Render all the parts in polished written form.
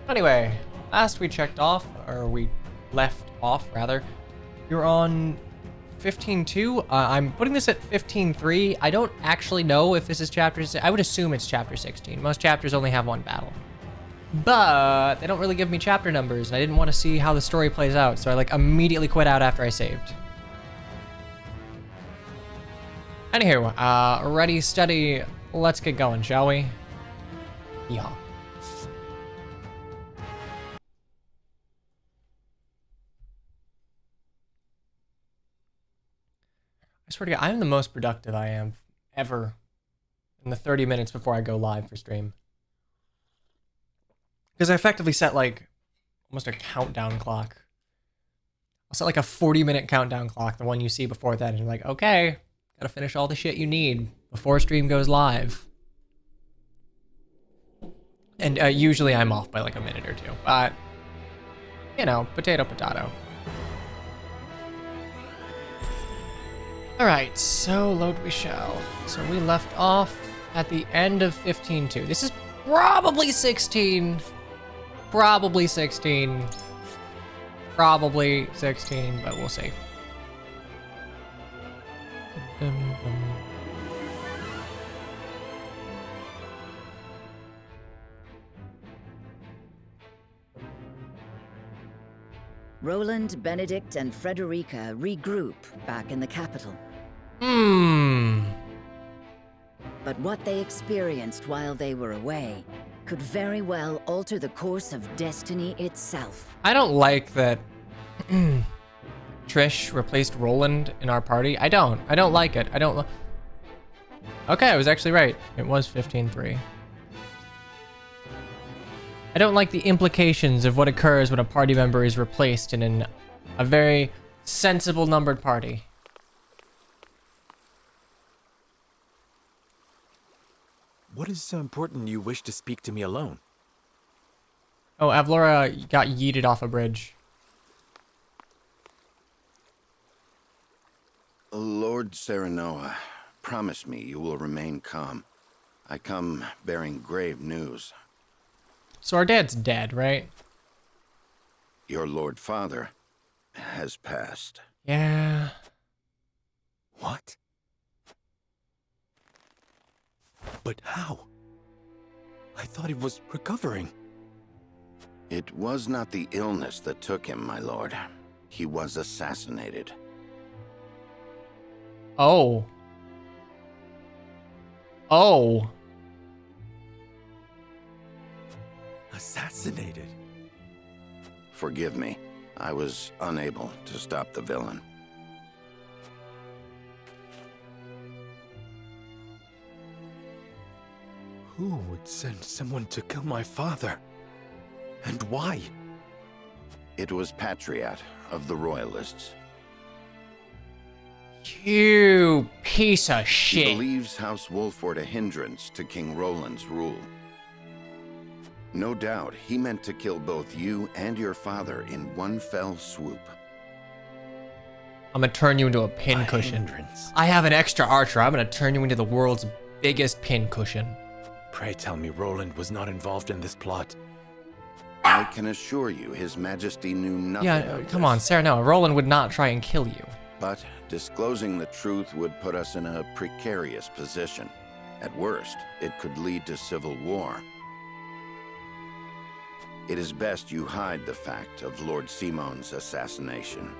Anyway, last we checked off, or we left off rather, you're on 15.2. I'm putting this at 15.3. I don't actually know if this is chapter. I would assume it's chapter 16. Most chapters only have one battle, but they don't really give me chapter numbers, and I didn't want to see how the story plays out, so I like immediately quit out after I saved. Anywho, ready, steady, let's get going, shall we? Yeah. I swear to God, I'm the most productive I am ever in the 30 minutes before I go live for stream. Because I effectively set like almost a countdown clock. I'll set like a 40-minute countdown clock, the one you see before that, and you're like, okay, gotta finish all the shit you need before stream goes live. And usually I'm off by like a minute or two, but you know, potato, potato. All right, so load we shall. So we left off at the end of 15.2. This is probably 16. Probably 16. Probably 16, but we'll see. Roland, Benedict, and Frederica regroup back in the capital. But what they experienced while they were away could very well alter the course of destiny itself. I don't like that Trish replaced Roland in our party. I don't like it. Okay, I was actually right. It was 15.3. I don't like the implications of what occurs when a party member is replaced in a very sensible numbered party. What is so important you wish to speak to me alone? Oh, Avlora got yeeted off a bridge. Lord Serenoa, promise me you will remain calm. I come bearing grave news. So our dad's dead, right? Your Lord Father has passed. Yeah. What? But how? I thought he was recovering. It was not the illness that took him, my lord. He was assassinated. Oh. Oh. Assassinated? Forgive me. I was unable to stop the villain. Who would send someone to kill my father? And why? It was Patriot of the Royalists. You piece of He shit. believes House Wolford a hindrance to King Roland's rule. No doubt, he meant to kill both you and your father in one fell swoop. I'm gonna turn you into a pincushion. Hindrance. I have an extra archer. I'm gonna turn you into the world's biggest pincushion. Pray tell me Roland was not involved in this plot. I can assure you His Majesty knew nothing Yeah, of come this. on, Sarah. No, Roland would not try and kill you. But disclosing the truth would put us in a precarious position. At worst, it could lead to civil war. It is best you hide the fact of Lord Simon's assassination.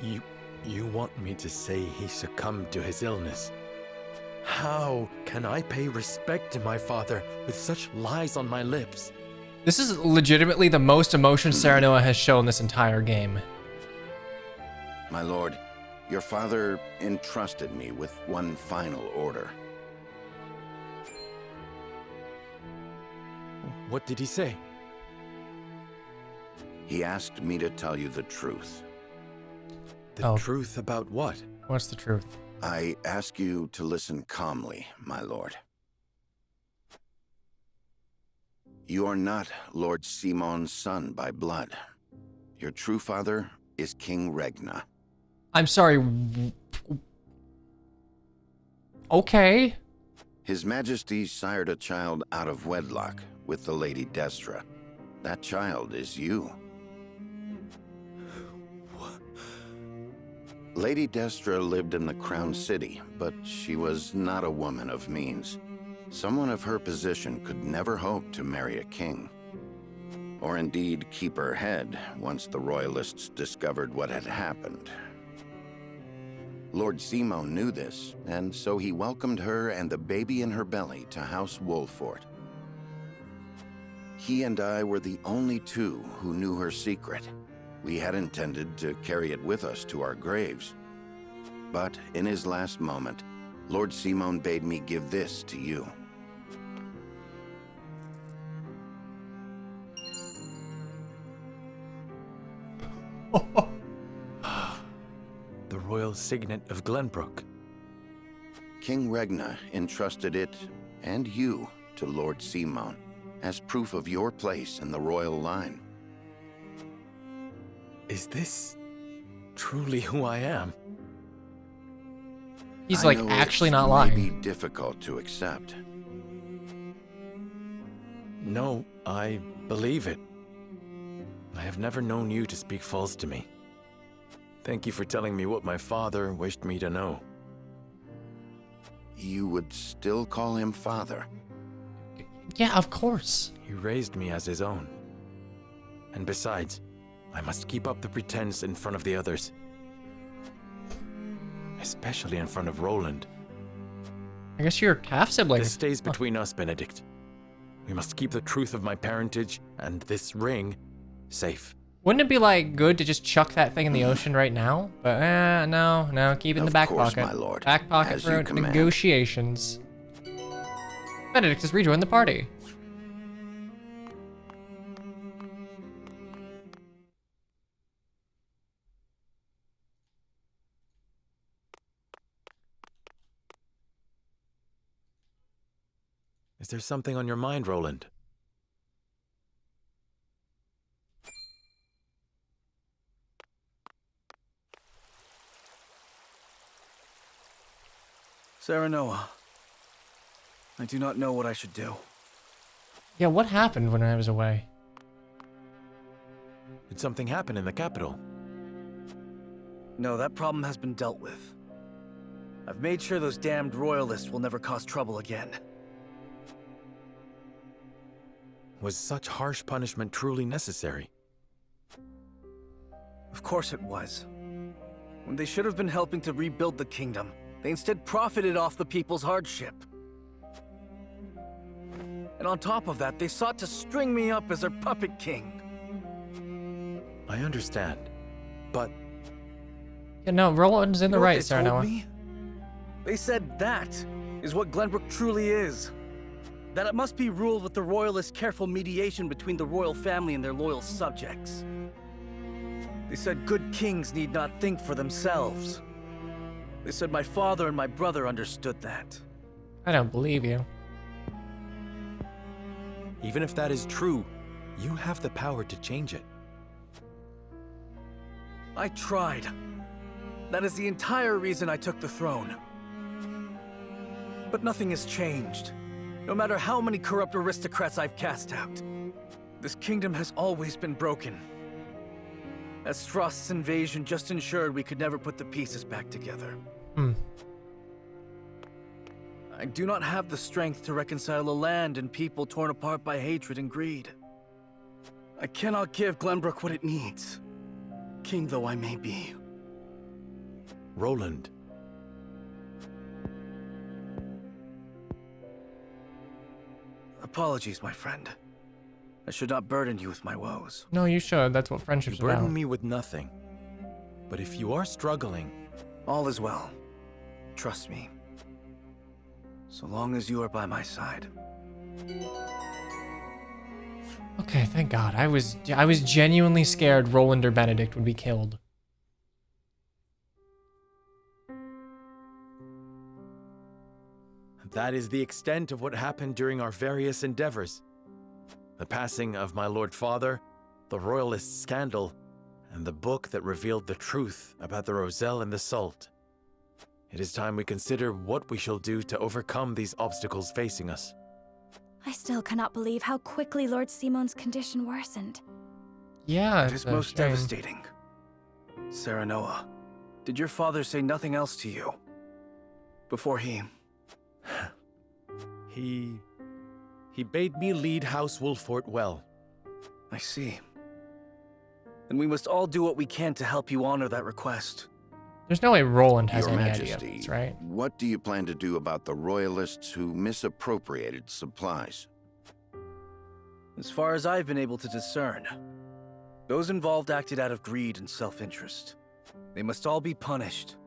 You want me to say he succumbed to his illness? How can I pay respect to my father with such lies on my lips? This is legitimately the most emotion Serenoa has shown this entire game. My lord, your father entrusted me with one final order. What did he say? He asked me to tell you the truth. The truth about what? What's the truth? I ask you to listen calmly, my lord. You are not Lord Simon's son by blood. Your true father is King Regna. I'm sorry. Okay. His Majesty sired a child out of wedlock, with the Lady Destra. That child is you. Lady Destra lived in the Crown City, but she was not a woman of means. Someone of her position could never hope to marry a king, or indeed keep her head once the Royalists discovered what had happened. Lord Simon knew this, and so he welcomed her and the baby in her belly to House Wolfort. He and I were the only two who knew her secret. We had intended to carry it with us to our graves. But in his last moment, Lord Simon bade me give this to you. The royal signet of Glenbrook. King Regna entrusted it, and you, to Lord Simon, as proof of your place in the royal line. Is this truly who I am? He's I like know actually it not may lying. be difficult to accept. No, I believe it. I have never known you to speak false to me. Thank you for telling me what my father wished me to know. You would still call him father? Yeah, of course. He raised me as his own. And besides, I must keep up the pretense in front of the others. Especially in front of Roland. I guess you're half sibling. This stays between us, Benedict. We must keep the truth of my parentage and this ring safe. Wouldn't it be like good to just chuck that thing in the ocean right now? But no, keep it in the Of back course, pocket. my lord. Back pocket As for you command. negotiations. Benedict has rejoined the party. Is there something on your mind, Roland? Serenoa, I do not know what I should do. Yeah, what happened when I was away? Did something happen in the capital? No, that problem has been dealt with. I've made sure those damned royalists will never cause trouble again. Was such harsh punishment truly necessary? Of course it was. When they should have been helping to rebuild the kingdom, they instead profited off the people's hardship. And on top of that, they sought to string me up as their puppet king. I understand, but Yeah, no, Roland's in the You know what right, they told Serenoa. me? They said that is what Glenbrook truly is. That it must be ruled with the royalists' careful mediation between the royal family and their loyal subjects. They said good kings need not think for themselves. They said my father and my brother understood that. I don't believe you. even if that is true, you have the power to change it. I tried. That is the entire reason I took the throne. But nothing has changed. No matter how many corrupt aristocrats I've cast out. This kingdom has always been broken. As Frost's invasion just ensured we could never put the pieces back together. I do not have the strength to reconcile a land and people torn apart by hatred and greed. I cannot give Glenbrook what it needs, king though I may be. Roland. Apologies, my friend. I should not burden you with my woes. No, you should. That's what You friendship's burden about. me with nothing. But if you are struggling, All is well. Trust me. So long as you are by my side. Okay, thank God. I was genuinely scared Roland or Benedict would be killed. that is the extent of what happened during our various endeavors. The passing of my Lord Father, the Royalist scandal, and the book that revealed the truth about the Roselle and the Salt. It is time we consider what we shall do to overcome these obstacles facing us. I still cannot believe how quickly Lord Simon's condition worsened. Yeah, It is most devastating. Serenoa, did your father say nothing else to you? Before he... He bade me lead House Wolfort well. I see. Then we must all do what we can to help you honor that request. There's no way Roland has Your any idea of Majesty, this, right? what do you plan to do about the royalists who misappropriated supplies? As far as I've been able to discern, those involved acted out of greed and self-interest. They must all be punished.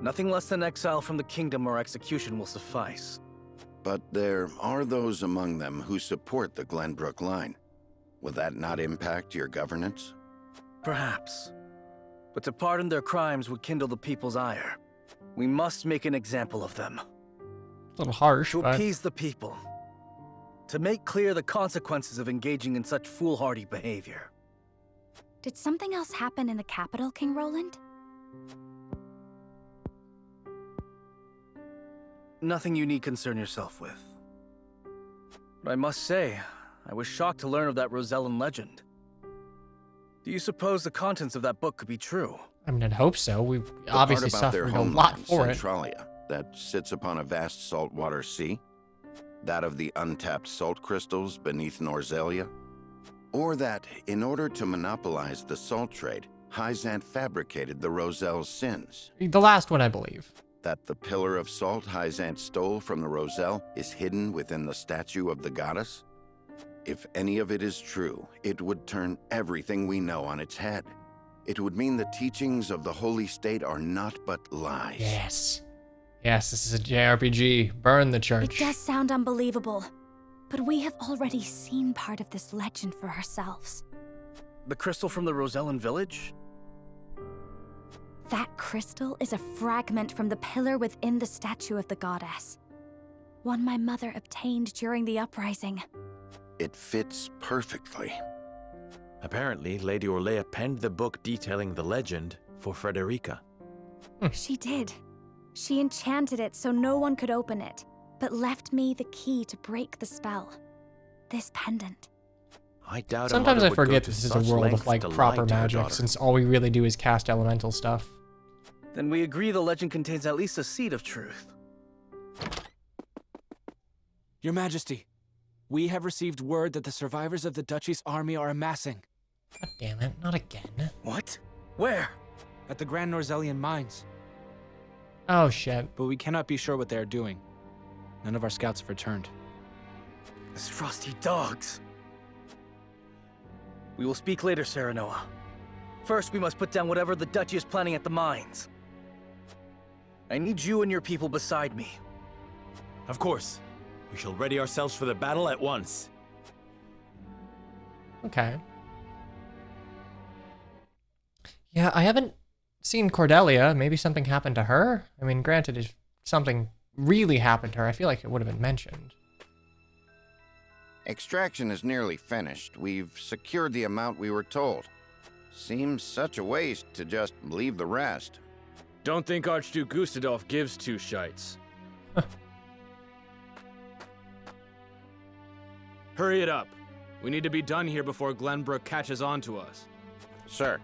Nothing less than exile from the kingdom or execution will suffice. But there are those among them who support the Glenbrook line. Will that not impact your governance? Perhaps. But to pardon their crimes would kindle the people's ire. We must make an example of them. It's a little harsh, To but appease the people. To make clear the consequences of engaging in such foolhardy behavior. Did something else happen in the capital, King Roland? Nothing you need concern yourself with. But I must say, I was shocked to learn of that Rosellan legend. Do you suppose the contents of that book could be true? I mean, I'd hope so. We The obviously part about their suffered a lot homeland, for it. Centralia, that sits upon a vast saltwater sea? That of the untapped salt crystals beneath Norzelia? Or that, in order to monopolize the salt trade, Hyzant fabricated the Roselle's sins? The last one, I believe. That the pillar of salt Hyzant stole from the Roselle is hidden within the statue of the goddess? If any of it is true, it would turn everything we know on its head. It would mean the teachings of the Holy State are not but lies. Yes. Yes, this is a JRPG. Burn the It church. does sound unbelievable, but we have already seen part of this legend for ourselves. The crystal from the Rosellan village? That crystal is a fragment from the pillar within the statue of the goddess. One my mother obtained during the uprising. It fits perfectly. Apparently, Lady Orlea penned the book detailing the legend for Frederica. She did. She enchanted it so no one could open it, but left me the key to break the spell. This pendant. I doubt Sometimes a I mother would forget go this to is a such world lengths of like to lie proper to her magic, daughter. since all we really do is cast elemental stuff. Then we agree the legend contains at least a seed of truth. Your Majesty, we have received word that the survivors of the Duchy's army are amassing God damn it, not again. What? Where? at the Grand Norzellian mines, Oh shit. but we cannot be sure what they are doing. None of our scouts have returned. These frosty dogs. We will speak later, Serenoa. First, we must put down whatever the Duchy is planning at the mines. I need you and your people beside me. Of course. We shall ready ourselves for the battle at once. Okay. Yeah, I haven't seen Cordelia. Maybe something happened to her? I mean, granted, if something really happened to her, I feel like it would have been mentioned. Extraction is nearly finished. We've secured the amount we were told. Seems such a waste to just leave the rest. Don't think Archduke Gustadolf gives two shites. Hurry it up. We need to be done here before Glenbrook catches on to us. Sir,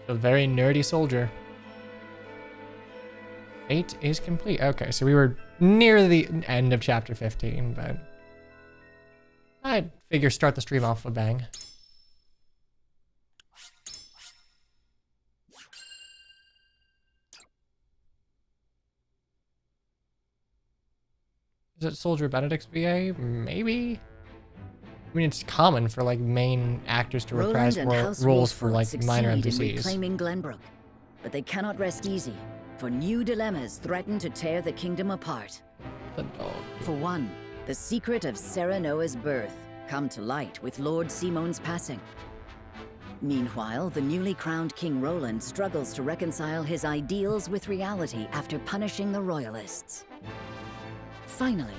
A very nerdy soldier. Fate is complete. Okay, so we were near the end of chapter 15, but I'd figure start the stream off with a bang. Is it Soldier Benedict's VA? Maybe? I mean, it's common for, like, main actors to reprise Roland and House roles for, Wolford like, minor succeed in NPCs. reclaiming Glenbrook, but they cannot rest easy, for new dilemmas threaten to tear the kingdom apart. The dog. For one, the secret of Serenoa's birth come to light with Lord Simon's passing. Meanwhile, the newly crowned King Roland struggles to reconcile his ideals with reality after punishing the Royalists. Finally,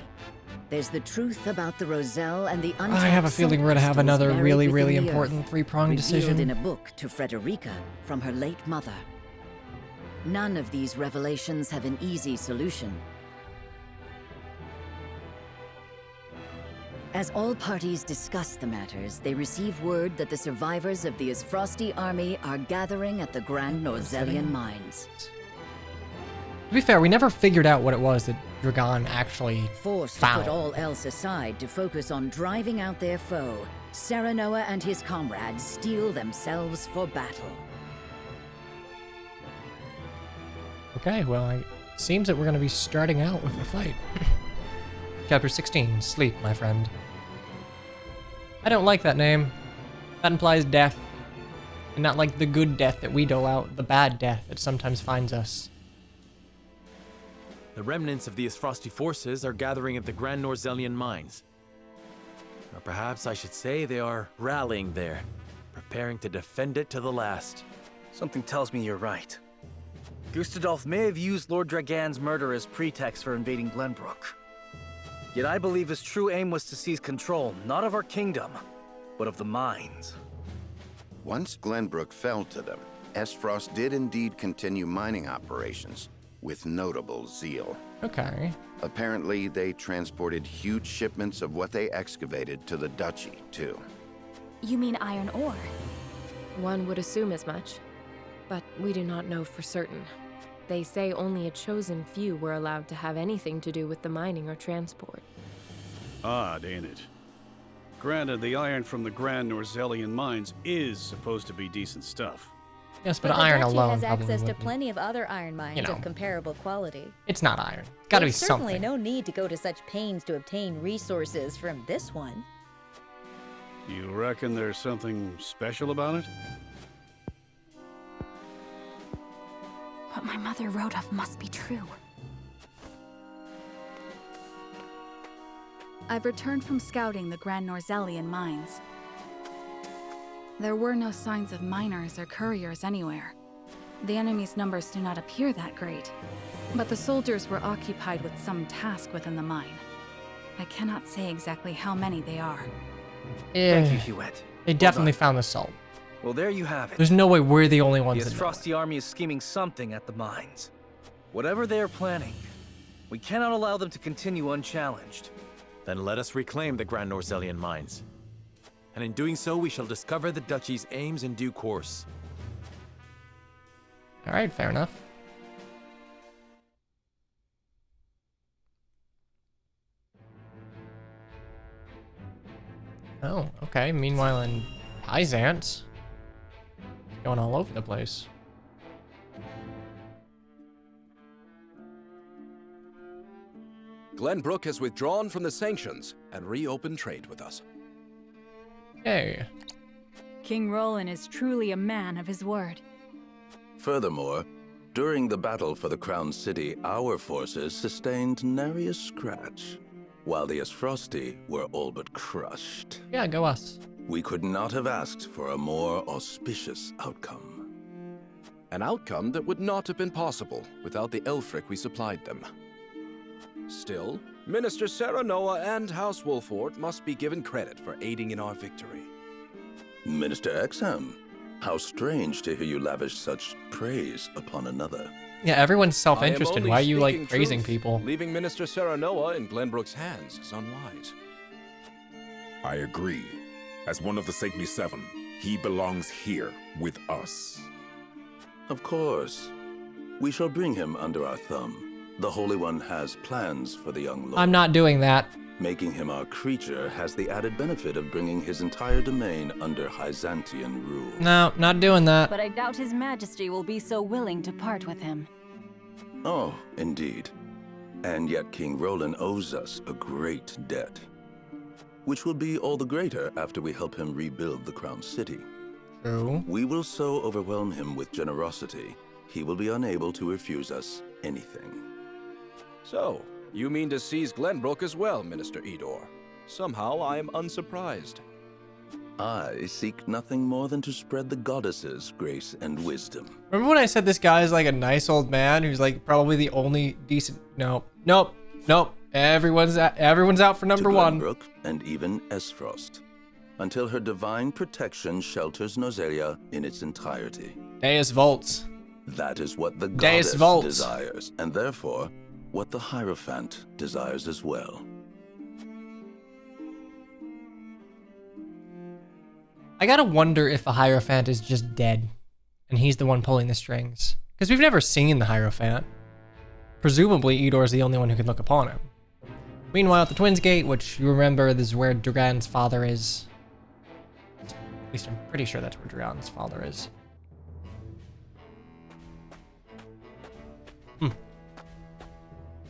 there's the truth about the Roselle and the untapped I have a feeling we're gonna have crystals another buried really, within really the important earth, three-pronged revealed decision. in a book to Frederica from her late mother. None of these revelations have an easy solution. As all parties discuss the matters, they receive word that the survivors of the Isfrosti army are gathering at the Grand Norzelian Mines. To be fair, we never figured out what it was that Dragon actually Forced to found. put all else aside to focus on driving out their foe, Serenoa and his comrades steel themselves for battle. Okay, well, it seems that we're going to be starting out with a fight. Chapter 16, Sleep, my friend. I don't like that name. That implies death. And not like the good death that we dole out, the bad death that sometimes finds us. The remnants of the Isfrosti forces are gathering at the Grand Norzelian Mines. Or perhaps I should say they are rallying there, preparing to defend it to the last. Something tells me you're right. Gustadolf may have used Lord Dragan's murder as pretext for invading Glenbrook. Yet I believe his true aim was to seize control, not of our kingdom, but of the mines. Once Glenbrook fell to them, Esfrost did indeed continue mining operations, with notable zeal. Okay. Apparently, they transported huge shipments of what they excavated to the Duchy, too. You mean iron ore? One would assume as much, but we do not know for certain. They say only a chosen few were allowed to have anything to do with the mining or transport. Odd, ain't it? Granted, the iron from the Grand Norzelian mines is supposed to be decent stuff. Yes, but the iron Duchy alone has probably access to wouldn't. plenty of other iron mines You know. of comparable quality. It's not iron. It's gotta be There's certainly something. no need to go to such pains to obtain resources from this one. You reckon there's something special about it? What my mother wrote of must be true. I've returned from scouting the Grand Norzelian mines. There were no signs of miners or couriers anywhere. The enemy's numbers do not appear that great, but the soldiers were occupied with some task within the mine. I cannot say exactly how many they are. Thank you, Hewitt. They definitely found the salt. Well, there you have it. There's no way we're the only ones The that know it. Isfrosti army is scheming something at the mines. Whatever they are planning, we cannot allow them to continue unchallenged. Then let us reclaim the Grand Norzelian Mines. And in doing so, we shall discover the Duchy's aims in due course. All right, fair enough. Oh, okay. Meanwhile, in Byzance, going all over the place. Glenbrook has withdrawn from the sanctions and reopened trade with us. Hey. King Roland is truly a man of his word. Furthermore, during the battle for the Crown City, our forces sustained nary a scratch, while the Isfrosti were all but crushed. Yeah, go us. We could not have asked for a more auspicious outcome. An outcome that would not have been possible without the Elfric we supplied them. Still, Minister Serenoa and House Wolford must be given credit for aiding in our victory. Minister Exham, how strange to hear you lavish such praise upon another. Yeah, everyone's I self-interested. am only Why are you, like, speaking praising truth. people? Leaving Minister Serenoa in Glenbrook's hands is unwise. I agree. As one of the Saintly Seven, he belongs here with us. Of course. We shall bring him under our thumb. The Holy One has plans for the young lord. I'm not doing that. Making him our creature has the added benefit of bringing his entire domain under Byzantian rule. No, not doing that. But I doubt His Majesty will be so willing to part with him. Oh, indeed. And yet King Roland owes us a great debt, which will be all the greater after we help him rebuild the Crown City. True. We will so overwhelm him with generosity, he will be unable to refuse us anything. So, you mean to seize Glenbrook as well, Minister Edor? Somehow I am unsurprised. I seek nothing more than to spread the goddess's grace and wisdom. Remember when I said this guy is like a nice old man who's like probably the only decent? Nope. Everyone's out for number to one. Glenbrook and even Esfrost, until her divine protection shelters Nozelia in its entirety. Deus Volts. That is what the Deus goddess Volts. desires, and therefore what the Hierophant desires as well. I gotta wonder if the Hierophant is just dead, and he's the one pulling the strings. Because we've never seen the Hierophant. Presumably, Idor's the only one who can look upon him. Meanwhile, at the Twins Gate, which you remember, this is where Dragan's father is. At least I'm pretty sure that's where Dragan's father is.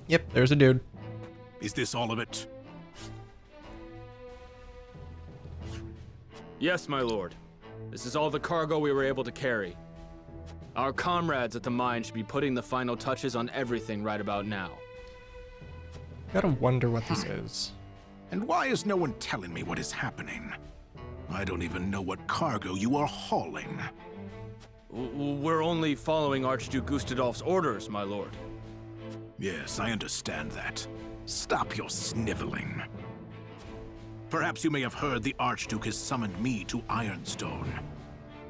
Yep, there's a dude. Is this all of it? Yes, my lord. This is all the cargo we were able to carry. Our comrades at the mine should be putting the final touches on everything right about now. Gotta wonder what this is. And why is no one telling me what is happening? I don't even know what cargo you are hauling. We're only following Archduke Gustadolf's orders, my lord. Yes, I understand that. Stop your sniveling. Perhaps you may have heard the Archduke has summoned me to Ironstone.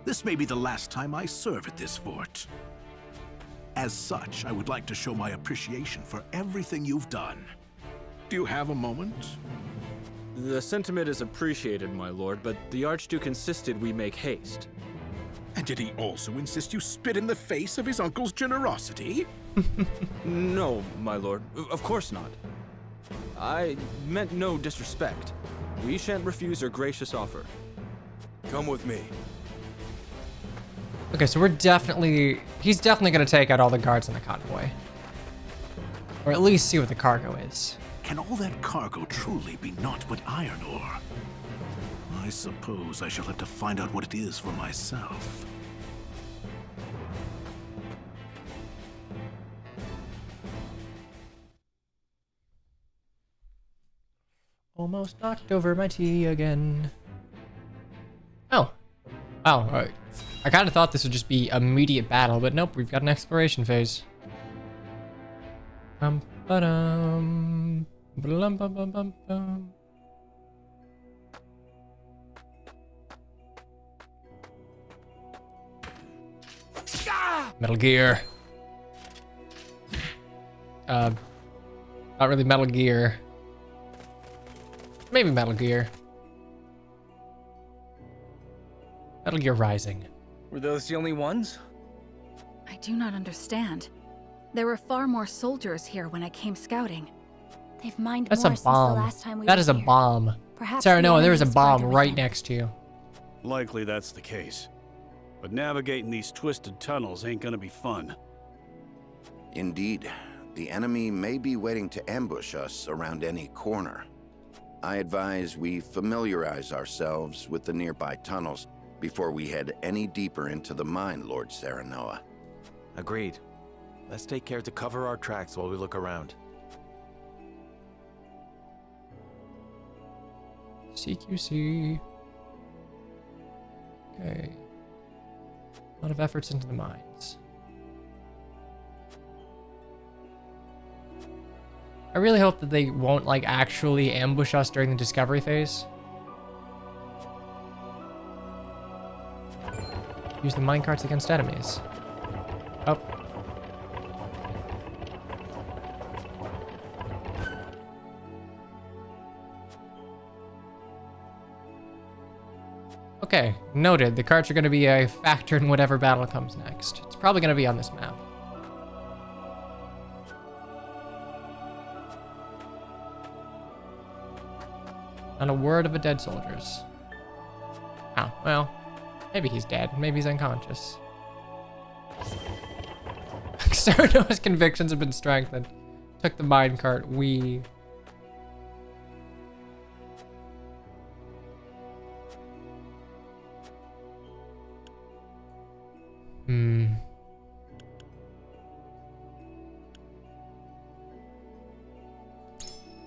This may be the last time I serve at this fort. As such, I would like to show my appreciation for everything you've done. Do you have a moment? The sentiment is appreciated, my lord, but the Archduke insisted we make haste. And did he also insist you spit in the face of his uncle's generosity? No, my lord. Of course not. I meant no disrespect. We shan't refuse your gracious offer. Come with me. Okay, so he's definitely gonna take out all the guards in the convoy. Or at least see what the cargo is. Can all that cargo truly be naught but iron ore? I suppose I shall have to find out what it is for myself. Almost knocked over my tea again. Oh. Oh, alright. I kind of thought this would just be immediate battle, but nope, we've got an exploration phase. Ba-dum. Ba-dum-bum-bum-bum-bum. Metal Gear. Not really Metal Gear. Maybe Metal Gear. Metal Gear Rising. Were those the only ones? I do not understand. There were far more soldiers here when I came scouting. They've mined That's more a since the bomb. last time we That were is a here. bomb. Perhaps Sarah, the no, there is a enemy's bomb farther right within. next to you. Likely that's the case. But navigating these twisted tunnels ain't gonna be fun. Indeed, the enemy may be waiting to ambush us around any corner. I advise we familiarize ourselves with the nearby tunnels before we head any deeper into the mine, Lord Serenoa. Agreed. Let's take care to cover our tracks while we look around. CQC. Okay. A lot of efforts into the mines. I really hope that they won't, like, actually ambush us during the discovery phase. Use the minecarts against enemies. Oh. Okay, noted. The carts are going to be a factor in whatever battle comes next. It's probably going to be on this map. Not a word of a dead soldiers. Oh, well, maybe he's dead. Maybe he's unconscious. Serenoa's convictions have been strengthened. Took the minecart. We...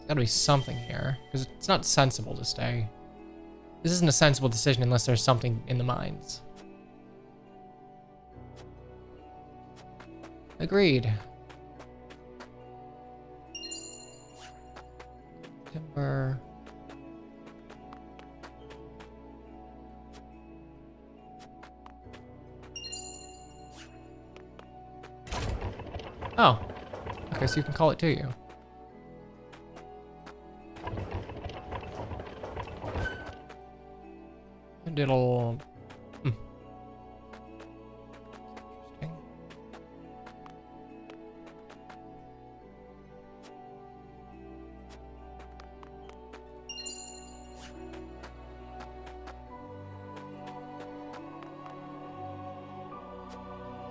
There's gotta be something here, because it's not sensible to stay. This isn't a sensible decision unless there's something in the mines. Agreed. Timber. Oh. Okay, so you can call it to you. diddle.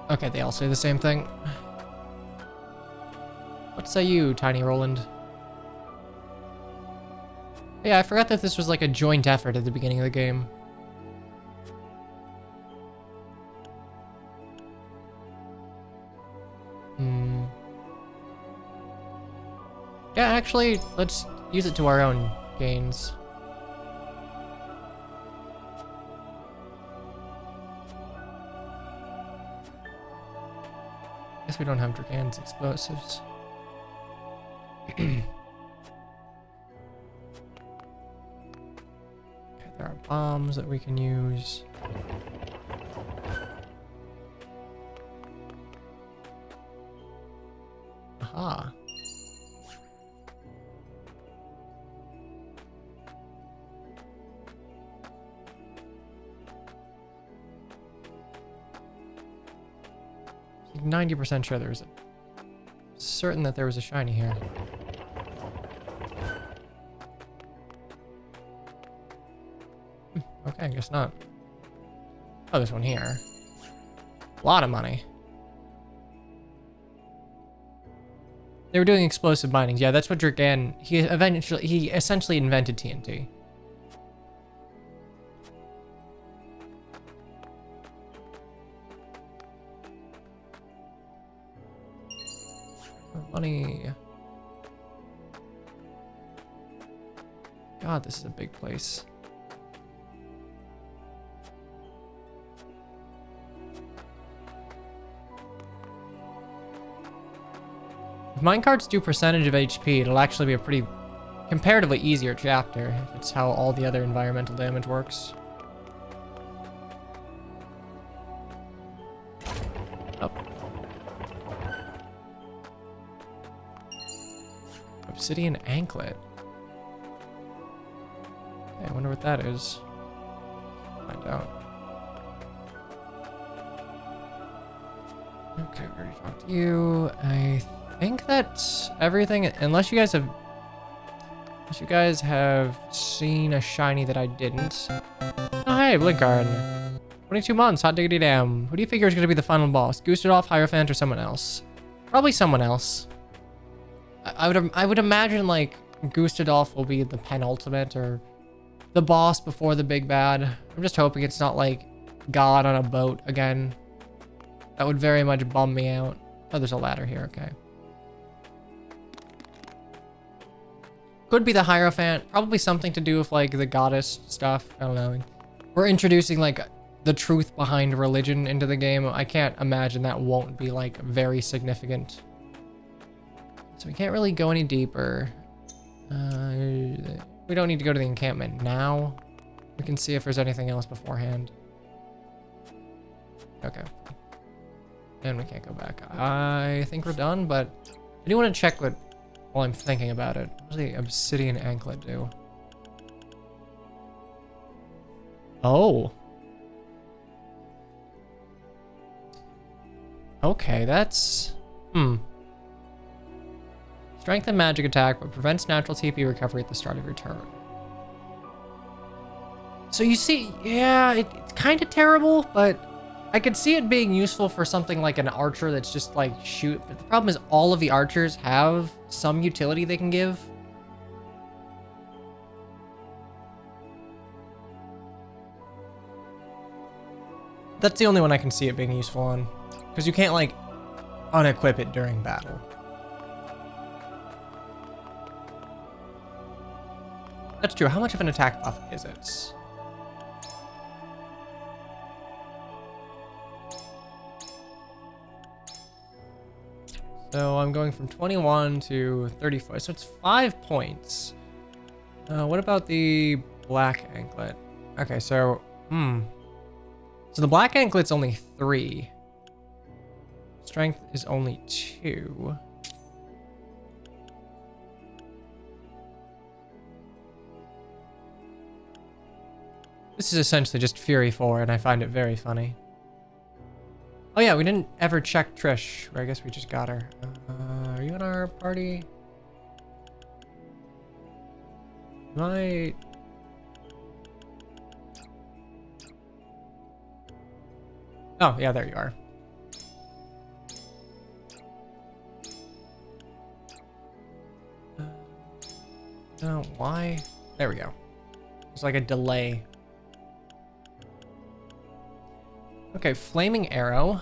Okay, they all say the same thing. What say you, Tiny Roland? Yeah, I forgot that this was like a joint effort at the beginning of the game. Yeah, actually, let's use it to our own gains. Guess we don't have Dragan's explosives. Okay, there are bombs that we can use. Aha. I'm 90% sure there's certain that there was a shiny here. Okay, I guess not. Oh, there's one here. A lot of money. They were doing explosive mining. Yeah, that's what Dragan... He essentially invented TNT. Money. God, this is a big place. If minecarts do percentage of HP, it'll actually be a pretty comparatively easier chapter, if it's how all the other environmental damage works. Oh. Obsidian anklet. Okay, I wonder what that is. Find out. Okay, we already talked to you. I think that's everything, unless you guys have seen a shiny that I didn't. Oh, hey, Blinkard. 22 months, hot diggity damn. Who do you figure is going to be the final boss? Gustadolf, Hierophant, or someone else? Probably someone else. I would imagine, like, Gustadolf will be the penultimate, or the boss before the big bad. I'm just hoping it's not, like, God on a boat again. That would very much bum me out. Oh, there's a ladder here, okay. Could be the Hierophant. Probably something to do with, like, the goddess stuff. I don't know. We're introducing, like, the truth behind religion into the game. I can't imagine that won't be, like, very significant. So we can't really go any deeper. We don't need to go to the encampment now. We can see if there's anything else beforehand. Okay. And we can't go back. I think we're done, but I do want to check what, while I'm thinking about it. What does the obsidian anklet do? Oh. Okay, that's... Strength and magic attack, but prevents natural TP recovery at the start of your turn. So you see, yeah, it's kind of terrible, but I could see it being useful for something like an archer that's just like shoot. But the problem is all of the archers have some utility they can give. That's the only one I can see it being useful on. Because you can't like unequip it during battle. That's true. How much of an attack buff is it? So I'm going from 21 to 34. So it's 5 points. What about the black anklet? Okay, so so the black anklet's only 3. Strength is only 2. This is essentially just Fury 4, and I find it very funny. Oh yeah, we didn't ever check Trish. I guess we just got her. Are you in our party? Might... Oh, yeah, there you are. No, why? There we go. There's like a delay. Okay, Flaming Arrow.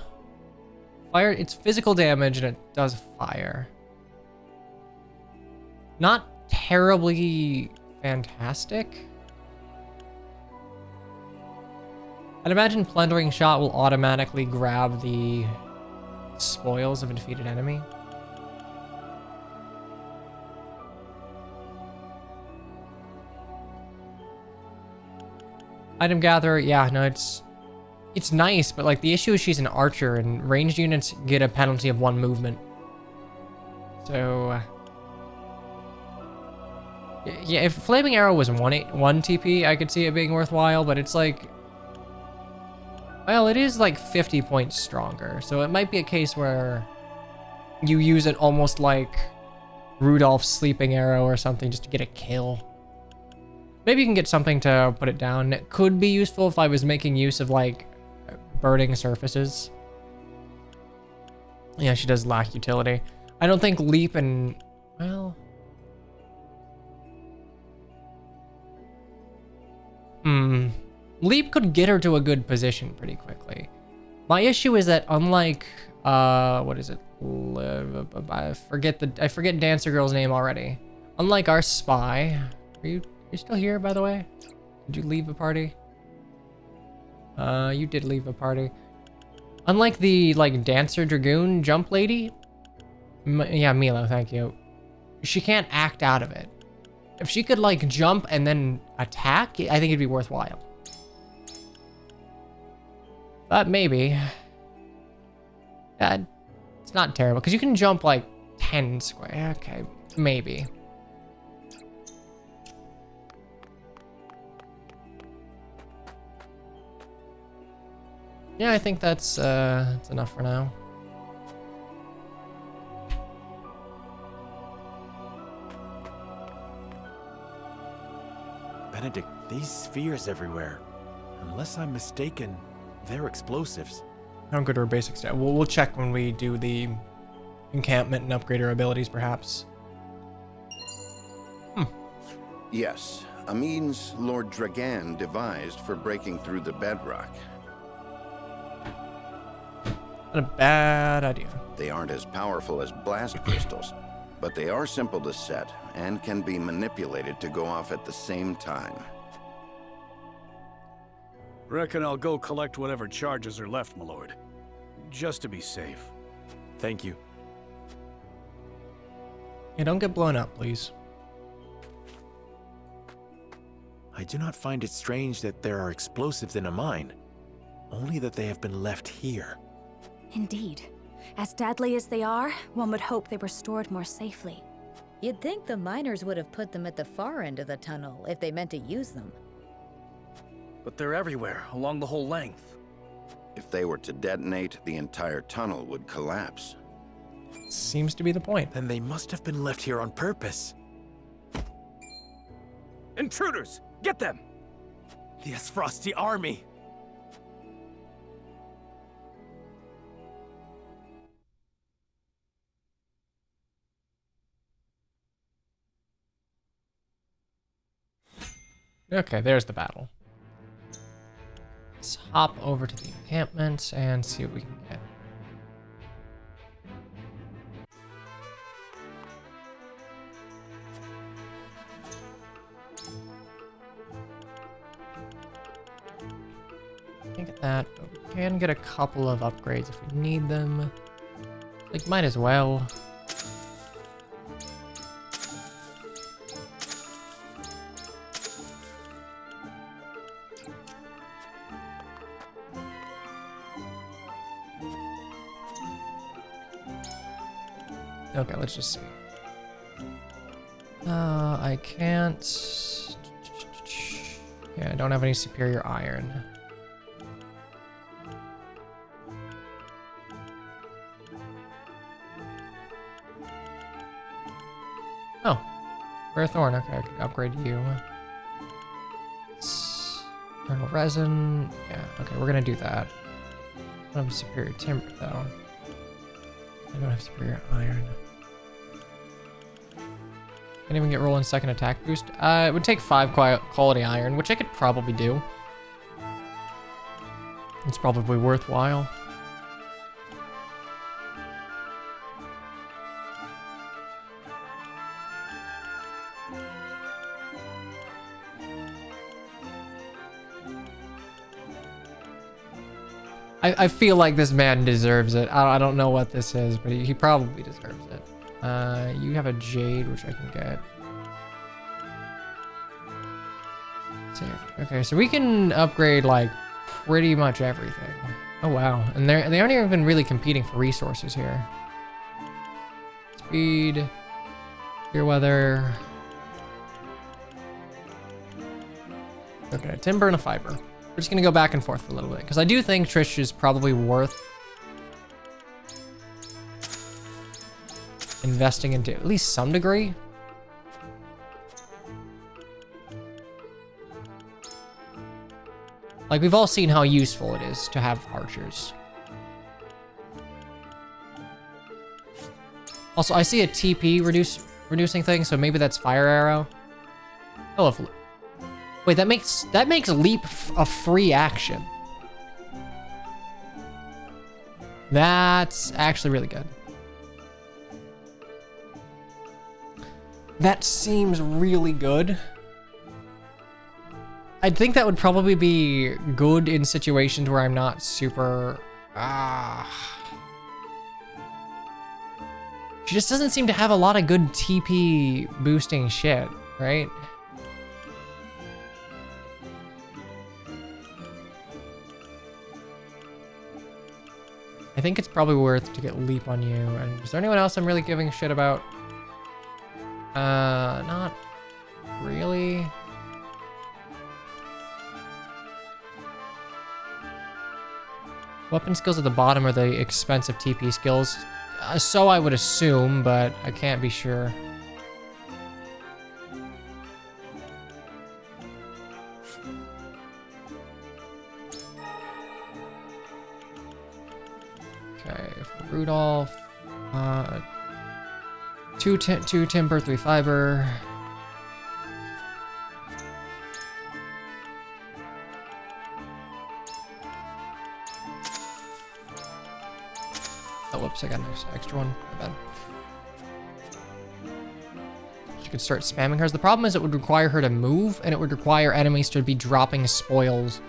Fire, it's physical damage and it does fire. Not terribly fantastic. I'd imagine Plundering Shot will automatically grab the spoils of a defeated enemy. Item Gatherer, yeah, no, it's nice, but like the issue is she's an archer and ranged units get a penalty of 1 movement. So yeah, if Flaming Arrow was 1 TP, I could see it being worthwhile, but it's like, well, it is like 50 points stronger, so it might be a case where you use it almost like Rudolph's Sleeping Arrow or something just to get a kill. Maybe you can get something to put it down. It could be useful if I was making use of like burning surfaces. Yeah, she does lack utility. I don't think Leap and, well... Leap could get her to a good position pretty quickly. My issue is that unlike, what is it? I forget Dancer Girl's name already. Unlike our spy, are you still here, by the way? Did you leave the party? You did leave a party. Unlike the, like, Dancer Dragoon jump lady... yeah, Milo, thank you. She can't act out of it. If she could, like, jump and then attack, I think it'd be worthwhile. But maybe. Yeah, it's not terrible, because you can jump, like, 10 square. Okay, maybe. Yeah, I think that's enough for now. Benedict, these spheres everywhere. Unless I'm mistaken, they're explosives. I don't go to her basic stat. We'll check when we do the encampment and upgrade her abilities, perhaps. Yes, a means Lord Dragan devised for breaking through the bedrock. Not a bad idea. They aren't as powerful as blast crystals, but they are simple to set and can be manipulated to go off at the same time. Reckon I'll go collect whatever charges are left, my lord. Just to be safe. Thank you. Yeah, don't get blown up, please. I do not find it strange that there are explosives in a mine. Only that they have been left here. Indeed. As deadly as they are, one would hope they were stored more safely. You'd think the miners would have put them at the far end of the tunnel if they meant to use them. But they're everywhere, along the whole length. If they were to detonate, the entire tunnel would collapse. Seems to be the point. Then they must have been left here on purpose. Intruders! Get them! The Asfrosti army! Okay, there's the battle. Let's hop over to the encampment and see what we can get. Can't get that, but we can get a couple of upgrades if we need them. Like, might as well. Okay, let's just see. I can't... Yeah, I don't have any superior iron. Oh, rare thorn. Okay, I can upgrade you. Eternal resin. Yeah, okay, we're gonna do that. I don't have superior timber though. I don't have superior iron. Can't even get rolling second attack boost. It would take 5 quality iron, which I could probably do. It's probably worthwhile. I feel like this man deserves it. I don't know what this is, but he probably deserves it. You have a jade, which I can get. Okay, so we can upgrade like pretty much everything. Oh wow, and they aren't even really competing for resources here. Speed, clear weather. Okay, timber and a fiber. We're just gonna go back and forth for a little bit because I do think Trish is probably worth investing into at least some degree. Like, we've all seen how useful it is to have archers. Also, I see a TP reducing thing, so maybe that's fire arrow. Oh, if, wait, that makes leap a free action. That's actually really good. That seems really good. I think that would probably be good in situations where I'm not super... She just doesn't seem to have a lot of good TP boosting shit, right? I think it's probably worth to get leap on you. And is there anyone else I'm really giving a shit about? Not really. Weapon skills at the bottom are the expensive TP skills. So I would assume, but I can't be sure. Okay, for Rudolph. 2 timber, 3 fiber. Oh, whoops, I got an extra one. My bad. She could start spamming hers. The problem is it would require her to move, and it would require enemies to be dropping spoils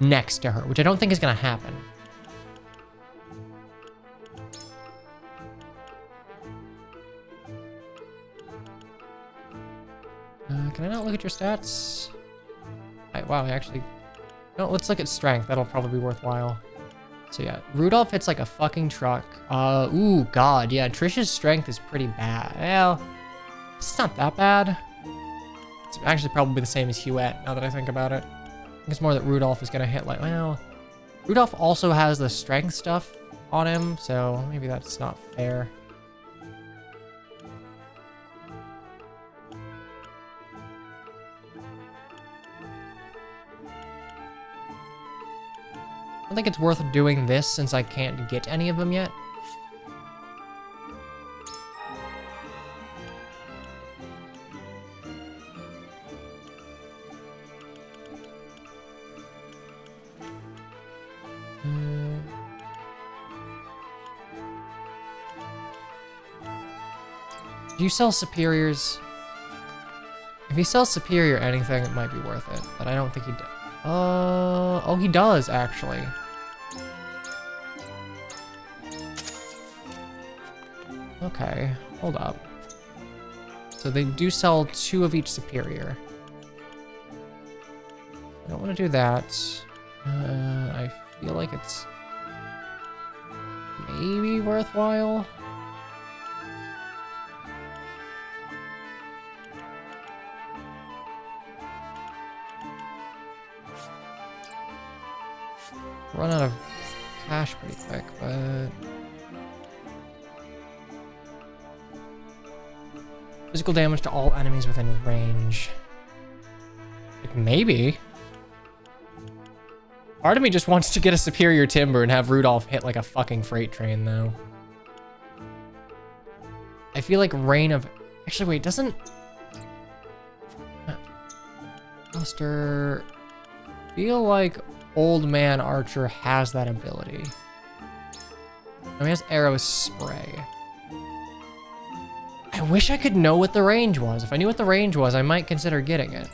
next to her, which I don't think is going to happen. Can I not look at your stats? Wow, I actually... No, let's look at strength. That'll probably be worthwhile. So yeah, Rudolph hits like a fucking truck. Ooh, God, yeah, Trish's strength is pretty bad. Well, it's not that bad. It's actually probably the same as Huette, now that I think about it. I think it's more that Rudolph is gonna hit like, well... Rudolph also has the strength stuff on him, so maybe that's not fair. I don't think it's worth doing this since I can't get any of them yet. Do you sell superiors? If he sells superior anything, it might be worth it, but I don't think he does. Oh, he does actually. Okay, hold up. So they do sell 2 of each superior. I don't want to do that. I feel like it's maybe worthwhile. Run out of cash pretty quick, but... Physical damage to all enemies within range. Like, maybe. Part of me just wants to get a superior timber and have Rudolph hit like a fucking freight train, though. I feel like Reign of... Actually, wait, doesn't... Buster... feel like Old Man Archer has that ability. Oh, he has Arrow Spray. I wish I could know what the range was. If I knew what the range was, I might consider getting it.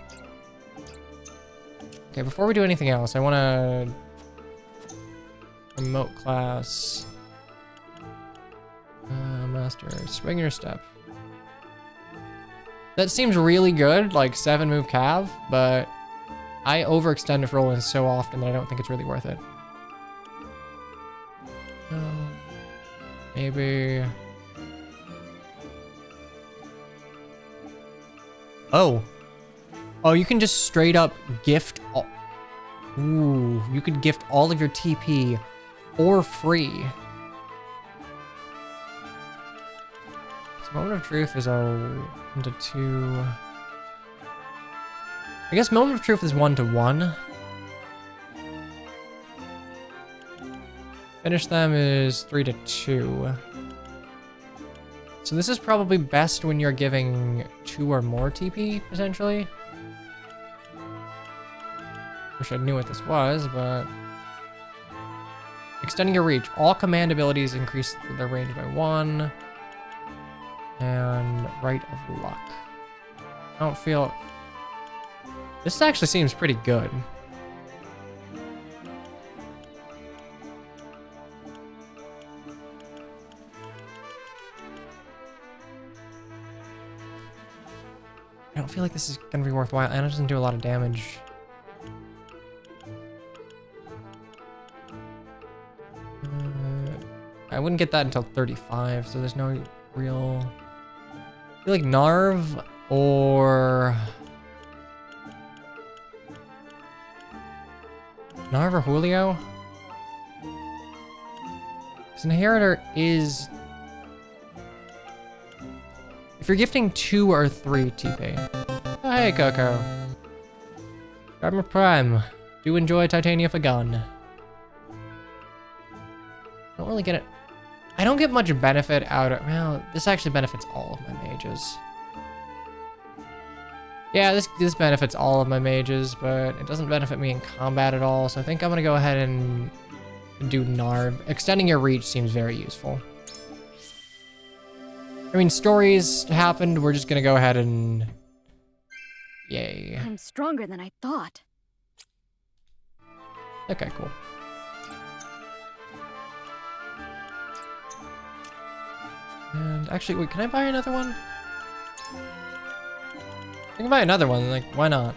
Okay, before we do anything else, I want to... Remote class... Master, Swing Your Step. That seems really good, like 7-move cav, but I overextend it for Roland so often that I don't think it's really worth it. Maybe... Oh. Oh, you can just straight up gift all... Ooh, you could gift all of your TP for free. So Moment of Truth is a 1-2. I guess Moment of Truth is 1-1. Finish them is 3-2. So this is probably best when you're giving 2 or more TP, potentially. Wish I knew what this was, but... Extending your reach. All command abilities increase their range by 1. And Rite of Luck. I don't feel... This actually seems pretty good. I don't feel like this is gonna be worthwhile, and it doesn't do a lot of damage. I wouldn't get that until 35, so there's no real... I feel like Narv or... Narv or Julio? Because Inheritor is... If you're gifting 2 or 3 TP. Oh, hey, Coco. Armor Prime. Do enjoy Titania for gun. Don't really get it. I don't get much benefit out of... Well, this actually benefits all of my mages. Yeah, this benefits all of my mages, but it doesn't benefit me in combat at all, so I think I'm gonna go ahead and do Narv. Extending your reach seems very useful. I mean, stories happened, we're just gonna go ahead and... Yay. I'm stronger than I thought. Okay, cool. And actually, wait, can I buy another one? I can buy another one, like, why not?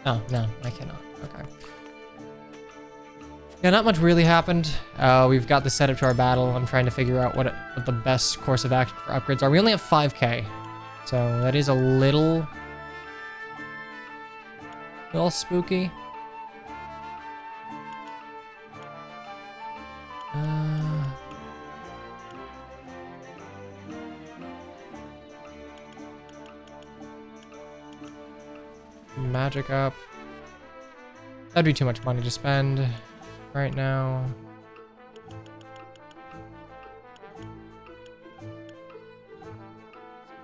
Oh, no, I cannot. Okay. Yeah, not much really happened. We've got the setup to our battle. I'm trying to figure out what the best course of action for upgrades are. We only have 5k, so that is a little spooky. Magic up. That'd be too much money to spend right now.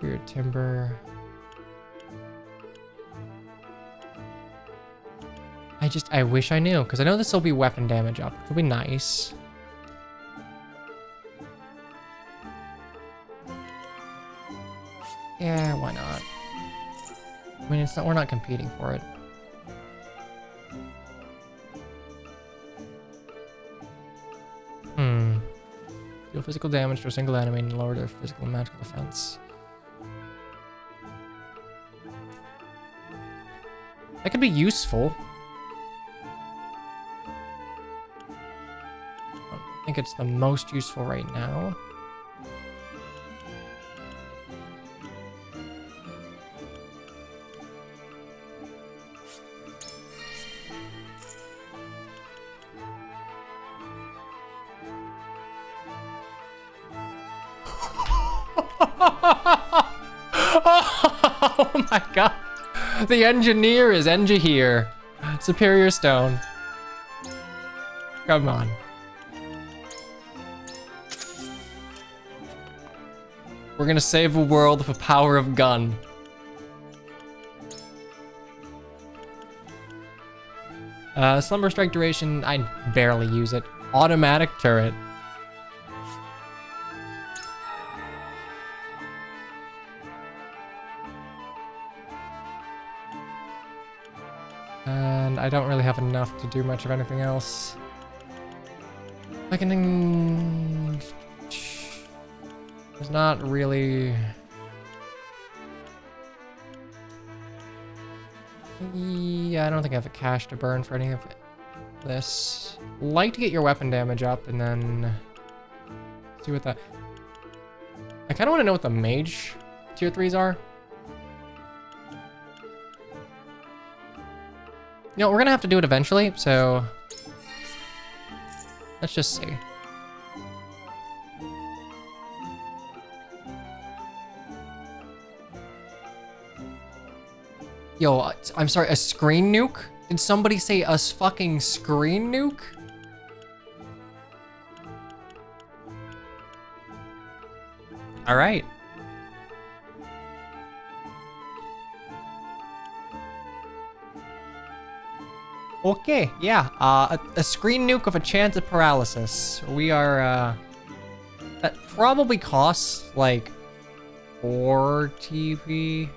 Weird timber. I wish I knew, because I know this will be weapon damage up, which will be nice. Yeah, why not? I mean, it's not, we're not competing for it. Deal physical damage to a single enemy and lower their physical and magical defense. That could be useful. I think it's the most useful right now. Oh my god. The engineer is Engahir. Superior Stone. Come on. We're gonna save the world with the power of gun. Slumber Strike duration, I barely use it. Automatic turret. And I don't really have enough to do much of anything else. I can... There's not really... Yeah, I don't think I have a cash to burn for any of this. Like to get your weapon damage up and then see what that... I kind of want to know what the mage tier 3s are. You know, we're gonna have to do it eventually, so let's just see. Yo, I'm sorry, a screen nuke? Did somebody say a fucking screen nuke? All right. Okay, yeah, a screen nuke with a chance of paralysis. We are, that probably costs, like, 4 TP.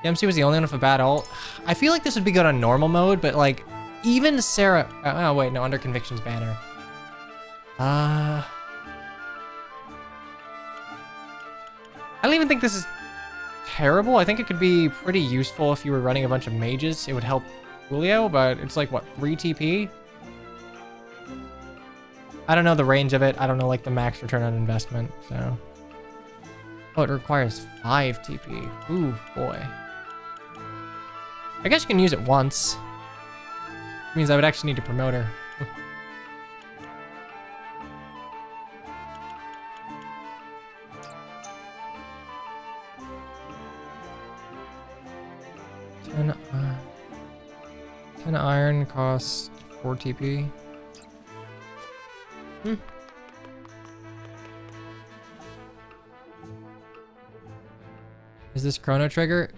The MC was the only one with a bad ult. I feel like this would be good on normal mode, but, like, even Sarah... Oh, wait, no, under Conviction's banner. I don't even think this is terrible. I think it could be pretty useful if you were running a bunch of mages. It would help Julio, but it's like, what, 3 TP? I don't know the range of it. I don't know, like, the max return on investment, so... Oh, it requires 5 TP. Ooh, boy. I guess you can use it once. Which means I would actually need to promote her. Ten iron costs 4 TP. Is this Chrono Trigger?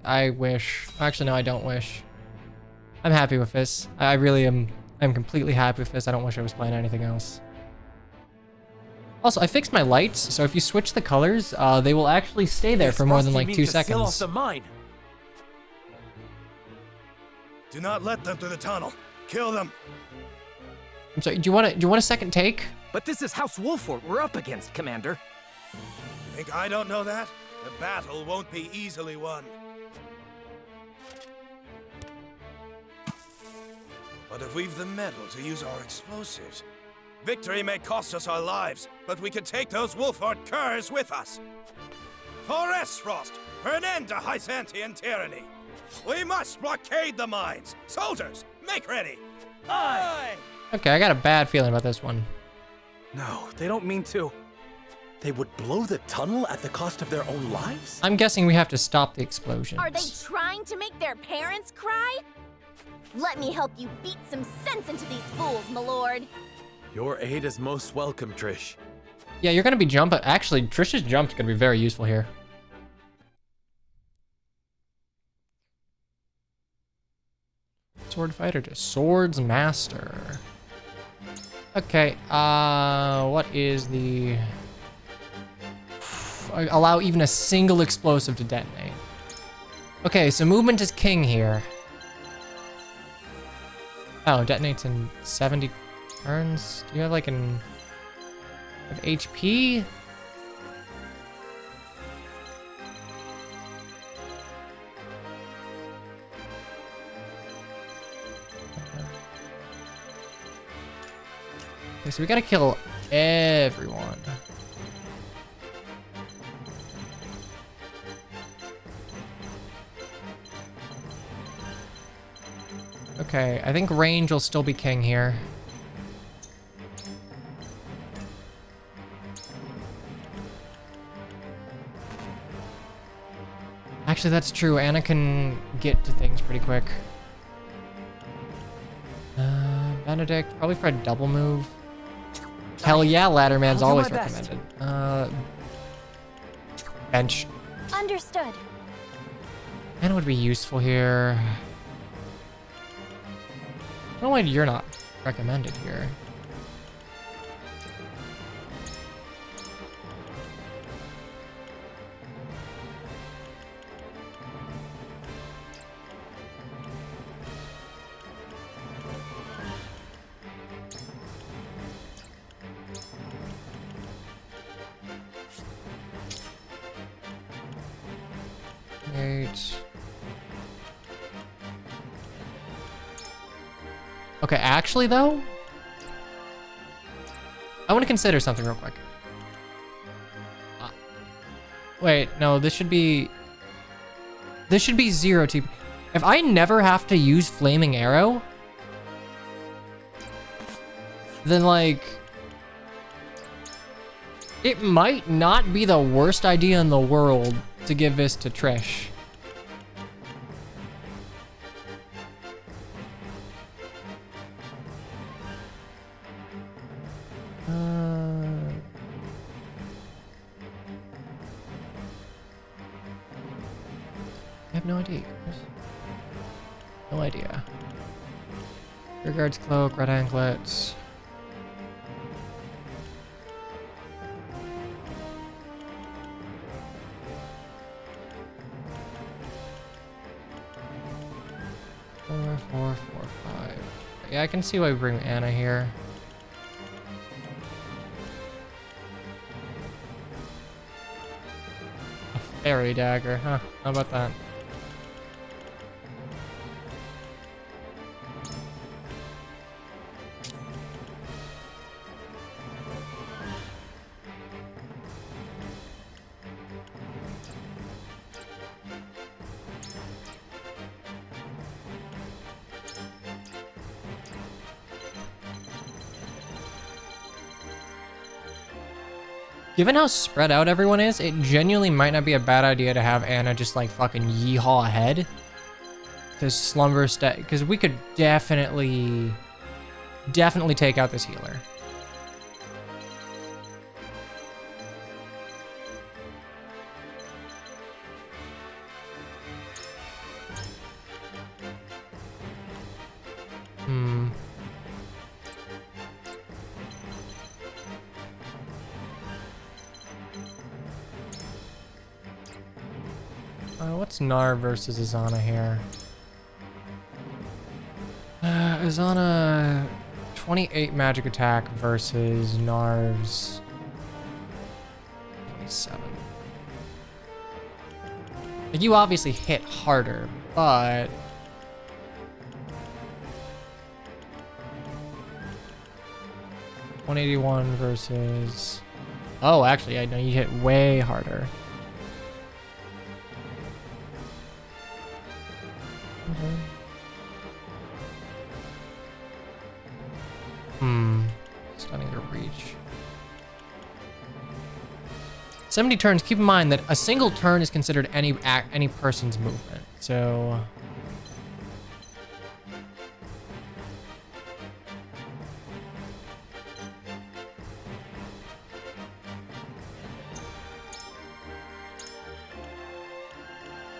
I wish. Actually, no, I don't wish. I'm happy with this. I really am. I'm completely happy with this. I don't wish I was playing anything else. Also, I fixed my lights, so if you switch the colors, they will actually stay there for more than like 2 seconds. Do not let them through the tunnel. Kill them. I'm sorry. Do you want a second take? But this is House Wolfort we're up against, Commander. Think I don't know that? The battle won't be easily won. But if we've the metal to use our explosives, victory may cost us our lives, but we can take those Wolfort curs with us. For Esfrost, for an end to Hysantian tyranny. We must blockade the mines. Soldiers, make ready. Aye! Okay, I got a bad feeling about this one. No, they don't mean to. They would blow the tunnel at the cost of their own lives? I'm guessing we have to stop the explosions. Are they trying to make their parents cry? Let me help you beat some sense into these fools, my lord. Your aid is most welcome, Trish. Yeah, you're gonna be jumping. Actually, Trish's jump's gonna be very useful here. Sword fighter to swords master. Okay, what is the... Allow even a single explosive to detonate. Okay, so movement is king here. Oh, detonates in 70 turns? Do you have like an... Have HP? Okay, so we gotta kill everyone. Okay, I think range will still be king here. Actually, that's true. Anna can get to things pretty quick. Benedict, probably for a double move. Hell yeah, Ladderman's I'll do always my best. recommended. Bench. Understood. Anna would be useful here. I don't know why you're not recommended here. Okay, actually though, I want to consider something real quick. Wait, no, this should be 0 TP. If I never have to use Flaming Arrow, then like, it might not be the worst idea in the world to give this to Trish. I have no idea. No idea. Regards cloak, red anklets. Four, 5. Yeah, I can see why we bring Anna here. A fairy dagger, huh? How about that? Given how spread out everyone is, it genuinely might not be a bad idea to have Anna just like fucking yeehaw ahead. To slumber stat, because we could definitely take out this healer. What's Nar versus Azana here? Azana 28 magic attack versus Narv's 27. Like, you obviously hit harder, but 181 versus... Oh, actually, I know you hit way harder. Stunning to reach. 70 turns. Keep in mind that a single turn is considered any person's movement. So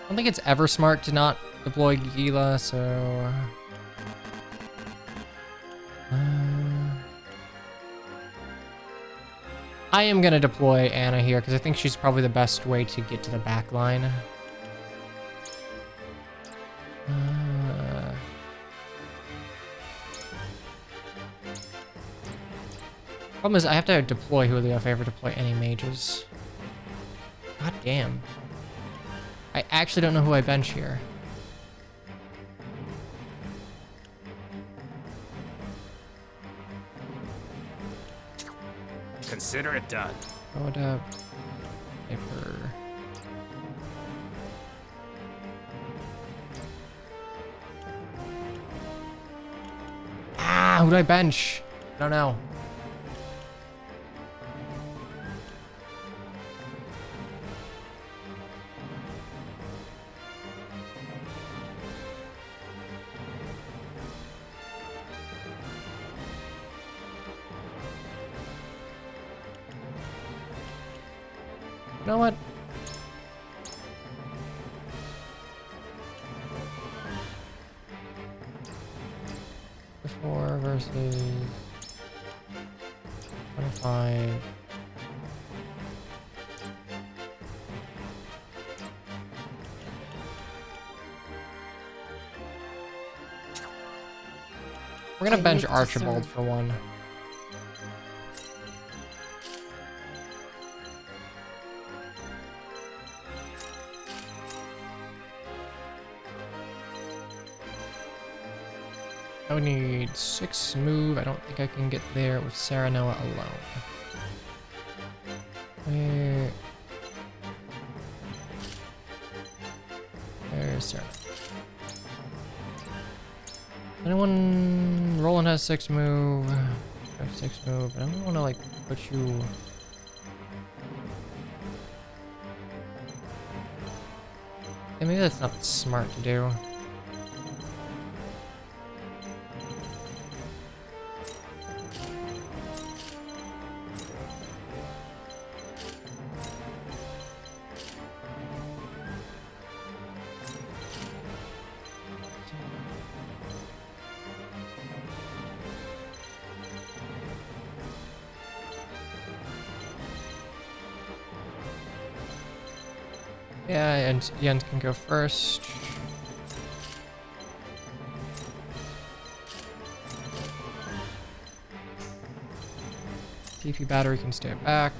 I don't think it's ever smart to not deploy Gila, so I am gonna deploy Anna here because I think she's probably the best way to get to the back line. Problem is I have to deploy Julio if I ever deploy any mages. God damn. I actually don't know who I bench here. Consider it done. Go to paper. Ah, who do I bench? I don't know. You know what? Four versus 25. We're gonna bench Archibald for one. I would need 6 move. I don't think I can get there with Serenoa alone. There's Serenoa. Anyone? Roland has 6 move. I have 6 move. I don't want to like put you. Yeah, maybe that's not smart to do. Yeah, and Jens can go first. TP battery can stay back.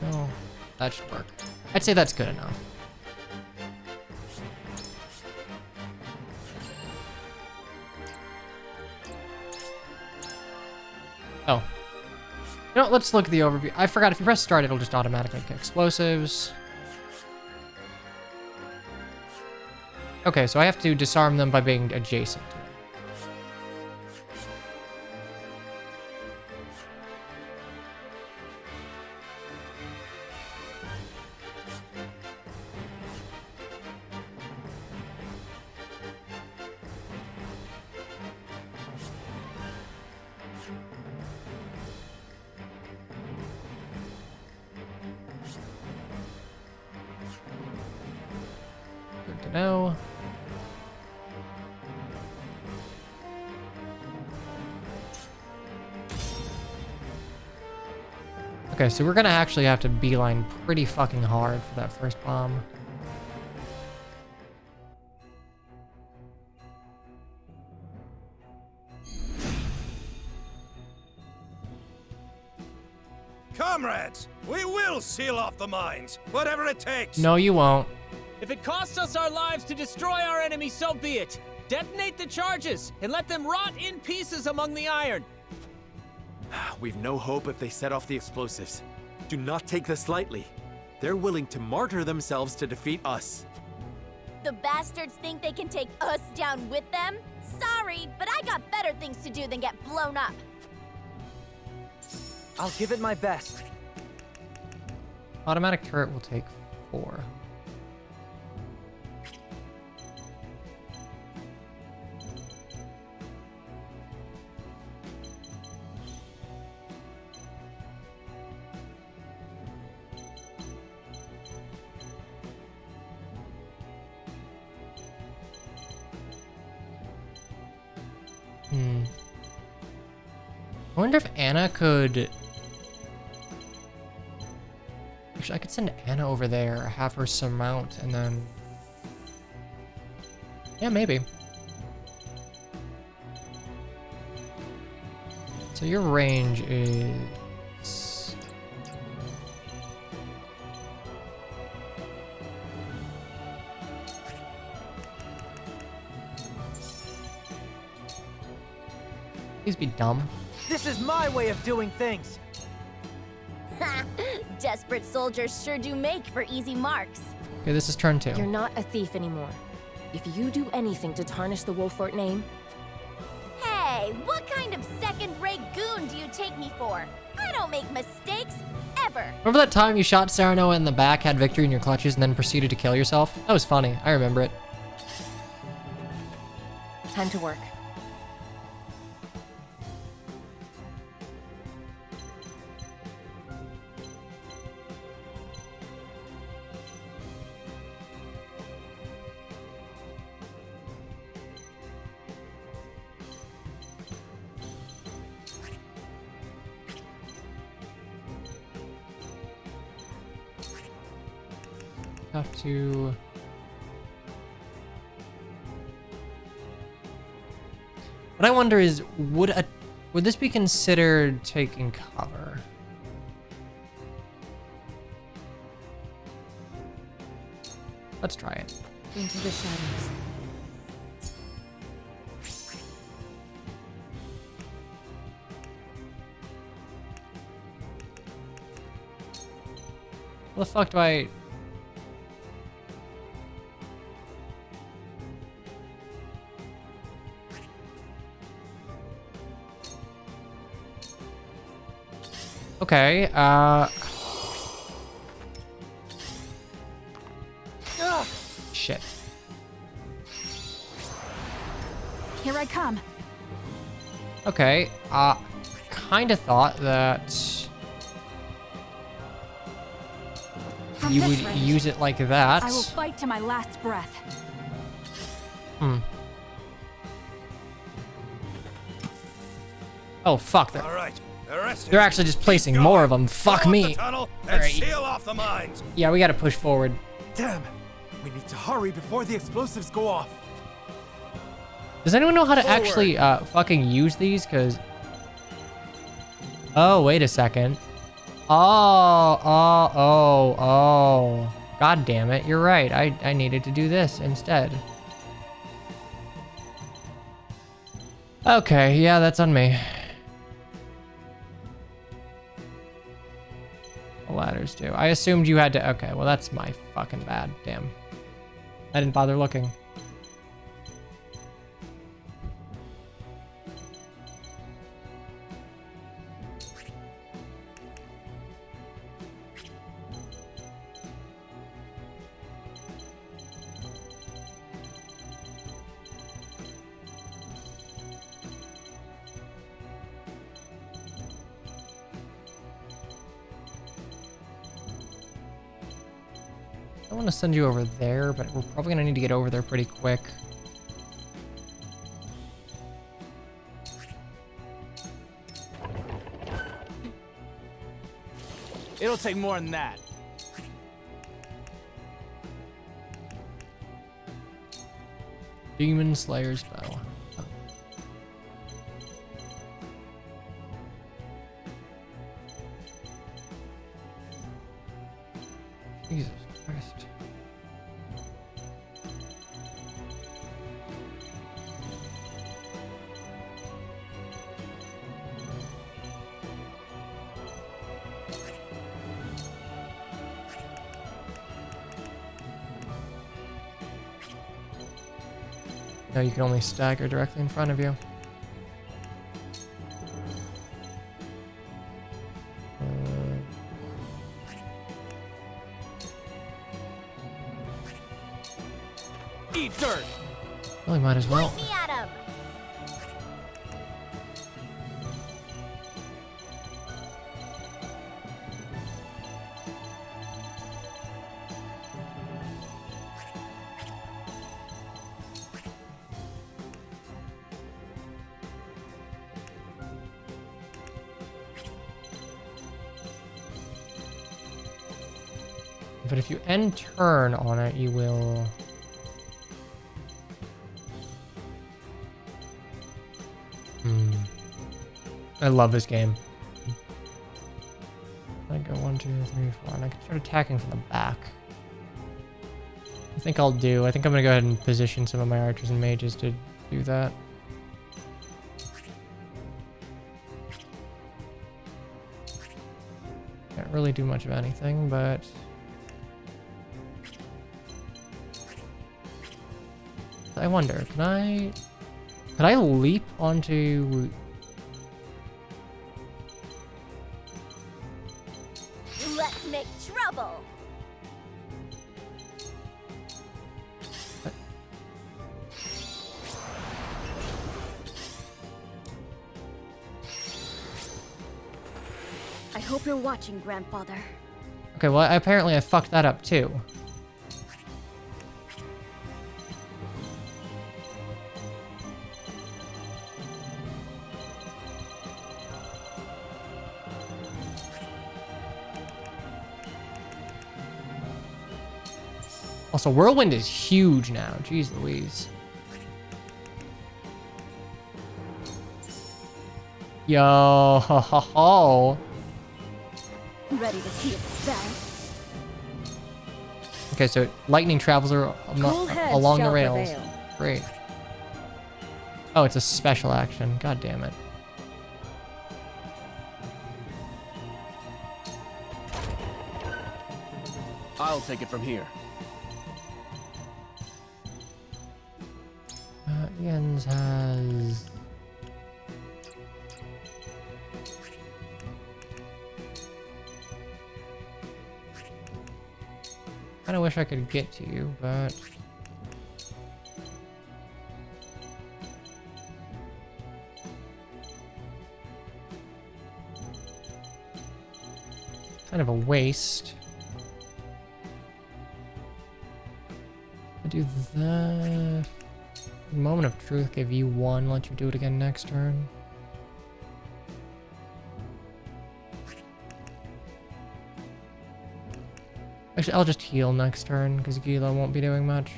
No, that should work. I'd say that's good enough. Oh. You know, let's look at the overview. I forgot, if you press start, it'll just automatically kick explosives. Okay, so I have to disarm them by being adjacent to it. Good to know. Okay, so we're gonna actually have to beeline pretty fucking hard for that first bomb. Comrades, we will seal off the mines, whatever it takes. No, you won't. If it costs us our lives to destroy our enemy, so be it. Detonate the charges and let them rot in pieces among the iron. We've no hope if they set off the explosives. Do not take this lightly. They're willing to martyr themselves to defeat us. The bastards think they can take us down with them? Sorry, but I got better things to do than get blown up. I'll give it my best. Automatic turret will take 4. I wonder if Anna could... Actually, I could send Anna over there, have her surmount, and then... Yeah, maybe. So your range is... Please be dumb. This is my way of doing things. Ha! Desperate soldiers sure do make for easy marks. Okay, this is turn 2. You're not a thief anymore. If you do anything to tarnish the Wolfort name... Hey, what kind of second-rate goon do you take me for? I don't make mistakes, ever. Remember that time you shot Serenoa in the back, had victory in your clutches, and then proceeded to kill yourself? That was funny. I remember it. Time to work. Have to. What I wonder is, would this be considered taking cover? Let's try it. Into the shadows. What the fuck do I... Okay, shit. Here I come. Okay, kinda thought that From you this would range, use it like that. I will fight to my last breath. Hmm. Oh, fuck. All right, They're actually just placing more of them. Fuck me. tunnel and Alright. seal off the mines. Yeah, we gotta push forward. Damn! We need to hurry before the explosives go off. Does anyone know how to actually fucking use these? Cause... Oh, wait a second. Oh. God damn it, you're right. I needed to do this instead. Okay, yeah, that's on me. The ladders too. I assumed you had to... Okay, well that's my fucking bad. Damn. I didn't bother looking. I want to send you over there, but we're probably gonna need to get over there pretty quick. It'll take more than that. Demon Slayer's bow. Oh. Jesus Christ. No, you can only stagger directly in front of you. Eat dirt. Well, might as well. Point me at him. But if you end turn on it, you will... I love this game. I go 1, 2, 3, 4, and I can start attacking from the back. I think I'm gonna go ahead and position some of my archers and mages to do that. Can't really do much of anything, but... I wonder, could I leap onto... Let's make trouble. I hope you're watching, Grandfather. Okay, well, apparently I fucked that up too. Also, Whirlwind is huge now. Jeez Louise. Yo, ho, ho, ho. Ready to see a spell? Okay, so lightning travels Cool heads along the shall rails. prevail. Great. Oh, it's a special action. God damn it. I'll take it from here. Ian's has... Kinda wish I could get to you, but... Kind of a waste. I do that. Moment of Truth give you 1, let you do it again next turn. Actually, I'll just heal next turn, because Gila won't be doing much.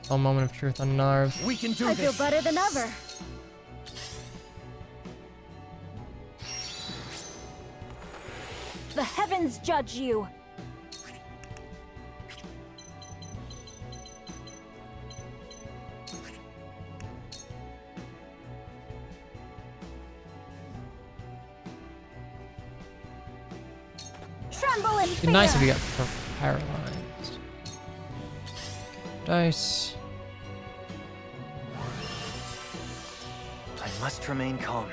I'll Moment of Truth on Narv. We can do I this. feel better than ever. The heavens judge you. Tremble in It'd be nice if fear. you got paralyzed. Dice. I must remain calm.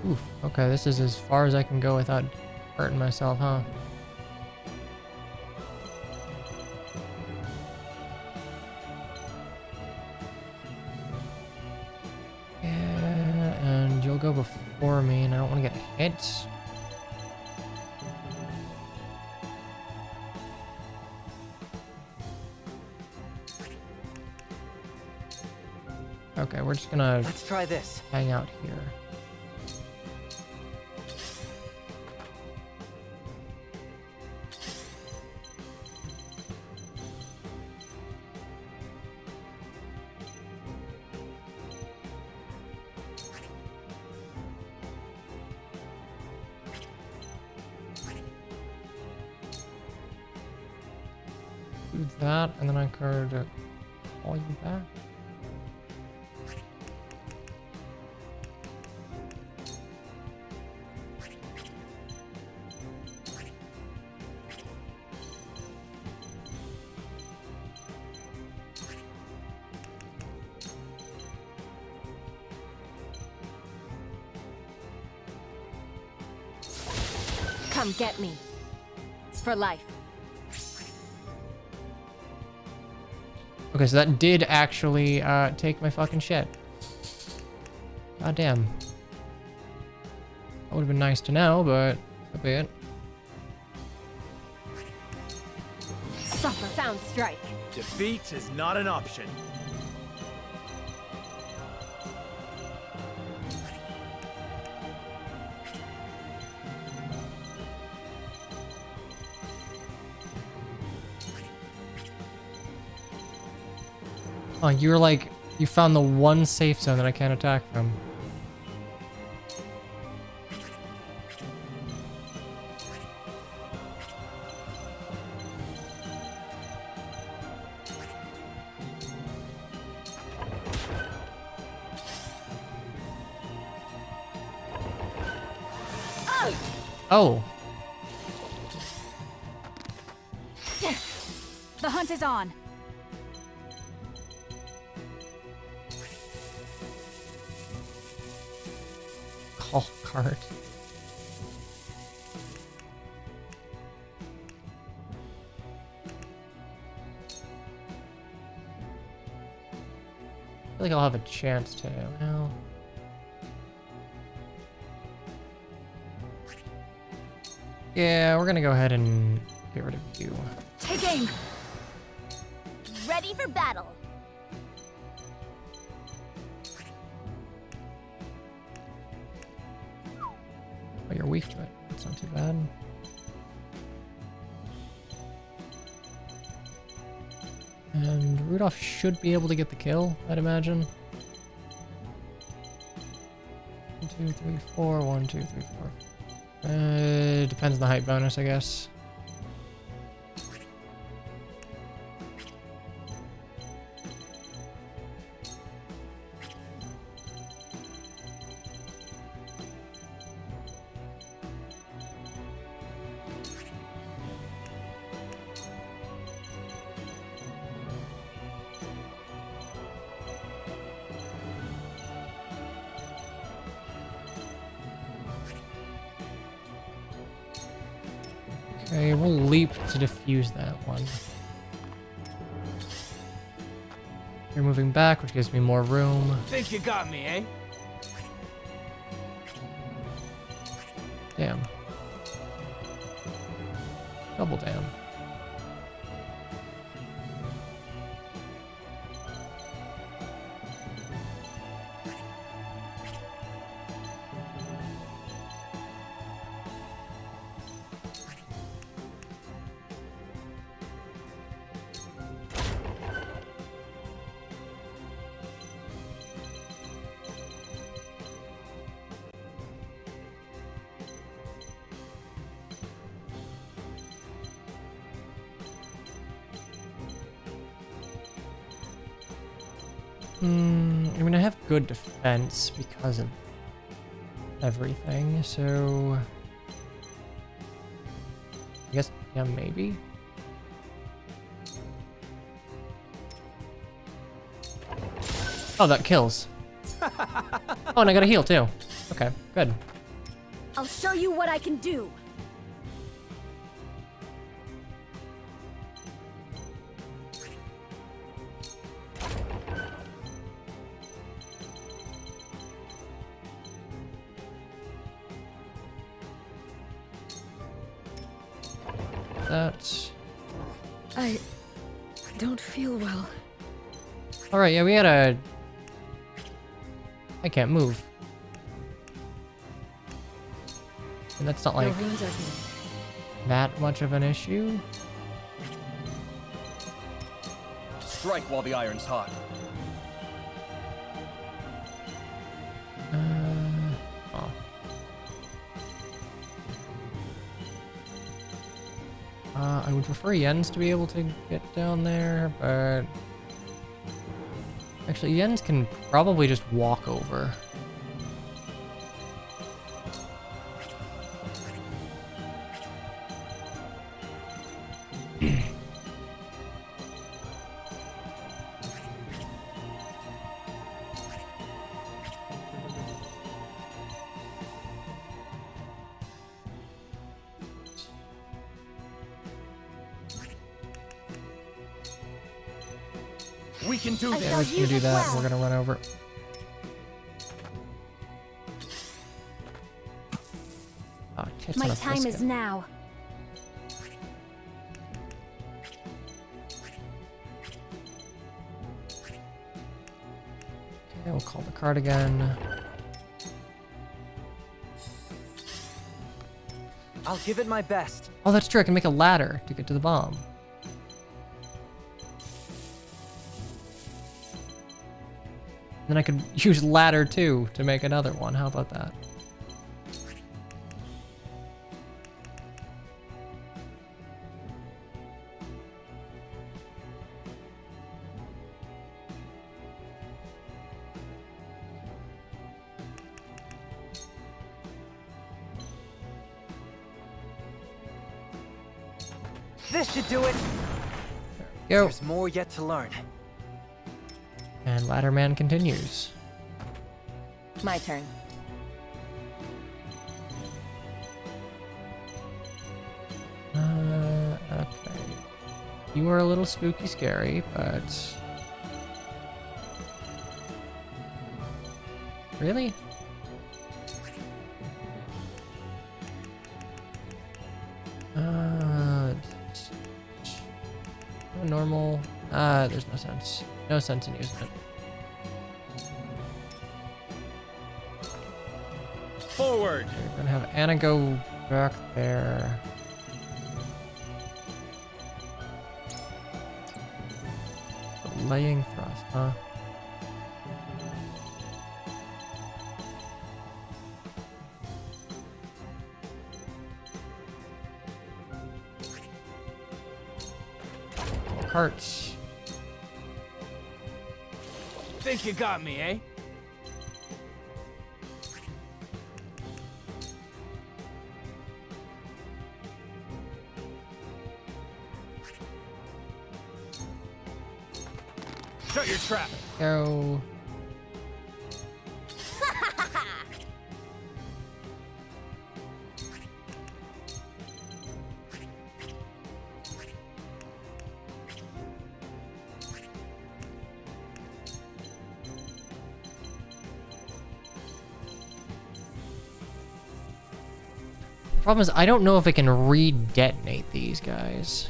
Oof. Okay, this is as far as I can go without hurting myself, huh? Yeah, and you'll go before me, and I don't want to get hit. Okay, we're just gonna Let's try this. hang out here. Do that, and then I could call you back. Come get me. It's for life. Okay, so that did actually take my fucking shit. God damn. That would have been nice to know, but so be it. Suffer. Sound strike. Defeat is not an option. Oh, you're like, you found the one safe zone that I can't attack from. Oh. The hunt is on. Call card. I feel like I'll have a chance to. Well. Yeah, we're gonna go ahead and get rid of you. Take aim. ready for battle. Oh, you're weak to it. That's not too bad. And Rudolph should be able to get the kill, I'd imagine. 1, 2, 3, 4. 1, 2, 3, 4. Depends on the height bonus, I guess. Okay, we'll leap to defuse that one. You're moving back, which gives me more room. Think you got me, eh? Damn. Double damn. I mean, I have good defense because of everything, so I guess, yeah, maybe. Oh, that kills. Oh, and I got a heal too. Okay, good. I'll show you what I can do. That. I don't feel well. Alright, yeah, we had a... I can't move. And that's not like that much of an issue. Strike while the iron's hot. Oh. I would prefer Jens to be able to get down there, but... Actually, Jens can probably just walk over. We can do this. Yeah, we're just gonna do that. We're gonna run over. Oh, tits My on a time biscuit. is now. Okay, we'll call the cardigan. I'll give it my best. Oh, that's true. I can make a ladder to get to the bomb. Then I could use ladder 2 to make another one. How about that? This should do it. Go. There's more yet to learn. And ladder man continues. My turn. Okay. You are a little spooky scary, but... Really? Normal. There's no sense. No sense in using it. Forward! We're gonna have Anna go back there. Laying thrust, huh? Carts. Think you got me, eh? Shut your trap. Go. Problem is, I don't know if it can re-detonate these guys.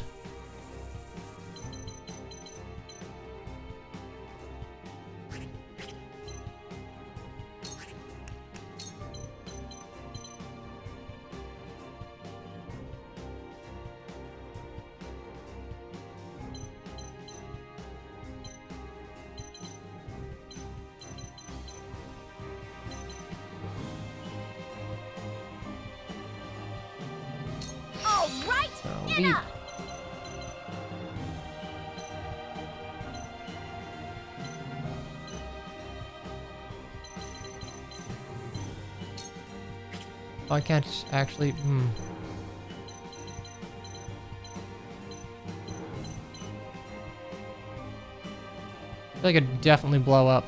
I can't actually. I feel like it'd definitely blow up.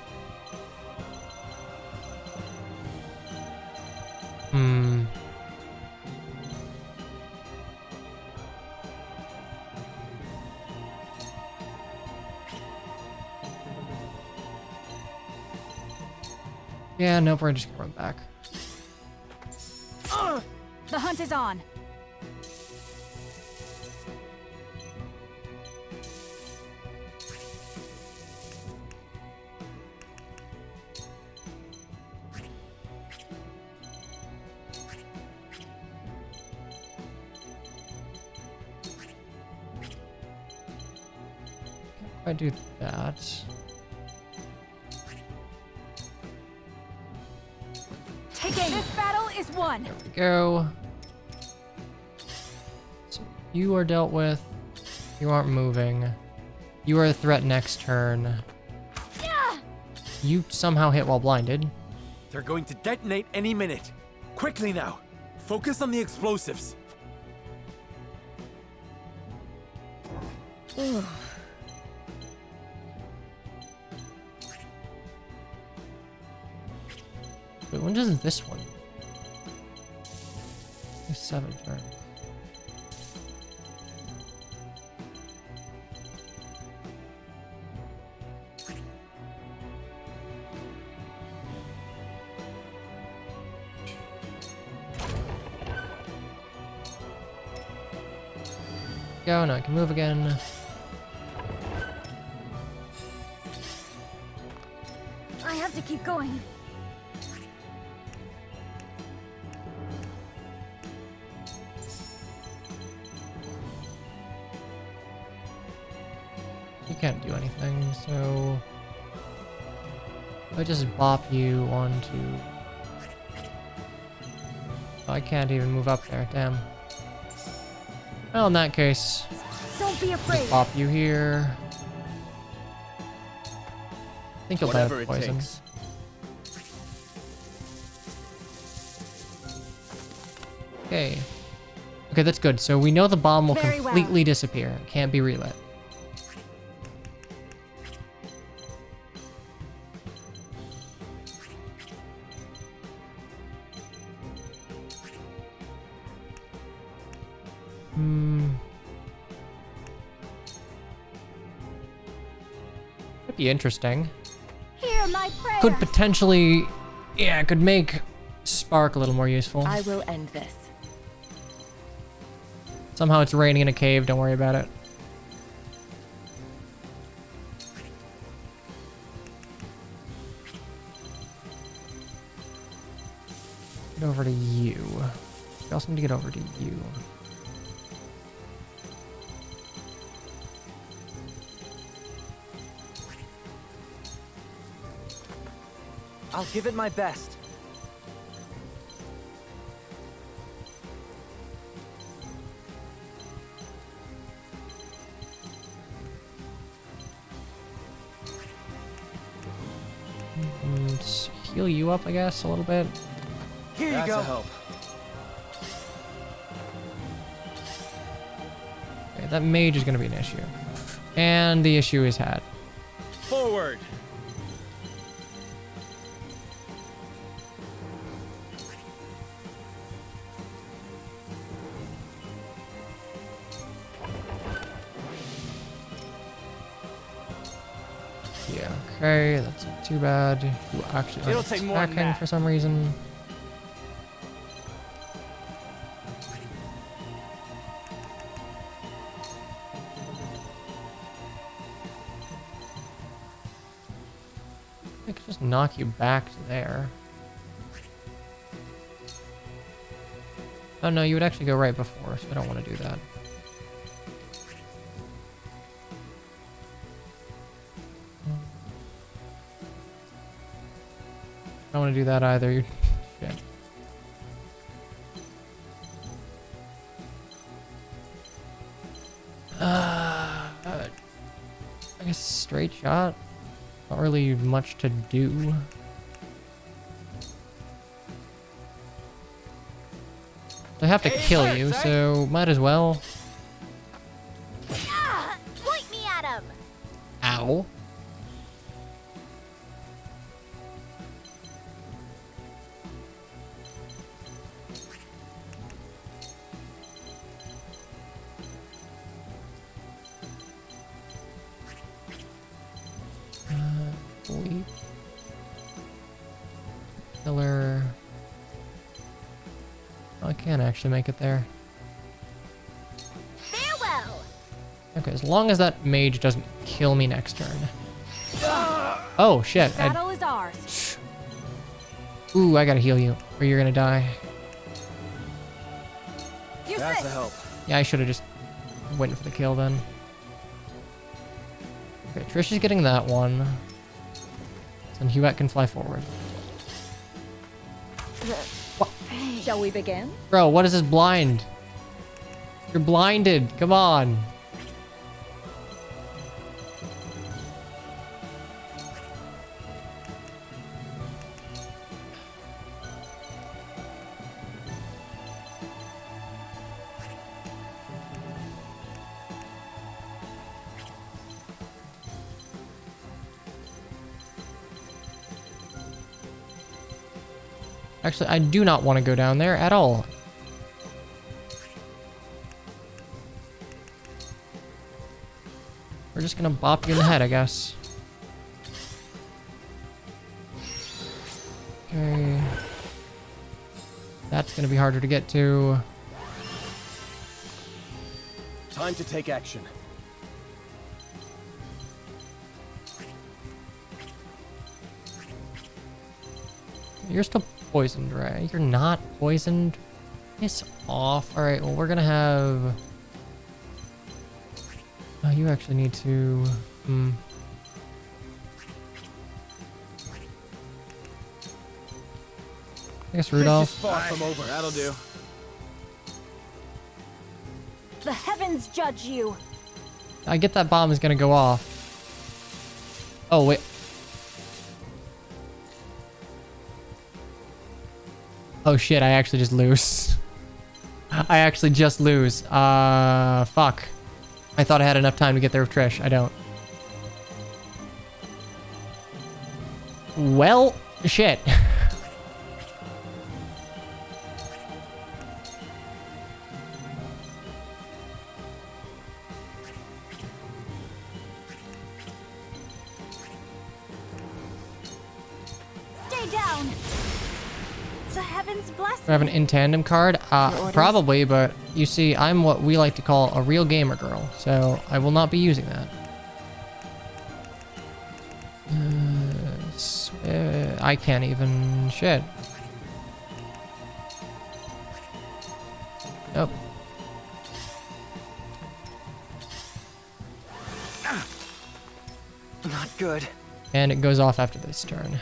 Yeah, nope, we're just gonna run back. The hunt is on. If I do that. This battle is won. There we go. So you are dealt with. You aren't moving. You are a threat next turn. You somehow hit while blinded. They're going to detonate any minute. Quickly now. Focus on the explosives. Wait, when does this one? 7 turns. Go, now I can move again. I have to keep going. You can't do anything, so I just bop you onto. I can't even move up there, damn. Well, in that case, Don't be afraid. just pop you here. I think you'll die of poison. Okay. Okay, that's good. So we know the bomb will Very completely disappear. It can't be relit. Could be interesting. Hear my prayer. Could potentially, yeah, could make Spark a little more useful. I will end this. Somehow it's raining in a cave, don't worry about it. over to you. We also need to get over to you. I'll give it my best. Just heal you up, I guess, a little bit. Here you go. Help. Okay, that mage is going to be an issue. And the issue is had. Forward. Yeah, okay, that's not too bad. You actually It'll aren't take more than attacking that. for some reason. I could just knock you back to there. Oh no, you would actually go right before, so I don't want to do that. I don't want to do that either. You shit. I guess straight shot. Not really much to do. I have to kill you, so might as well. Ah, point me at him. Ow. Boy. Killer. Oh, I can't actually make it there. Farewell. Okay, as long as that mage doesn't kill me next turn. Oh shit! Battle is ours. Ooh, I gotta heal you, or you're gonna die. That's a help. Yeah, I should have just waiting for the kill then. Okay, Trish is getting that one. And Hewett can fly forward. Shall we begin? Bro, what is this blind? You're blinded. Come on. Actually, I do not want to go down there at all. We're just gonna bop you in the head, I guess. Okay. That's gonna be harder to get to. Time to take action. You're still poisoned, right? You're not poisoned. Piss off. All right. Well, we're gonna have. Oh, you actually need to. I guess Rudolph. Far from over. That'll do. The heavens judge you. I get that bomb is gonna go off. Oh wait. Oh shit, I actually just lose. I actually just lose. Fuck. I thought I had enough time to get there with Trish. I don't. Well, shit. Stay down. The heavens bless Do I have an in tandem card? Probably, but you see, I'm what we like to call a real gamer girl, so I will not be using that. I can't even shit. Nope. Not good. And it goes off after this turn.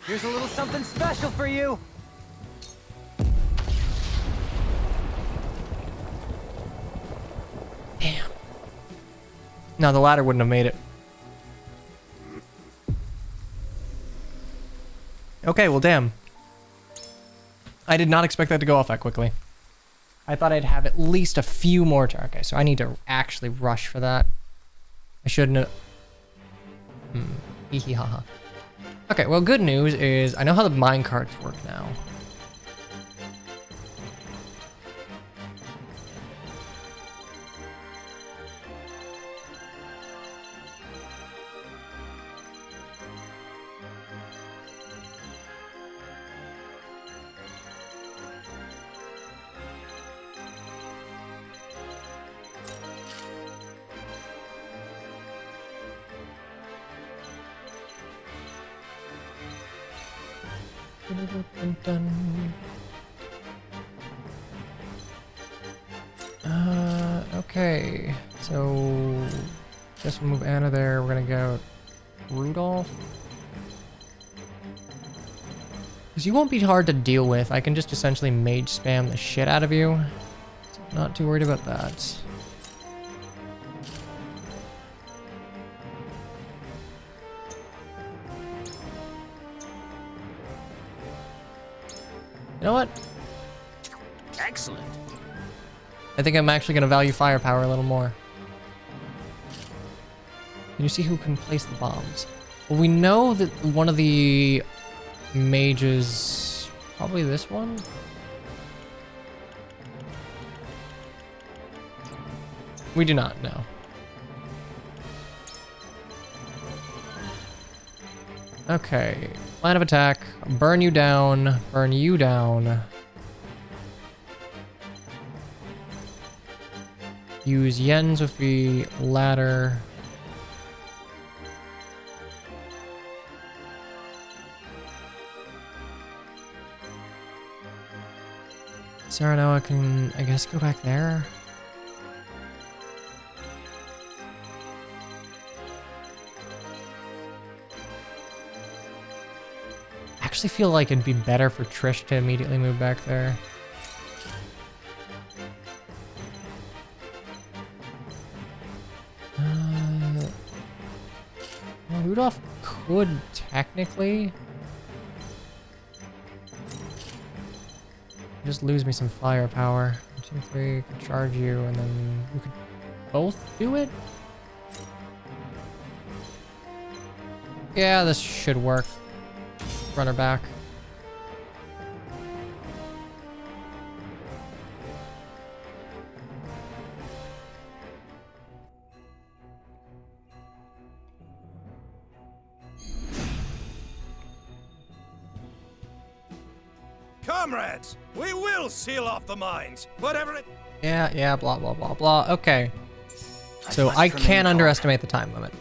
Here's a little something special for you. Damn. No, the ladder wouldn't have made it. Okay, well, damn. I did not expect that to go off that quickly. I thought I'd have at least a few more turns. Okay, so I need to actually rush for that. I shouldn't have... Hee hee ha ha. Okay, well, good news is I know how the mine carts work now. Okay, so just move Anna there. We're gonna go Rudolph. Because you won't be hard to deal with. I can just essentially mage spam the shit out of you. So I'm not too worried about that. You know what? Excellent. I think I'm actually going to value firepower a little more. Can you see who can place the bombs? Well, we know that one of the mages... Probably this one? We do not know. Okay. Line of attack. Burn you down. Burn you down. Use Yens with the ladder. Serenoa can, I guess, go back there. I actually feel like it'd be better for Trish to immediately move back there. Well, Rudolph could technically just lose me some firepower. 1, 2, 3, could charge you, and then we could both do it. Yeah, this should work. Run her back. Comrades, we will seal off the mines, whatever it... Yeah, blah, blah, blah, blah. Okay. So I can't underestimate the time limit.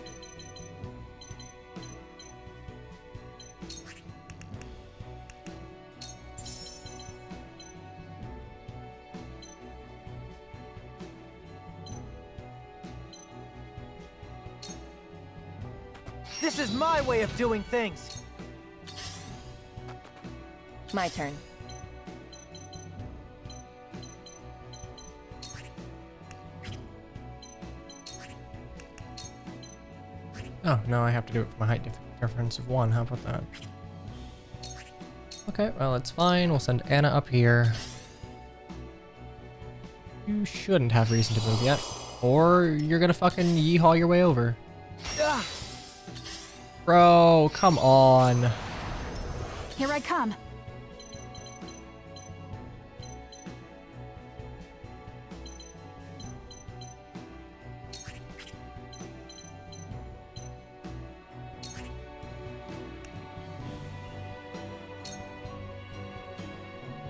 This is my way of doing things. My turn. Oh, no, I have to do it for my height difference of 1. How about that? Okay, well, it's fine. We'll send Anna up here. You shouldn't have reason to move yet. Or you're gonna fucking yeehaw your way over. Bro, come on. Here I come.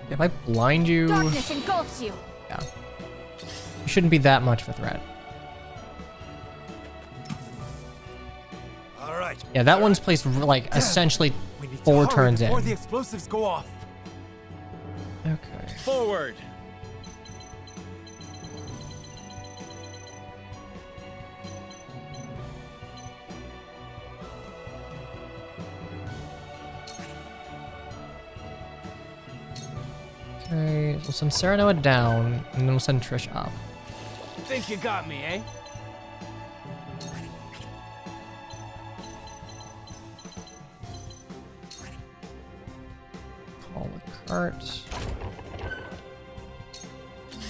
If I blind you... Darkness engulfs you. Yeah. You shouldn't be that much of a threat. All right. Yeah, that one's placed like essentially We need to 4 hurry turns before in. the explosives go off. Okay. Forward! Okay, we'll send Serenoa down, and then we'll send Trish up. Think you got me, eh? Call the cart.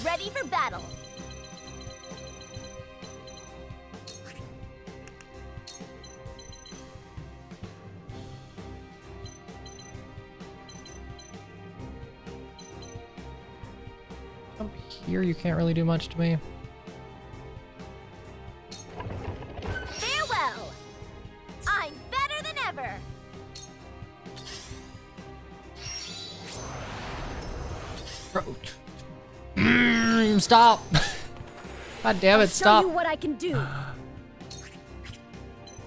Ready for battle. Up here, you can't really do much to me. Farewell. I'm better than ever. Stop! God damn it, I'll stop! Show you what I can do.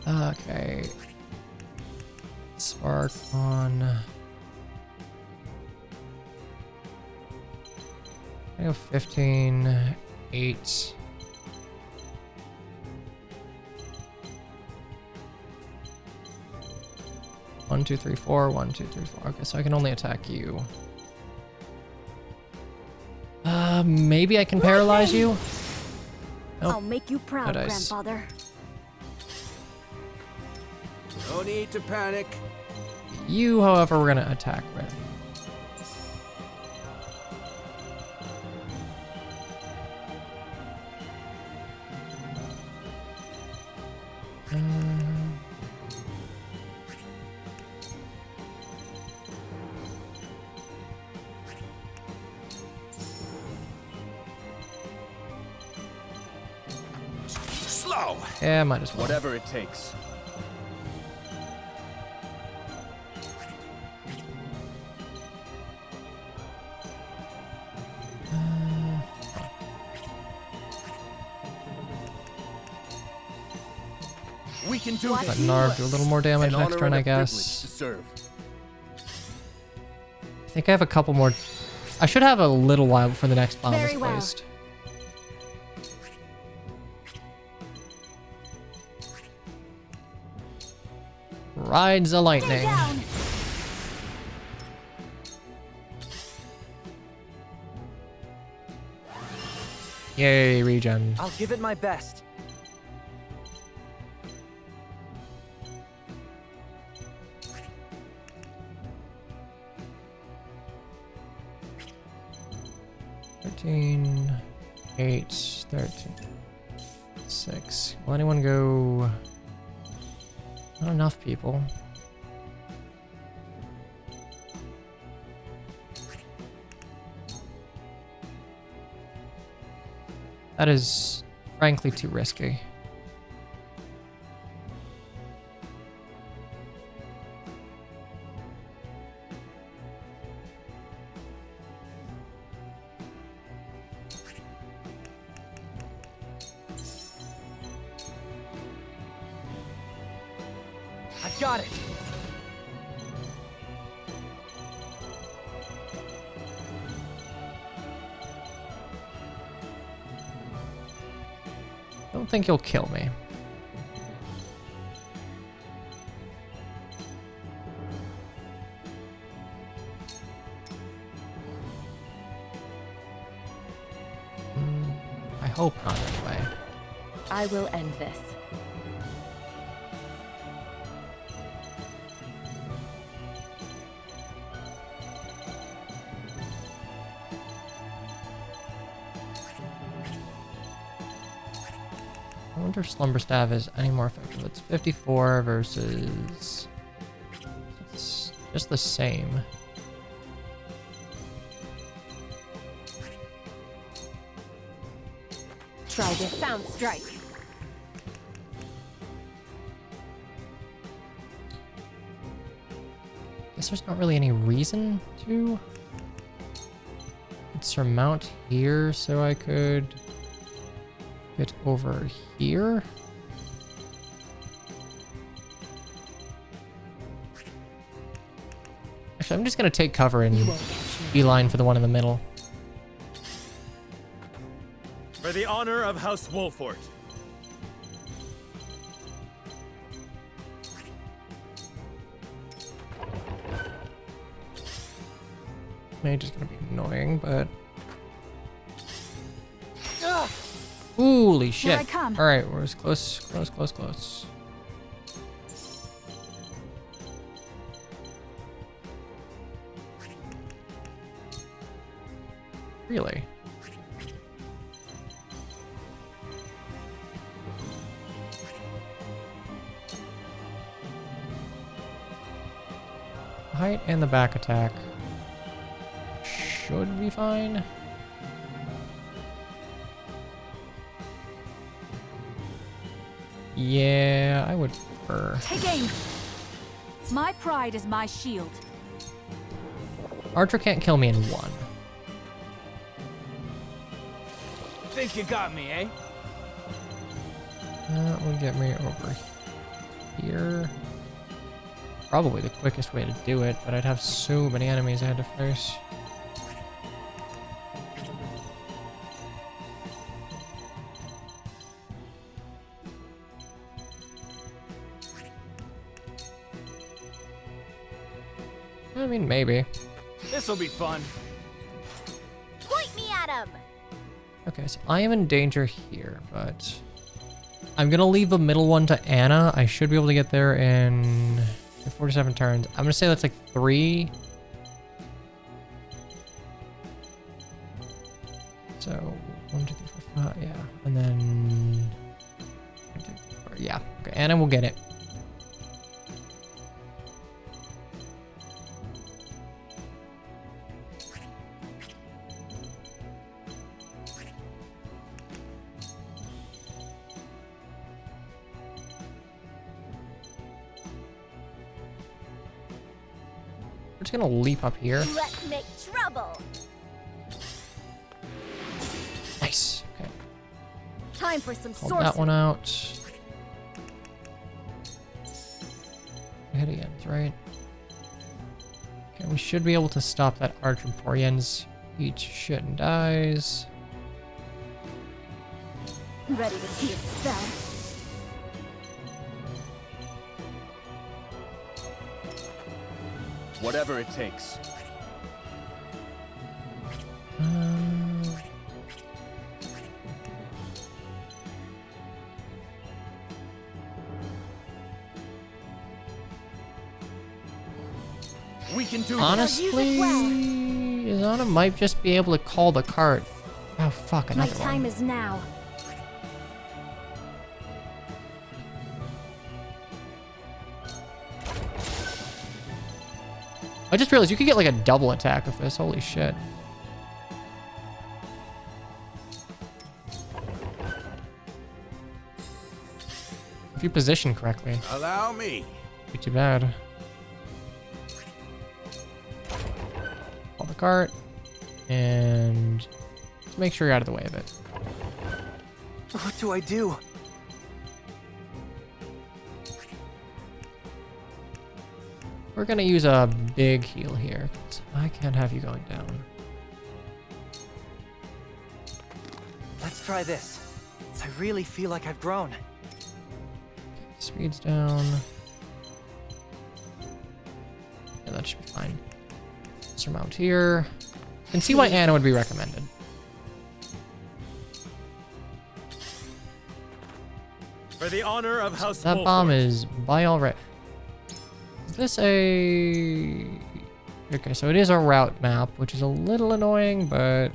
Okay. Spark on. I go 15, 8. One, 2, 3, 4. 1, 2, 3, 4. Okay, so I can only attack you. Maybe I can paralyze you? Nope. I'll make you proud, No dice. Grandfather. No need to panic. You, however, we're gonna attack with. Slow. Yeah, might as well. Whatever it takes. We can do Let this. Narv do a little more damage An next honor turn, and I a privilege guess. to serve. I think I have a couple more. I should have a little while before the next bomb is Very well. placed. Rides a lightning. Down. Yay, regen. I'll give it my best. Thirteen, 8, 13, 6. Will anyone go? Not enough people. That is frankly too risky. I've got it. Don't think you'll kill me. I hope not, anyway. I will end this. I wonder if Slumber Staff is any more effective. It's 54 versus... It's just the same. Try this. Sound strike. Guess there's not really any reason to. Could surmount here so I could get over here. Actually, I'm just gonna take cover and beeline for the one in the middle. For the honor of House Wolfort. Mage is gonna be annoying, but holy shit! Here I come. All right, we're as close. Really? Height and the back attack should be fine. Yeah, I would prefer. Take aim. My pride is my shield. Archer can't kill me in one. Think you got me, eh? That would get me over here. Probably the quickest way to do it, but I'd have so many enemies I had to face. I mean, maybe. This'll be fun. Point me at him! Okay, so I am in danger here, but I'm gonna leave the middle one to Anna. I should be able to get there in 47 turns. I'm gonna say that's like 3. So 1, 2, 3, 4, 5, yeah, and then 1, 2, 3, 4, yeah. Okay, Anna will get it. We're just gonna leap up here. Let's make trouble! Nice. Okay. Time for some Called sorcery. that one out. Hit again, right? Okay, we should be able to stop that Archer and Poriens. Each shit and dies. Ready to see a spell? Whatever it takes. We can do Honestly, Izana might just be able to call the cart. Oh fuck, My another time one. is now. I just realized you could get like a double attack with this. Holy shit. If you position correctly. Allow me. Be too bad. Call the cart. And just make sure you're out of the way of it. What do I do? We're gonna use a big heal here, 'cause I can't have you going down. Let's try this. I really feel like I've grown. Speed's down. Yeah, that should be fine. Surmount here. You can see why Anna would be recommended. For the honor of House That Wolfort. bomb is by all right. Is this a... Okay, so it is a route map, which is a little annoying, but...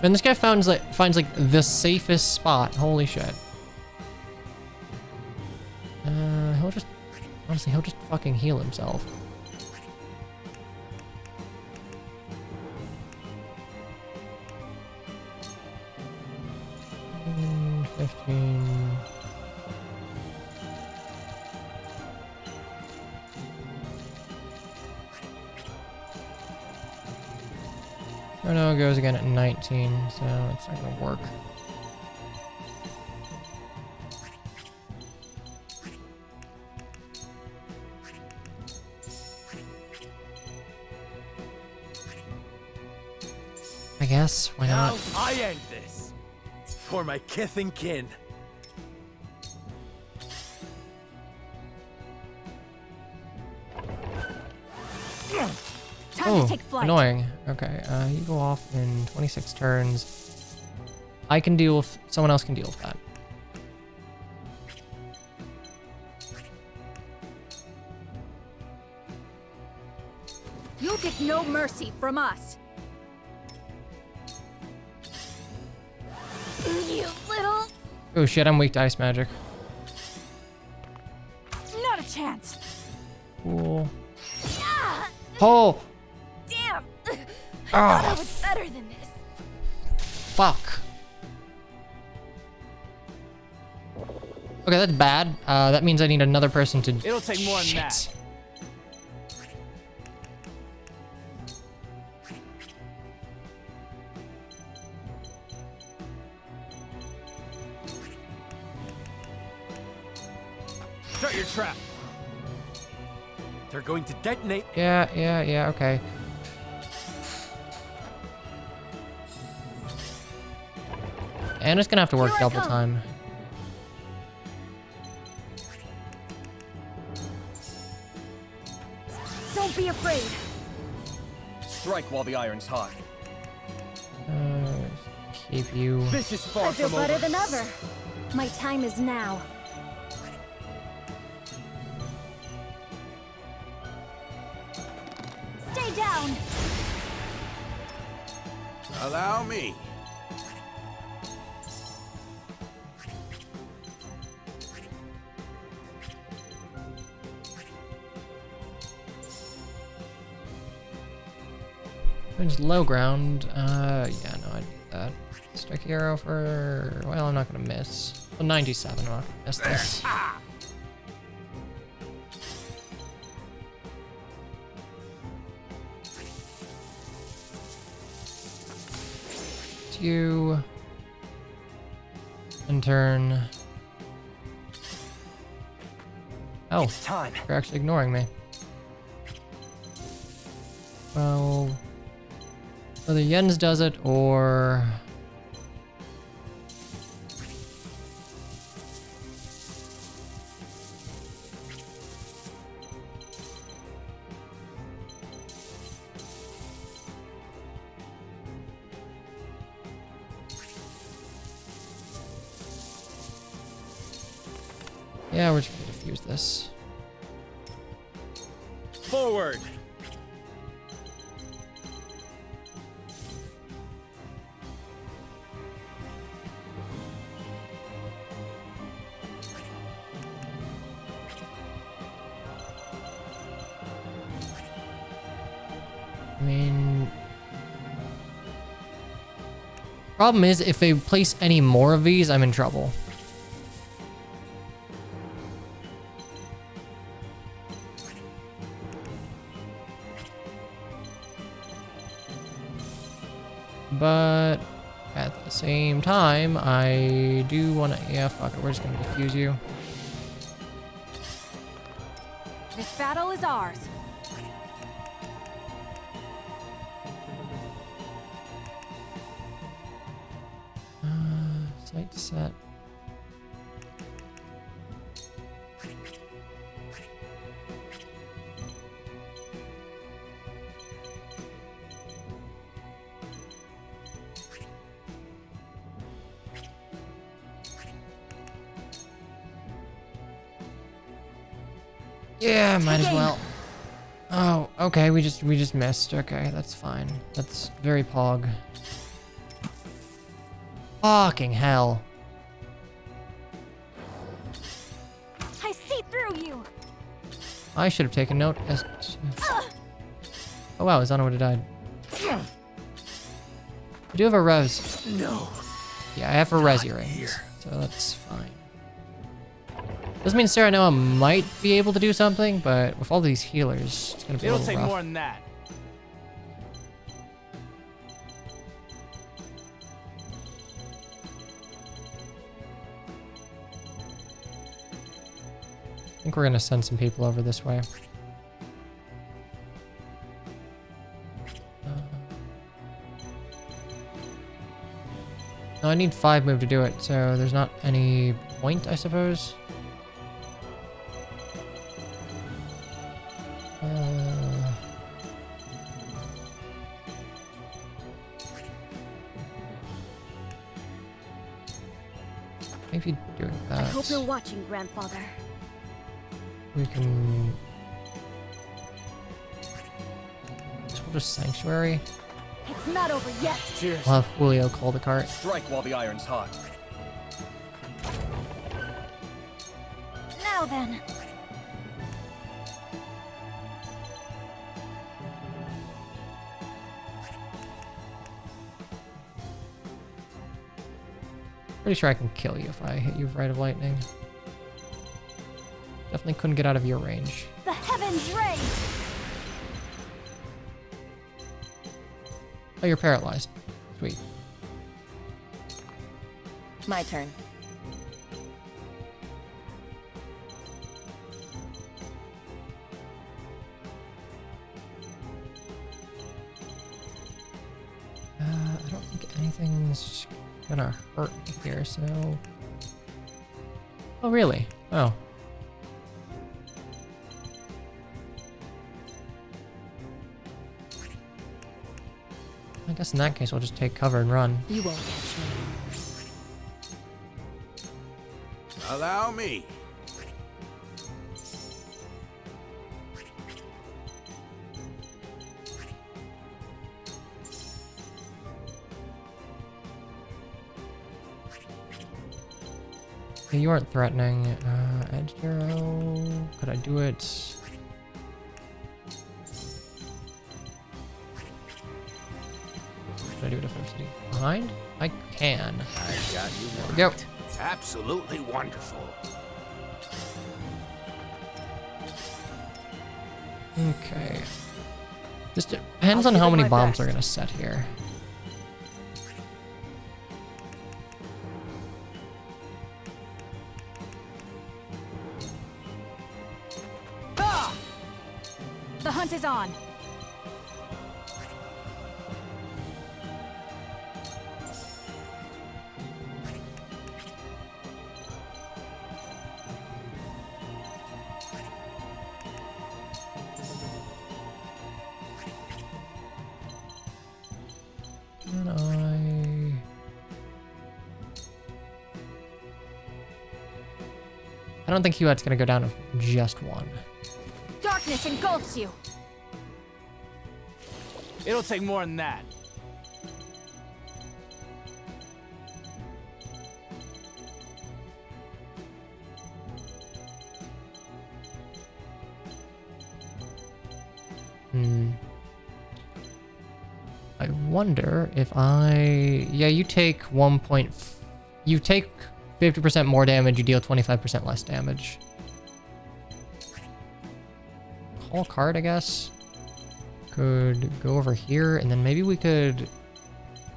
And this guy finds like the safest spot. Holy shit. He'll just honestly he'll just fucking heal himself. 15. Oh no, it goes again at 19, so it's not gonna work. I guess, why not? Now I end this for my kith and kin. Time to take flight. Annoying. Okay, you go off in 26 turns. I can deal with, someone else can deal with that. You'll get no mercy from us. You little... Oh shit, I'm weak to ice magic. Not a chance. Cool. Ah! Oh! Damn! I Ah. thought I was better than this. Fuck. Okay, that's bad. That means I need another person to... It'll take more than that. Shut your trap. They're going to detonate. Yeah, okay. Anna's gonna have to work double time. Don't be afraid. Strike while the iron's hot. Keep you... This is far I feel from better over. than ever. My time is now. Stay down. Allow me. It's low ground. Yeah, no, I need that. Strike hero for... Well, I'm not gonna miss. Well, 97, I'm not gonna miss this. It's you. And turn. Oh, It's time. you're actually ignoring me. Well... Whether Jens does it or... Yeah, we're just gonna defuse this. Forward. I mean... Problem is, if they place any more of these, I'm in trouble. But at the same time, I do want to... Yeah, fuck it. We're just going to defuse you. This battle is ours. Sight set. Yeah, might as well. Oh, okay, we just missed. Okay, that's fine. That's very pog. Fucking hell. I see through you. I should have taken note. Oh wow, Zana would have died. I do have a res. No. Yeah, I have her Resi rings, so that's fine. Doesn't mean Serenoa might be able to do something, but with all these healers, it's gonna be a It'll little take rough. more than that. I think we're gonna send some people over this way. No, I need 5 move to do it, so there's not any point, I suppose. Maybe doing that. I hope you're watching, Grandfather. We can... Soldier Sanctuary. It's not over yet. Cheers. We'll have Julio call the cart. Strike while the iron's hot. Now then. Pretty sure I can kill you if I hit you with Rite of Lightning. Definitely couldn't get out of your range. The heavens raise. Oh, you're paralyzed. Sweet. My turn. I don't think anything's gonna hurt me here, so... Oh, really? Oh. I guess in that case, we'll just take cover and run. You won't catch me. Allow me. Okay, you aren't threatening. Edge arrow. Could I do it? Could I do it if I'm sitting behind? I can. I got you. There we go. Absolutely wonderful. Okay. Just depends on how many bombs are gonna set here. Ah! The hunt is on. Can I don't think Huet's gonna go down with just one. Darkness engulfs you. It'll take more than that. I wonder if yeah, you take you take 50% more damage, you deal 25% less damage. Call card, I guess. Could go over here, and then maybe we could...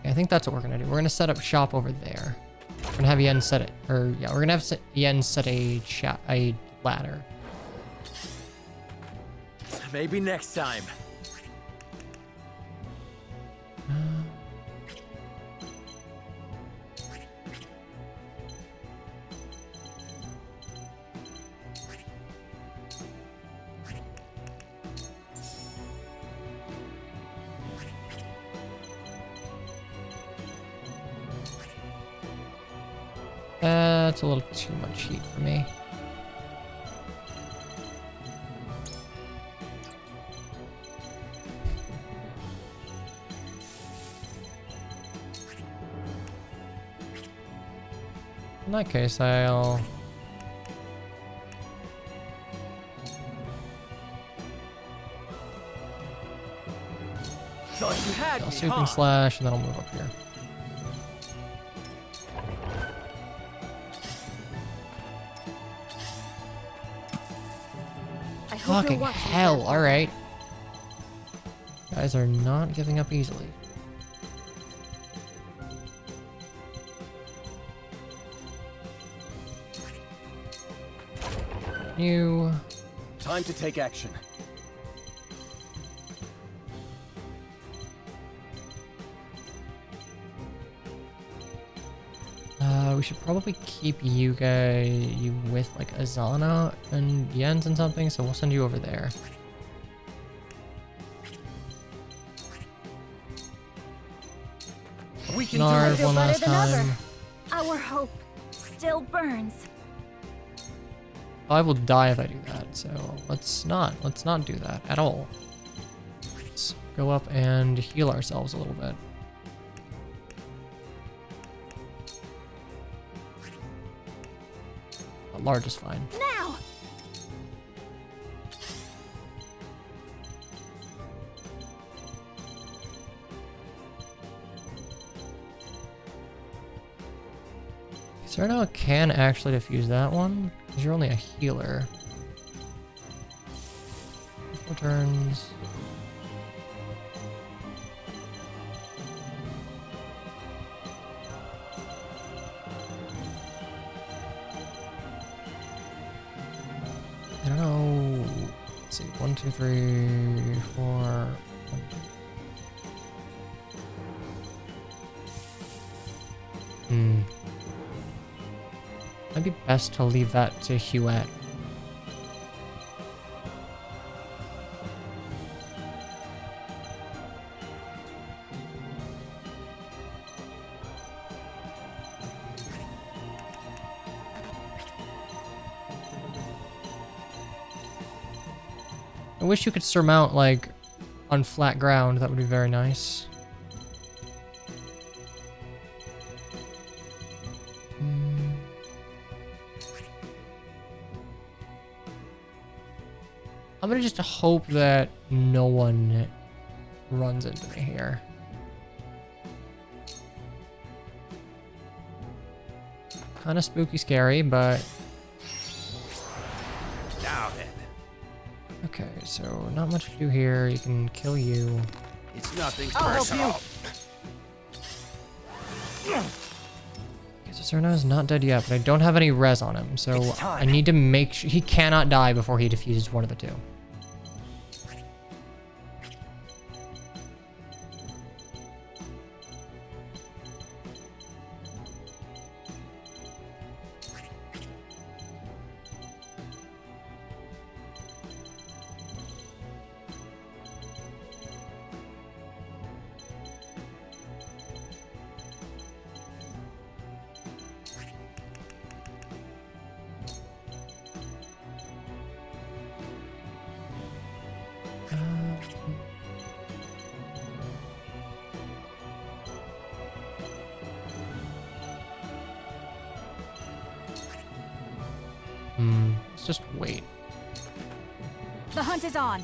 I think that's what we're gonna do. We're gonna set up shop over there. We're gonna have Yen set it, or yeah, we're gonna have Yen set a ladder. Maybe next time. That's a little too much heat for me. In that case, I'll... Thought you had I'll me, sweep huh? and slash, and then I'll move up here. hope Fucking you're watching. hell, alright. Guys are not giving up easily. You. Time to take action. We should probably keep you with like Azana and Jens and something, so we'll send you over there. We can Narv, do it one better last than time. ever. Our hope still burns. I will die if I do that, so let's not do that at all. Let's go up and heal ourselves a little bit. Large is fine. Now. Serno can actually defuse that one, because you're only a healer. 4 turns. I don't know. Let's see. 1, 2, 3, 4. Might be best to leave that to Huette. I wish you could surmount, like, on flat ground. That would be very nice. I'm gonna just hope that no one runs into me here. Kind of spooky scary, but... Now then. Okay, so not much to do here. You can kill you. It's nothing I'll personal. help Okay, so Serno is not dead yet, but I don't have any res on him, so It's time. I need to make sure he cannot die before he defuses one of the two. Let's just wait. The hunt is on.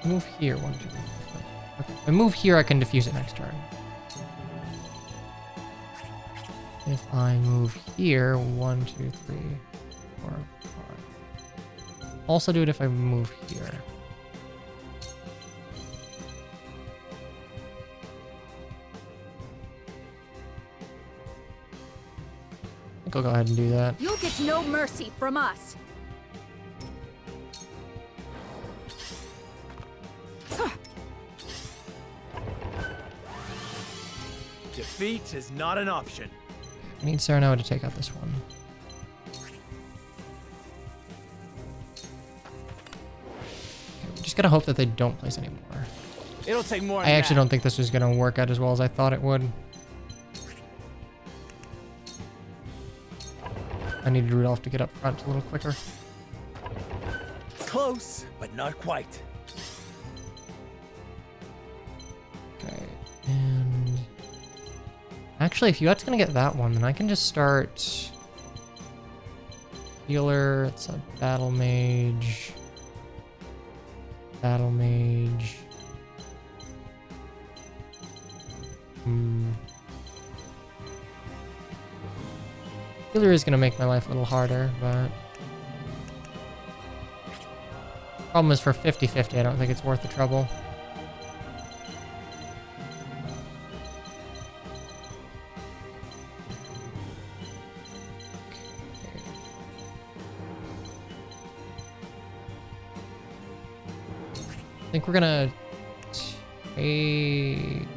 Move here, 1, 2, 3. Okay. If I move here, I can defuse it next turn. If I move here, 1, 2, 3, 4, 5. Also do it if I move here. I think I'll go ahead and do that. You'll get no mercy from us. Defeat is not an option. I need Serno to take out this one. Okay, we just gotta hope that they don't place any more. It'll take more. I actually don't think this was gonna work out as well as I thought it would. I needed Rudolph to get up front a little quicker. Close, but not quite. Okay, and actually, if Huette's gonna get that one, then I can just start Healer, it's a battle mage. Battle mage. Healer is gonna make my life a little harder, but problem is for 50-50, I don't think it's worth the trouble. I think we're gonna take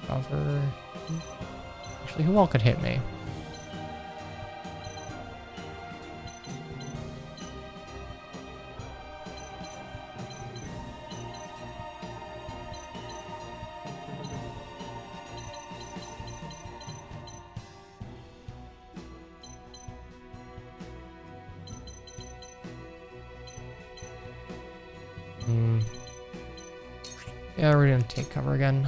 cover. Actually, who all could hit me? Yeah, we're gonna take cover again.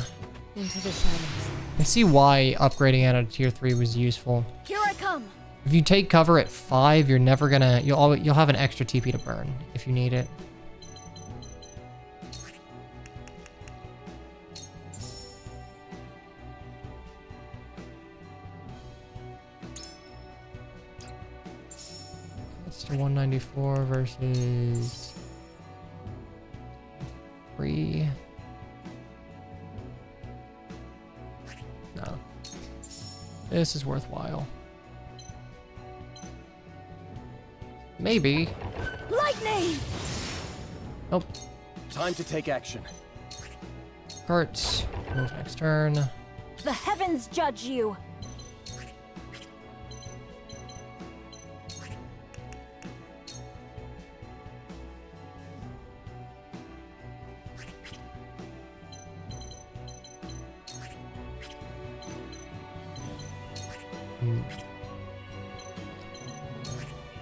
Into the shadows. I see why upgrading out of tier 3 was useful. Here I come. If you take cover at 5, you're never gonna you'll have an extra TP to burn if you need it. That's to 194 versus 3. No. This is worthwhile. Maybe. Lightning! Nope. Time to take action. Cart. Move next turn. The heavens judge you.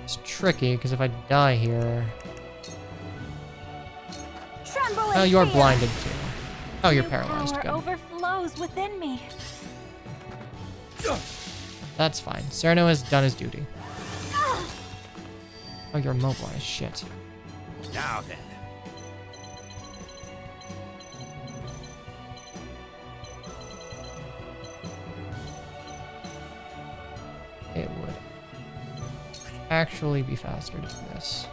It's tricky because if I die here. Tremble Oh, in you are fear. blinded too. Oh, you're New paralyzed. power Good. overflows within me. That's fine. Sereno has done his duty. Oh, you're immobilized. Shit. Now then. It would actually be faster to do this.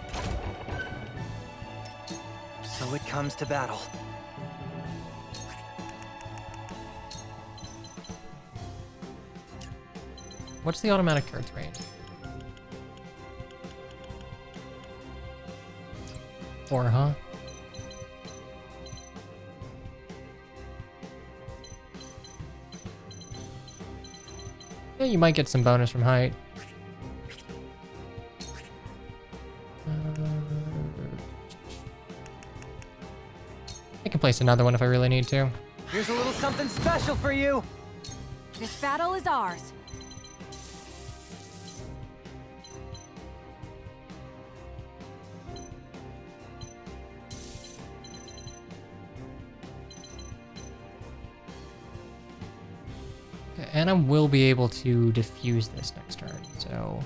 So it comes to battle. What's the automatic turret's range? 4, huh? Yeah, you might get some bonus from height. I can place another one if I really need to. Here's a little something special for you. This battle is ours. Okay, and I will be able to defuse this next turn, so...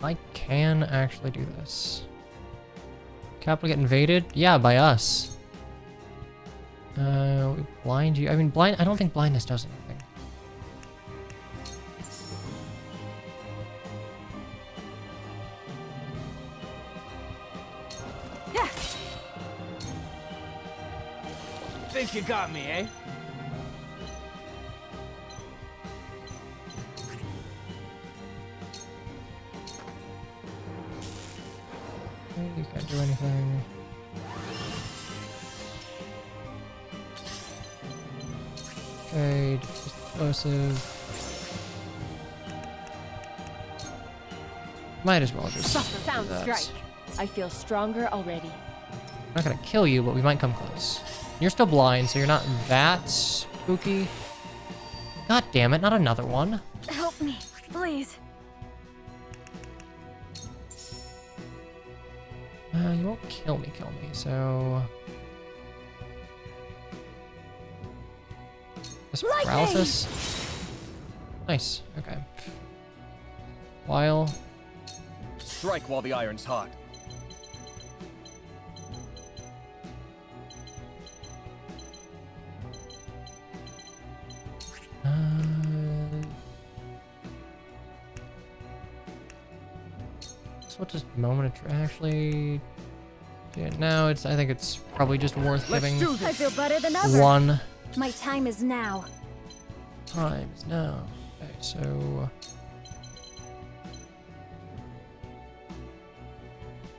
I can actually do this. Capital get invaded? Yeah, by us. We blind you. I mean, I don't think blindness does anything. Think you got me, eh? You can't do anything. Okay, just explosive. Might as well just do Sound that. strike. I feel stronger already. I'm not gonna kill you, but we might come close. You're still blind, so you're not that spooky. God damn it, not another one. Help me, please. You won't kill me, so... This paralysis? Nice, okay. While... Strike while the iron's hot. So just moment of actually. Yeah, no, I think it's probably just worth giving. I feel better than ever. One. My time is now. Times now. Okay, so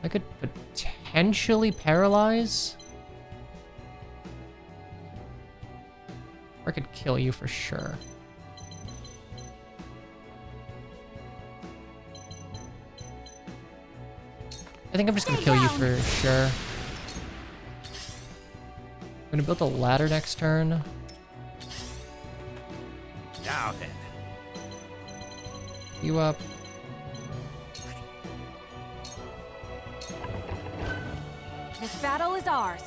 I could potentially paralyze. Or I could kill you for sure. I think I'm just gonna kill you for sure. I'm gonna build a ladder next turn. Now then. You up. This battle is ours.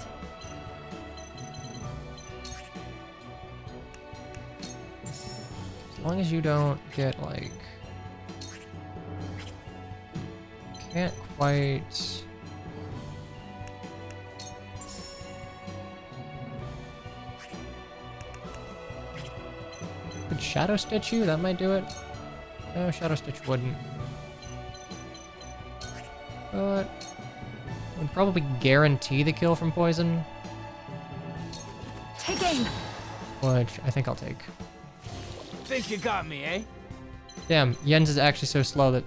As long as you don't get like... Can't quite... Could Shadow Stitch you? That might do it. No, Shadow Stitch wouldn't. But... would probably guarantee the kill from poison. Take aim. Which I think I'll take. Think you got me, eh? Damn, Jens is actually so slow that...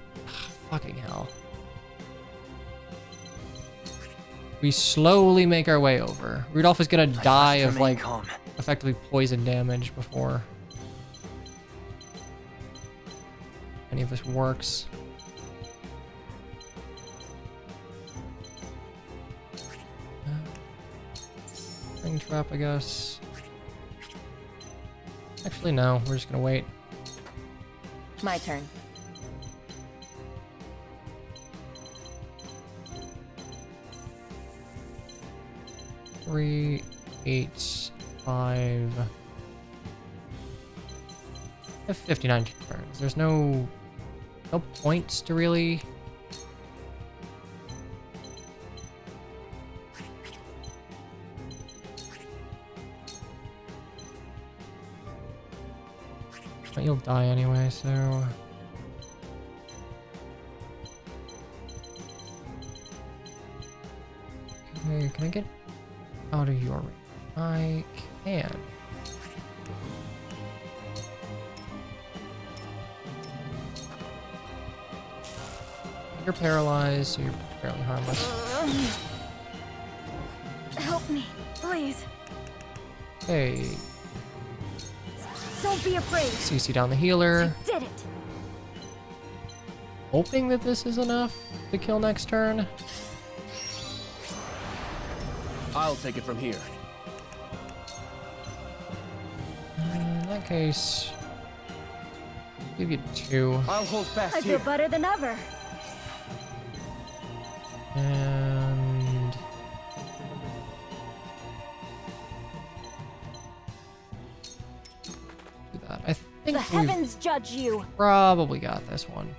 fucking hell. We slowly make our way over. Rudolph is gonna die of like effectively poison damage before any of this works. Ring trap, I guess. Actually, no. We're just gonna wait. My turn. Three, 8, 5. I have 59 turns. There's no points to really. But you'll die anyway, so. Okay, can I get out of your ring? I can. You're paralyzed, so you're fairly harmless. Help me, please. Hey. Don't be afraid. CC down the healer. I did it. Hoping that this is enough to kill next turn. I'll take it from here. In that case, I'll give you 2. I'll hold fast I feel better than ever. And do that. I think The we've heavens judge you. probably got this one.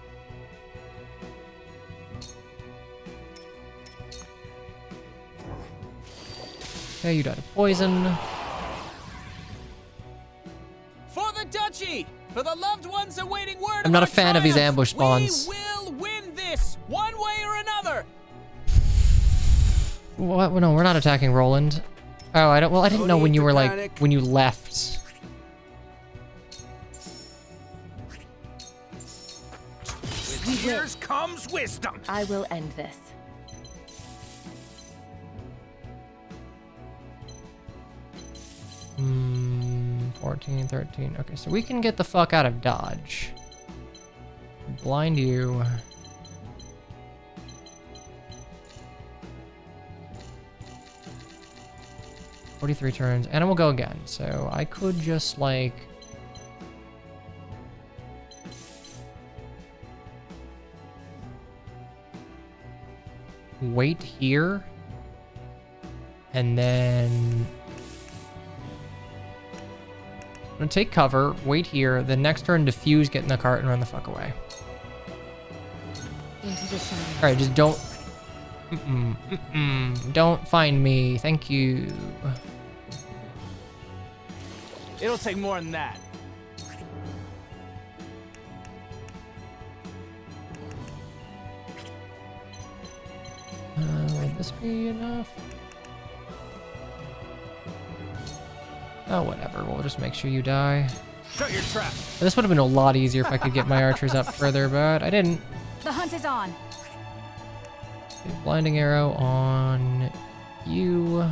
Okay, you died of poison. For the duchy! For the loved ones awaiting word I'm not a of our fan of these triumph, ambush spawns. We will win this, one way or another! What? No, we're not attacking Roland. Oh, I don't. Well, I didn't know when you were like when you left. With years comes wisdom. I will end this. 14, 13. Okay, so we can get the fuck out of Dodge. Blind you. $43 turns, and it will go again. So I could just like. wait here. And then I'm gonna take cover, wait here, then next turn defuse, get in the cart, and run the fuck away. Alright, just don't... Don't find me. Thank you. It'll take more than that. Would this be enough? Oh, whatever. We'll just make sure you die. Shut your trap. This would have been a lot easier if I could get my archers up further, but I didn't. The hunt is on. Okay, blinding arrow on you.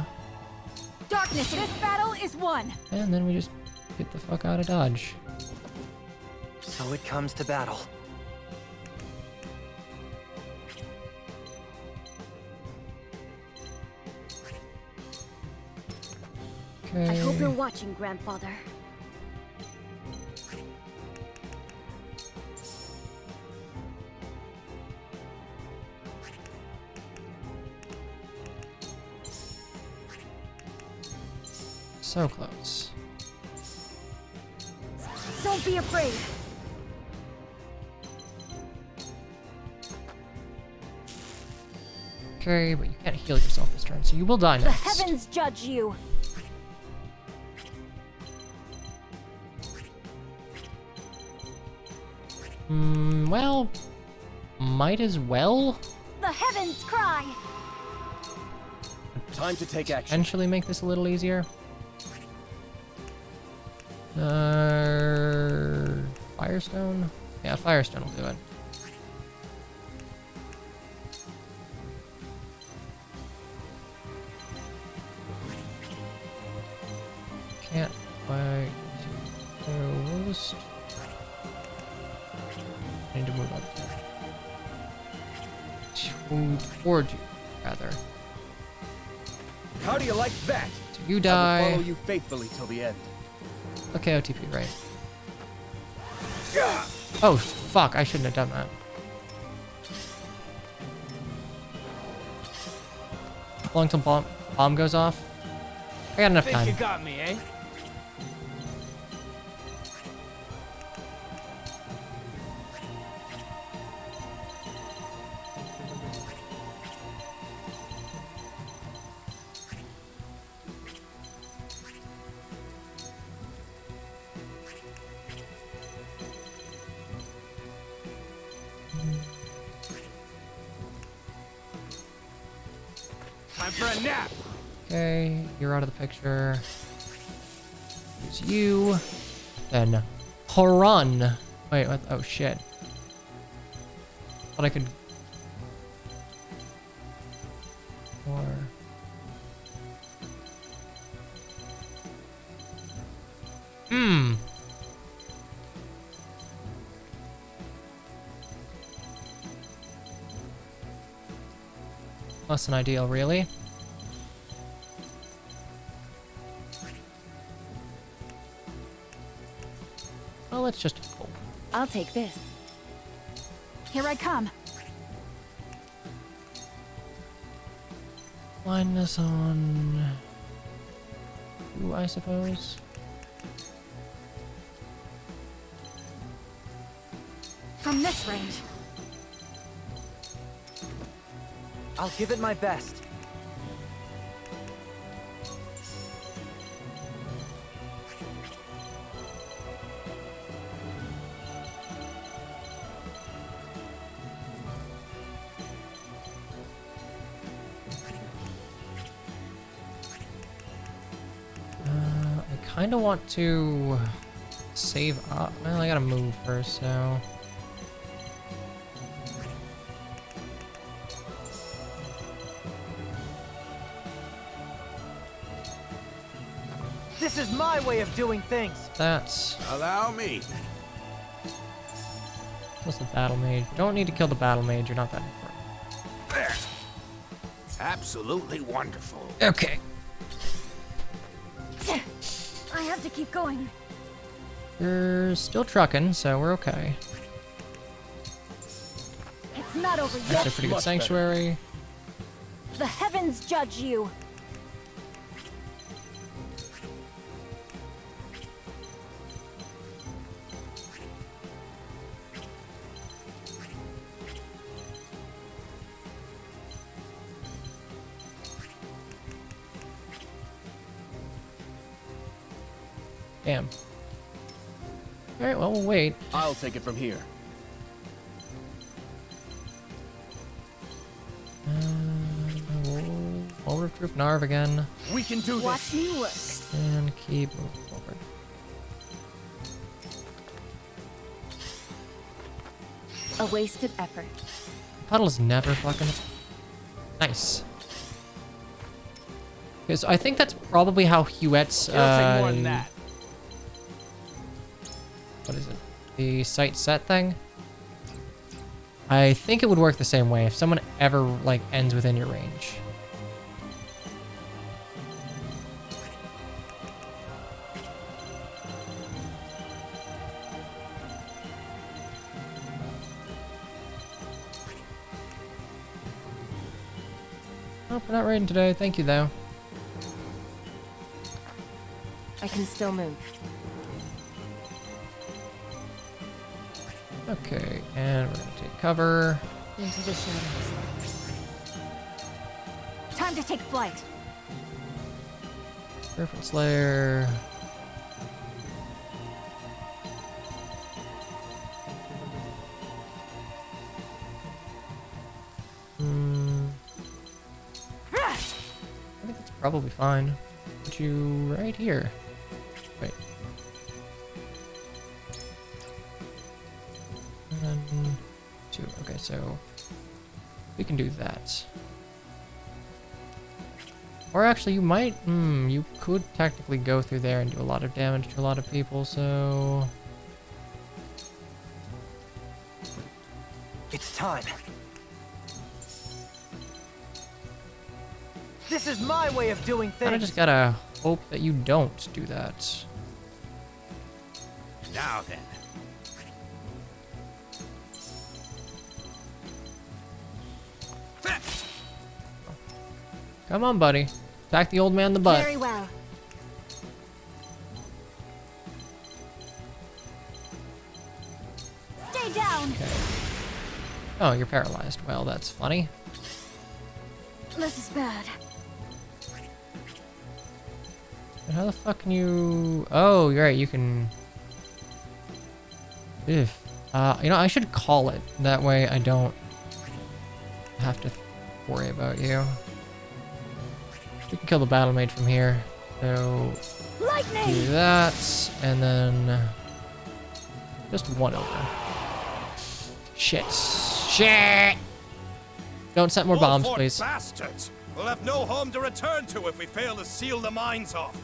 Darkness, this battle is won. And then we just get the fuck out of Dodge. So it comes to battle. Okay. I hope you're watching, Grandfather. So close. Don't be afraid. Okay, but you can't heal yourself this turn, so you will die The next. heavens judge you. Well, might as well. The heavens cry. Time to take action. Potentially make this a little easier. Firestone? Yeah, Firestone will do it. Can't quite do roast. I need to move up there. Toward you, rather. How do you like that? So you I die. will follow you faithfully till the end. Okay, OTP, right. Oh, fuck, I shouldn't have done that. Long till bomb goes off. I got enough Think time. you got me, eh? Time for a nap. Okay, you're out of the picture. Use you. Then Haran. Wait, what? Oh shit. Thought I could. Or. Less than ideal, really. Well, let's just hope. I'll take this. Here I come. Blindness on you, I suppose. From this range. I'll give it my best. I kind of want to save up. Well, I gotta move first, so. This is my way of doing things. That's. Allow me. What's the battle mage? You don't need to kill the battle mage. You're not that important. There. Absolutely wonderful. Okay. I have to keep going. You're still trucking, so we're okay. It's not over That's yet. a pretty good sanctuary. The heavens judge you! Damn. Alright, well, we'll wait. I'll take it from here. We'll recruit Narv again. We can do this. Watch me work. And keep moving forward. A wasted effort. Puddle's never fucking... Nice. Because I think that's probably how Huette's... It'll take more than that. What is it? The site set thing? I think it would work the same way if someone ever, like, ends within your range. Nope, we're not raiding today. Thank you, though. I can still move. Okay, and we're gonna take cover. Into the shadows. Time to take flight. Reference layer. I think that's probably fine. Put you right here. Wait. And then 2. Okay, so we can do that. Or actually, you might... you could technically go through there and do a lot of damage to a lot of people, so... It's time. This is my way of doing things. I just gotta hope that you don't do that. Now then. Come on, buddy. Attack the old man in the butt. Very well. Stay down. Okay. Oh, you're paralyzed. Well, that's funny. This is bad. How the fuck can you... Oh, you're right. You can... If. You know, I should call it. That way I don't have to worry about you. We can kill the battle mage from here. So... Lightning! Do that. And then... Just one over. Shit. Shit! Don't set more bombs, Wolford please. Bastards! We'll have no home to return to if we fail to seal the mines off.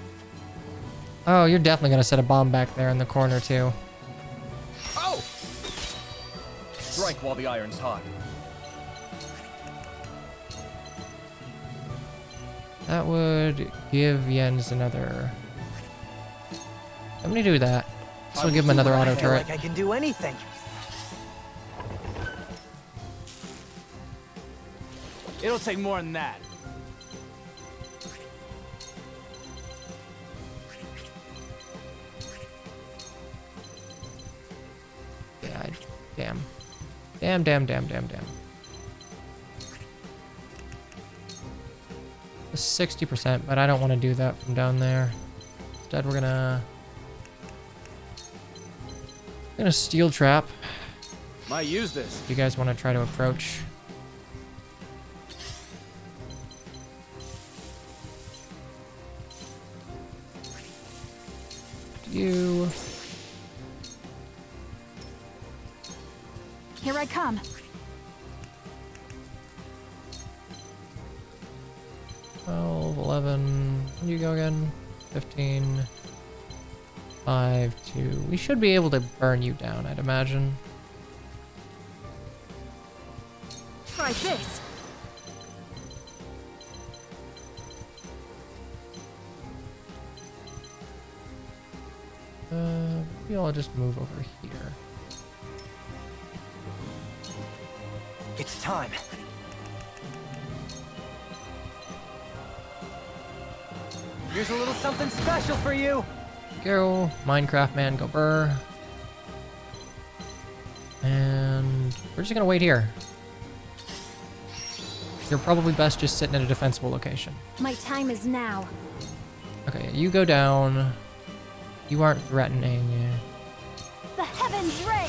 Oh, you're definitely gonna set a bomb back there in the corner, too. Oh! Strike while the iron's hot. That would give Jens another... I'm gonna do that. This will give him another auto I feel turret. like I can do anything. It'll take more than that. Yeah, damn. Damn, damn, damn, damn, damn. 60%, but I don't want to do that from down there. Instead, we're gonna steel trap. Might use this. If you guys want to try to approach. You. Here I come. Twelve, 11. When do you go again? 15. 5, 2. We should be able to burn you down, I'd imagine. Try this. Maybe I'll just move over here. It's time. Here's a little something special for you. Go, Minecraft man, go burr. And we're just gonna wait here. You're probably best just sitting in a defensible location. My time is now. Okay, you go down. You aren't threatening. The heavens ring!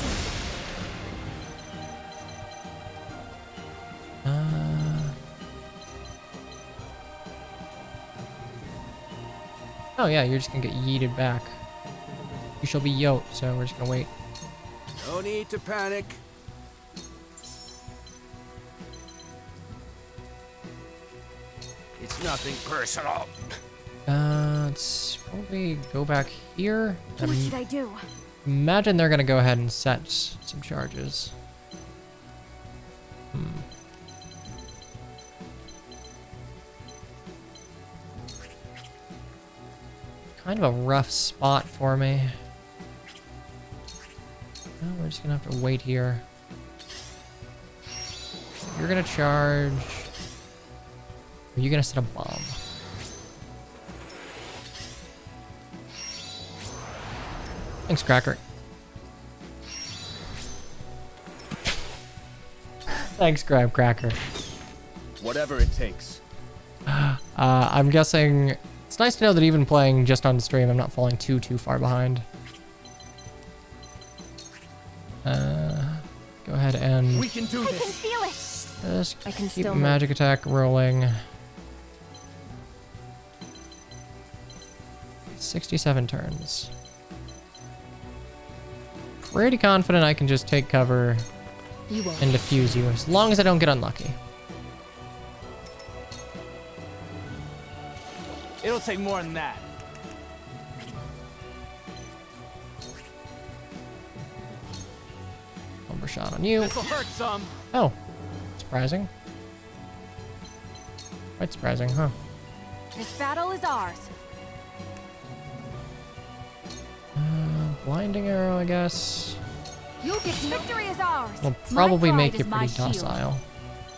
Oh yeah, you're just gonna get yeeted back. You shall be yoked, so we're just gonna wait. No need to panic. It's nothing personal. Let's probably go back here. What should I do? Imagine they're gonna go ahead and set some charges. Kind of a rough spot for me. Well, we're just gonna have to wait here. You're gonna charge. Are you gonna set a bomb? Thanks, Cracker. Thanks, Grab Cracker. Whatever it takes. I'm guessing it's nice to know that even playing just on stream, I'm not falling too far behind. Go ahead and We can do this. I can feel it. just I can keep still magic attack rolling. 67 turns. Pretty confident I can just take cover You won't. and defuse you, as long as I don't get unlucky. It'll take more than that. Lumber shot on you. This'll hurt some. Oh, surprising. Quite surprising, huh? This battle is ours. Blinding arrow, I guess. You get victory is ours. Will My probably pride make is you my pretty shield. docile.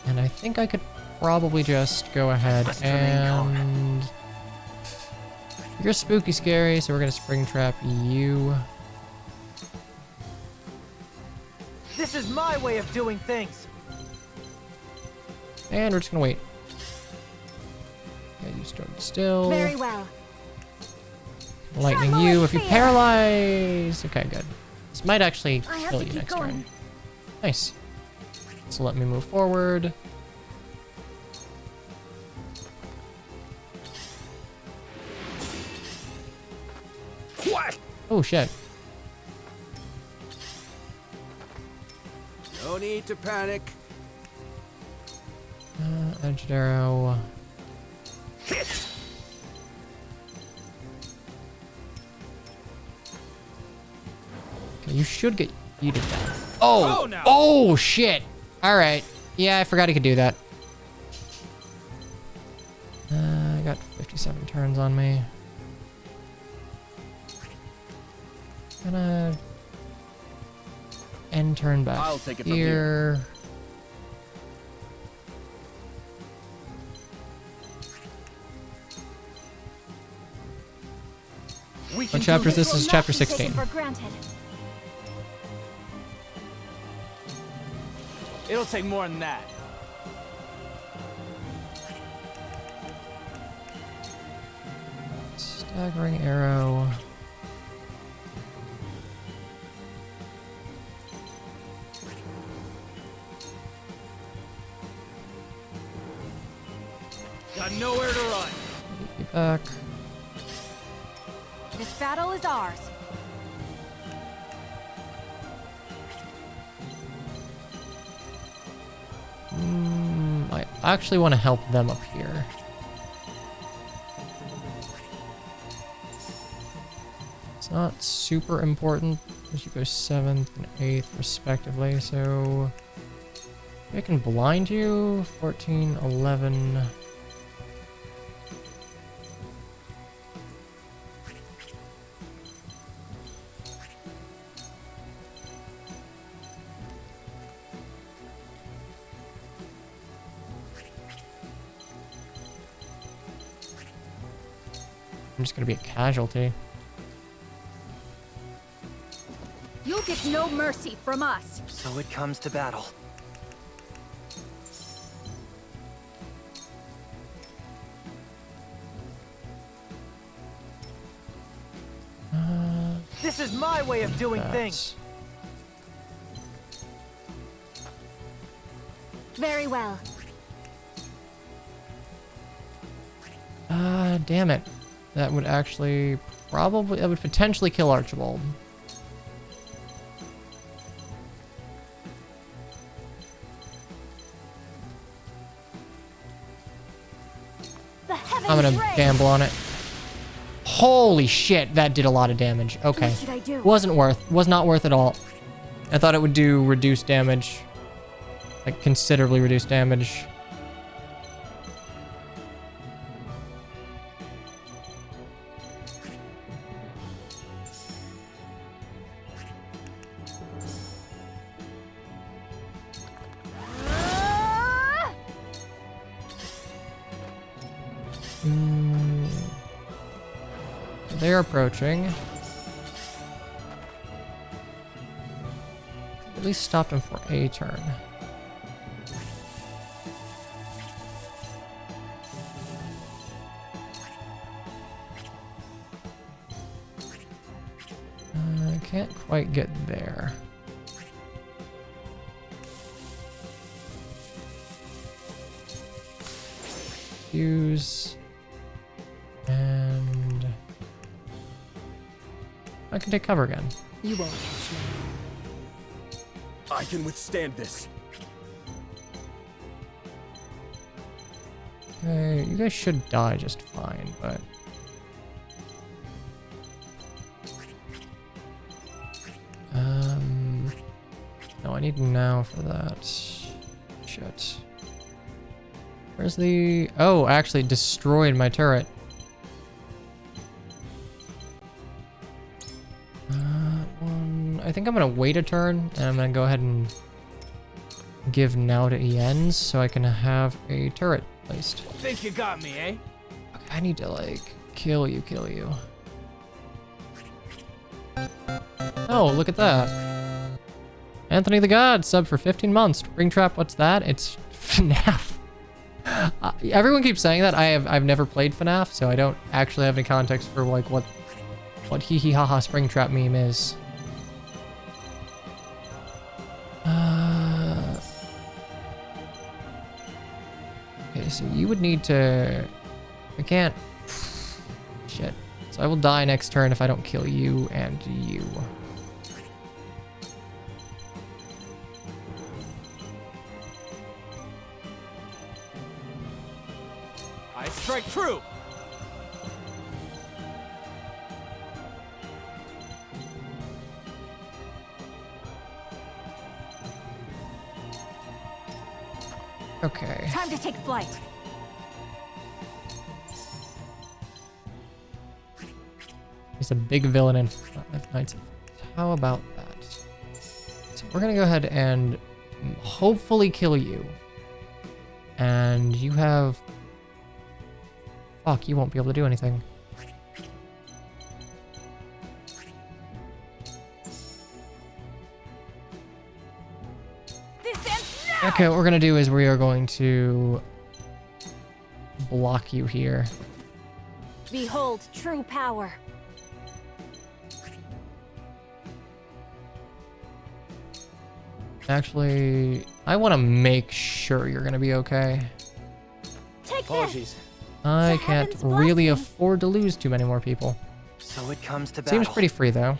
And I think I could probably just go ahead and... You're spooky scary, so we're gonna spring trap you. This is my way of doing things. And we're just gonna wait. Yeah, you stood still. Very well. Lightning Tremble you in if you fear. paralyze. Okay, good. This might actually I have kill to you keep next going. turn. Nice. So let me move forward. What? Oh shit. No need to panic. Edged arrow. Hit. Okay, you should get yeeted down. Oh! Oh, no. Oh shit! Alright. Yeah, I forgot he could do that. I got 57 turns on me. Gonna end turn back I'll take it from here. We What can chapter is do this? Will Is not chapter be taken 16. for granted. It'll take more than that. Staggering arrow. Got nowhere to run. Get you back. This battle is ours. I actually want to help them up here. It's not super important as you go 7th and 8th respectively, so I can blind you. 14, 11. I'm just gonna be a casualty. You'll get no mercy from us. So it comes to battle. This is my way of doing things. Very well. Damn it. That would actually probably, that would potentially kill Archibald. I'm gonna gamble on it. Holy shit, that did a lot of damage. Okay. What should I do? Was not worth it all. I thought it would do reduced damage. Like considerably reduced damage. They're approaching. At least stopped him for a turn. I can't quite get there. Use and I can take cover again. You won't catch me. I can withstand this. Okay, you guys should die just fine, but no, I need now for that. Shit. Where's the... Oh, actually destroyed my turret. I think I'm gonna wait a turn, and I'm gonna go ahead and give now to Ien's so I can have a turret placed. Think you got me, eh? Okay, I need to, like, kill you. Oh, look at that. Anthony the God, sub for 15 months. Springtrap, what's that? It's FNAF. Everyone keeps saying that. I've never played FNAF, so I don't actually have any context for like what hee hee ha ha Springtrap meme is. Okay, so you would need to... I can't... Shit. So I will die next turn if I don't kill you and you. I strike true. Okay. Time to take flight. He's a big villain in Knights. How about that? So we're gonna go ahead and hopefully kill you. And you have... Fuck, you won't be able to do anything. Okay, what we're gonna do is we are going to block you here. Behold true power. Actually, I want to make sure you're gonna be okay. Take Apologies. I can't really afford to lose too many more people. So it comes to battle. Seems pretty free though.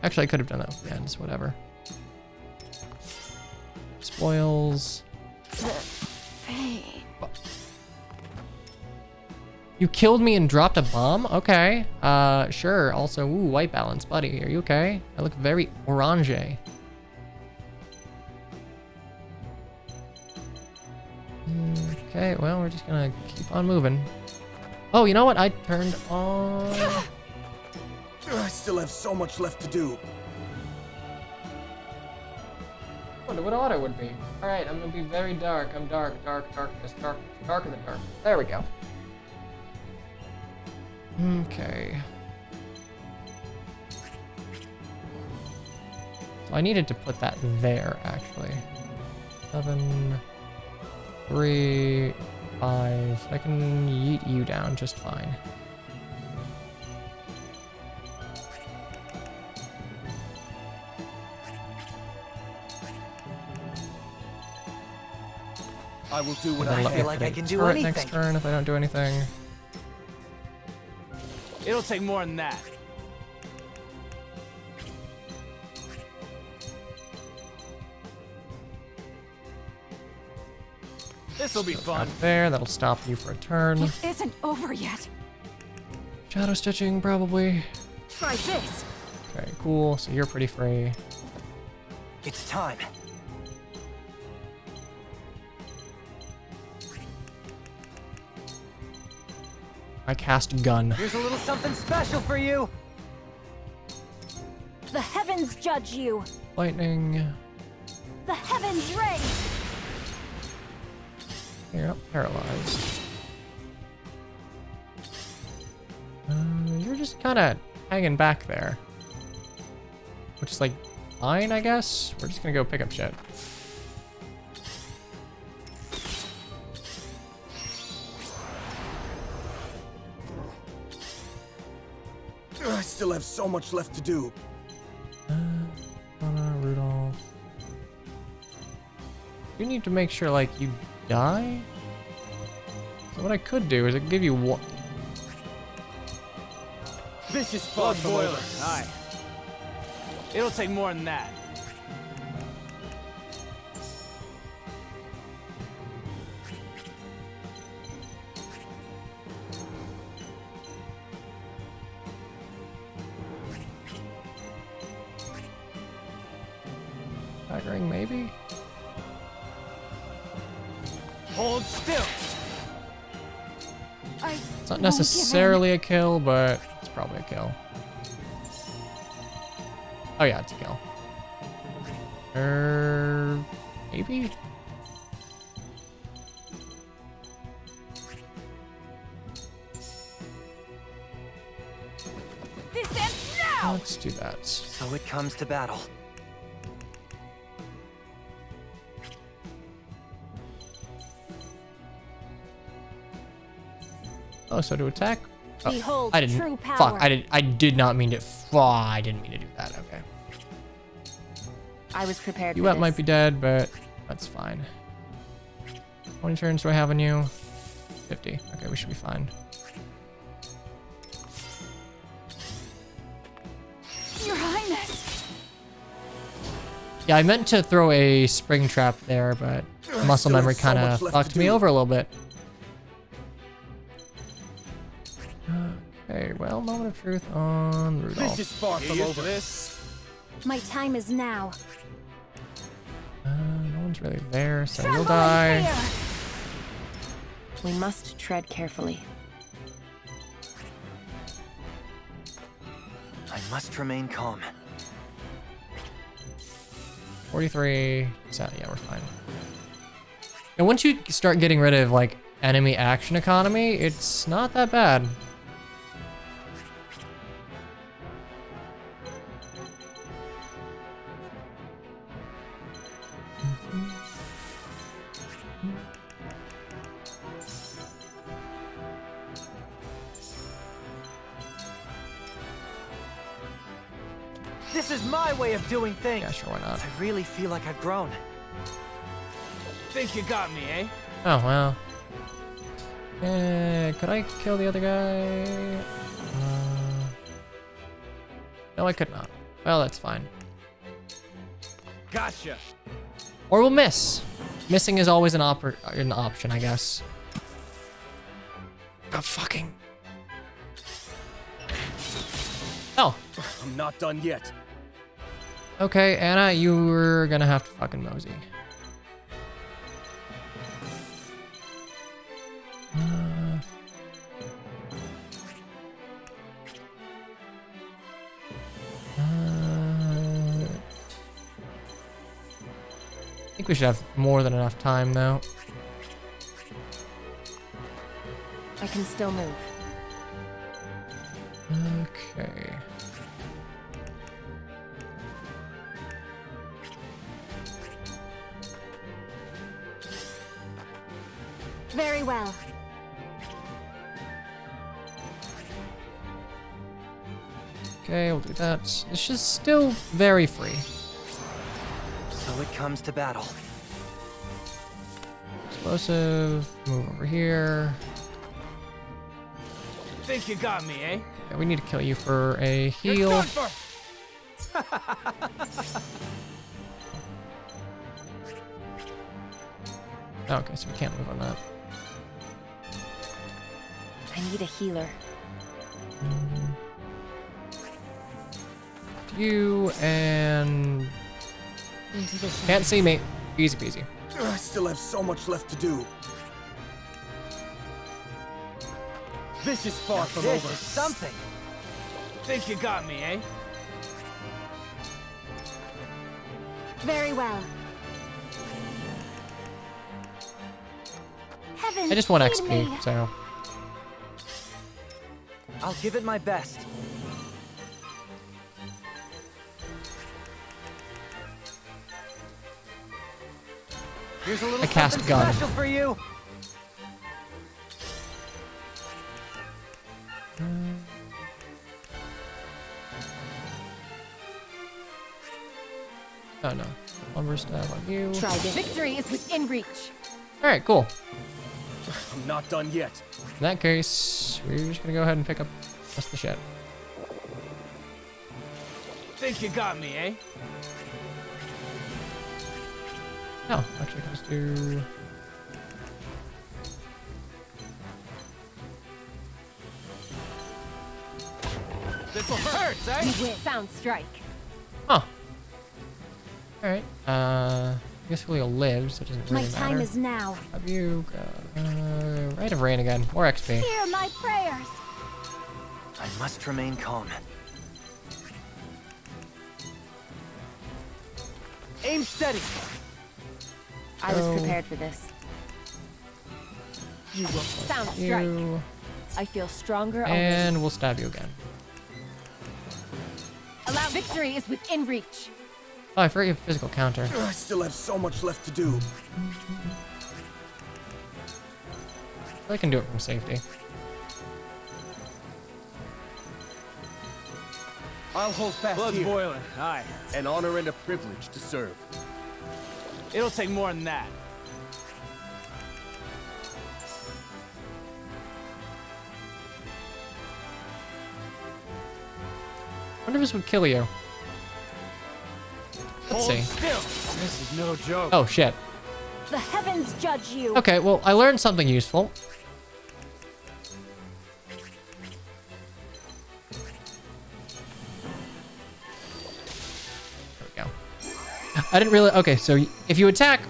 Actually, I could have done that with the ends, whatever. Spoils. You killed me and dropped a bomb? Okay. Sure. Also, ooh, white balance, buddy. Are you okay? I look very orange. Okay, well, we're just gonna keep on moving. Oh, you know what? I turned on... I still have so much left to do. I wonder what auto would be. Alright, I'm gonna be very dark. I'm darkness, darker than dark. There we go. Okay. So I needed to put that there, actually. 7, 3, 5. I can yeet you down just fine. I will do what And then I let me feel like put I a can do turret anything. next turn if I don't do anything. It'll take more than that. This'll be fun. There, that'll stop you for a turn. It isn't over yet. Shadow stitching, probably. Try this. Okay, cool. So you're pretty free. It's time. I cast gun. Here's a little something special for you. The heavens judge you. Lightning. The heavens reign. You're not paralyzed. You're just kind of hanging back there. Which is like fine, I guess. We're just gonna go pick up shit. I still have so much left to do. Rudolph. You need to make sure, like, you die? So what I could do is I could give you one. Vicious Blood fun boiler. Aye. It'll take more than that. Staggering, maybe? Hold still. It's not necessarily a kill, but it's probably a kill. Oh yeah, it's a kill. Maybe? This ends now. Let's do that. So it comes to battle. Oh, so to attack? Oh, Behold I didn't. true power. Fuck! I did not mean to. I didn't mean to do that. Okay. I was prepared You for this. might be dead, but that's fine. How many turns do I have on you? 50. Okay, we should be fine. Your Highness. Yeah, I meant to throw a spring trap there, but muscle still memory have so kind much of left fucked to me do. over a little bit. Okay, well, moment of truth on Rudolph. This is far from over. My time is now. No one's really there, so you'll Tremble in die. fear. We must tread carefully. I must remain calm. 43. So, yeah, we're fine. And once you start getting rid of, like, enemy action economy, it's not that bad. This is my way of doing things. Yeah, sure, why not? I really feel like I've grown. Think you got me, eh? Oh, well. Could I kill the other guy? No, I could not. Well, that's fine. Gotcha. Or we'll miss. Missing is always an option, I guess. Oh, fucking. Oh. I'm not done yet. Okay, Anna, you were gonna have to fucking mosey. I think we should have more than enough time, though. I can still move. Very well. Okay, we'll do that. This is still very free. So it comes to battle. Explosive. Move over here. Think you got me, eh? Yeah, we need to kill you for a heal. You're done for. Okay, so we can't move on that. I need a healer. You and can't see me. Easy peasy. I still have so much left to do. This is far from This over. is something. Think you got me, eh? Very well. Heaven, I just want heed XP, me. so I'll give it my best. Here's a little I cast something gun. special for you. oh no. Lumber stab on you. Try this. Victory is within reach. All right, cool. I'm not done yet. In that case, we're just gonna go ahead and pick up the rest of the shit. Think you got me, eh? Oh, actually, let's do. This'll hurt, eh? You win. Sound strike. Huh. All right. I guess Julio lives, so it doesn't My really matter. time is now. Have you Rite of Rain again? More XP. Hear my prayers. I must remain calm. Aim steady. I was Oh. prepared for this. You will sound strike. You I feel stronger and we'll stab you again. Allow victory is within reach. Oh, I forgot you have physical counter. I still have so much left to do. I can do it from safety. I'll hold fast Blood's here. boiling. Aye. An honor and a privilege to serve. It'll take more than that. I wonder if this would kill you. Let's Hold see. still. This is no joke. Oh shit. The heavens judge you. Okay, well, I learned something useful. There we go. I didn't really. Okay, so if you attack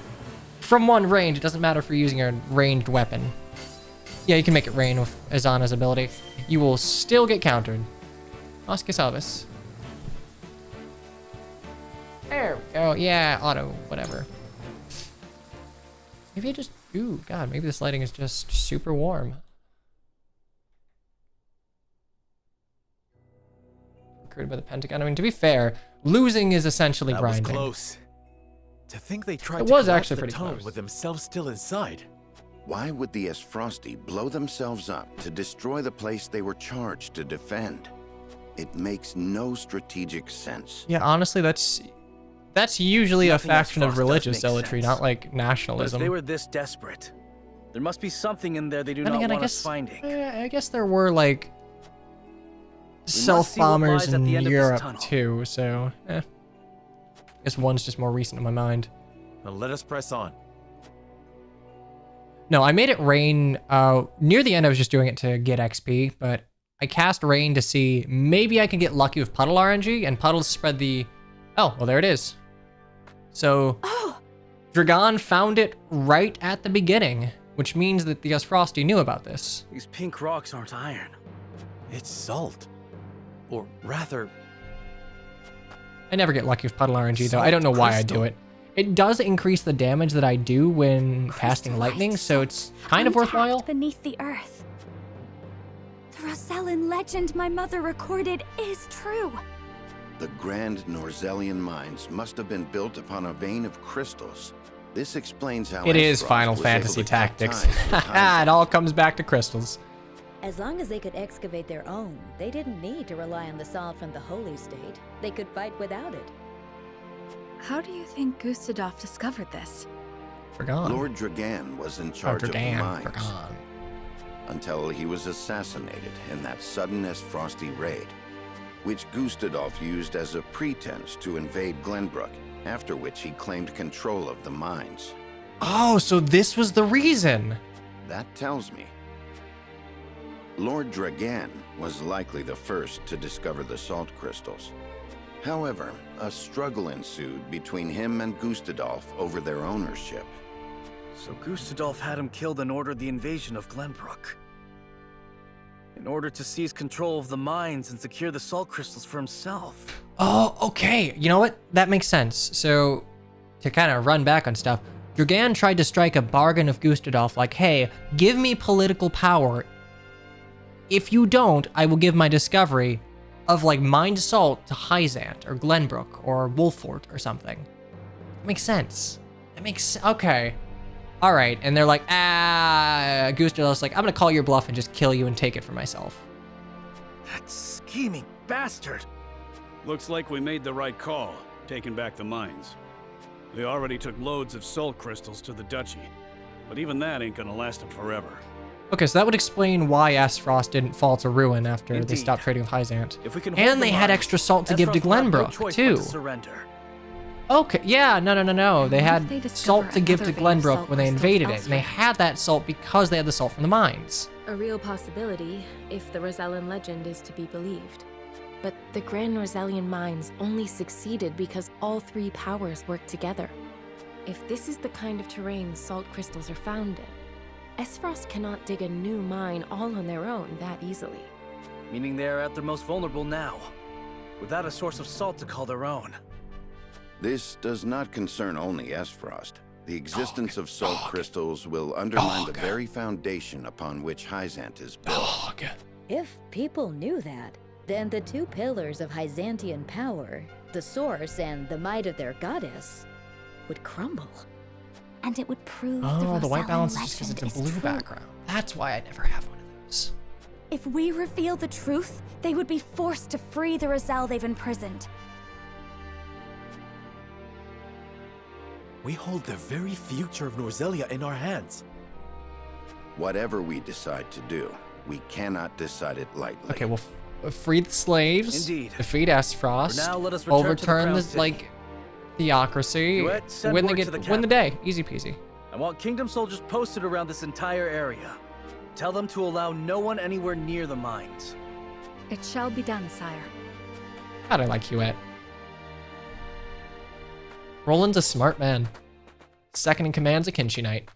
from one range, it doesn't matter if you're using a ranged weapon. Yeah, you can make it rain with Azana's ability. You will still get countered. Oscar Salvis. There we go. Yeah, auto, whatever. Maybe I just... Ooh, God, maybe this lighting is just super warm. Recruited by the Pentagon. I mean, to be fair, losing is essentially That grinding. was close. To think they tried It to was collapse actually the pretty tunnel close. with themselves still inside. Why would the Esfrosti blow themselves up to destroy the place they were charged to defend? It makes no strategic sense. Yeah, honestly, that's usually Nothing a faction else of does religious make zealotry, sense. not like But if nationalism. they were this desperate, there must be something in there they do Then not again, I want us guess finding. I guess there were like see what self bombers lies at in the end of this Europe tunnel. too. So, I guess one's just more recent in my mind. Now let us press on. No, I made it rain. Near the end, I was just doing it to get XP, but I cast rain to see maybe I can get lucky with puddle RNG, and puddles spread the. Oh, well, there it is. So, Dragon found it right at the beginning, which means that the Osfrosti knew about this. These pink rocks aren't iron. It's salt. Or rather, I never get lucky with puddle RNG, though. I Salt don't know why I do crystal. it. It does increase the damage that I do when casting lightning, so it's kind of Untapped worthwhile. beneath the earth. The Rosellan legend my mother recorded is true. The Grand Norzelian mines must have been built upon a vein of crystals. This explains how It is Esfrost Final was Fantasy able to cut tactics. ties with Hyzante. It all comes back to crystals. As long as they could excavate their own, they didn't need to rely on the salt from the Holy State. They could fight without it. How do you think Gustadolf discovered this? Forgone. Lord Dragan was in charge of the Dragan, mines Forgone. until he was assassinated in that sudden Esfrosti raid, which Gustadolf used as a pretense to invade Glenbrook, after which he claimed control of the mines. Oh, so this was the reason. That tells me Lord Dragan was likely the first to discover the salt crystals. However, a struggle ensued between him and Gustadolf over their ownership. So Gustadolf had him killed and ordered the invasion of Glenbrook. In order to seize control of the mines and secure the salt crystals for himself. Oh, okay. You know what? That makes sense. So, to kind of run back on stuff, Dragan tried to strike a bargain of Gustadolf, like, hey, give me political power. If you don't, I will give my discovery of, like, mined salt to Hyzante, or Glenbrook, or Wolfort, or something. That makes sense. That makes okay. Alright, and they're like, Gustadolf's like, I'm gonna call your bluff and just kill you and take it for myself. That scheming bastard! Looks like we made the right call, taking back the mines. We already took loads of salt crystals to the Duchy, but even that ain't gonna last them forever. Okay, so that would explain why Esfrost didn't fall to ruin after they stopped trading with Hyzante. If we can hold And they had mines, extra salt to give to Esfrost will have no Glenbrook, choice but too. to surrender. Okay, yeah, no. They had they discover salt to give to another vein of Glenbrook salt when they crystals invaded it, and they elsewhere? had that salt because they had the salt from the mines. A real possibility, if the Rosellan legend is to be believed. But the Grand Norzellian mines only succeeded because all three powers worked together. If this is the kind of terrain salt crystals are found in, Esfrost cannot dig a new mine all on their own that easily. Meaning they are at their most vulnerable now, without a source of salt to call their own. This does not concern only Esfrost. The existence of salt crystals will undermine the very foundation upon which Hyzante is built. If people knew that, then the two pillars of Hyzantian power, the source and the might of their goddess, would crumble. And it would prove Oh, the white Rosellan balance is just because legend it's a is blue true. background. That's why I never have one of those. If we reveal the truth, they would be forced to free the Roselle they've imprisoned. We hold the very future of Norzelia in our hands. Whatever we decide to do, we cannot decide it lightly. Okay, well, free the slaves, Indeed. defeat Esfrost, For now, let us return to the overturn Crown the, City. like, theocracy, Duet, send win word to the win the capital. day. Easy peasy. I want Kingdom soldiers posted around this entire area. Tell them to allow no one anywhere near the mines. It shall be done, sire. God, I like Hewitt. Roland's a smart man. Second in command's a Kinshi Knight.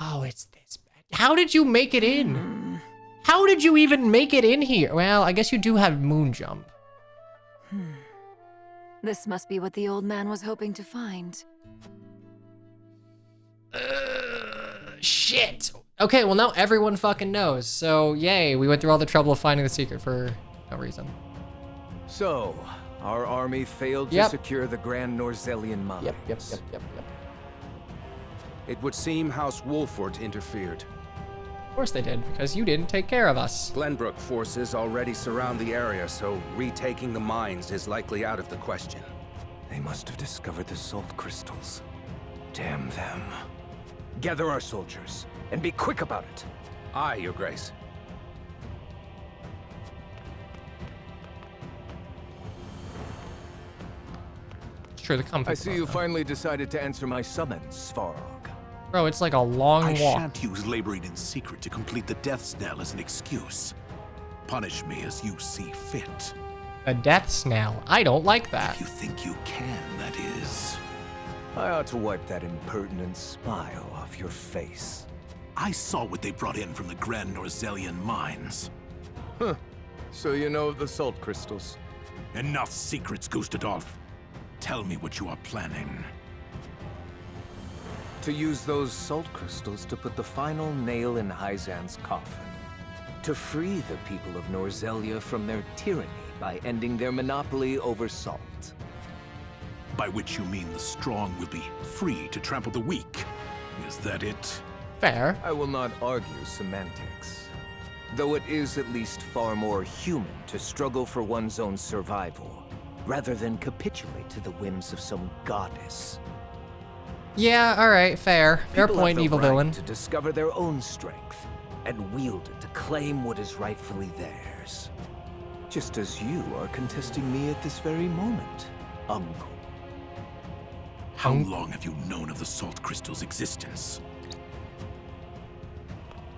Oh, it's this bad. How did you make it in? How did you even make it in here? Well, I guess you do have moon jump. This must be what the old man was hoping to find. Shit. Okay, well now everyone fucking knows. So, yay, we went through all the trouble of finding the secret for no reason. So, our army failed Yep. to secure the Grand Norzellian mines. Yep. It would seem House Wolfort interfered. Of course they did, because you didn't take care of us. Glenbrook forces already surround the area, so retaking the mines is likely out of the question. They must have discovered the salt crystals. Damn them. Gather our soldiers, and be quick about it. Aye, Your Grace. It's true, the comfort. I see you finally decided to answer my summons, Svarog. Bro, it's like a long I walk. shan't use laboring in secret to complete the death knell as an excuse. Punish me as you see fit. A death snell. I don't like that. If you think you can, that is. I ought to wipe that impertinent smile off your face. I saw what they brought in from the Grand Norzellian mines. Huh. So you know of the salt crystals? Enough secrets, Gustadolf. Tell me what you are planning. To use those salt crystals to put the final nail in Hyzante's coffin. To free the people of Norzelia from their tyranny by ending their monopoly over salt. By which you mean the strong will be free to trample the weak. Is that it? Fair. I will not argue semantics. Though it is at least far more human to struggle for one's own survival, rather than capitulate to the whims of some goddess. Yeah, alright, fair. Fair People point, have the evil right villain. to discover their own strength, and wield it to claim what is rightfully theirs. Just as you are contesting me at this very moment, Uncle. How long have you known of the Salt Crystal's existence?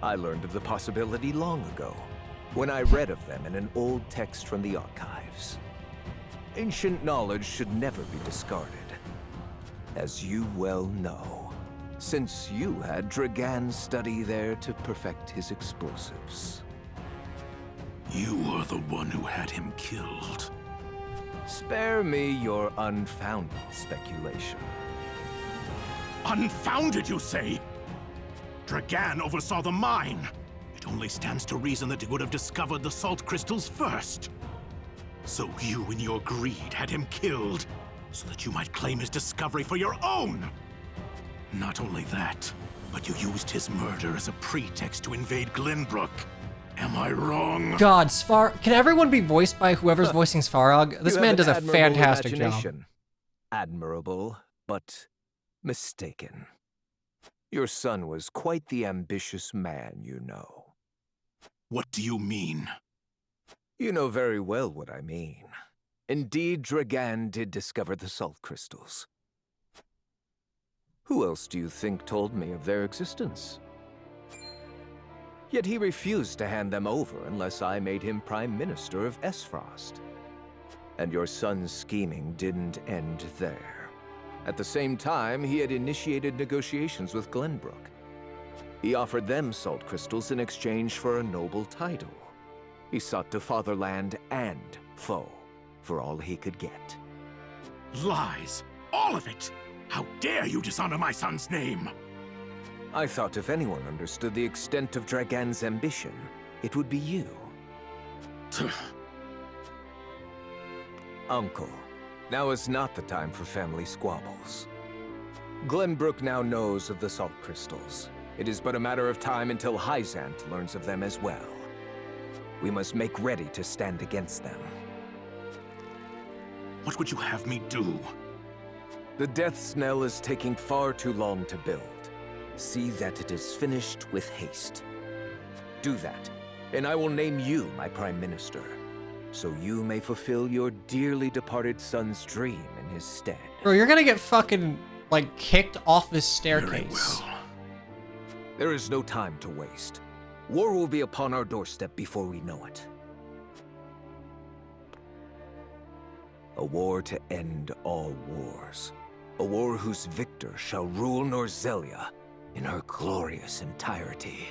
I learned of the possibility long ago, when I read of them in an old text from the archives. Ancient knowledge should never be discarded, as you well know, since you had Dragan study there to perfect his explosives. You are the one who had him killed. Spare me your unfounded speculation. Unfounded, you say? Dragan oversaw the mine. It only stands to reason that he would have discovered the salt crystals first. So you, in your greed, had him killed, so that you might claim his discovery for your own. Not only that, but you used his murder as a pretext to invade Glenbrook. Am I wrong? God, can everyone be voiced by whoever's voicing Svarog? This man does a fantastic job. Admirable, but mistaken. Your son was quite the ambitious man, you know. What do you mean? You know very well what I mean. Indeed, Dragan did discover the salt crystals. Who else do you think told me of their existence? Yet he refused to hand them over unless I made him Prime Minister of Esfrost. And your son's scheming didn't end there. At the same time, he had initiated negotiations with Glenbrook. He offered them salt crystals in exchange for a noble title. He sought to fatherland and foe for all he could get. Lies! All of it! How dare you dishonor my son's name! I thought if anyone understood the extent of Dragan's ambition, it would be you. Uncle, now is not the time for family squabbles. Glenbrook now knows of the salt crystals. It is but a matter of time until Hyzant learns of them as well. We must make ready to stand against them. What would you have me do? The Death's Knell is taking far too long to build. See that it is finished with haste. Do that, and I will name you my Prime Minister, so you may fulfill your dearly departed son's dream in his stead. Bro, you're gonna get fucking, like, kicked off this staircase. There is no time to waste. War will be upon our doorstep before we know it. A war to end all wars. A war whose victor shall rule Norzelia in her glorious entirety.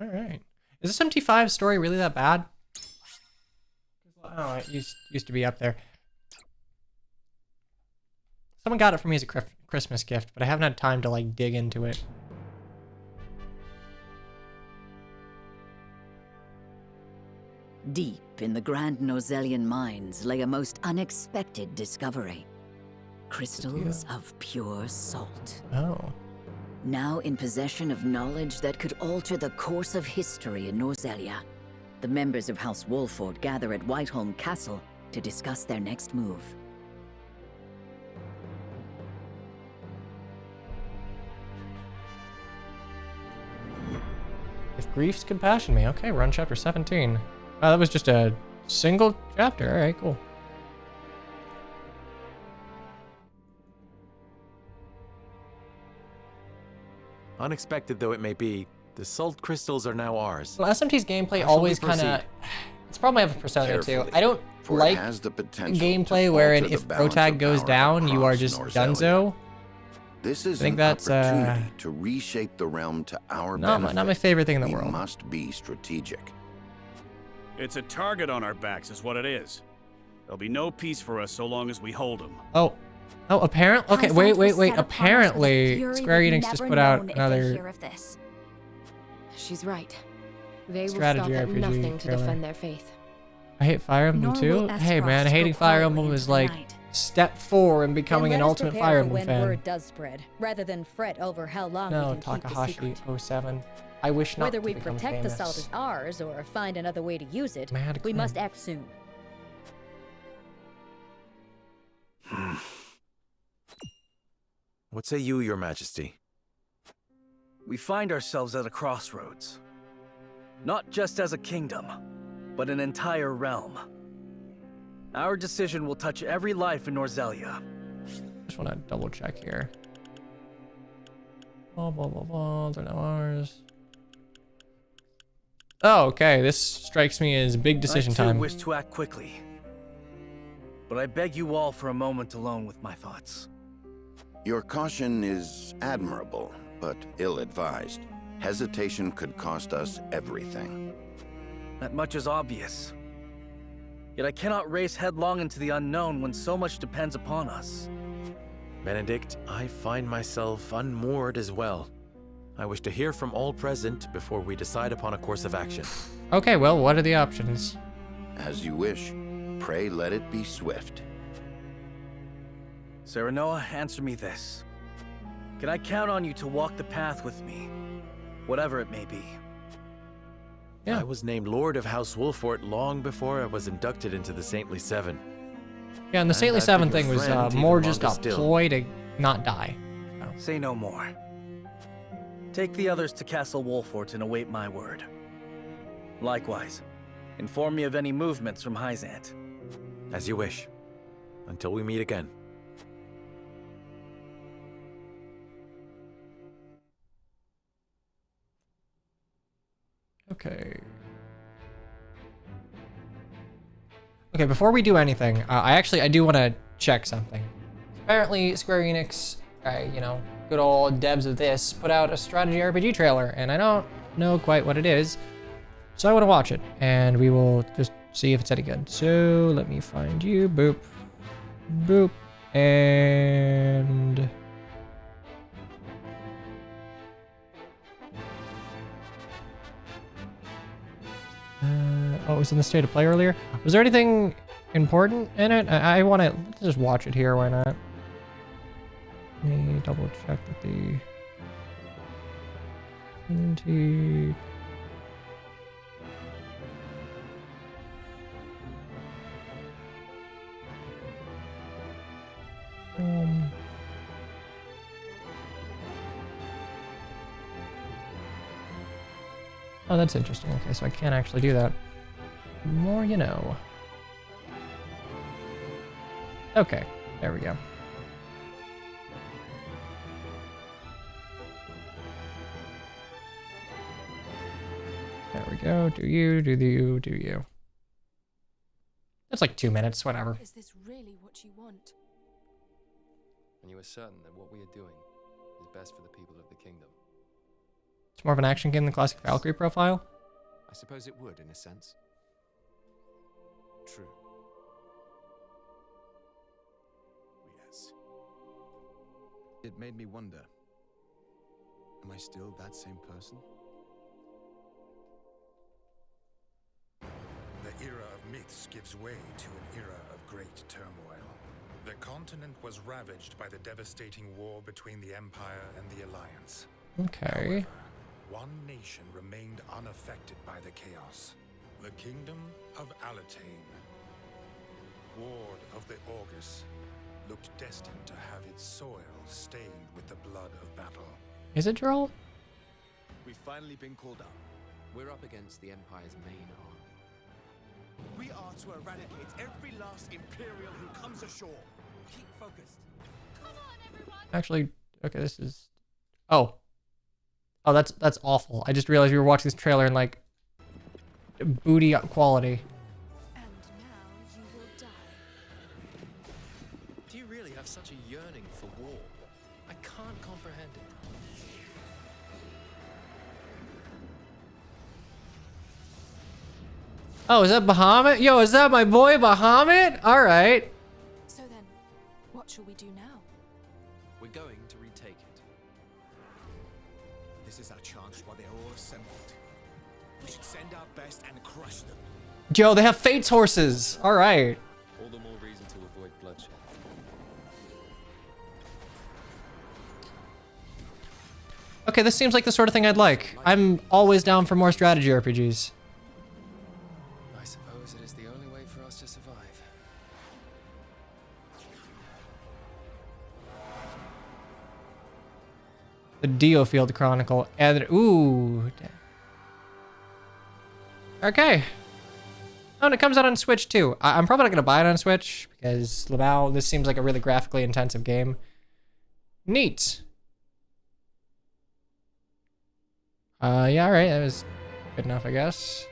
All right. Is this MT5 story really that bad? Oh, it used to be up there. Someone got it for me as a Christmas gift, but I haven't had time to, like, dig into it. Deep in the Grand Norzelian mines lay a most unexpected discovery. Crystals of pure salt. Oh. Now in possession of knowledge that could alter the course of history in Norzelia, the members of House Wolford gather at Whiteholm Castle to discuss their next move. If griefs compassion me. Okay, we're on chapter 17. Oh, that was just a single chapter. All right, cool. Unexpected though it may be, the salt crystals are now ours. Well, SMT's gameplay always kind of... It's probably have a Persona too. I don't like gameplay wherein if Protag goes down, you are just donezo. This is I think an that's opportunity to reshape the realm to our benefit. Not my favorite thing in the world. We must be strategic. It's a target on our backs is what it is. There'll be no peace for us so long as we hold them. Oh, Oh, apparently. Okay, Hyzant wait. will set upon us with a Apparently, fury Square we've Enix just never put out known if they hear another of this. She's right. They will strategy stop at RPG nothing to trailer. defend their faith. I hate Fire Emblem Nor too. will Hey Esfrost man, go hating Fire quietly Emblem into is the like night. step 4 in becoming Then an let us Ultimate prepare Fire for Emblem when fan. word does spread, rather than fret over how long we No, can keep the Takahashi secret. 07. I wish not Whether to we become protect the famous. salt as ours or find another way to use it, Mad we Queen. must act soon. What say you, Your Majesty? We find ourselves at a crossroads. Not just as a kingdom, but an entire realm. Our decision will touch every life in Norzelia. Just want to double check here. Blah, blah, blah, blah. They're not ours. Oh, okay. This strikes me as big decision I too time. wish to act quickly. But I beg you all for a moment alone with my thoughts. Your caution is admirable, but ill-advised. Hesitation could cost us everything. That much is obvious. Yet I cannot race headlong into the unknown when so much depends upon us. Benedict, I find myself unmoored as well. I wish to hear from all present before we decide upon a course of action. Okay, well, what are the options? As you wish. Pray let it be swift. Serenoa, answer me this. Can I count on you to walk the path with me? Whatever it may be. I was named Lord of House Wolfort long before I was inducted into the Saintly Seven. Yeah, and the Saintly I've been Seven your thing was friend more even just a longer still. ploy to not die. Say no more. Take the others to Castle Wolfort and await my word. Likewise, inform me of any movements from Hyzant. As you wish. Until we meet again. Okay. Okay, before we do anything, I do want to check something. Apparently, Square Enix, you know, good old devs of this, put out a strategy RPG trailer, and I don't know quite what it is, so I want to watch it, and we will just see if it's any good. So, let me find you, boop, boop, and... oh, it was in the state of play earlier. Was there anything important in it? I want to just watch it here. Why not? Let me double check that the... Oh, that's interesting. Okay, so I can't actually do that. More you know. Okay, there we go. There we go. Do you, do you, do you. That's like 2 minutes, whatever. Is this really what you want? And you are certain that what we are doing is best for the people of the kingdom? It's more of an action game than classic Valkyrie profile. I suppose it would, in a sense. True. Yes. It made me wonder. Am I still that same person? The era of myths gives way to an era of great turmoil. The continent was ravaged by the devastating war between the Empire and the Alliance. Okay. However, one nation remained unaffected by the chaos. The Kingdom of Alatane, Ward of the Augurs, looked destined to have its soil stained with the blood of battle. Is it Geralt? We've finally been called up. We're up against the Empire's main army. We are to eradicate every last Imperial who comes ashore. Keep focused. Actually, okay, this is... Oh. Oh, that's awful. I just realized we were watching this trailer in, like, booty quality. Do you really have such a yearning for war? I can't comprehend it. Oh, is that Bahamut? Yo, is that my boy Bahamut? All right. So then, what shall we do now? We're going to retake it. This is our chance while they're all assembled. We should send our best and crush them. Yo, they have Fate's horses. All right. All the more reason to avoid bloodshed. Okay, this seems like the sort of thing I'd like. I'm always down for more strategy RPGs. I suppose it is the only way for us to survive. The Diofield Chronicle. And ooh. Okay. Oh, and it comes out on Switch too. I'm probably not gonna buy it on Switch because Lamau, this seems like a really graphically intensive game. Neat. Yeah, alright, that was good enough, I guess.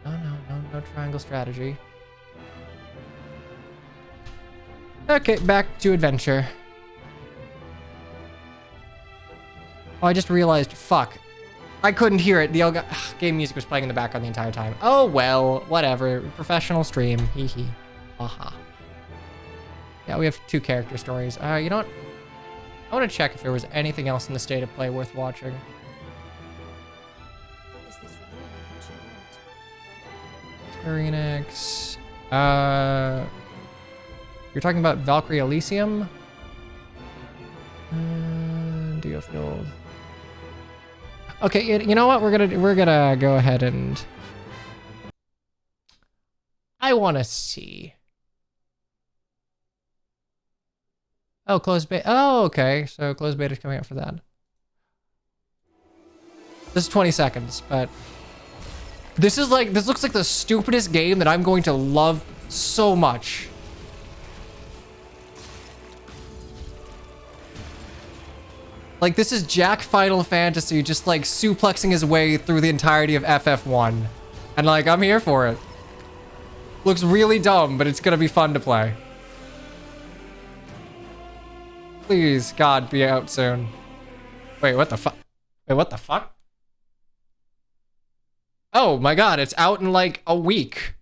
No triangle strategy. Okay, back to adventure. Oh, I just realized, fuck. I couldn't hear it. The game music was playing in the background the entire time. Oh, well, whatever. Professional stream. Hee hee. Haha. Yeah, we have 2 character stories. You know what? I want to check if there was anything else in the state of play worth watching. Square Enix. You're talking about Valkyrie Elysium? Diofield. Okay, you know what? We're gonna go ahead and I want to see. Oh, closed beta. Oh, okay. So closed beta is coming out for that. This is 20 seconds, but this looks like the stupidest game that I'm going to love so much. Like, this is Jack Final Fantasy just like suplexing his way through the entirety of FF1. And like, I'm here for it. Looks really dumb, but it's gonna be fun to play. Please, God, be out soon. Wait, what the fuck? Wait, what the fuck? Oh my God, it's out in like a week.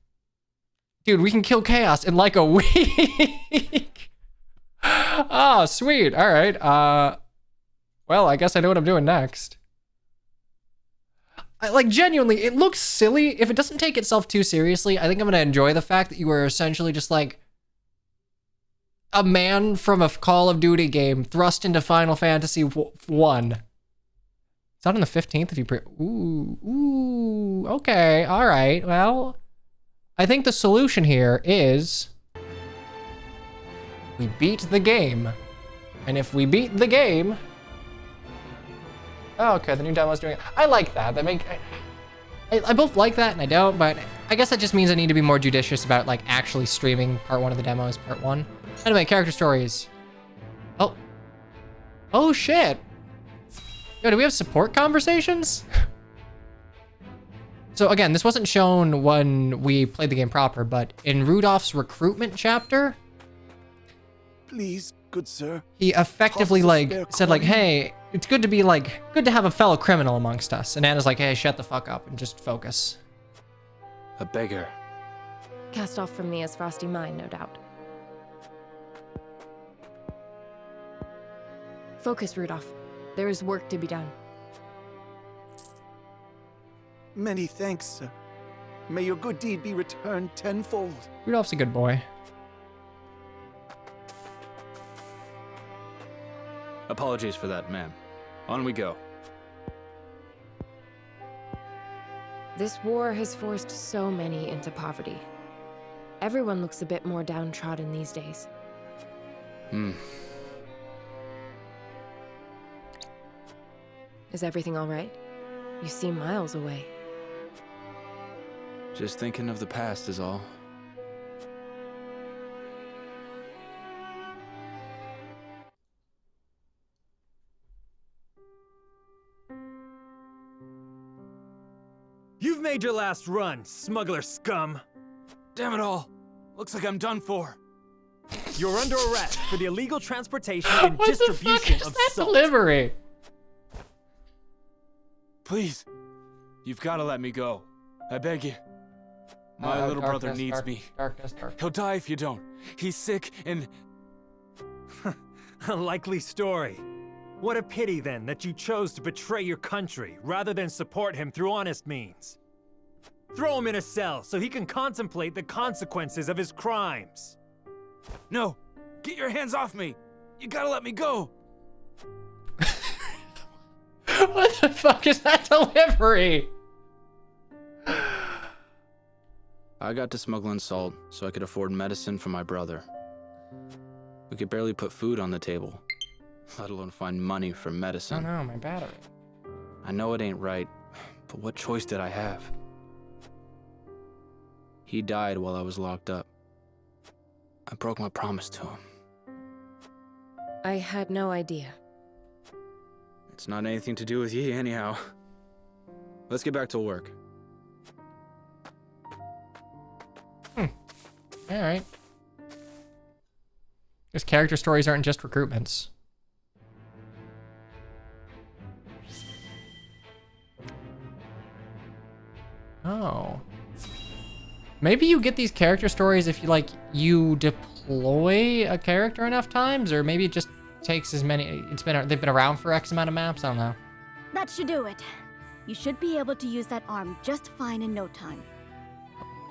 Dude, we can kill Chaos in like a week. Oh, sweet. All right. Well, I guess I know what I'm doing next. Like, genuinely, it looks silly. If it doesn't take itself too seriously, I think I'm gonna enjoy the fact that you are essentially just like a man from a Call of Duty game thrust into Final Fantasy 1. It's out on the 15th if you ooh, okay, all right. Well, I think the solution here is we beat the game. And if we beat the game... Oh, okay, the new demo's doing it. I like that. I both like that and I don't, but I guess that just means I need to be more judicious about like actually streaming part 1 of the demo as part 1. Anyway, character stories. Oh. Oh, shit. Yo, do we have support conversations? So again, this wasn't shown when we played the game proper, but in Rudolph's recruitment chapter... Please, good sir. He effectively like said like, hey, it's good to have a fellow criminal amongst us. And Anna's like, hey, shut the fuck up and just focus. A beggar. Cast off from me as Frosty Mine, no doubt. Focus, Rudolph. There is work to be done. Many thanks, sir. May your good deed be returned tenfold. Rudolph's a good boy. Apologies for that, ma'am. On we go. This war has forced so many into poverty. Everyone looks a bit more downtrodden these days. Is everything all right? You seem miles away. Just thinking of the past is all. You've made your last run, smuggler scum. Damn it all. Looks like I'm done for. You're under arrest for the illegal transportation and distribution what the fuck is of that salt. delivery? Please. You've got to let me go. I beg you. My little brother needs me. Darkness. He'll die if you don't. He's sick and... A likely story. What a pity, then, that you chose to betray your country rather than support him through honest means. Throw him in a cell so he can contemplate the consequences of his crimes. No! Get your hands off me! You gotta let me go! What the fuck is that delivery? I got to smuggling salt so I could afford medicine for my brother. We could barely put food on the table, let alone find money for medicine. Oh no, my battery. I know it ain't right, but what choice did I have? He died while I was locked up. I broke my promise to him. I had no idea. It's not anything to do with ye, anyhow. Let's get back to work. Alright. Because character stories aren't just recruitments. Oh. Maybe you get these character stories if you, like, you deploy a character enough times, or maybe it just takes as many... They've been around for X amount of maps, I don't know. That should do it. You should be able to use that arm just fine in no time.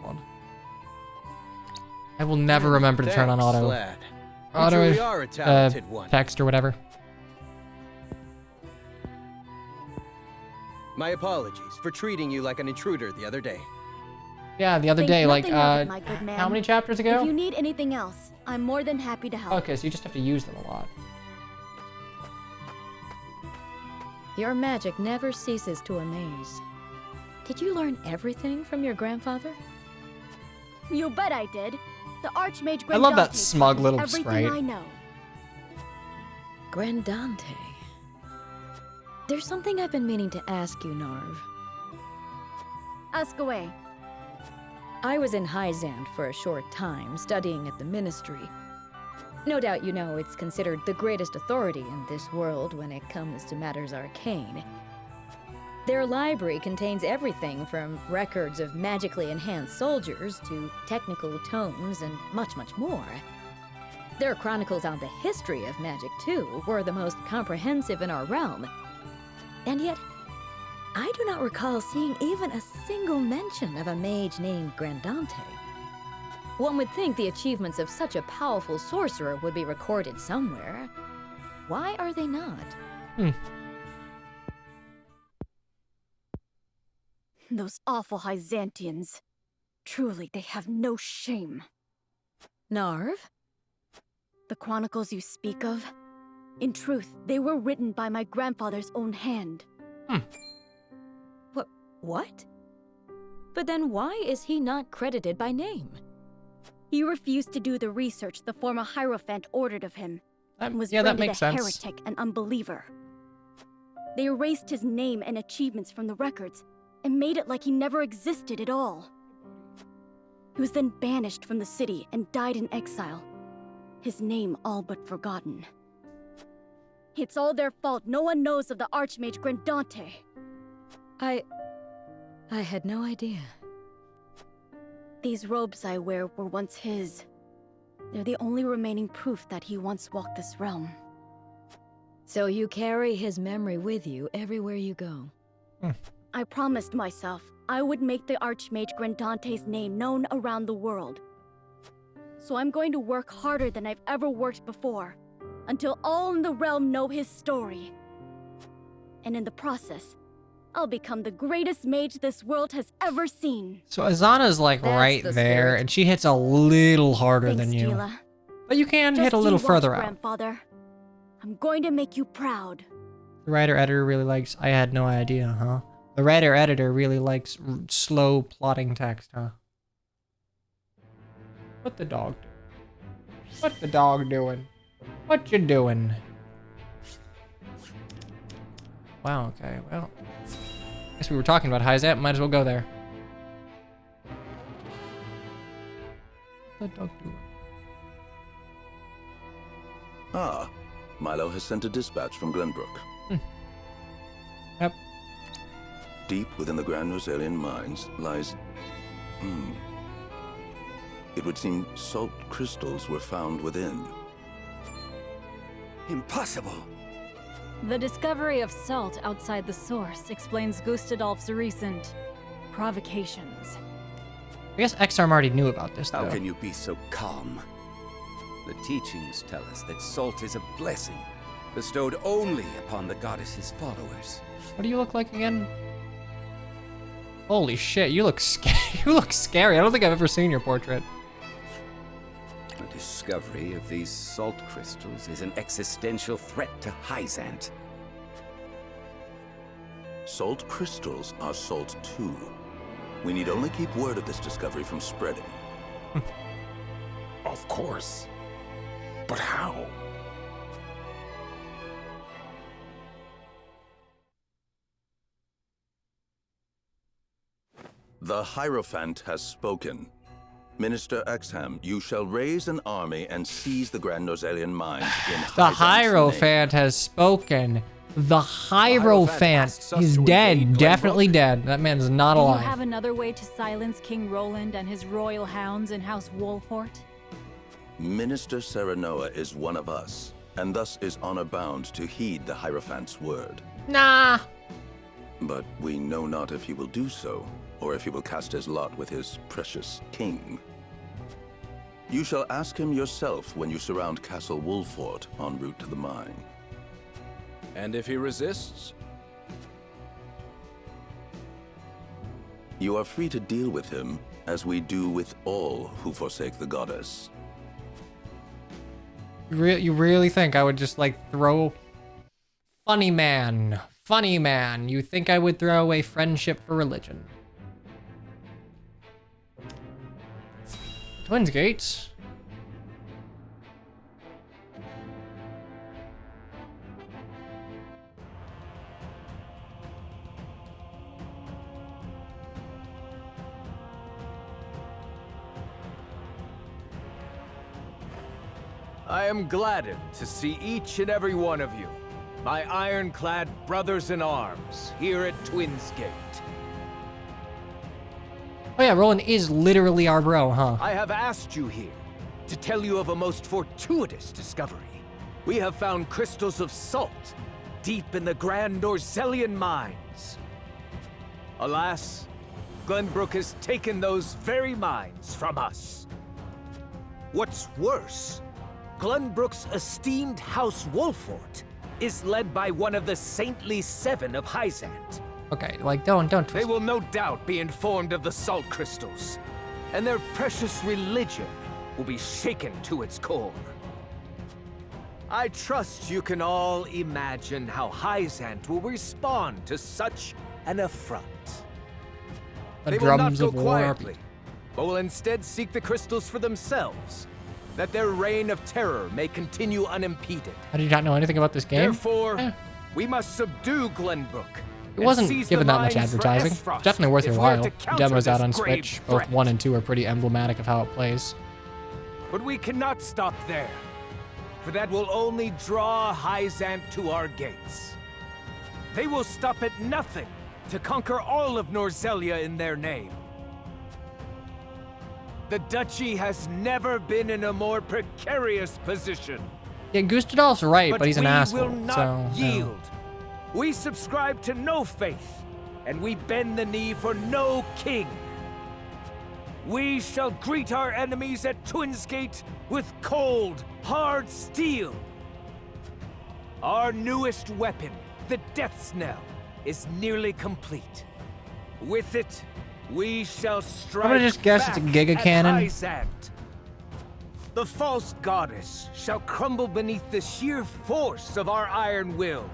God. I will never remember to turn on auto. lad. You Auto truly are a talented one. text or whatever. My apologies for treating you like an intruder the other day. Yeah, the other Think day, like, nothing of it, my good man. how many chapters ago? If you need anything else, I'm more than happy to help. Okay, so you just have to use them a lot. Your magic never ceases to amaze. Did you learn everything from your grandfather? You bet I did. The Archmage Grandante. I love that smug little everything sprite. I know. Grandante. There's something I've been meaning to ask you, Narv. Ask away. I was in Hyzand for a short time, studying at the Ministry. No doubt you know it's considered the greatest authority in this world when it comes to matters arcane. Their library contains everything from records of magically enhanced soldiers to technical tomes and much, much more. Their chronicles on the history of magic, too, were the most comprehensive in our realm. And yet, I do not recall seeing even a single mention of a mage named Grandante. One would think the achievements of such a powerful sorcerer would be recorded somewhere. Why are they not? Those awful Hyzantians. Truly, they have no shame. Narv? The chronicles you speak of? In truth, they were written by my grandfather's own hand. What? But then why is he not credited by name? He refused to do the research the former Hierophant ordered of him, and was that branded makes a sense. heretic and unbeliever. They erased his name and achievements from the records, and made it like he never existed at all. He was then banished from the city and died in exile, his name all but forgotten. It's all their fault no one knows of the Archmage Grandante. I had no idea. These robes I wear were once his. They're the only remaining proof that he once walked this realm. So you carry his memory with you everywhere you go. I promised myself I would make the Archmage Grandante's name known around the world. So I'm going to work harder than I've ever worked before, until all in the realm know his story. And in the process, I'll become the greatest mage this world has ever seen. So Azana's like That's right the there, spirit. and she hits a little harder Thanks, than you. Gila. But you can Just hit a little you watch, further out. Grandfather. I'm going to make you proud. The writer-editor really likes... I had no idea, huh? The writer-editor really likes slow plotting text, huh? What the dog doing? What the dog doing? What you doing? Wow, okay, well... Guess we were talking about Hyzant, might as well go there. What the dog doing? Ah, Milo has sent a dispatch from Glenbrook. Yep. Deep within the Grand Rosalian mines lies... It would seem salt crystals were found within. Impossible! The discovery of salt outside the source explains Gustadolf's recent provocations. I guess Exarm already knew about this, though. How can you be so calm? The teachings tell us that salt is a blessing, bestowed only upon the goddess's followers. What do you look like again? Holy shit, you look scary. You look scary. I don't think I've ever seen your portrait. The discovery of these salt crystals is an existential threat to Hyzant. Salt crystals are salt too. We need only keep word of this discovery from spreading. Of course. But how? The Hierophant has spoken. Minister Exham, you shall raise an army and seize the Grand Norzelian mines in The Hyzant's Hierophant has spoken. The Hierophant is dead. Definitely dead. That man's not Do you alive. have another way to silence King Roland and his royal hounds in House Wolfort? Minister Serenoa is one of us, and thus is honor-bound to heed the Hierophant's word. Nah. But we know not if he will do so, or if he will cast his lot with his precious king. You shall ask him yourself when you surround Castle Wolfort en route to the mine. And if he resists? You are free to deal with him, as we do with all who forsake the goddess. You really think I would just like throw... Funny man. Funny man. You think I would throw away friendship for religion? Twins Gates. I am gladdened to see each and every one of you, my ironclad brothers in arms, here at Twins Gate. Oh yeah, Roland is literally our bro, huh? I have asked you here to tell you of a most fortuitous discovery. We have found crystals of salt deep in the Grand Norzelian mines. Alas, Glenbrook has taken those very mines from us. What's worse, Glenbrook's esteemed House Wolfort is led by one of the saintly seven of Hyzant. Okay, like don't They will no doubt be informed of the salt crystals, and their precious religion will be shaken to its core. I trust you can all imagine how Hyzant will respond to such an affront. They will not go quietly, but will instead seek the crystals for themselves, that their reign of terror may continue unimpeded. I did not know anything about this game. Therefore, we must subdue Glenbrook. It wasn't given that much advertising. It's definitely worth your while. The demos out on Switch, both 1 and 2 are pretty emblematic of how it plays. But we cannot stop there, for that will only draw Hyzant to our gates. They will stop at nothing to conquer all of Norzelia in their name. The Duchy has never been in a more precarious position. Yeah, Gustadolf's right, but he's an we asshole. will not so, yield. We subscribe to no faith, and we bend the knee for no king. We shall greet our enemies at Twins Gate with cold, hard steel. Our newest weapon, the Death's Knell, is nearly complete. With it, we shall strike I'm gonna just guess it's a Giga Cannon. Hyzant. The false goddess shall crumble beneath the sheer force of our iron will,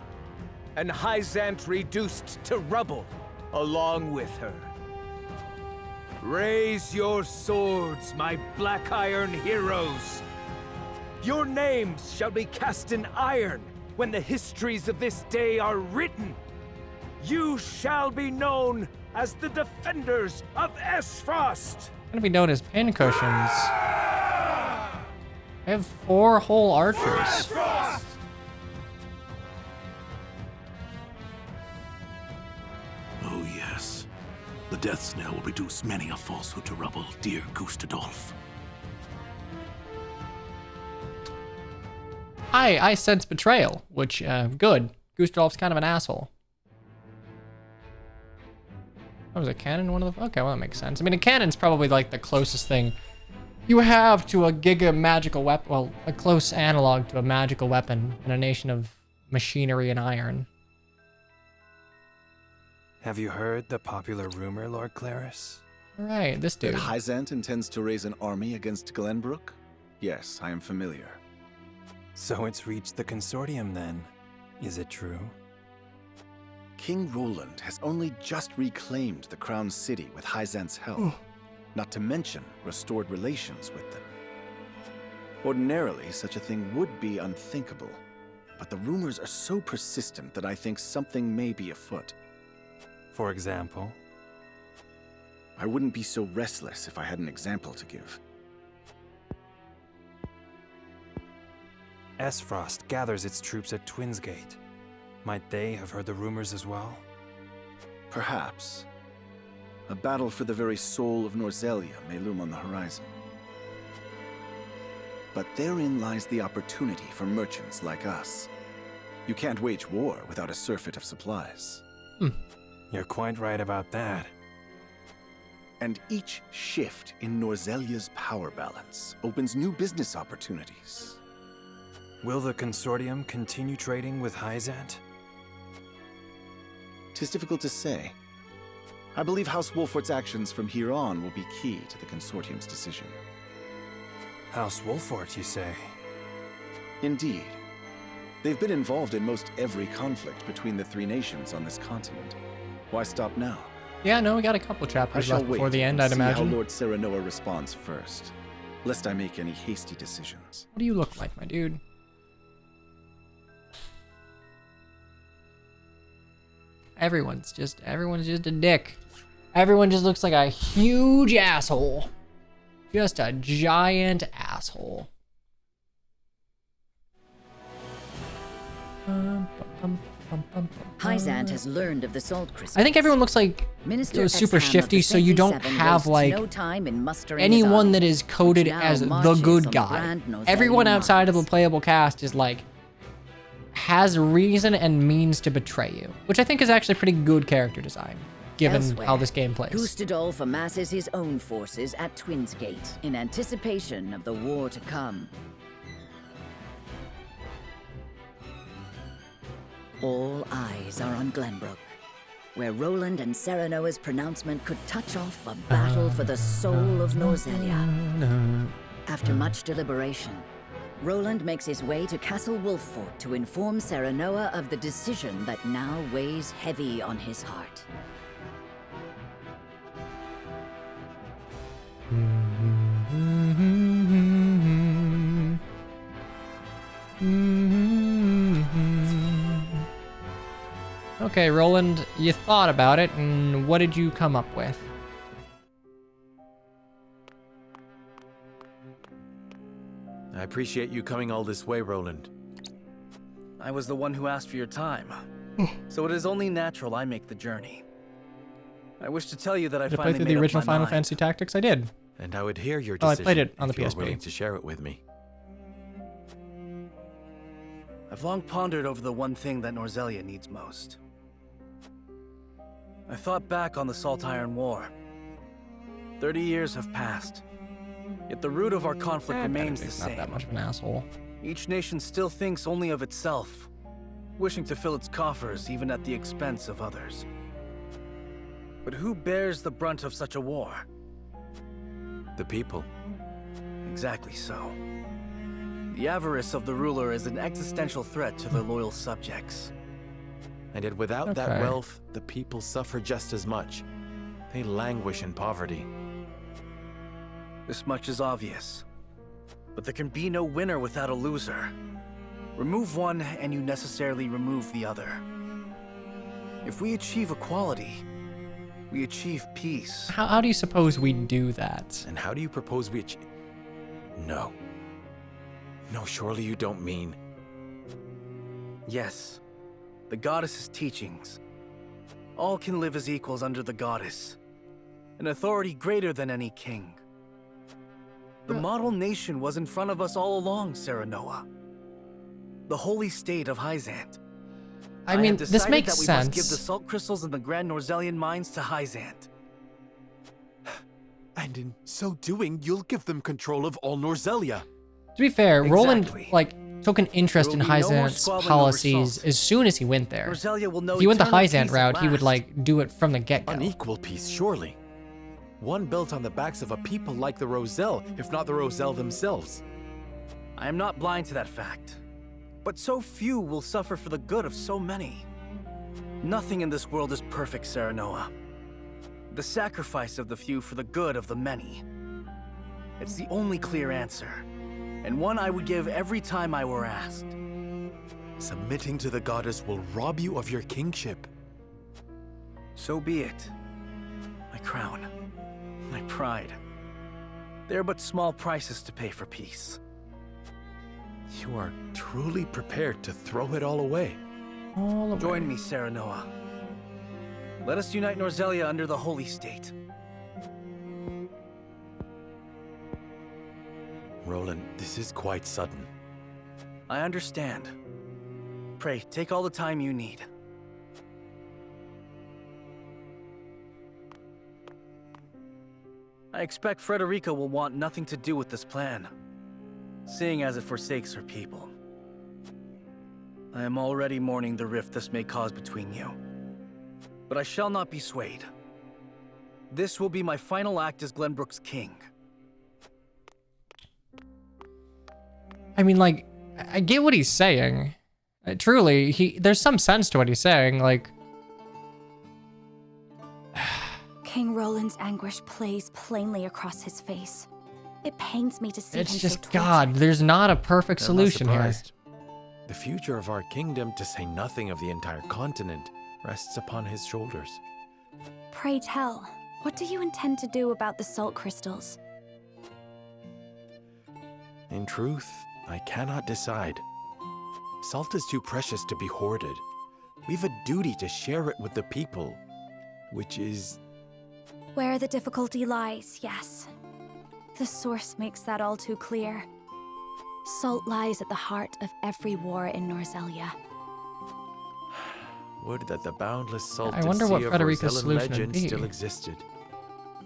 and Hyzant reduced to rubble along with her. Raise your swords, my black iron heroes. Your names shall be cast in iron when the histories of this day are written. You shall be known as the defenders of Esfrost. Gonna be known as pincushions. I have 4 whole archers. Oh yes. The Death's Knell will reduce many a falsehood to rubble, dear Gustadolf. I sense betrayal, which, good. Gustulf's kind of an asshole. Oh, was a cannon one of the... Okay, well, that makes sense. I mean, a cannon's probably, like, the closest thing you have to a giga magical weapon. Well, a close analog to a magical weapon in a nation of machinery and iron. Have you heard the popular rumor, Lord Claris? Right, this dude. That Hyzant intends to raise an army against Glenbrook? Yes, I am familiar. So it's reached the consortium then. Is it true? King Roland has only just reclaimed the Crown City with Hyzant's help, not to mention restored relations with them. Ordinarily, such a thing would be unthinkable, but the rumors are so persistent that I think something may be afoot. For example? I wouldn't be so restless if I had an example to give. Esfrost gathers its troops at Twinsgate. Might they have heard the rumors as well? Perhaps. A battle for the very soul of Norzelia may loom on the horizon. But therein lies the opportunity for merchants like us. You can't wage war without a surfeit of supplies. You're quite right about that. And each shift in Norzelia's power balance opens new business opportunities. Will the consortium continue trading with Hyzant? 'Tis difficult to say. I believe House Wolfort's actions from here on will be key to the consortium's decision. House Wolfort, you say? Indeed. They've been involved in most every conflict between the three nations on this continent. Why stop now? Yeah, no, we got a couple I chapters shall left wait before the end, and I'd see imagine. how Lord Serenoa responds first, lest I make any hasty decisions. What do you look like, my dude? Everyone's just a dick. Everyone just looks like a huge asshole. Just a giant asshole. Hyzant has learned of the salt crystals. I think everyone looks like Minister super Exham of shifty, the so you don't 77 have wastes like no time in mustering his anyone army, that is coded which now as the marches good on guy. grand Nozelian Everyone outside of the lines. playable cast is like has reason and means to betray you, which I think is actually pretty good character design, given Elsewhere, how this game plays. Gustadolf amasses his own forces at Twinsgate in anticipation of the war to come. All eyes are on Glenbrook, where Roland and Serenoa's pronouncement could touch off a battle for the soul of Norzelia. After much deliberation, Roland makes his way to Castle Wolffort to inform Serenoa of the decision that now weighs heavy on his heart. Okay, Roland, you thought about it, and what did you come up with? I appreciate you coming all this way, Roland. I was the one who asked for your time, so it is only natural I make the journey. I wish to tell you that I Did I play finally through made the up original my Final mind. Fantasy Tactics? I did. And I would hear your Oh, I decision played it on if the you were PSP. willing to share it with me. I've long pondered over the one thing that Norzelia needs most. I thought back on the Salt Iron War. 30 years have passed, yet the root of our conflict remains the Benedict's same. not that much of an asshole. Each nation still thinks only of itself, wishing to fill its coffers even at the expense of others. But who bears the brunt of such a war? The people. Exactly so. The avarice of the ruler is an existential threat to their loyal subjects. And yet without that Okay. wealth, the people suffer just as much. They languish in poverty. This much is obvious. But there can be no winner without a loser. Remove one and you necessarily remove the other. If we achieve equality, we achieve peace. How do you suppose we do that? And how do you propose we achieve? No. No, surely you don't mean... Yes. The goddess's teachings. All can live as equals under the goddess. An authority greater than any king. The model nation was in front of us all along, Serenoa. The holy state of Hyzant. I mean, have this makes that we sense. must give the salt crystals and the Grand Norzelian mines to Hyzant. And in so doing, you'll give them control of all Norzelia. To be fair, Roland Exactly. took an interest There in will be no more Hyzant's squabbling over policies salt. as soon as he went there. Norzelia will know If he went to eternal Hyzant peace at route, he would last. do it from the get-go. An equal peace, surely. One built on the backs of a people like the Roselle, if not the Roselle themselves. I am not blind to that fact. But so few will suffer for the good of so many. Nothing in this world is perfect, Serenoa. The sacrifice of the few for the good of the many. It's the only clear answer, and one I would give every time I were asked. Submitting to the goddess will rob you of your kingship. So be it. My crown, my pride. They're but small prices to pay for peace. You are truly prepared to throw it all away. Join me, Serenoa. Let us unite Norzelia under the holy state. Roland, this is quite sudden. I understand. Pray, take all the time you need. I expect Frederica will want nothing to do with this plan, seeing as it forsakes her people. I am already mourning the rift this may cause between you. But I shall not be swayed. This will be my final act as Glenbrook's king. I mean, I get what he's saying. Truly, there's some sense to what he's saying. King Roland's anguish plays plainly across his face. It pains me to see him It's so just, tortured. God, there's not a perfect I'm not solution here. surprised. The future of our kingdom, to say nothing of the entire continent, rests upon his shoulders. Pray tell, what do you intend to do about the salt crystals? In truth, I cannot decide. Salt is too precious to be hoarded. We've a duty to share it with the people, which is... Where the difficulty lies, yes. The source makes that all too clear. Salt lies at the heart of every war in Norzelia. Would that the boundless salted I wonder what sea of Frederica's Rosellan solution would legend be. still existed.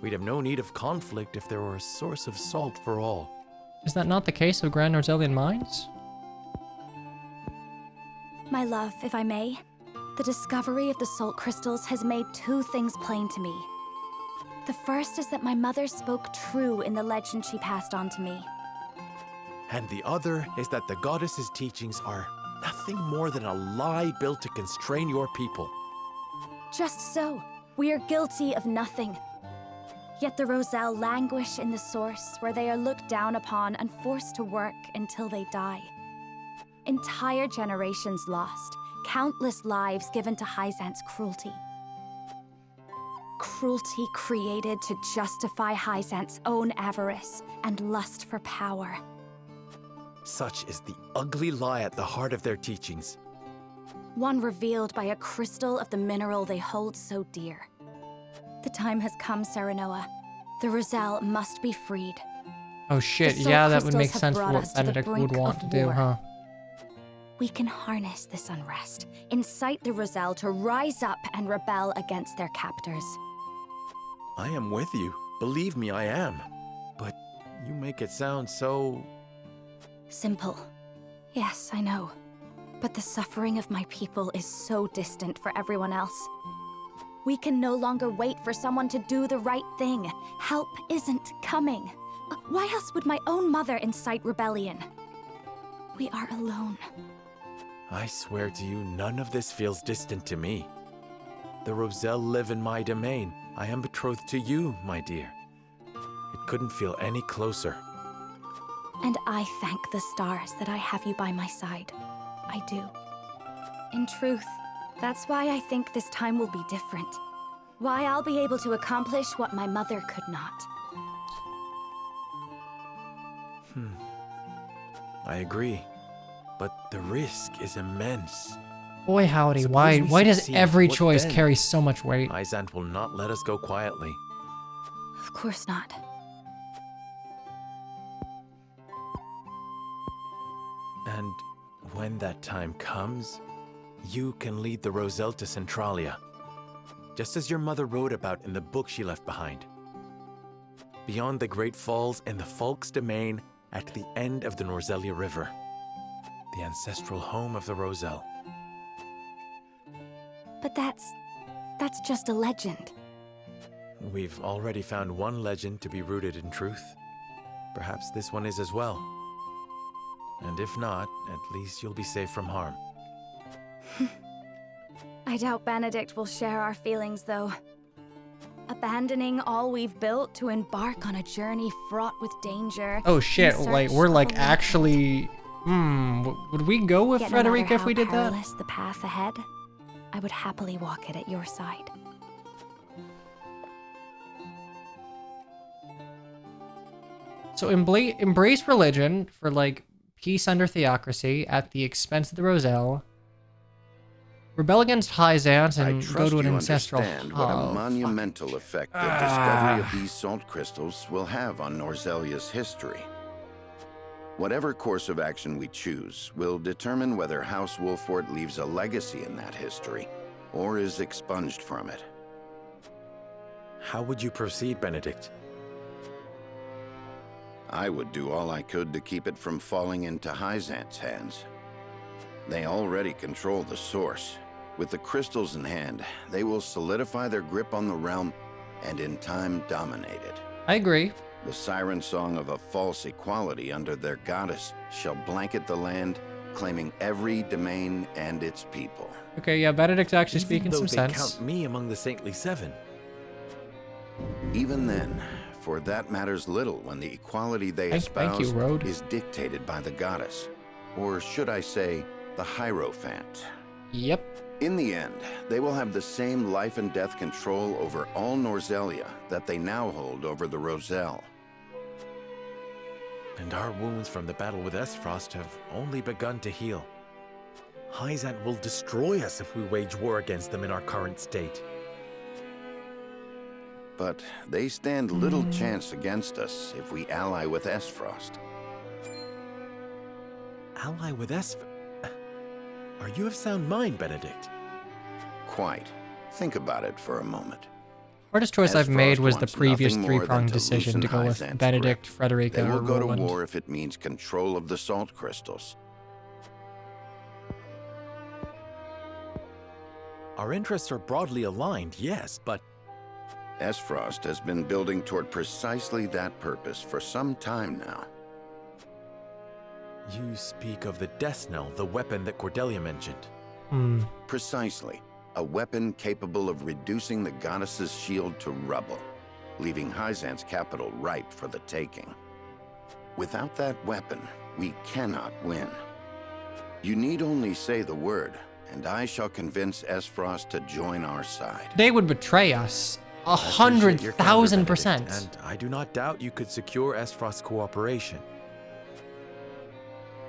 We'd have no need of conflict if there were a source of salt for all. Is that not the case of Grand Norzelian mines? My love, if I may, the discovery of the salt crystals has made two things plain to me. The first is that my mother spoke true in the legend she passed on to me. And the other is that the goddess's teachings are nothing more than a lie built to constrain your people. Just so, we are guilty of nothing. Yet the Roselle languish in the source, where they are looked down upon and forced to work until they die. Entire generations lost, countless lives given to Hyzant's cruelty. Cruelty created to justify Hyzant's own avarice and lust for power. Such is the ugly lie at the heart of their teachings. One revealed by a crystal of the mineral they hold so dear. The time has come, Serenoa. The Roselle must be freed. Oh shit, The salt yeah, that would crystals make have sense for brought what us to the Benedict would brink want of to do, war. huh? We can harness this unrest, incite the Roselle to rise up and rebel against their captors. I am with you. Believe me, I am. But you make it sound so... Simple. Yes, I know. But the suffering of my people is so distant for everyone else. We can no longer wait for someone to do the right thing. Help isn't coming. Why else would my own mother incite rebellion? We are alone. I swear to you, none of this feels distant to me. The Roselle live in my domain. I am betrothed to you, my dear. It couldn't feel any closer. And I thank the stars that I have you by my side. I do. In truth, that's why I think this time will be different. Why I'll be able to accomplish what my mother could not. I agree. But the risk is immense. Boy howdy, Suppose why we does succeed, every what choice then? carry so much weight? Hyzant will not let us go quietly. Of course not. And when that time comes, you can lead the Roselle to Centralia, just as your mother wrote about in the book she left behind. Beyond the Great Falls and the Falk's domain at the end of the Norzelia River, the ancestral home of the Roselle. But that's just a legend. We've already found one legend to be rooted in truth. Perhaps this one is as well. And if not, at least you'll be safe from harm. I doubt Benedict will share our feelings, though. Abandoning all we've built to embark on a journey fraught with danger. Oh shit, in like, search we're of like a actually... would we go with Yet no matter Frederica if how we did that? perilous the path ahead, I would happily walk it at your side. So embrace religion for, like, peace under theocracy at the expense of the Roselle. Rebel against Hyzant and go Trust to an you ancestral understand what a monumental effect the discovery of these salt crystals will have on Norzelia's history. Whatever course of action we choose will determine whether House Wolfort leaves a legacy in that history, or is expunged from it. How would you proceed, Benedict? I would do all I could to keep it from falling into Hyzant's hands. They already control the source. With the crystals in hand, they will solidify their grip on the realm and in time dominate it. I agree. The siren song of a false equality under their goddess shall blanket the land, claiming every domain and its people. Okay, yeah, Benedict's actually speaking some Even though they sense. count me among the Saintly Seven. Even then, for that matters little when the equality they Thank you, espouse Rode. is dictated by the goddess, or should I say, the Hierophant. Yep. In the end, they will have the same life and death control over all Norzelia that they now hold over the Roselle. And our wounds from the battle with Esfrost have only begun to heal. Hyzant will destroy us if we wage war against them in our current state. But they stand little chance against us if we ally with Esfrost. Ally with Esfrost? Are you of sound mind, Benedict? Quite. Think about it for a moment. Hardest choice I've made was the wants previous nothing more than three-pronged to decision to loosen go with Hyzant's Benedict, grip. Frederica, They will or go to Roland. war if it means control of the salt crystals. Our interests are broadly aligned, yes, but... Esfrost has been building toward precisely that purpose for some time now. You speak of the Death Knell, the weapon that Cordelia mentioned. Precisely. A weapon capable of reducing the goddess's shield to rubble, leaving Hyzant's capital ripe for the taking. Without that weapon, we cannot win. You need only say the word, and I shall convince Esfrost to join our side. They would betray us. I appreciate your candor, Benedict, 100,000%. And I do not doubt you could secure Esfrost's cooperation.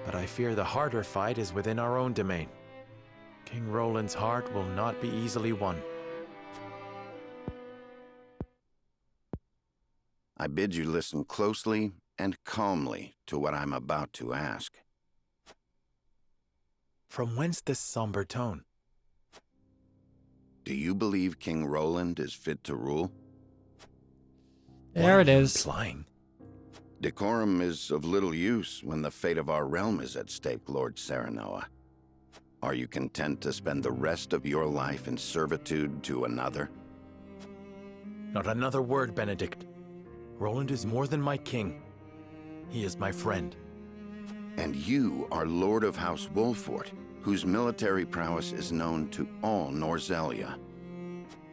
But I fear the harder fight is within our own domain. King Roland's heart will not be easily won. I bid you listen closely and calmly to what I'm about to ask. From whence this somber tone? Do you believe King Roland is fit to rule? There it is. Implying? Decorum is of little use when the fate of our realm is at stake, Lord Serenoa. Are you content to spend the rest of your life in servitude to another? Not another word, Benedict. Roland is more than my king. He is my friend. And you are Lord of House Wolfort, whose military prowess is known to all Norzelia.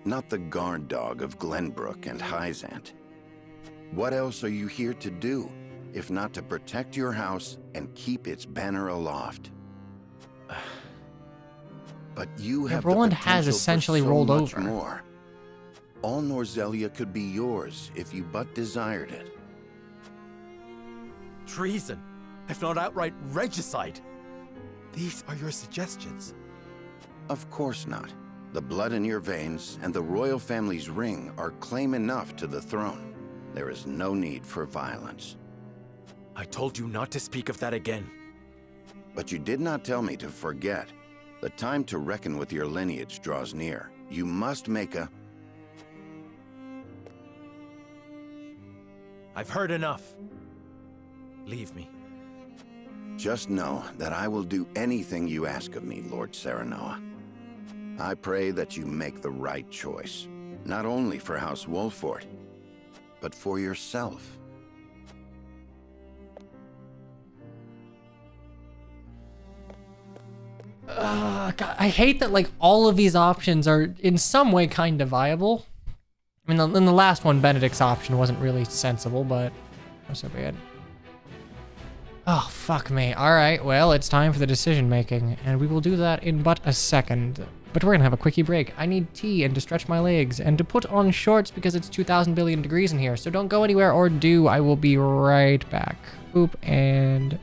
Not the guard dog of Glenbrook and Hyzant. What else are you here to do, if not to protect your house and keep its banner aloft? But you have Roland the has potential essentially for so rolled much over. more. All Norzelia could be yours if you but desired it. Treason, if not outright regicide. These are your suggestions. Of course not. The blood in your veins and the royal family's ring are claim enough to the throne. There is no need for violence. I told you not to speak of that again. But you did not tell me to forget. The time to reckon with your lineage draws near. You must make a... I've heard enough. Leave me. Just know that I will do anything you ask of me, Lord Serenoa. I pray that you make the right choice, not only for House Wolfort, but for yourself. God, I hate that like all of these options are in some way kind of viable. I mean, in the last one, Benedict's option wasn't really sensible, but not so bad. Oh, fuck me. All right, well, it's time for the decision making, and we will do that in but a second. But we're gonna have a quickie break. I need tea and to stretch my legs and to put on shorts because it's 2,000 billion degrees in here. So don't go anywhere or do. I will be right back. Boop and...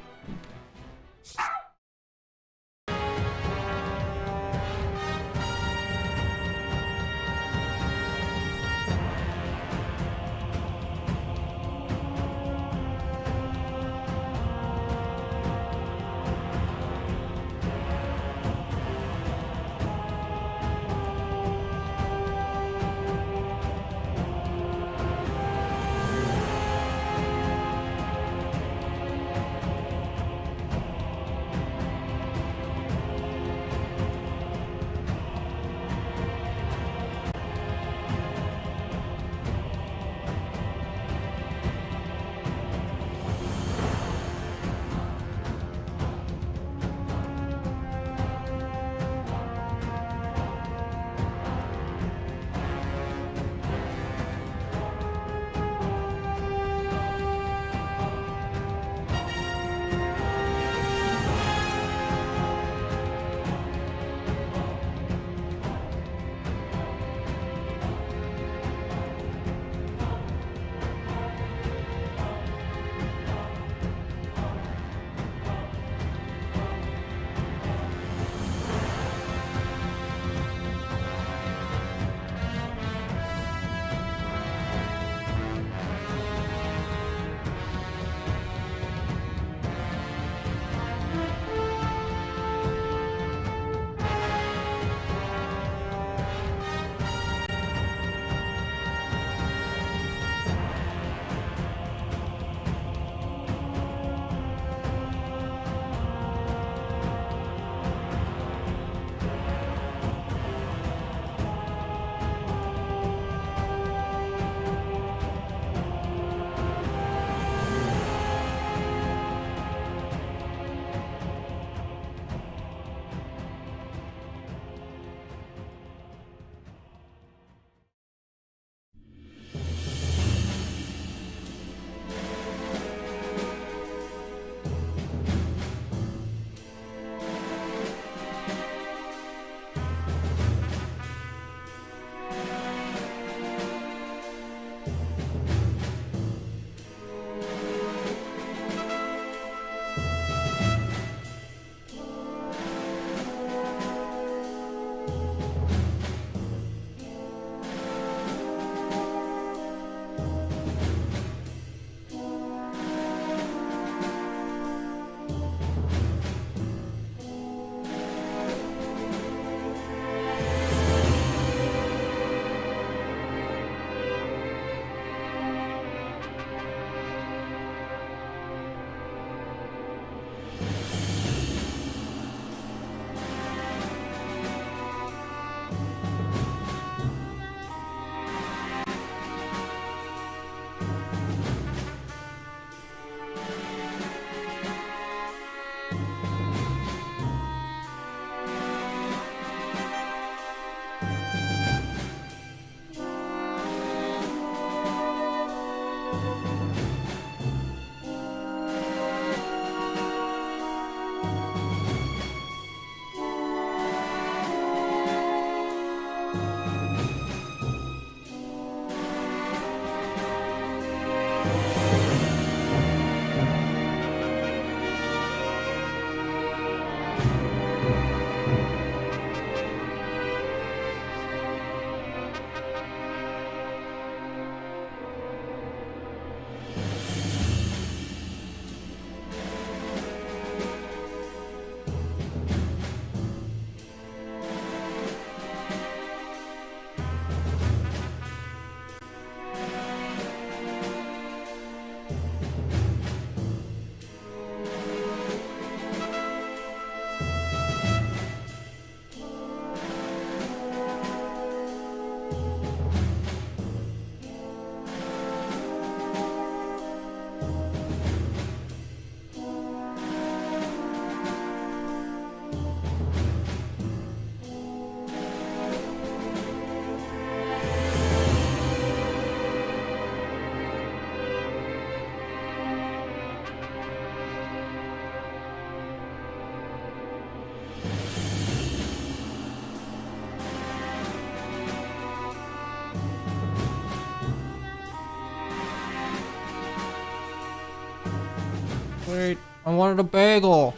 I wanted a bagel.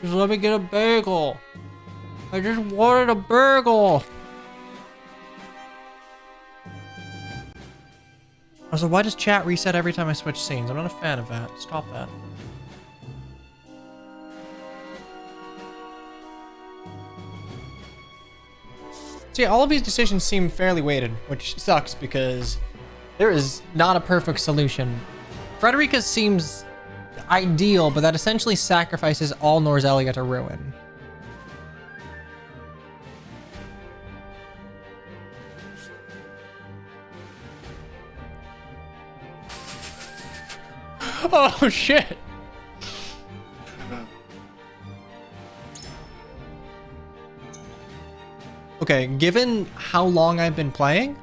Just let me get a bagel. I just wanted a bagel. Also, why does chat reset every time I switch scenes? I'm not a fan of that. Stop that. So yeah, all of these decisions seem fairly weighted, which sucks because there is not a perfect solution. Frederica seems ideal, but that essentially sacrifices all Norzelia to ruin. Oh shit! Okay, given how long I've been playing,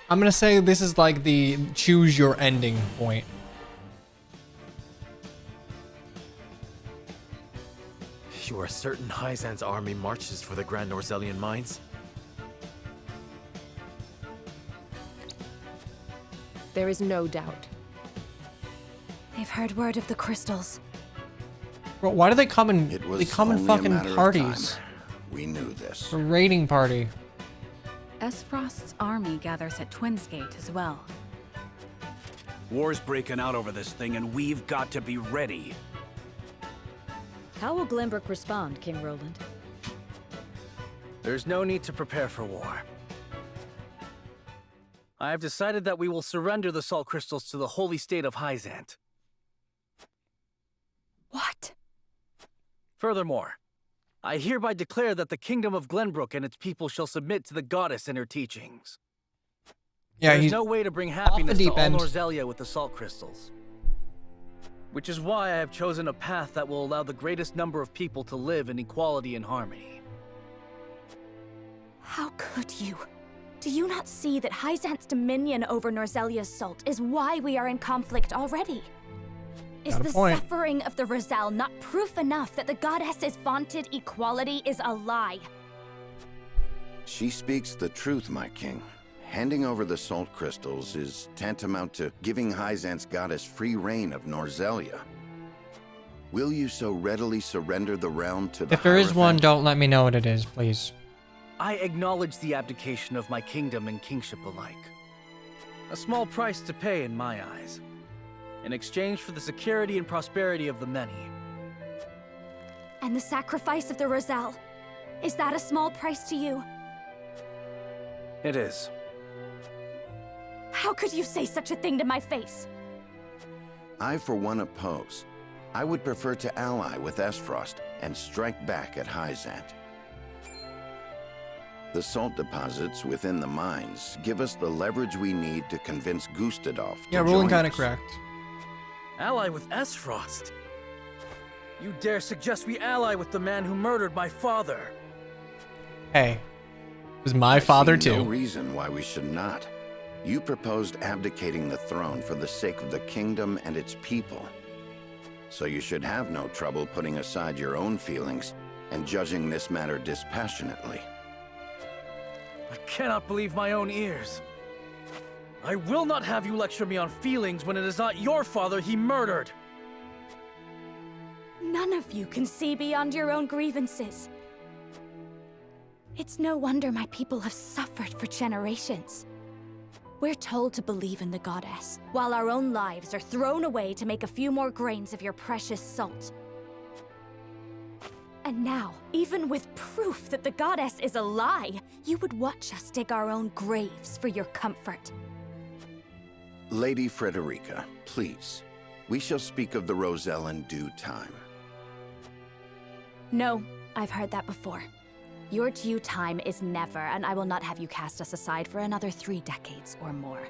I'm gonna say this is like the choose your ending point. You are certain Hyzan's army marches for the Grand Norzelian mines? There is no doubt. They've heard word of the crystals. Bro, why do they come in? It was They come in only a fucking matter of parties. time. We knew this. A raiding party. Esfrost's army gathers at Twinsgate as well. War's breaking out over this thing, and we've got to be ready. How will Glenbrook respond, King Roland? There's no need to prepare for war. I have decided that we will surrender the salt crystals to the holy state of Hyzant. What? Furthermore, I hereby declare that the kingdom of Glenbrook and its people shall submit to the goddess and her teachings. Yeah, There's he's no way to bring off the happiness to deep all end. Norzelia with the salt crystals. Which is why I have chosen a path that will allow the greatest number of people to live in equality and harmony. How could you? Do you not see that Hyzant's dominion over Norzelia's salt is why we are in conflict already? Is Got a the point. suffering of the Roselle not proof enough that the goddess's vaunted equality is a lie? She speaks the truth, my king. Handing over the salt crystals is tantamount to giving Hyzant's goddess free reign of Norzelia. Will you so readily surrender the realm to the If there is Hierophant? one, don't let me know what it is, please. I acknowledge the abdication of my kingdom and kingship alike. A small price to pay in my eyes, in exchange for the security and prosperity of the many. And the sacrifice of the Roselle, is that a small price to you? It is. How could you say such a thing to my face? I, for one, oppose. I would prefer to ally with Esfrost and strike back at Hyzant. The salt deposits within the mines give us the leverage we need to convince Gustadolf to Yeah, ruling join kind of us. correct. Ally with Esfrost? You dare suggest we ally with the man who murdered my father? Hey, it was my father I see no too. reason why we should not. You proposed abdicating the throne for the sake of the kingdom and its people. So you should have no trouble putting aside your own feelings and judging this matter dispassionately. I cannot believe my own ears. I will not have you lecture me on feelings when it is not your father he murdered. None of you can see beyond your own grievances. It's no wonder my people have suffered for generations. We're told to believe in the goddess, while our own lives are thrown away to make a few more grains of your precious salt. And now, even with proof that the goddess is a lie, you would watch us dig our own graves for your comfort. Lady Frederica, please. We shall speak of the Roselle in due time. No, I've heard that before. Your due time is never, and I will not have you cast us aside for another 3 decades or more.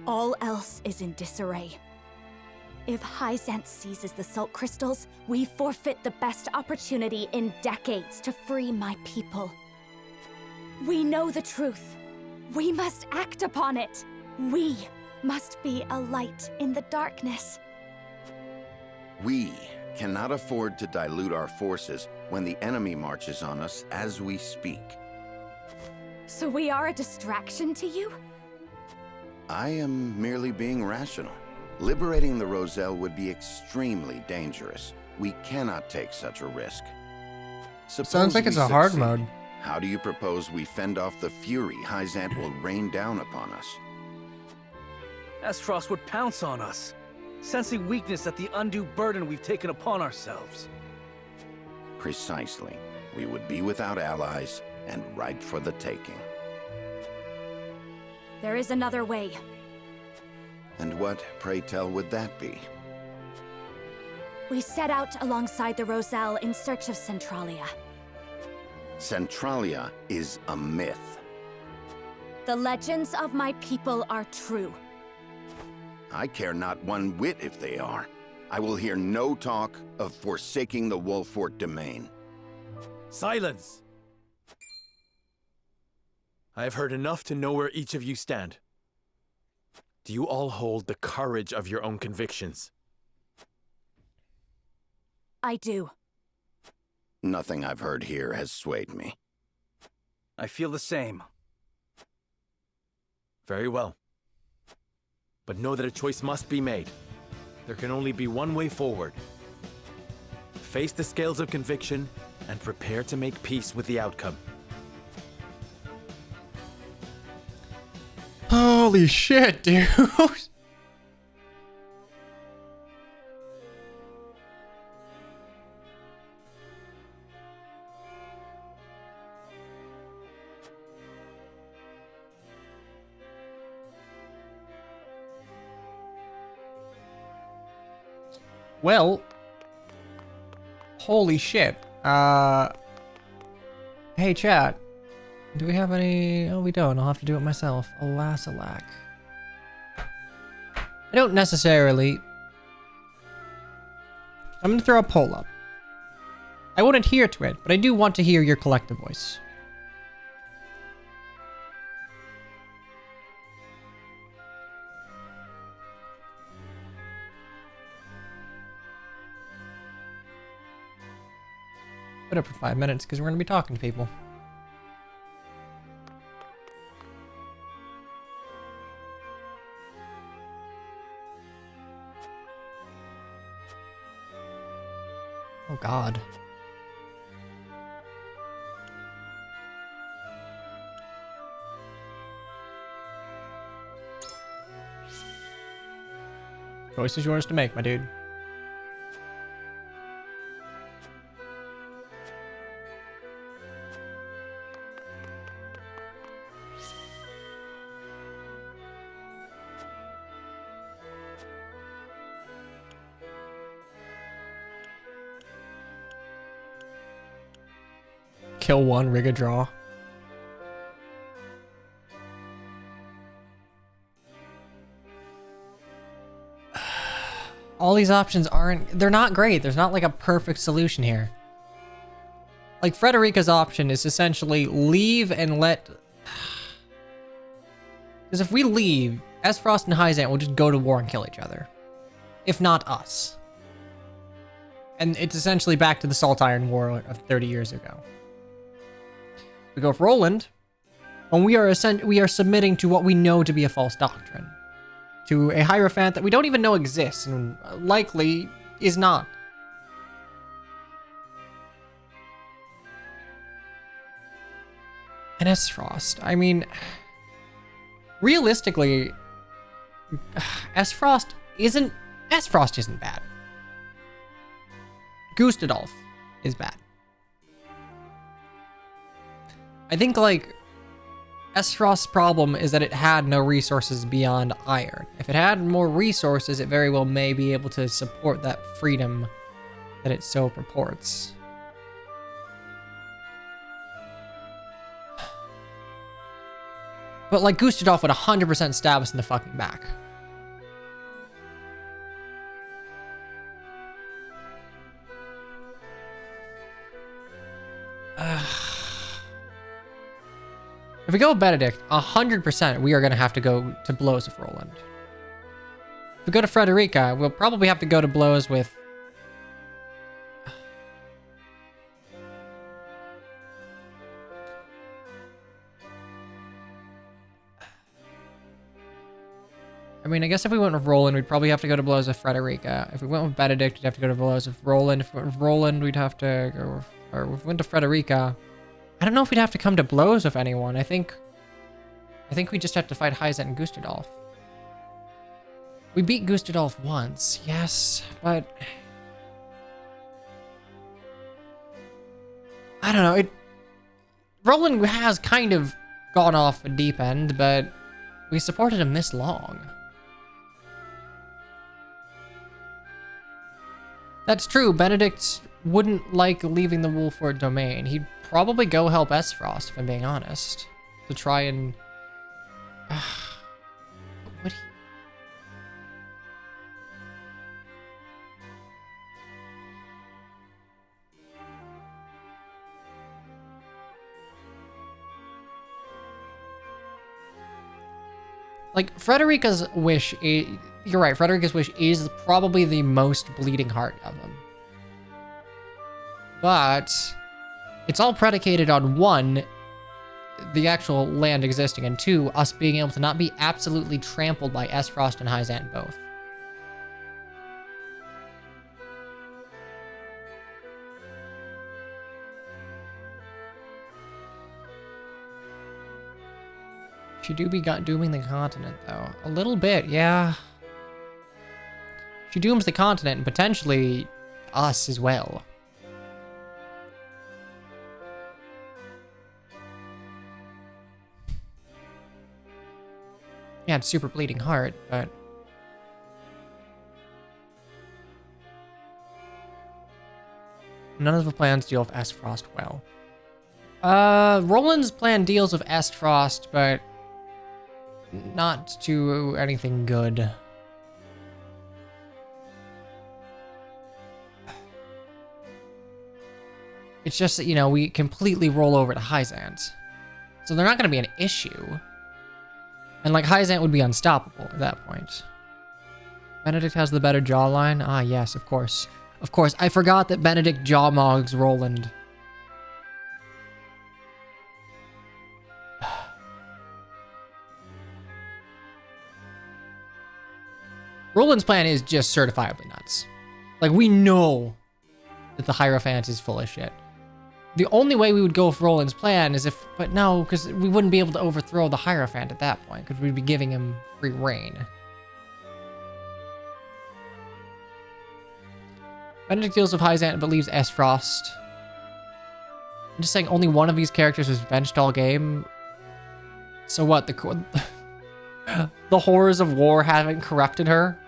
All else is in disarray. If Hyzant seizes the salt crystals, we forfeit the best opportunity in decades to free my people. We know the truth. We must act upon it. We must be a light in the darkness. We cannot afford to dilute our forces when the enemy marches on us as we speak. So we are a distraction to you? I am merely being rational. Liberating the Roselle would be extremely dangerous. We cannot take such a risk. Sounds like it's a hard mode. How do you propose we fend off the fury Hyzant will rain down upon us? Esfrost would pounce on us, sensing weakness at the undue burden we've taken upon ourselves. Precisely. We would be without allies and ripe for the taking. There is another way. And what, pray tell, would that be? We set out alongside the Roselle in search of Centralia. Centralia is a myth. The legends of my people are true. I care not one whit if they are. I will hear no talk of forsaking the Wolfort domain. Silence! I have heard enough to know where each of you stand. Do you all hold the courage of your own convictions? I do. Nothing I've heard here has swayed me. I feel the same. Very well. But know that a choice must be made. There can only be one way forward. Face the scales of conviction and prepare to make peace with the outcome. Holy shit, dude. Well, holy shit. Hey chat, do we have any? Oh, we don't. I'll have to do it myself. Alas, alack. I don't necessarily. I'm gonna throw a poll up. I won't adhere to it, but I do want to hear your collective voice. Put up for 5 minutes because we're going to be talking to people. Oh God. Choice is yours to make, my dude. Kill one, rig a draw. All these options they're not great. There's not like a perfect solution here. Like Frederica's option is essentially leave and let... Because if we leave, Esfrost and Hyzant will just go to war and kill each other. If not us. And it's essentially back to the Salt Iron War of 30 years ago. We go for Roland, and we are submitting to what we know to be a false doctrine, to a Hierophant that we don't even know exists and likely is not. And Esfrost, I mean, realistically, Esfrost isn't bad. Gustadolf is bad. I think, like, Esfrost's problem is that it had no resources beyond iron. If it had more resources, it very well may be able to support that freedom that it so purports. But, like, Gustadolf would 100% stab us in the fucking back. If we go with Benedict, 100% we are going to have to go to blows with Roland. If we go to Frederica, we'll probably have to go to blows with... I mean, I guess if we went with Roland, we'd probably have to go to blows with Frederica. If we went with Benedict, we'd have to go to blows with Roland. If we went with Roland, we'd have to go with, or if we went to Frederica, I don't know if we'd have to come to blows with anyone. I think we just have to fight Hyzant and Gustadolf. We beat Gustadolf once, yes, but I don't know. Roland has kind of gone off a deep end, but we supported him this long. That's true. Benedict wouldn't like leaving the Wolford domain. He'd probably go help Esfrost, if I'm being honest, to try and. Would he? Like, Frederica's wish, you're right, Frederica's wish is probably the most bleeding heart of them. But it's all predicated on, one, the actual land existing, and two, us being able to not be absolutely trampled by Esfrost and Hyzant both. She do be dooming the continent, though. A little bit, yeah. She dooms the continent and potentially us as well. Yeah, it's super bleeding heart, but none of the plans deal with Esfrost well. Roland's plan deals with Esfrost, but not to anything good. It's just that, you know, we completely roll over to Hyzant. So they're not going to be an issue. And, like, Hyzant would be unstoppable at that point. Benedict has the better jawline? Ah, yes, of course. Of course. I forgot that Benedict jawmogs Roland. Roland's plan is just certifiably nuts. Like, we know that the Hierophant is full of shit. The only way we would go with Roland's plan is if... But no, because we wouldn't be able to overthrow the Hierophant at that point, because we'd be giving him free reign. Benedict deals with Hyzant but leaves Esfrost. I'm just saying only one of these characters was benched all game. So what, the horrors of war haven't corrupted her?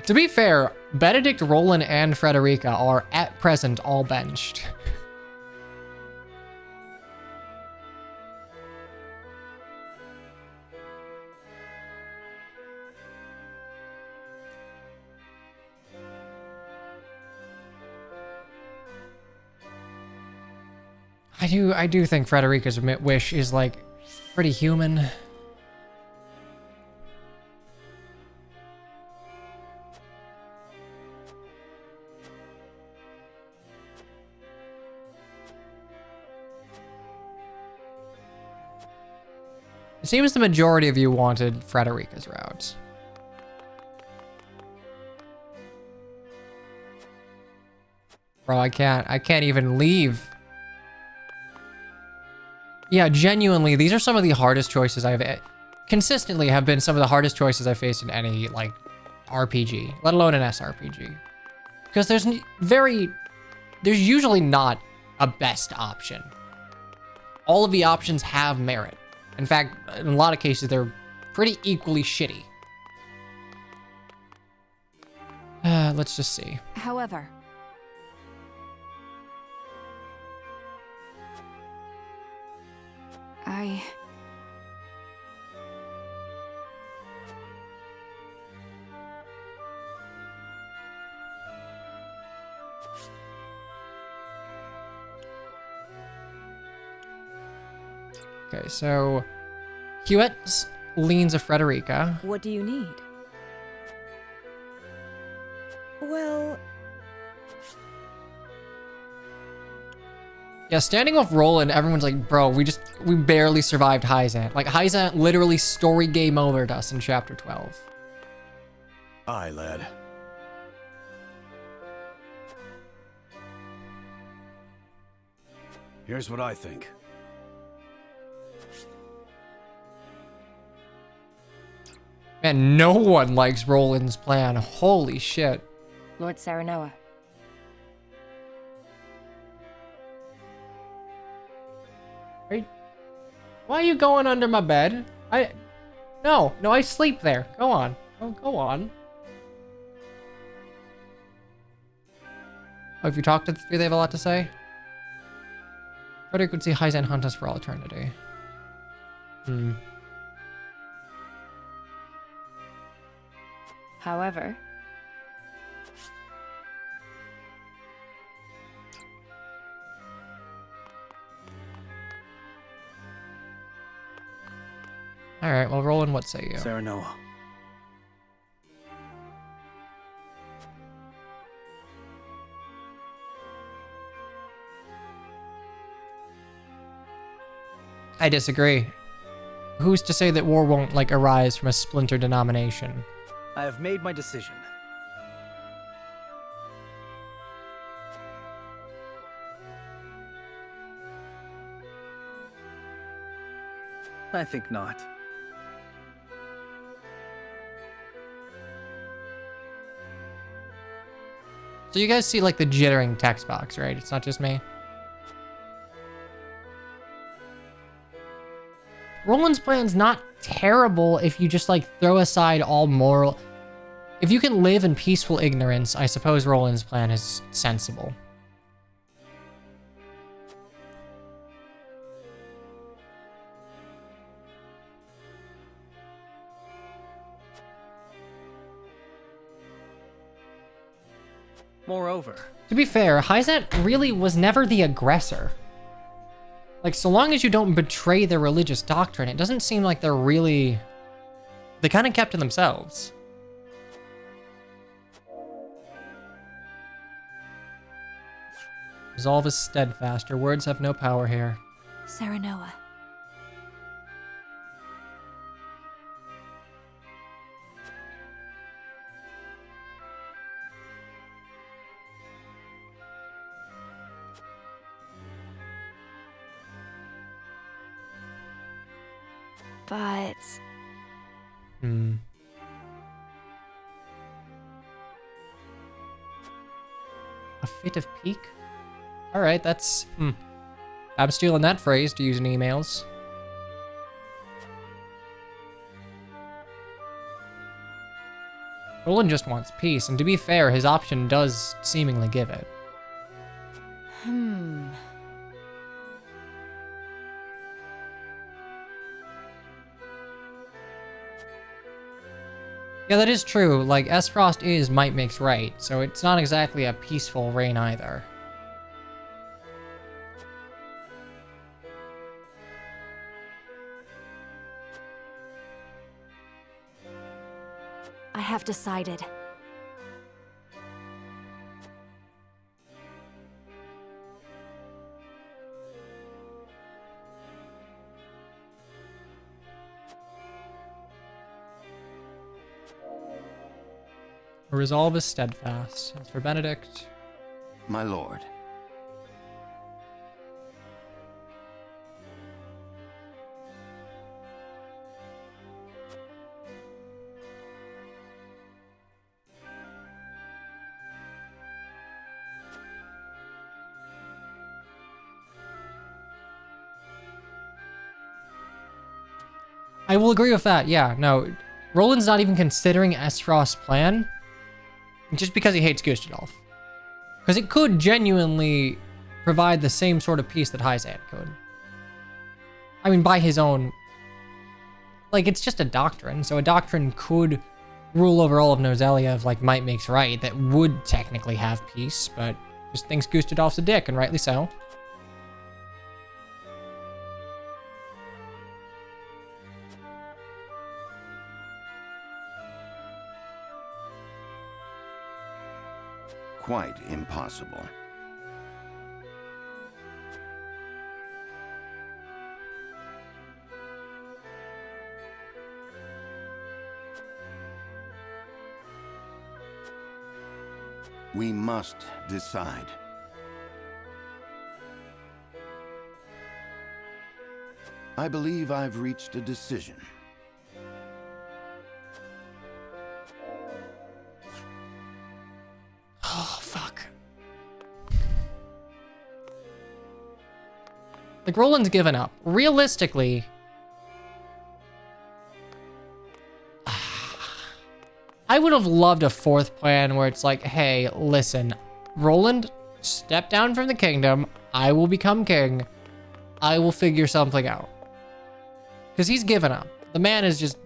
To be fair, Benedict, Roland, and Frederica are at present all benched. I do think Frederica's wish is, like, pretty human. It seems the majority of you wanted Frederica's route. Bro, I can't even leave. Yeah, genuinely, these are some of the hardest choices consistently have been some of the hardest choices I've faced in any, like, RPG, let alone an SRPG. Because there's usually not a best option. All of the options have merit. In fact, in a lot of cases, they're pretty equally shitty. Let's just see. However, Okay, so Hewitt leans a Frederica. What do you need? Well... Yeah, standing off Roland, everyone's like, bro, we barely survived Hyzant. Like, Hyzant literally story game overed us in chapter 12. Aye, lad. Here's what I think. Man, no one likes Roland's plan. Holy shit. Lord Serenoa. Why are you going under my bed? No, I sleep there. Go on. Go on. Oh, if you talk to the three, they have a lot to say? Frederick would see Hyzant hunt us for all eternity. However, Alright, well, Roland, what say you? Serenoa. I disagree. Who's to say that war won't, like, arise from a splinter denomination? I have made my decision. I think not. So you guys see, like, the jittering text box, right? It's not just me. Roland's plan's not terrible if you just, like, throw aside all moral... If you can live in peaceful ignorance, I suppose Roland's plan is sensible. Moreover, To be fair, Hyzant really was never the aggressor. Like, so long as you don't betray their religious doctrine, it doesn't seem like they're really... They kind of kept to themselves. Resolve is steadfast. Your words have no power here. Serenoa. But... A fit of pique? Alright, that's... I'm stealing that phrase to use in emails. Roland just wants peace, and to be fair, his option does seemingly give it. Yeah, that is true. Like, Esfrost is might makes right, so it's not exactly a peaceful reign either. I have decided. Resolve is steadfast. As for Benedict... My lord. I will agree with that, yeah. No, Roland's not even considering Esfrost's plan just because he hates Gustadolf. Because it could genuinely provide the same sort of peace that Hyzant could. I mean, by his own... Like, it's just a doctrine, so a doctrine could rule over all of Noselia if, like, might makes right, that would technically have peace, but just thinks Gustadolf's a dick, and rightly so. Quite impossible. We must decide. I believe I've reached a decision. Oh, fuck. Like, Roland's given up. Realistically, I would have loved a fourth plan where it's like, hey, listen, Roland, step down from the kingdom. I will become king. I will figure something out. Because he's given up. The man is just...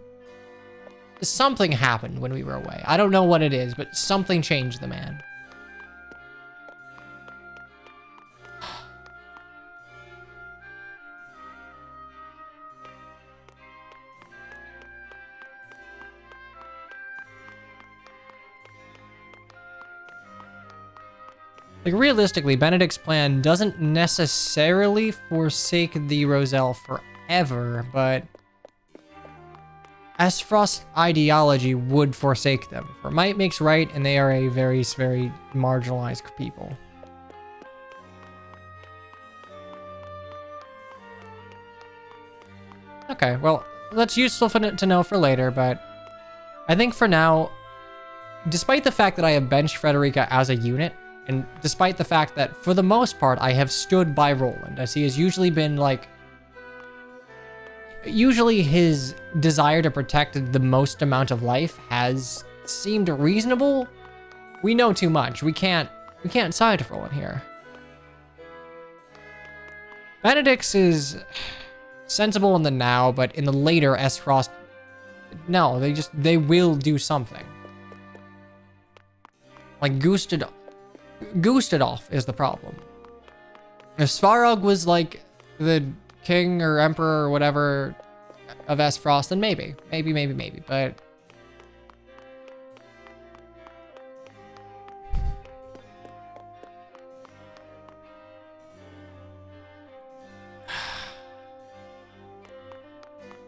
Something happened when we were away. I don't know what it is, but something changed the man. Like, realistically, Benedict's plan doesn't necessarily forsake the Roselle forever, but Esfrost's ideology would forsake them. For might makes right, and they are a very, very marginalized people. Okay, well, that's useful to know for later, but I think for now, despite the fact that I have benched Frederica as a unit, and despite the fact that, for the most part, I have stood by Roland, as he has usually been, like... Usually his desire to protect the most amount of life has seemed reasonable. We know too much. We can't side with Roland here. Benedict's is sensible in the now, but in the later Esfrost... No, they will do something. Like, Gustadolf is the problem. If Svarog was like the king or emperor or whatever of Esfrost, then maybe, but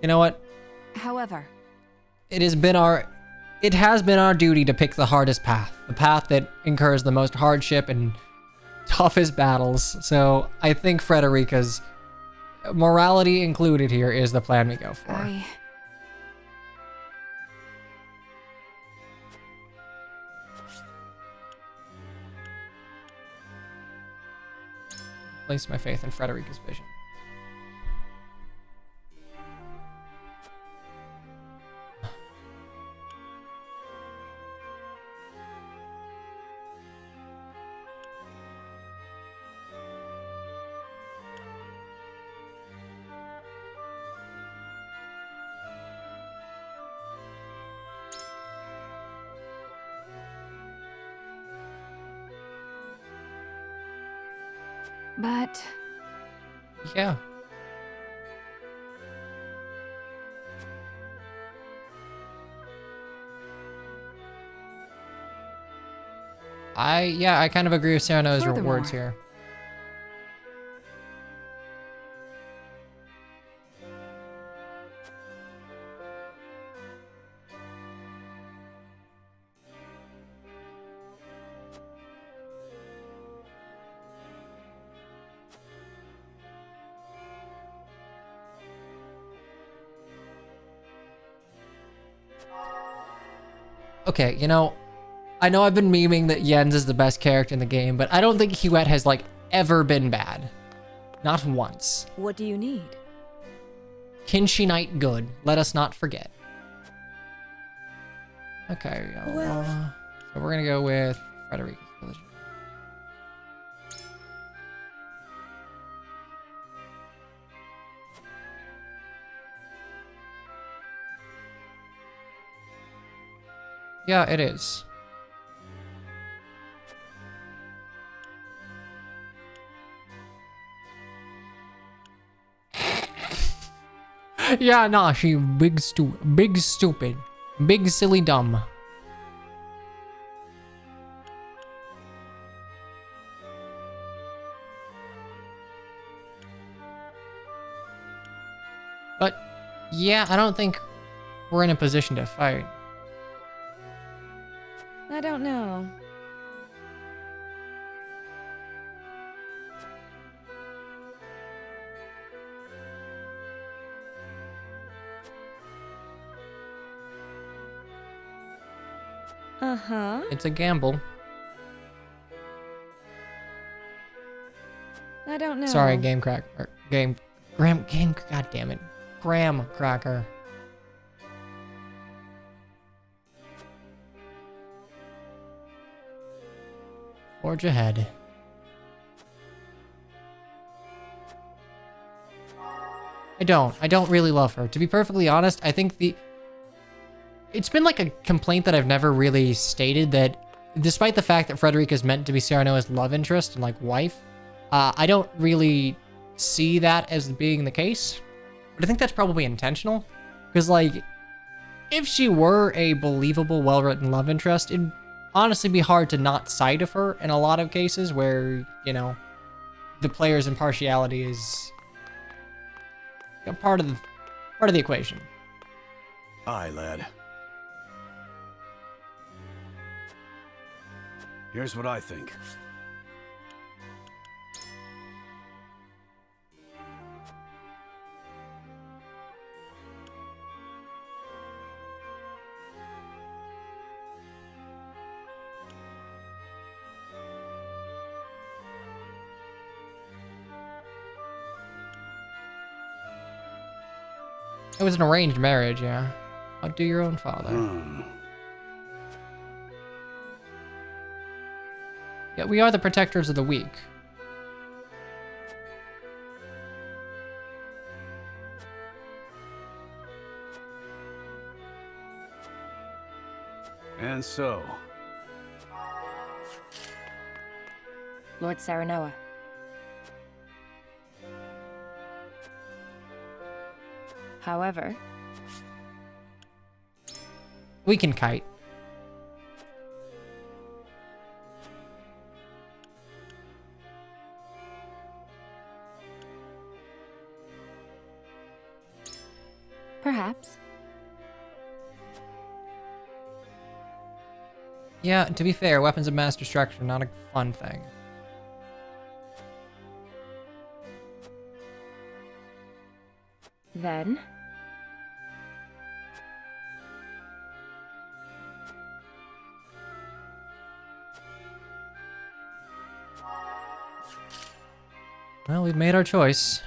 you know what? However, It has been our duty to pick the hardest path. The path that incurs the most hardship and toughest battles. So I think Frederica's, morality included here, is the plan we go for. Place my faith in Frederica's vision. But... Yeah. I kind of agree with Cyrano's words here. Okay, you know, I know I've been memeing that Jens is the best character in the game, but I don't think Huet has, like, ever been bad. Not once. What do you need? Kinshi Knight good. Let us not forget. Okay, so we're gonna go with Frederica's village. Yeah, it is. Yeah, nah, she big stupid. Big silly dumb. But, yeah, I don't think we're in a position to fight. I don't know. Uh-huh. It's a gamble. I don't know. Sorry, Game Cracker. Game. God damn it. Graham Cracker. Forge ahead. I don't really love her. To be perfectly honest, I think it's been like a complaint that I've never really stated, that despite the fact that Frederica is meant to be Serenoa's love interest and like wife, I don't really see that as being the case. But I think that's probably intentional, because like, if she were a believable, well-written love interest, it'd honestly be hard to not side of her in a lot of cases where, you know, the player's impartiality is a part of the equation. Aye, lad. Here's what I think. It was an arranged marriage, yeah. Outdo your own father. Yeah, we are the protectors of the weak. And so, Lord Serenoa. However, we can kite. Perhaps. Yeah, to be fair, weapons of mass destruction, not a fun thing. Then, well, we've made our choice.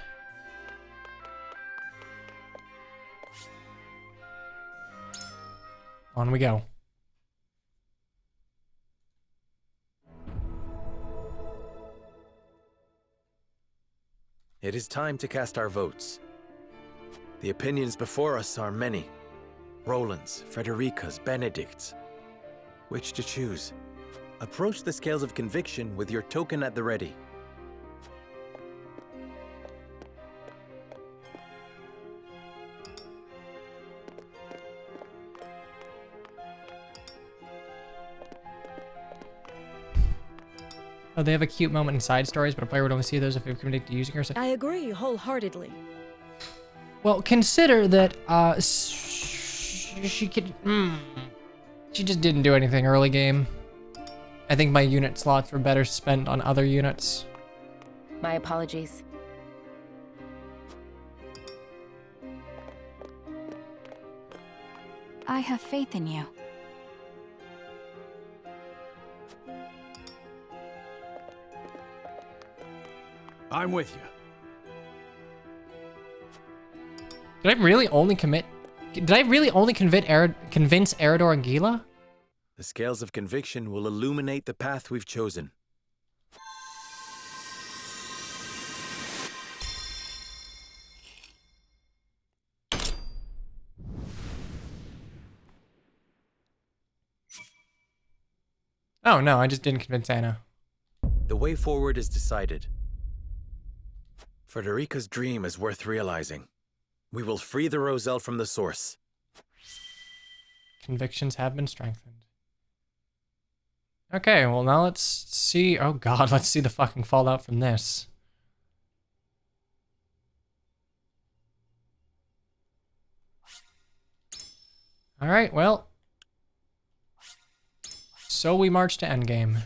On we go. It is time to cast our votes. The opinions before us are many. Roland's, Frederica's, Benedict's. Which to choose? Approach the scales of conviction with your token at the ready. Oh, they have a cute moment in side stories, but a player would only see those if they've committed to using her. I agree wholeheartedly. Well, consider that she could. She just didn't do anything early game. I think my unit slots were better spent on other units. my apologies. I have faith in you. I'm with you. Did I really only convince Eredor and Gila? The scales of conviction will illuminate the path we've chosen. Oh no, I just didn't convince Anna. The way forward is decided. Frederica's dream is worth realizing. We will free the Roselle from the source. Convictions have been strengthened. Okay, well now let's see. Oh god, let's see the fucking fallout from this. Alright, well. So we march to endgame.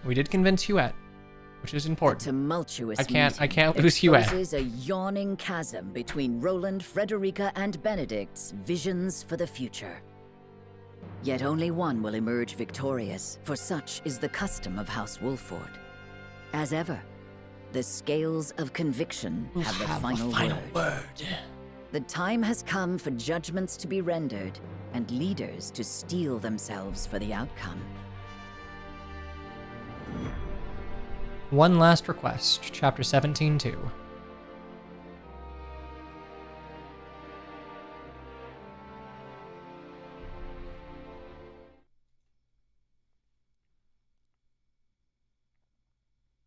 We did convince Huette. which is important. The tumultuous I can't meeting lose you out. exposes a yawning chasm between Roland, Frederica, and Benedict's visions for the future. Yet only one will emerge victorious, for such is the custom of House Wolford. As ever, the scales of conviction have the final word. The time has come for judgments to be rendered and leaders to steel themselves for the outcome. One last request, chapter 17-2.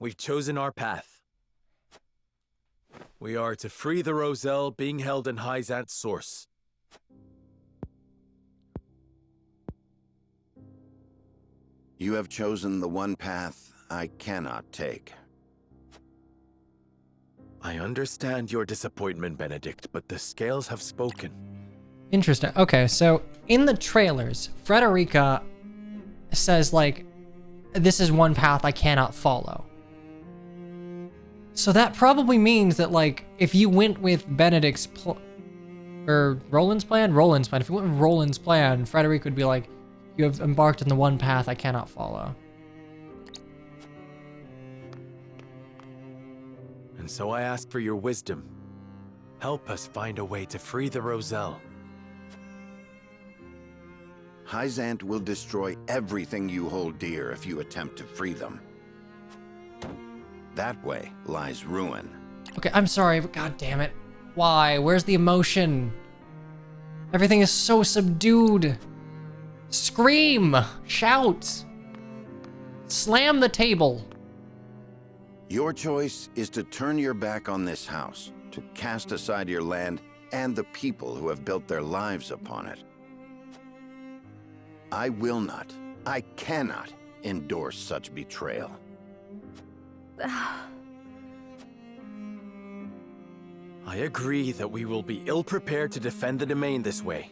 We've chosen our path. We are to free the Roselle being held in Hyzant's source. You have chosen the one path I cannot take. I understand your disappointment, Benedict, but the scales have spoken. Interesting. Okay, so in the trailers, Frederica says, like, this is one path I cannot follow. So that probably means that, like, if you went with Benedict's Roland's plan? Roland's plan. If you went with Roland's plan, Frederica would be like, you have embarked on the one path I cannot follow. And so I ask for your wisdom. Help us find a way to free the Roselle. Hyzant will destroy everything you hold dear if you attempt to free them. That way lies ruin. Okay, I'm sorry, but god damn it. Why? Where's the emotion? Everything is so subdued. Scream! Shout! Slam the table! Your choice is to turn your back on this house, to cast aside your land and the people who have built their lives upon it. I will not, I cannot endorse such betrayal. I agree that we will be ill-prepared to defend the domain this way.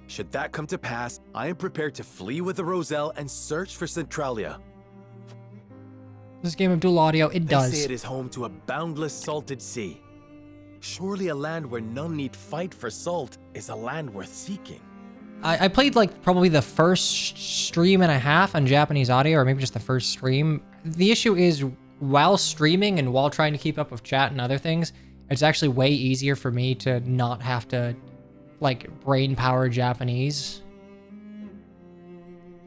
Should that come to pass, I am prepared to flee with the Roselle and search for Centralia. This game of dual audio, it does. They say it is home to a boundless salted sea. Surely a land where none need fight for salt is a land worth seeking. I played like probably the first stream and a half on Japanese audio, or maybe just the first stream. The issue is while streaming and while trying to keep up with chat and other things, it's actually way easier for me to not have to like brain power Japanese.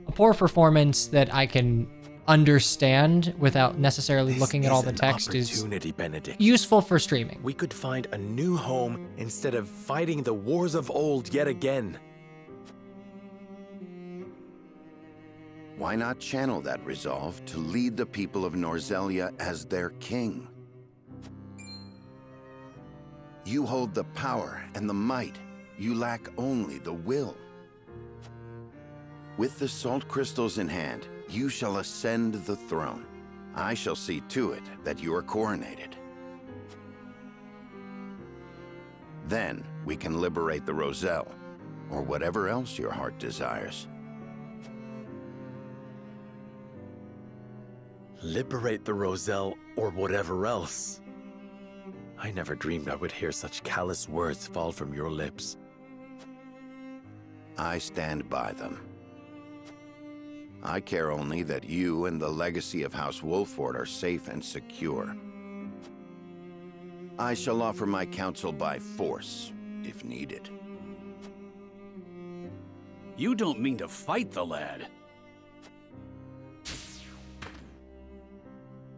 A poor performance that I can understand without necessarily looking at all the text is Benedict. Useful for streaming. We could find a new home instead of fighting the wars of old yet again. Why not channel that resolve to lead the people of Norzelia as their king? You hold the power and the might. You lack only the will. With the salt crystals in hand, you shall ascend the throne. I shall see to it that you are coronated. Then we can liberate the Roselle, or whatever else your heart desires. Liberate the Roselle, or whatever else. I never dreamed I would hear such callous words fall from your lips. I stand by them. I care only that you and the legacy of House Wolford are safe and secure. I shall offer my counsel by force, if needed. You don't mean to fight the lad.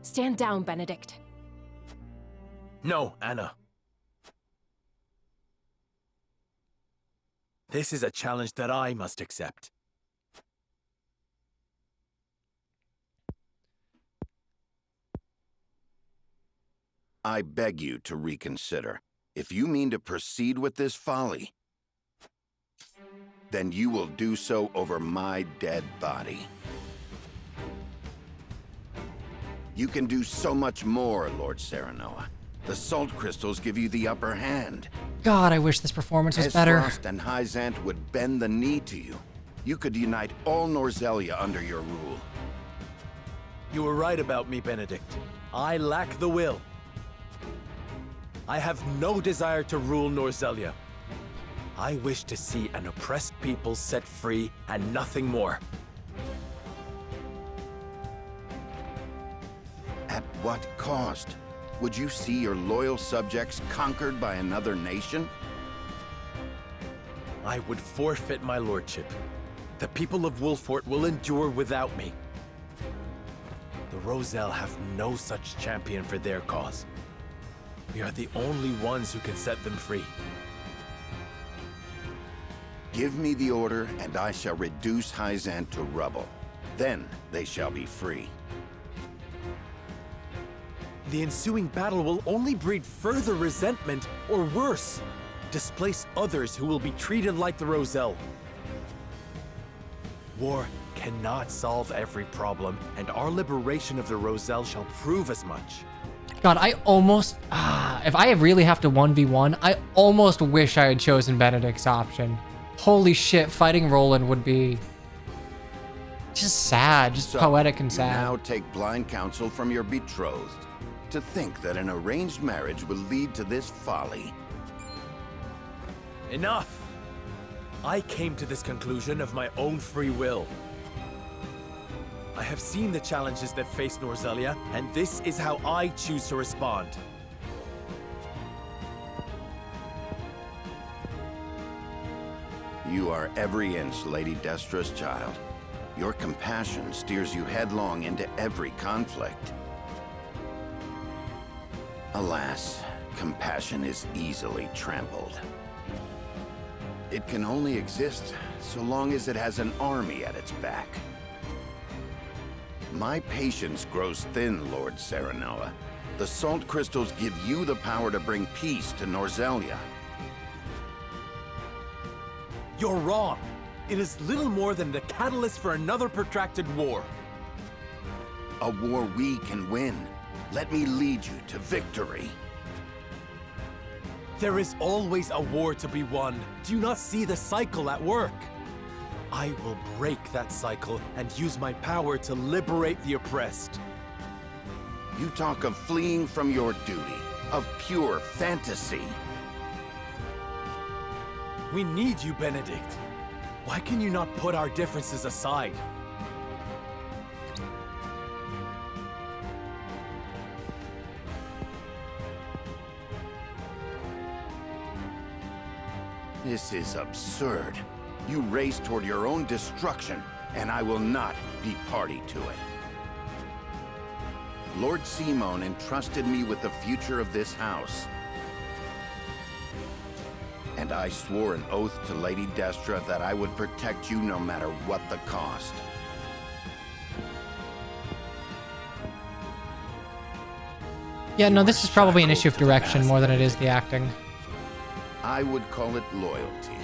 Stand down, Benedict. No, Anna. This is a challenge that I must accept. I beg you to reconsider. If you mean to proceed with this folly, then you will do so over my dead body. You can do so much more, Lord Serenoa. The salt crystals give you the upper hand. God, I wish this performance was better. Esfrost and Hyzant would bend the knee to you. You could unite all Norzelia under your rule. You were right about me, Benedict. I lack the will. I have no desire to rule Norzelia. I wish to see an oppressed people set free and nothing more. At what cost? Would you see your loyal subjects conquered by another nation? I would forfeit my lordship. The people of Wolfort will endure without me. The Roselle have no such champion for their cause. We are the only ones who can set them free. Give me the order, and I shall reduce Hyzant to rubble. Then they shall be free. The ensuing battle will only breed further resentment, or worse, displace others who will be treated like the Roselle. War cannot solve every problem, and our liberation of the Roselle shall prove as much. God, I almost... if I really have to 1v1, I almost wish I had chosen Benedict's option. Holy shit, fighting Roland would be... just sad, just poetic and sad. Now take blind counsel from your betrothed. To think that an arranged marriage will lead to this folly. Enough! I came to this conclusion of my own free will. I have seen the challenges that face Norzelia, and this is how I choose to respond. You are every inch Lady Destra's child. Your compassion steers you headlong into every conflict. Alas, compassion is easily trampled. It can only exist so long as it has an army at its back. My patience grows thin, Lord Serenoa. The salt crystals give you the power to bring peace to Norzelia. You're wrong. It is little more than the catalyst for another protracted war. A war we can win. Let me lead you to victory. There is always a war to be won. Do you not see the cycle at work? I will break that cycle and use my power to liberate the oppressed. You talk of fleeing from your duty, of pure fantasy. We need you, Benedict. Why can you not put our differences aside? This is absurd. You race toward your own destruction, and I will not be party to it. Lord Simon entrusted me with the future of this house. And I swore an oath to Lady Destra that I would protect you no matter what the cost. Yeah, no, this is probably an issue of direction more than it is the acting. I would call it loyalty.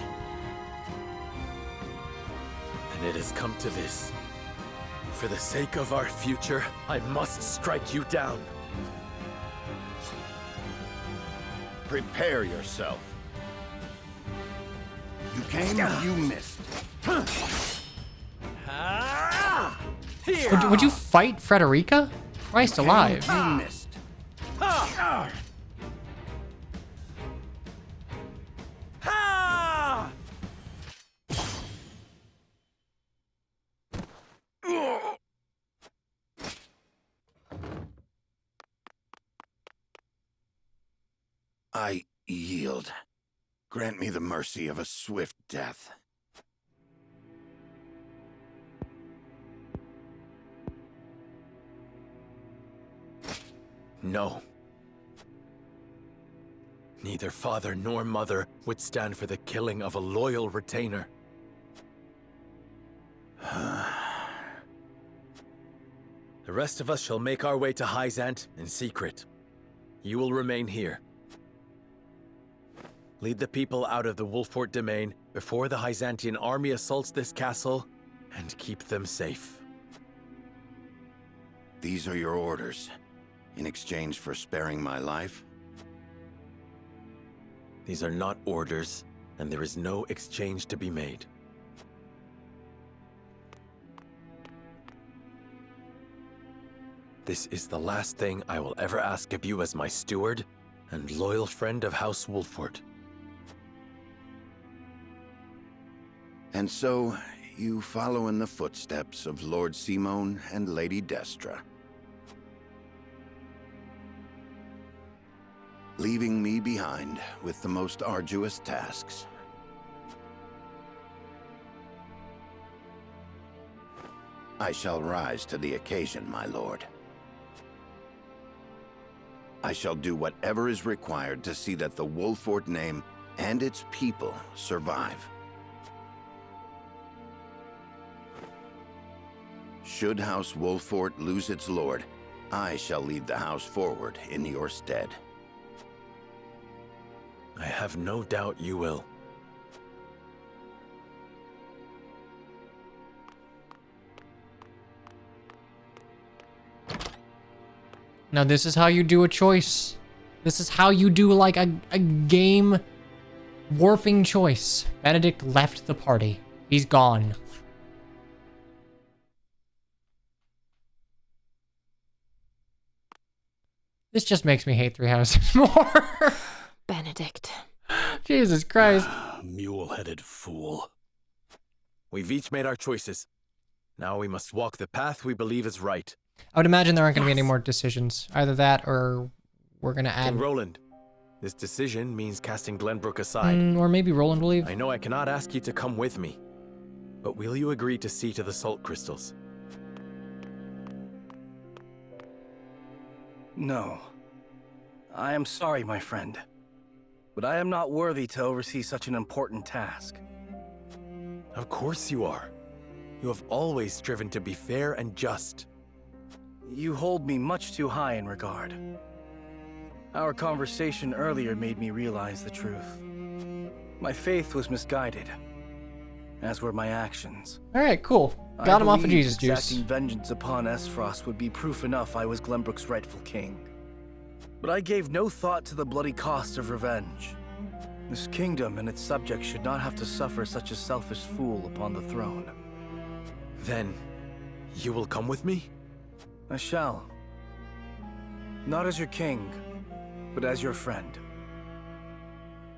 And it has come to this. For the sake of our future, I must strike you down. Prepare yourself. You came, you missed. Would you fight Frederica? Christ alive. You missed. I yield. Grant me the mercy of a swift death. No. Neither father nor mother would stand for the killing of a loyal retainer. The rest of us shall make our way to Hyzant in secret. You will remain here. Lead the people out of the Wolfort domain before the Hyzantian army assaults this castle, and keep them safe. These are your orders. In exchange for sparing my life? These are not orders, and there is no exchange to be made. This is the last thing I will ever ask of you as my steward and loyal friend of House Wolford. And so, you follow in the footsteps of Lord Simon and Lady Destra, leaving me behind with the most arduous tasks. I shall rise to the occasion, my lord. I shall do whatever is required to see that the Wolford name and its people survive. Should House Wolford lose its lord, I shall lead the house forward in your stead. I have no doubt you will. Now this is how you do a choice. This is how you do like a game warping choice. Benedict left the party. He's gone. This just makes me hate Three Houses more. Benedict. Jesus Christ. Mule-headed fool. We've each made our choices. Now we must walk the path we believe is right. I would imagine there aren't going to be any more decisions. Either that or we're going to add... King Roland, this decision means casting Glenbrook aside. Or maybe Roland will leave. I know I cannot ask you to come with me, but will you agree to see to the salt crystals? No. I am sorry, my friend. But I am not worthy to oversee such an important task. Of course you are. You have always striven to be fair and just. You hold me much too high in regard. Our conversation earlier made me realize the truth. My faith was misguided, as were my actions. Alright, cool. Got him off of Jesus juice. Exacting vengeance upon Esfrost would be proof enough I was Glenbrook's rightful king. But I gave no thought to the bloody cost of revenge. This kingdom and its subjects should not have to suffer such a selfish fool upon the throne. Then, you will come with me? I shall. Not as your king, but as your friend.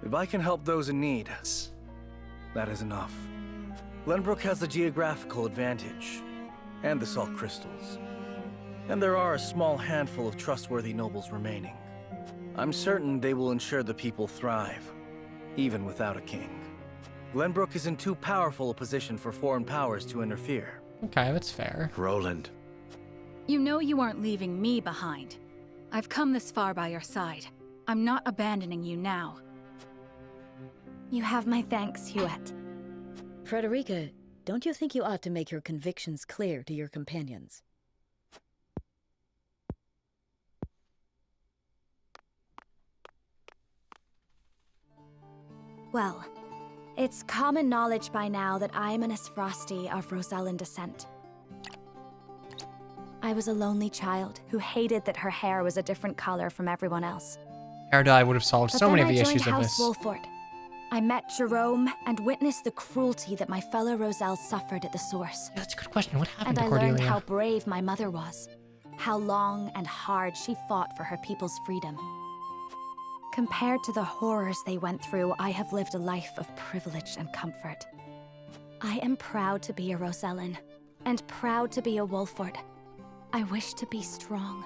If I can help those in need, that is enough. Glenbrook has the geographical advantage, and the salt crystals. And there are a small handful of trustworthy nobles remaining. I'm certain they will ensure the people thrive, even without a king. Glenbrook is in too powerful a position for foreign powers to interfere. Okay, that's fair. Roland. You know you aren't leaving me behind. I've come this far by your side. I'm not abandoning you now. You have my thanks, Huette. Frederica, don't you think you ought to make your convictions clear to your companions? Well, it's common knowledge by now that I am an Esfrosti of Rosellan descent. I was a lonely child who hated that her hair was a different color from everyone else. Erdai would have solved so many of the issues of House this. Wolford. I met Jerome and witnessed the cruelty that my fellow Roselle suffered at the source. Yeah, that's a good question. What happened And to I learned Cordelia? how brave my mother was, how long and hard she fought for her people's freedom. Compared to the horrors they went through, I have lived a life of privilege and comfort. I am proud to be a Rosellan, and proud to be a Wolford. I wish to be strong,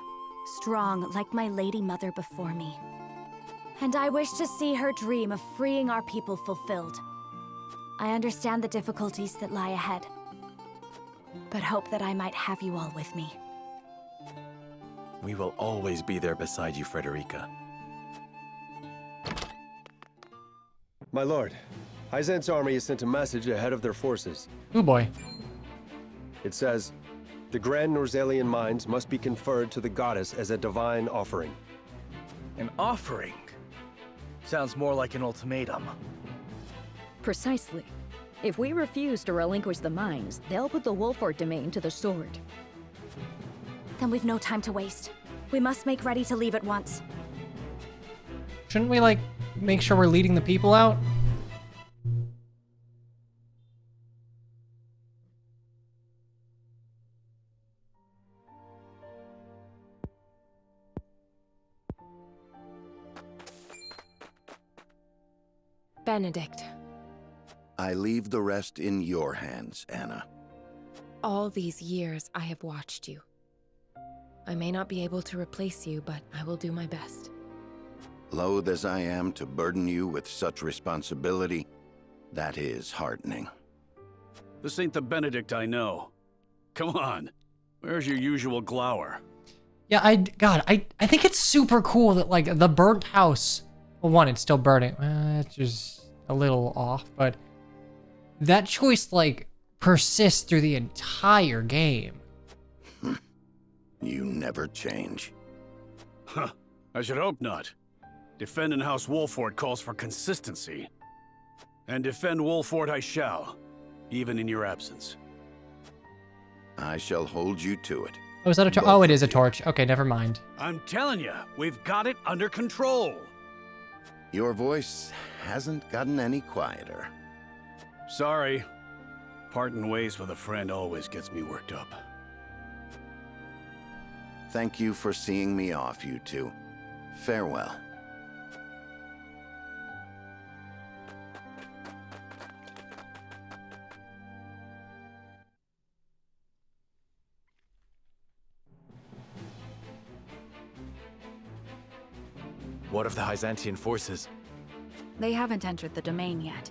strong like my lady mother before me. And I wish to see her dream of freeing our people fulfilled. I understand the difficulties that lie ahead, but hope that I might have you all with me. We will always be there beside you, Frederica. My lord, Hyzant's army has sent a message ahead of their forces. Oh boy. It says, the Grand Norzalian mines must be conferred to the goddess as a divine offering. An offering? Sounds more like an ultimatum. Precisely. If we refuse to relinquish the mines, they'll put the Wolford domain to the sword. Then we've no time to waste. We must make ready to leave at once. Shouldn't we, like, make sure we're leading the people out? Benedict, I leave the rest in your hands, Anna. all these years I have watched you. I may not be able to replace you, but I will do my best. Loath as I am to burden you with such responsibility, that is heartening. This ain't the Benedict I know. Come on. Where's your usual glower? Yeah, I think it's super cool that, like, the burnt house, well, one, it's still burning. It's just a little off, but that choice, like, persists through the entire game. You never change. Huh. I should hope not. Defending House Wolford calls for consistency. And defend Wolford I shall, even in your absence. I shall hold you to it. Oh, is that a torch? Oh, it is a torch. Okay, never mind. I'm telling you, we've got it under control. Your voice hasn't gotten any quieter. Sorry. Parting ways with a friend always gets me worked up. Thank you for seeing me off, you two. Farewell. What of the Byzantine forces? They haven't entered the domain yet.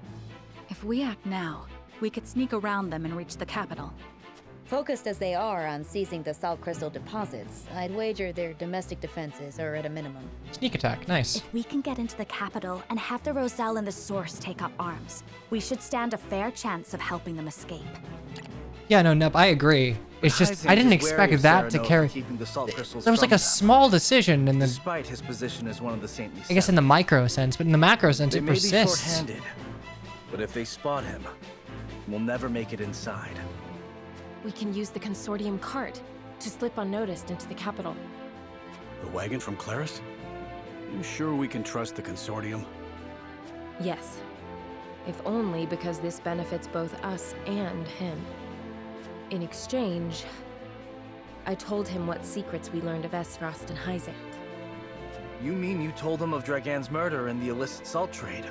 If we act now, we could sneak around them and reach the capital. Focused as they are on seizing the salt crystal deposits, I'd wager their domestic defenses are at a minimum. Sneak attack, nice. If we can get into the capital and have the Roselle and the Source take up arms, we should stand a fair chance of helping them escape. Yeah, no, Neb, I agree. It's just, I didn't expect that to carry... That was like a small decision in the... Despite his position as one of the saintly I guess in the micro sense, but in the macro sense, it persists. They may be short-handed, but if they spot him, we'll never make it inside. We can use the consortium cart to slip unnoticed into the capital. The wagon from Claris? You sure we can trust the consortium? Yes. If only because this benefits both us and him. In exchange, I told him what secrets we learned of Esfrost and Hyzant. You mean you told him of Dragan's murder and the illicit salt trade?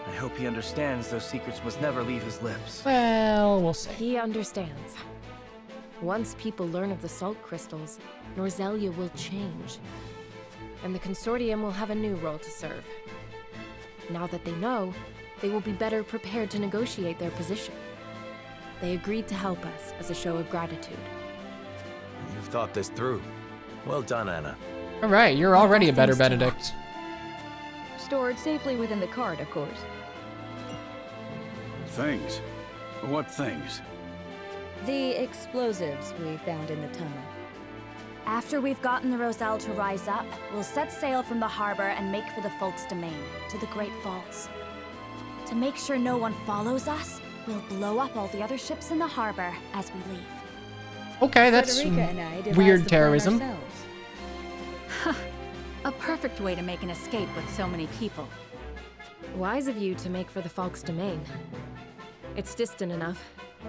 I hope he understands those secrets must never leave his lips. Well, we'll see. He understands. Once people learn of the salt crystals, Norzelia will change. And the consortium will have a new role to serve. Now that they know, they will be better prepared to negotiate their position. They agreed to help us as a show of gratitude. You've thought this through. Well done, Anna. All right, you're already a better Benedict. Stored safely within the cart, of course. Things? What things? The explosives we found in the tunnel. After we've gotten the Roselle to rise up, we'll set sail from the harbor and make for the Folk's Domain, to the Great Falls. To make sure no one follows us, we'll blow up all the other ships in the harbor as we leave. Okay, that's weird terrorism. A perfect way to make an escape with so many people. Wise of you to make for the Folk's Domain. It's distant enough.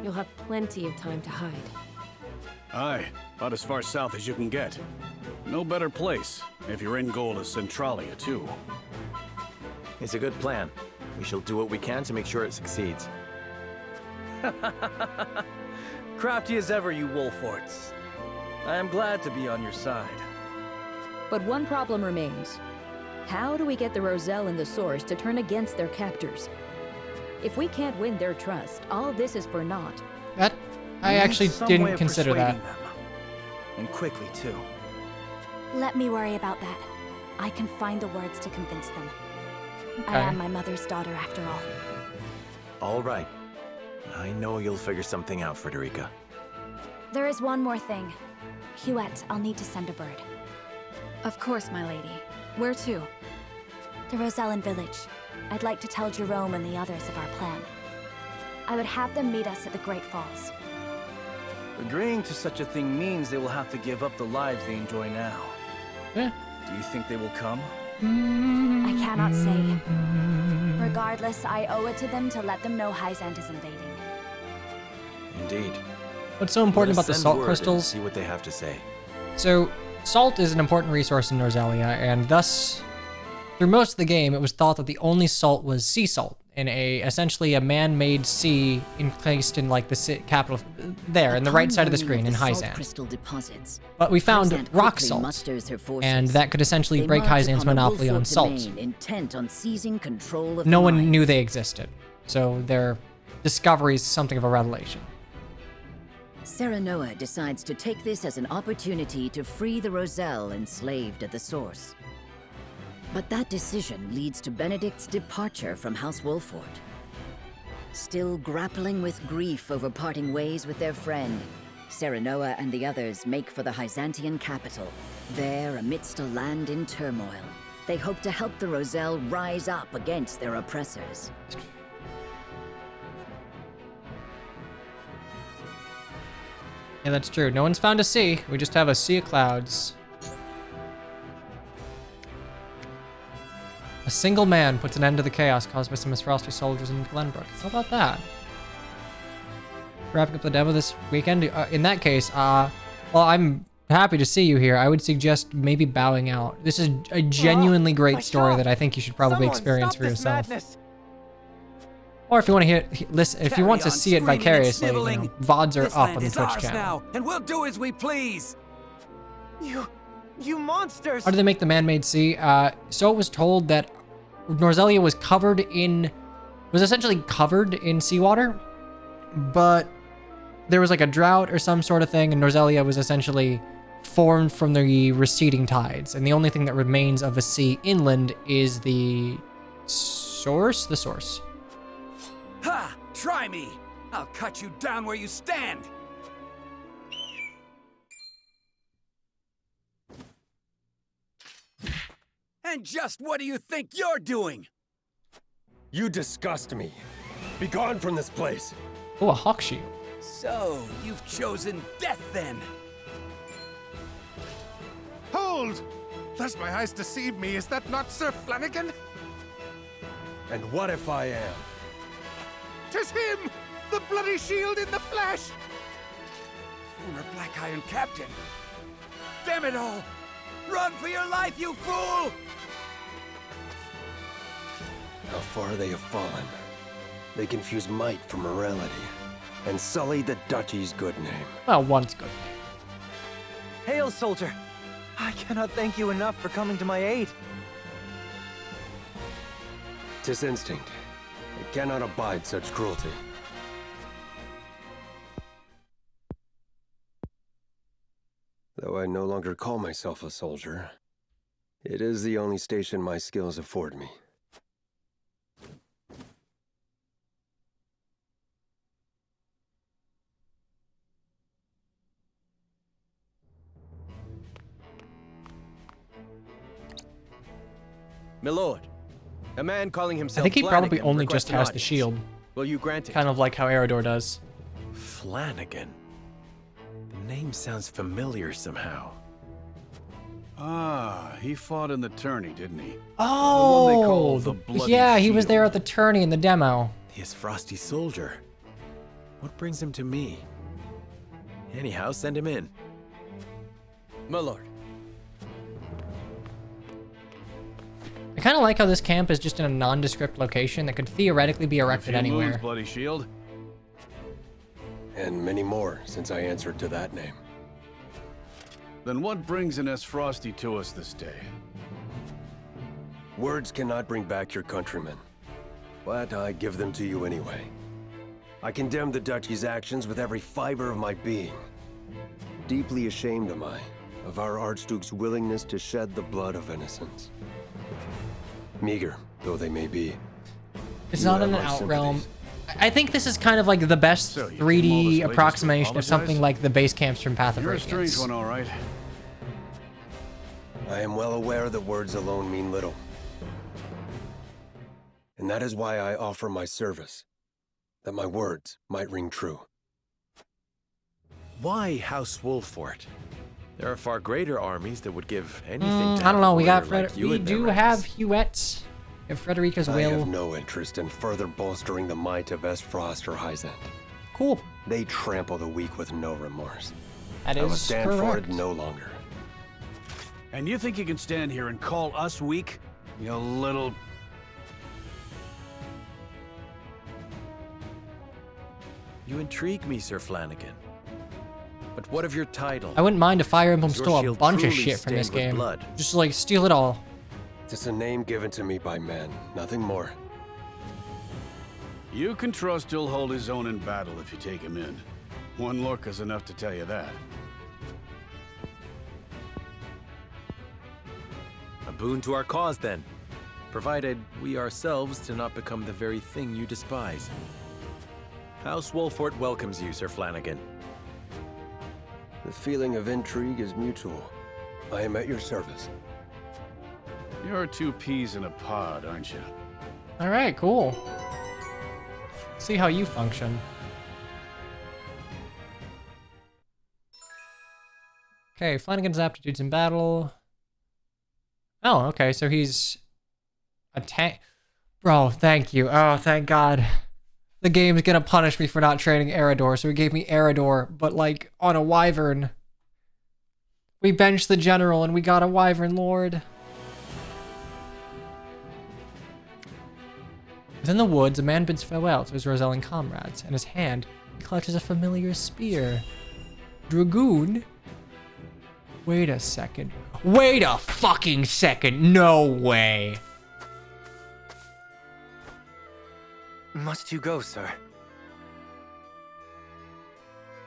You'll have plenty of time to hide. Aye, about as far south as you can get. No better place, if your end goal is Centralia, too. It's a good plan. We shall do what we can to make sure it succeeds. Crafty as ever, you Wolforts. I am glad to be on your side. But one problem remains. How do we get the Roselle and the Source to turn against their captors? If we can't win their trust, all this is for naught. That I actually didn't consider that. Them. And quickly, too. Let me worry about that. I can find the words to convince them. Okay. I am my mother's daughter, after all. All right. I know you'll figure something out, Frederica. There is one more thing. Huette, I'll need to send a bird. Of course, my lady. Where to? The Rosellan village. I'd like to tell Jerome and the others of our plan. I would have them meet us at the Great Falls. Agreeing to such a thing means they will have to give up the lives they enjoy now. Yeah. Do you think they will come? I cannot say. Regardless, I owe it to them to let them know Hyzant is invading. Indeed. What's so important Let us about the send salt word crystals? and see what they have to say. So, salt is an important resource in Norzelia, and thus, through most of the game, it was thought that the only salt was sea salt, in essentially a man-made sea encased in like the capital, there, in the right side of the screen, in Hyzant. Crystal deposits, But we found Hyzant rock quickly salt, musters her forces. and that could essentially They break march Hyzant's upon a monopoly on Wolfort salt. domain, intent on seizing control of No the one mine. knew they existed, so their discovery is something of a revelation. Serenoa decides to take this as an opportunity to free the Roselle enslaved at the source. But that decision leads to Benedict's departure from House Wolfort. Still grappling with grief over parting ways with their friend, Serenoa and the others make for the Hyzantian capital. There, amidst a land in turmoil, they hope to help the Roselle rise up against their oppressors. Yeah, that's true. No one's found a sea. We just have a sea of clouds. A single man puts an end to the chaos caused by some Frosty soldiers in Glenbrook. How about that? Wrapping up the demo this weekend. In that case, well, I'm happy to see you here. I would suggest maybe bowing out. This is a genuinely great story that I think you should probably experience for yourself. Or if you want to listen, if you want to see it vicariously, VODs are up on the Twitch channel. Now, and we'll do as we please. You monsters! How do they make the man-made sea? So it was told that Norzelia was essentially covered in seawater, but there was like a drought or some sort of thing, and Norzelia was essentially formed from the receding tides, and the only thing that remains of the sea inland is the source. Ha! Try me! I'll cut you down where you stand! And just what do you think you're doing? You disgust me. Be gone from this place. Oh, a hawk shield. So, you've chosen death then? Hold! Lest my eyes deceive me, is that not Sir Flanagan? And what if I am? 'Tis him! The bloody shield in the flesh! Former Black Iron Captain! Damn it all! Run for your life, you fool! How far they have fallen. They confuse might for morality, and sully the duchy's good name. Well, once good. Hail, soldier! I cannot thank you enough for coming to my aid. 'Tis instinct. I cannot abide such cruelty. Though I no longer call myself a soldier, it is the only station my skills afford me. Milord, a man calling I himself think he probably Flanagan only requests just an has the audience. shield. Will you grant it? Kind of like how Eredor does. Flanagan. The name sounds familiar somehow. Ah, he fought in the tourney, didn't he? Oh, The one they call the Bloody yeah, he was Shield. there at the tourney in the demo. He is Frosty Soldier. What brings him to me? Anyhow, send him in. My lord. I kind of like how this camp is just in a nondescript location that could theoretically be erected A few wounds, anywhere. Bloody Shield. And many more since I answered to that name. Then what brings Ines Frosty to us this day? Words cannot bring back your countrymen, but I give them to you anyway. I condemn the Duchy's actions with every fiber of my being. Deeply ashamed am I of our Archduke's willingness to shed the blood of innocents. Meager though they may be. It's you not have in an my Outrealm. sympathies. I think this is kind of like the best So, you came all 3D this way just to approximation of something apologize? like the base camps from Path of You're a Radiance. strange one, all right. I am well aware that words alone mean little. And that is why I offer my service, that my words might ring true. Why House Wolfort? There are far greater armies that would give anything to I don't know. have a We got warrior like you we in their do ranks. have Huettes. If Frederica's I will. have no interest in further bolstering the might of Esfrost or Hyzant. Cool. They trample the weak with no remorse. That I will is stand for correct. it no longer. And you think you can stand here and call us weak? You little... You intrigue me, Sir Flanagan. But what of your title? I wouldn't mind if Fire Emblem Is your stole a shield bunch of truly shit from this stained with game. blood? Just like steal it all. It's a name given to me by men, nothing more. You can trust he'll hold his own in battle if you take him in. One look is enough to tell you that. A boon to our cause, then. Provided we ourselves do not become the very thing you despise. House Wolfort welcomes you, Sir Flanagan. The feeling of intrigue is mutual. I am at your service. You're two peas in a pod, aren't you? All right, cool. See how you function. Okay, Flanagan's aptitudes in battle. Oh, okay, so he's a tank. Bro, thank you. Oh, thank God. The game's gonna punish me for not training Eridor, so he gave me Eridor, but like on a wyvern. We benched the general and we got a wyvern lord. Within the woods, a man bids farewell to his Rosellan comrades. In his hand, he clutches a familiar spear. Dragoon? Wait a second. Wait a fucking second. No way. Must you go, sir?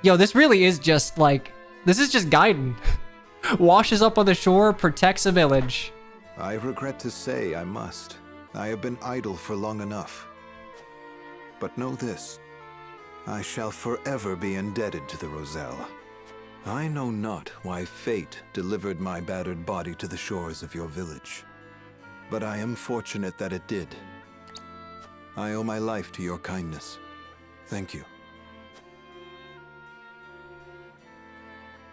Yo, this really is just like... This is just Gaiden. Washes up on the shore, protects a village. I regret to say I must. I have been idle for long enough. But know this. I shall forever be indebted to the Roselle. I know not why fate delivered my battered body to the shores of your village. But I am fortunate that it did. I owe my life to your kindness. Thank you.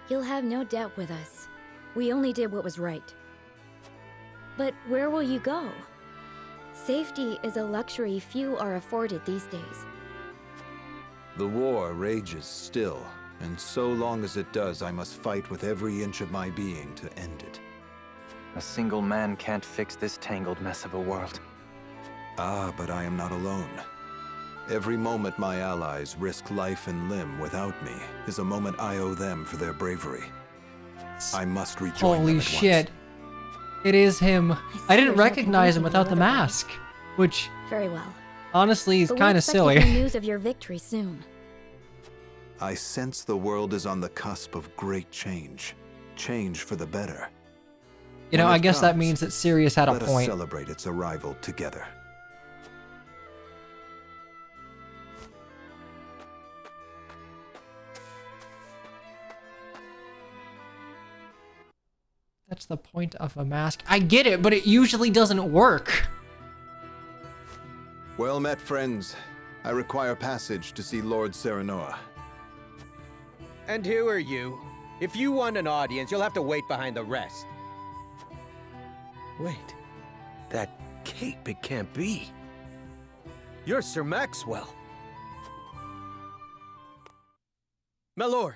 You'll have no debt with us. We only did what was right. But where will you go? Safety is a luxury few are afforded these days. The war rages still, and so long as it does, I must fight with every inch of my being to end it. A single man can't fix this tangled mess of a world. Ah, but I am not alone. Every moment my allies risk life and limb without me is a moment I owe them for their bravery. I must rejoin them Holy at shit. It is him. I didn't recognize him without the mask. Which, Very well. honestly, is But we kind of expect to silly. hear news of your victory soon. I sense the world is on the cusp of great change. Change for the better. You know, When I it guess that comes, means that Sirius had a let us point. celebrate its arrival together. That's the point of a mask. I get it, but it usually doesn't work. Well met, friends. I require passage to see Lord Serenoa. And who are you? If you want an audience, you'll have to wait behind the rest. Wait. That cape, it can't be. You're Sir Maxwell. My lord,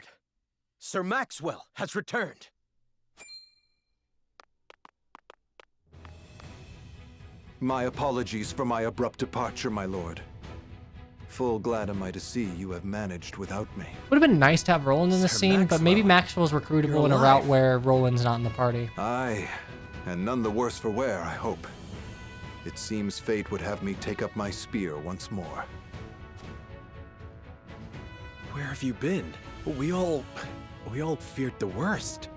Sir Maxwell has returned. My apologies for my abrupt departure, my lord. Full glad am I to see you have managed without me. Would have been nice to have Roland in the Sir scene, but maybe Maxwell's recruitable You're in a alive. route where Roland's not in the party. Aye, and none the worse for wear, I hope. It seems fate would have me take up my spear once more. Where have you been? We all feared the worst.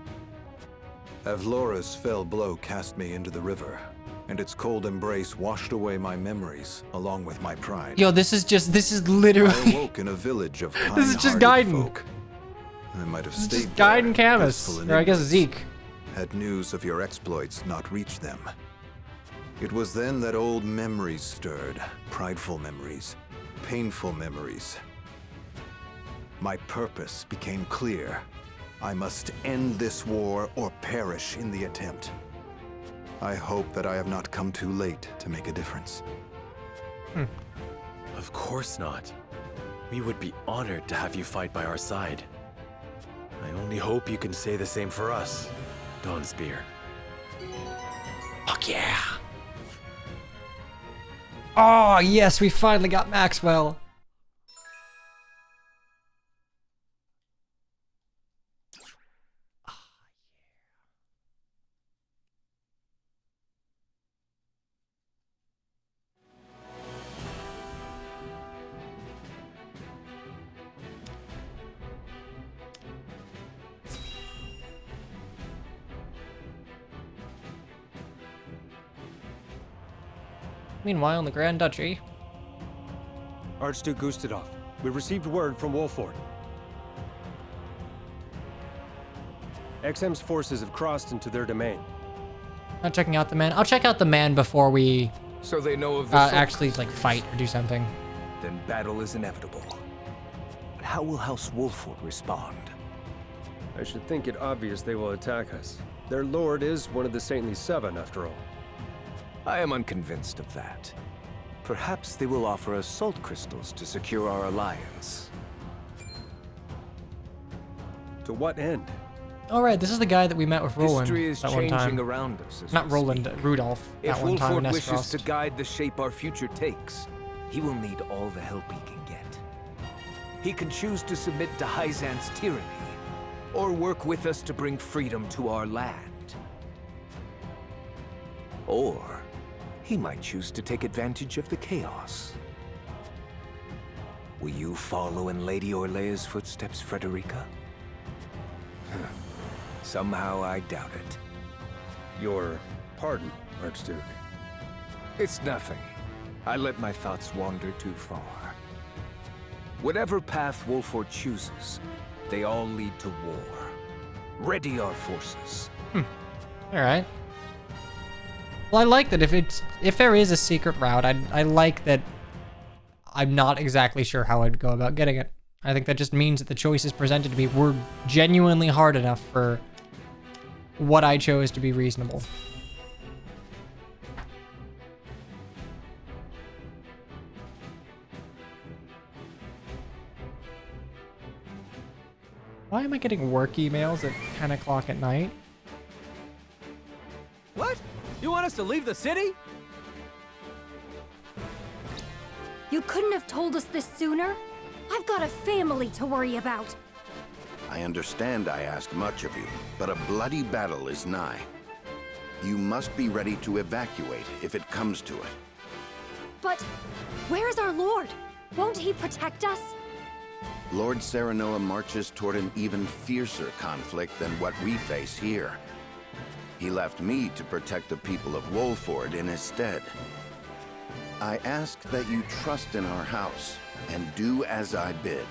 Avlora's fell blow cast me into the river, and its cold embrace washed away my memories, along with my pride. Yo, this is literally... I awoke in a village of This is just kind-hearted Gaiden. folk. I might have This is stayed just Gaiden there, Camus, blissful in or I guess ignorance, Zeke. had news of your exploits not reached them. It was then that old memories stirred, prideful memories, painful memories. My purpose became clear. I must end this war or perish in the attempt. I hope that I have not come too late to make a difference. Of course not. We would be honored to have you fight by our side. I only hope you can say the same for us, Dawnspear. Fuck yeah! Oh, yes, we finally got Maxwell. Meanwhile, in the Grand Duchy, Archduke Gustadov, we received word from Wolford. XM's forces have crossed into their domain. not checking out the man. I'll check out the man before we So they know of the actually like fight or do something. Then battle is inevitable. But how will House Wolford respond? I should think it obvious they will attack us. Their lord is one of the Saintly Seven, after all. I am unconvinced of that. Perhaps they will offer us salt crystals to secure our alliance. To what end? All right, this is the guy that we met with Roland History is that one time. changing around us as Not we Roland, speak. Rudolph. If That one time in Wolford wishes Esfrost. to guide the shape our future takes, he will need all the help he can get. He can choose to submit to Hyzan's tyranny, or work with us to bring freedom to our land. Or he might choose to take advantage of the chaos. Will you follow in Lady Orlea's footsteps, Frederica? Somehow I doubt it. Your pardon, Archduke. It's nothing. I let my thoughts wander too far. Whatever path Wolford chooses, they all lead to war. Ready our forces. All right. Well, I like that if there is a secret route, I like that I'm not exactly sure how I'd go about getting it. I think that just means that the choices presented to me were genuinely hard enough for what I chose to be reasonable. Why am I getting work emails at 10 o'clock at night? What? You want us to leave the city? You couldn't have told us this sooner? I've got a family to worry about. I understand I ask much of you, but a bloody battle is nigh. You must be ready to evacuate if it comes to it. But where's our lord? Won't he protect us? Lord Serenoa marches toward an even fiercer conflict than what we face here. He left me to protect the people of Wolford in his stead. I ask that you trust in our house and do as I bid.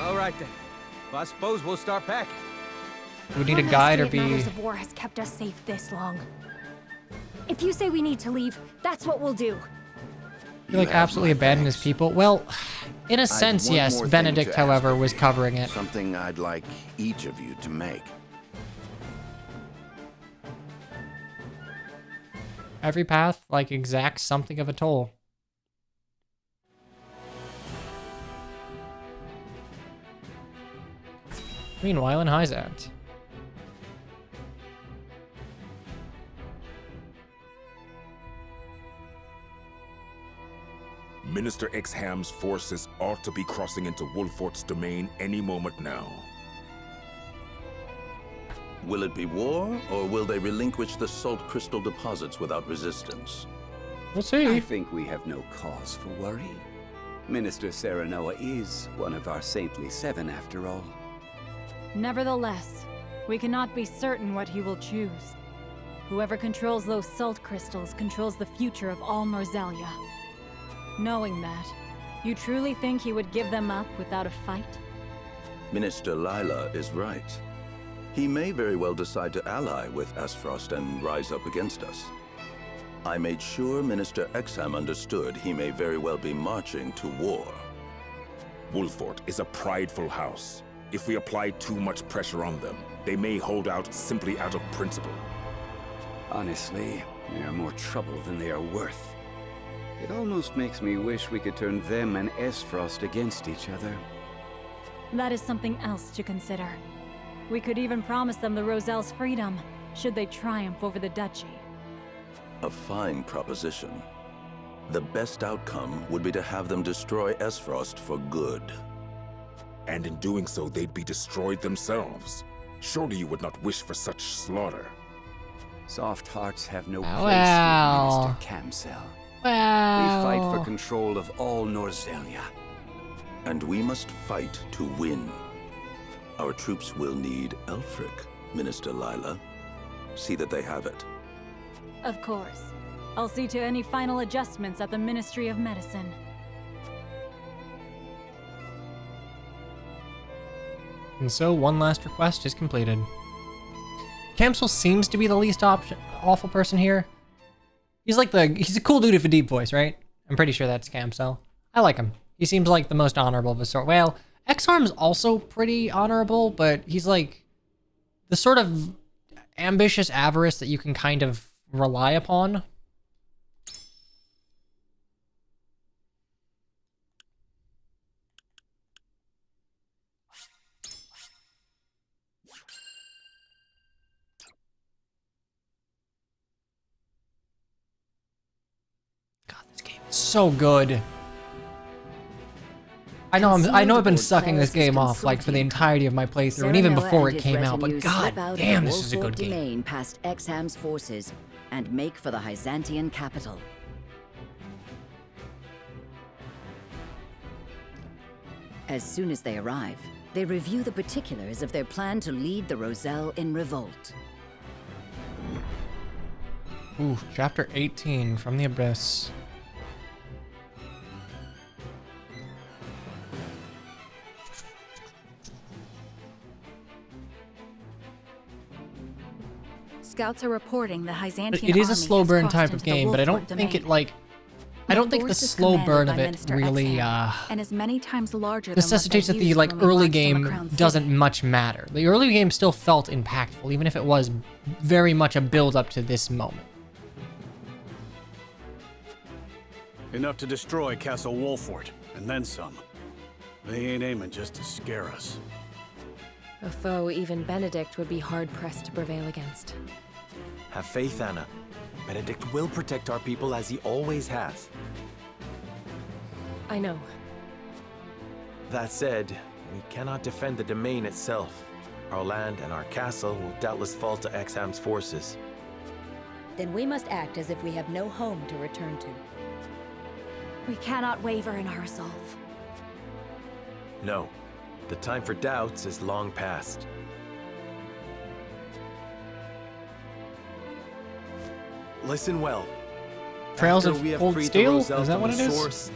All right then. Well, I suppose we'll start packing. Do we need a guide or One last day at be... Matters of War has kept us safe this long. If you say we need to leave, that's what we'll do. You like absolutely abandon his people? Well, in a sense, one yes. more thing Benedict, to ask however, of was you. covering it. Something I'd like each of you to make. Every path, like, exacts something of a toll. Meanwhile, in Hyzant. Minister Exham's forces ought to be crossing into Wolford's domain any moment now. Will it be war, or will they relinquish the salt crystal deposits without resistance? We'll see. I think we have no cause for worry. Minister Serenoa is one of our Saintly Seven, after all. Nevertheless, we cannot be certain what he will choose. Whoever controls those salt crystals controls the future of all Norzelia. Knowing that, you truly think he would give them up without a fight? Minister Lila is right. He may very well decide to ally with Esfrost and rise up against us. I made sure Minister Exham understood he may very well be marching to war. Wolfort is a prideful house. If we apply too much pressure on them, they may hold out simply out of principle. Honestly, they are more trouble than they are worth. It almost makes me wish we could turn them and Esfrost against each other. That is something else to consider. We could even promise them the Roselle's freedom, should they triumph over the duchy. A fine proposition. The best outcome would be to have them destroy Esfrost for good. And in doing so, they'd be destroyed themselves. Surely you would not wish for such slaughter. Soft hearts have no Wow. place here, Minister Kamsel. Wow. We fight for control of all Norzelia. And we must fight to win. Our troops will need Elfric, Minister Lila. See that they have it. Of course. I'll see to any final adjustments at the Ministry of Medicine. And so, one last request is completed. Kamsel seems to be the least awful person here. He's a cool dude with a deep voice, right? I'm pretty sure that's Kamsel. I like him. He seems like the most honorable of his sort. Well, Exarm's also pretty honorable, but he's like the sort of ambitious avarice that you can kind of rely upon. So good. I know I've been sucking this game off like for the entirety of my playthrough and even before it came out, but god damn, this is a good game. Domain past Exham's forces and make for the Hyzantian capital. As soon as they arrive, they review the particulars of their plan to lead the Roselle in revolt. Ooh, chapter 18 from the Abyss. Scouts are reporting the Hyzantian It is a army slow has burn crossed type of into the game, but I Wolfort don't think domain. it like I don't think the force is slow commanded burn by of it Minister really and is many times larger necessitates that than what they the like used when we early marched on the game Crown City. doesn't much matter. The early game still felt impactful, even if it was very much a build up to this moment. Enough to destroy Castle Wolfort, and then some. They ain't aiming just to scare us. A foe even Benedict would be hard-pressed to prevail against. Have faith, Anna. Benedict will protect our people as he always has. I know. That said, we cannot defend the domain itself. Our land and our castle will doubtless fall to Exham's forces. Then we must act as if we have no home to return to. We cannot waver in our resolve. No, the time for doubts is long past. Listen well. Trails After of we have Cold freed the Steel? Roselle Is that from what the it is? source,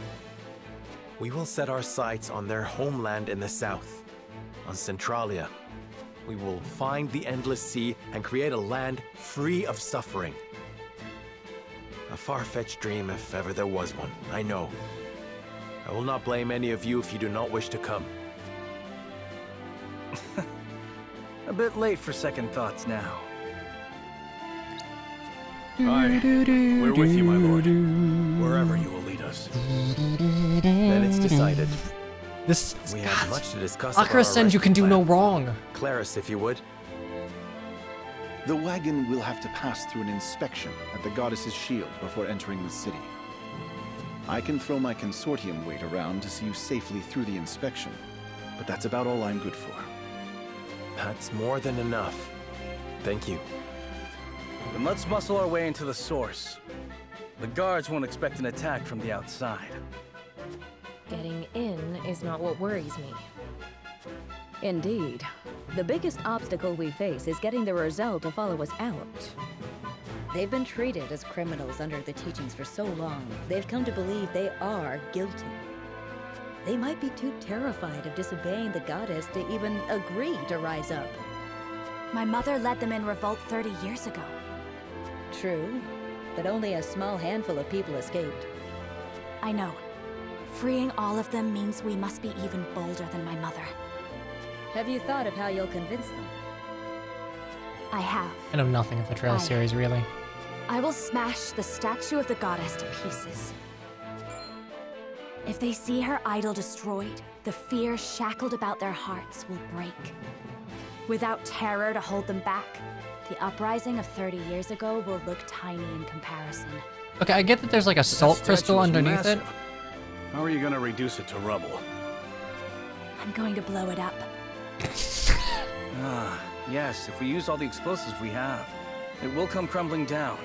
we will set our sights on their homeland in the south, on Centralia. We will find the Endless Sea and create a land free of suffering. A far-fetched dream if ever there was one, I know. I will not blame any of you if you do not wish to come. A bit late for second thoughts now. Aye, we're with you, my lord. Wherever you will lead us. Then it's decided. This We have much to discuss. about Akira our says you rescue can do plan. no wrong. Claris, if you would. The wagon will have to pass through an inspection at the Goddess's Shield before entering the city. I can throw my consortium weight around to see you safely through the inspection, but that's about all I'm good for. That's more than enough. Thank you. Then let's muscle our way into the source. The guards won't expect an attack from the outside. Getting in is not what worries me. Indeed. The biggest obstacle we face is getting the Roselle to follow us out. They've been treated as criminals under the teachings for so long, they've come to believe they are guilty. They might be too terrified of disobeying the goddess to even agree to rise up. My mother led them in revolt 30 years ago. True, but only a small handful of people escaped. I know. Freeing all of them means we must be even bolder than my mother. Have you thought of how you'll convince them? I have. I know nothing of the Trail series, really. I will smash the statue of the goddess to pieces. If they see her idol destroyed, the fear shackled about their hearts will break. Without terror to hold them back, the uprising of 30 years ago will look tiny in comparison. Okay, I get that there's like a salt crystal underneath it. How are you gonna reduce it to rubble? I'm going to blow it up. Yes, if we use all the explosives we have, it will come crumbling down.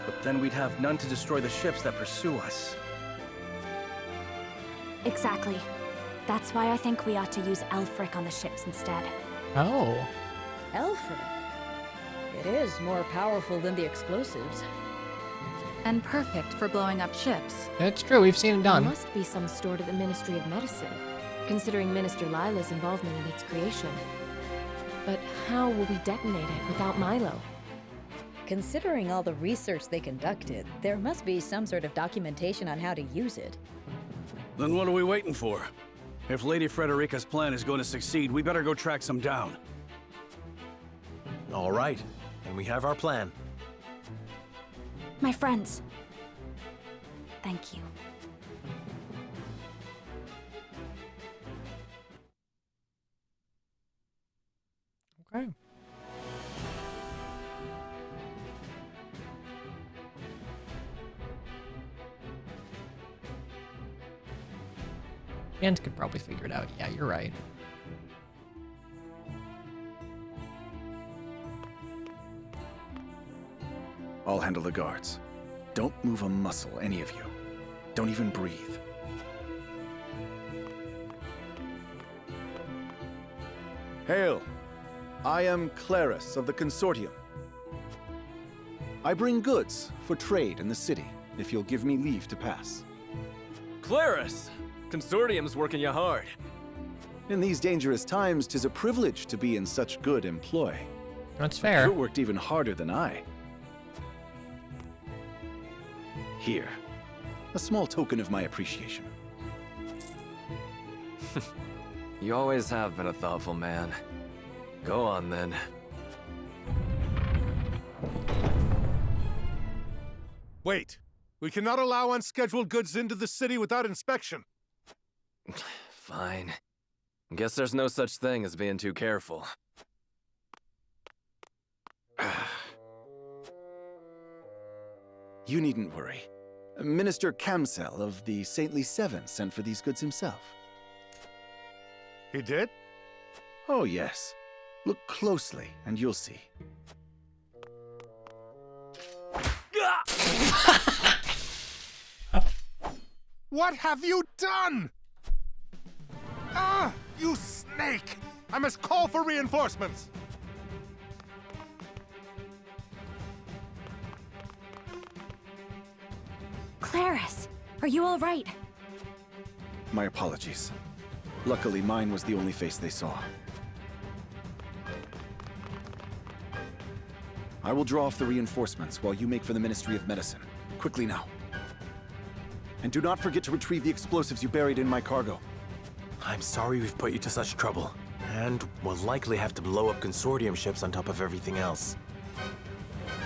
But then we'd have none to destroy the ships that pursue us. Exactly. That's why I think we ought to use Elfric on the ships instead. Oh. Elfric? It is more powerful than the explosives. And perfect for blowing up ships. It's true, we've seen it done. There must be some stored at the Ministry of Medicine, considering Minister Lila's involvement in its creation. But how will we detonate it without Milo? Considering all the research they conducted, there must be some sort of documentation on how to use it. Then what are we waiting for? If Lady Frederica's plan is going to succeed, we better go track some down. All right, and we have our plan. My friends. Thank you. Okay. Ant could probably figure it out. Yeah, you're right. I'll handle the guards. Don't move a muscle, any of you. Don't even breathe. Hail! I am Clarus of the Consortium. I bring goods for trade in the city, if you'll give me leave to pass. Clarus! Consortium's working you hard. In these dangerous times, 'tis a privilege to be in such good employ. That's fair. You worked even harder than I. Here, a small token of my appreciation. You always have been a thoughtful man. Go on, then. Wait. We cannot allow unscheduled goods into the city without inspection. Fine. Guess there's no such thing as being too careful. You needn't worry. Minister Kamsel of the Saintly Seven sent for these goods himself. He did? Oh, yes. Look closely, and you'll see. What have you done? Ah, you snake! I must call for reinforcements! Clarus, are you all right? My apologies. Luckily, mine was the only face they saw. I will draw off the reinforcements while you make for the Ministry of Medicine. Quickly now. And do not forget to retrieve the explosives you buried in my cargo. I'm sorry we've put you to such trouble. And we'll likely have to blow up Consortium ships on top of everything else.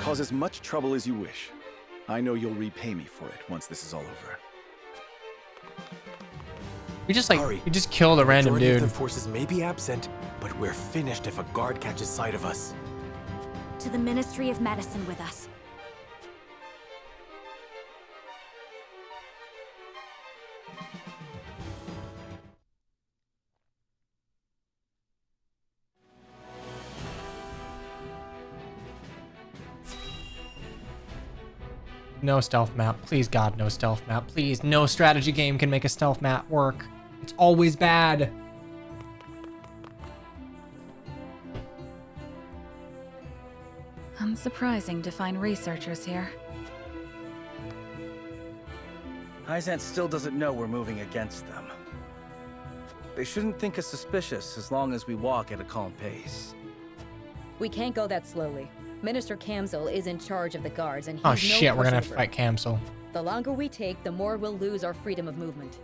Cause as much trouble as you wish. I know you'll repay me for it once this is all over. We just we just killed a random Majority dude. of the forces may be absent, but we're finished if a guard catches sight of us. To the Ministry of Medicine with us. No stealth map. Please, God, no stealth map. Please, no strategy game can make a stealth map work. It's always bad. Unsurprising to find researchers here. Hyzant still doesn't know we're moving against them. They shouldn't think us suspicious as long as we walk at a calm pace. We can't go that slowly. Minister Kamsel is in charge of the guards, and he's Oh no shit, we're gonna have to pushover. fight Kamsel. The longer we take, the more we'll lose our freedom of movement.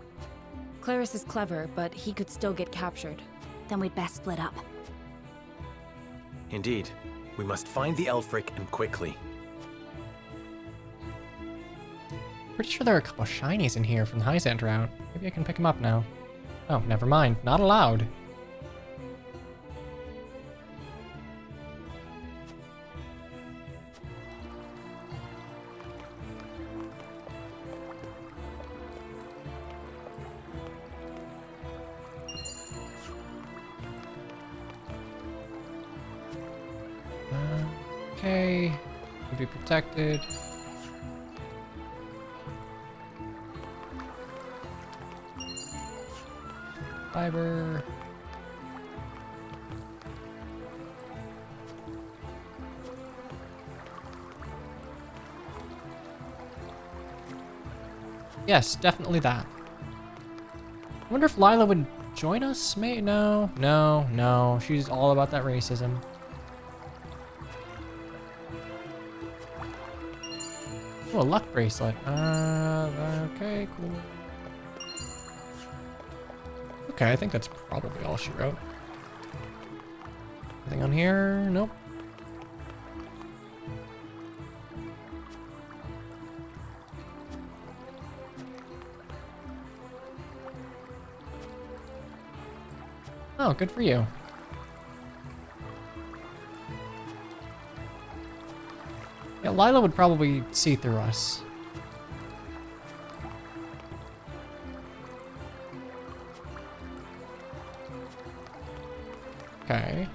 Clerys is clever, but he could still get captured. Then we'd best split up. Indeed. We must find the Elfric and quickly. Pretty sure there are a couple of shinies in here from the Hyzant route. Maybe I can pick them up now. Oh, never mind. Not allowed. Okay. To be protected. Fiber. Yes, definitely that. I wonder if Lila would join us? No. She's all about that racism. Oh, a luck bracelet. Okay, cool. Okay, I think that's probably all she wrote. Anything on here? Nope. Oh, good for you. Yeah, Lila would probably see through us. Okay.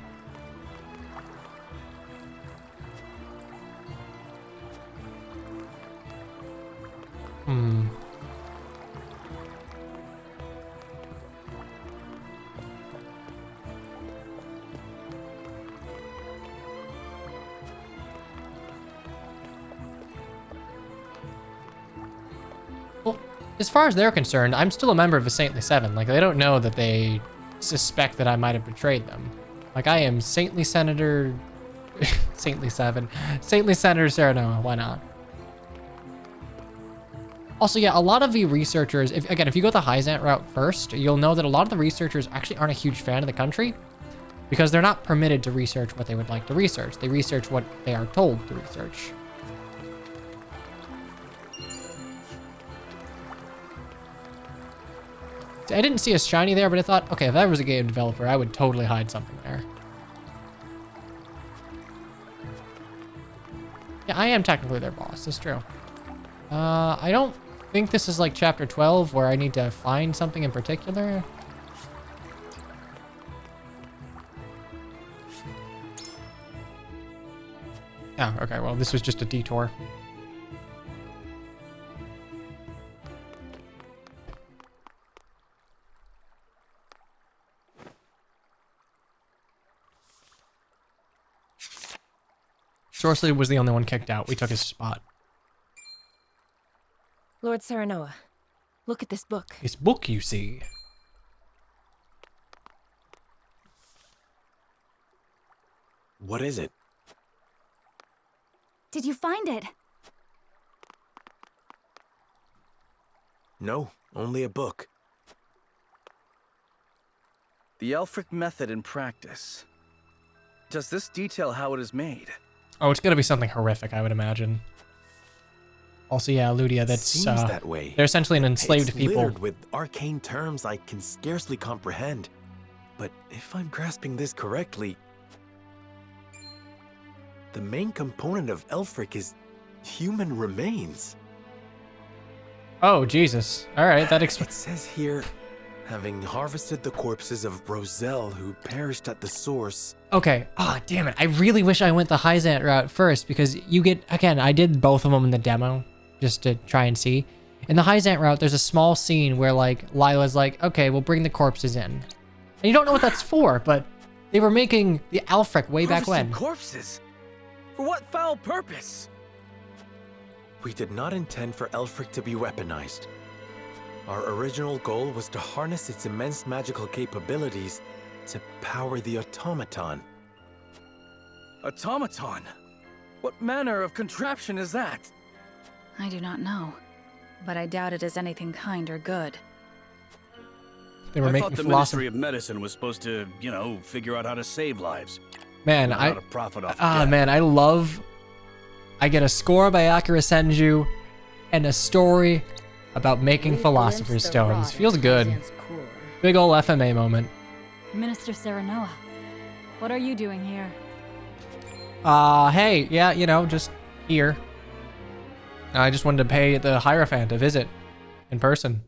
Well, as far as they're concerned, I'm still a member of the Saintly Seven. Like, they don't know that they suspect that I might have betrayed them. Like, I am Saintly Senator... Saintly Seven. Saintly Senator Serenoa, why not? Also, yeah, a lot of the researchers, if you go the Hyzant route first, you'll know that a lot of the researchers actually aren't a huge fan of the country because they're not permitted to research what they would like to research. They research what they are told to research. I didn't see a shiny there, but I thought, okay, if I was a game developer, I would totally hide something there. Yeah, I am technically their boss, that's true. I don't think this is like chapter 12 where I need to find something in particular. Oh, okay, well, this was just a detour. Sorcerer was the only one kicked out. We took his spot. Lord Serenoa, look at this book. This book, you see. What is it? Did you find it? No, only a book. The Elfric method in practice. Does this detail how it is made? Oh, it's gonna be something horrific, I would imagine. Also, yeah, Ludia, that's Seems that way. They're essentially an enslaved it's people. littered with arcane terms I can scarcely comprehend. But if I'm grasping this correctly, the main component of Elfric is human remains. Oh, Jesus. All right, that It says here, having harvested the corpses of Roselle who perished at the source. Okay. Ah, damn it. I really wish I went the Hyzant route first because you get, again, I did both of them in the demo just to try and see. In the Hyzant route, there's a small scene where, like, Lila's like, okay, we'll bring the corpses in. And you don't know what that's for, but they were making the Elfric way back when. Corpses? For what foul purpose? We did not intend for Elfric to be weaponized. Our original goal was to harness its immense magical capabilities to power the automaton. Automaton? What manner of contraption is that? I do not know. but I doubt it is anything kind or good. They were I making thought the philosophy. Ministry of Medicine was supposed to, you know, figure out how to save lives. Man, not how to profit off death. man, I get a score by Akira Senju and a story about making Philosopher's Stones. Feels good. Big ol' FMA moment. Minister Serenoa, what are you doing here? Hey, yeah, you know, just here. I just wanted to pay the Hierophant a visit in person.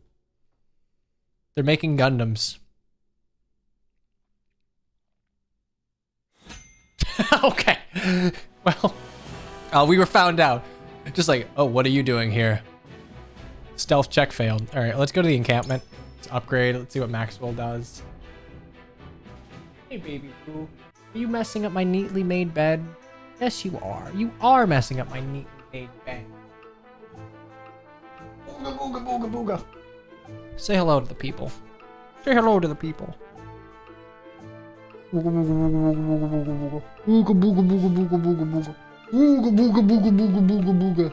They're making Gundams. Okay. Well, we were found out. Just like, oh, what are you doing here? Stealth check failed. All right, let's go to the encampment. Let's upgrade. Let's see what Maxwell does. Hey, baby boo. Are you messing up my neatly made bed? Yes, you are. You are messing up my neatly made bed. Booga, booga, booga, booga. Say hello to the people. Say hello to the people. Booga, booga, booga, booga, booga, booga, booga, booga. Booga, booga, booga, booga, booga, booga.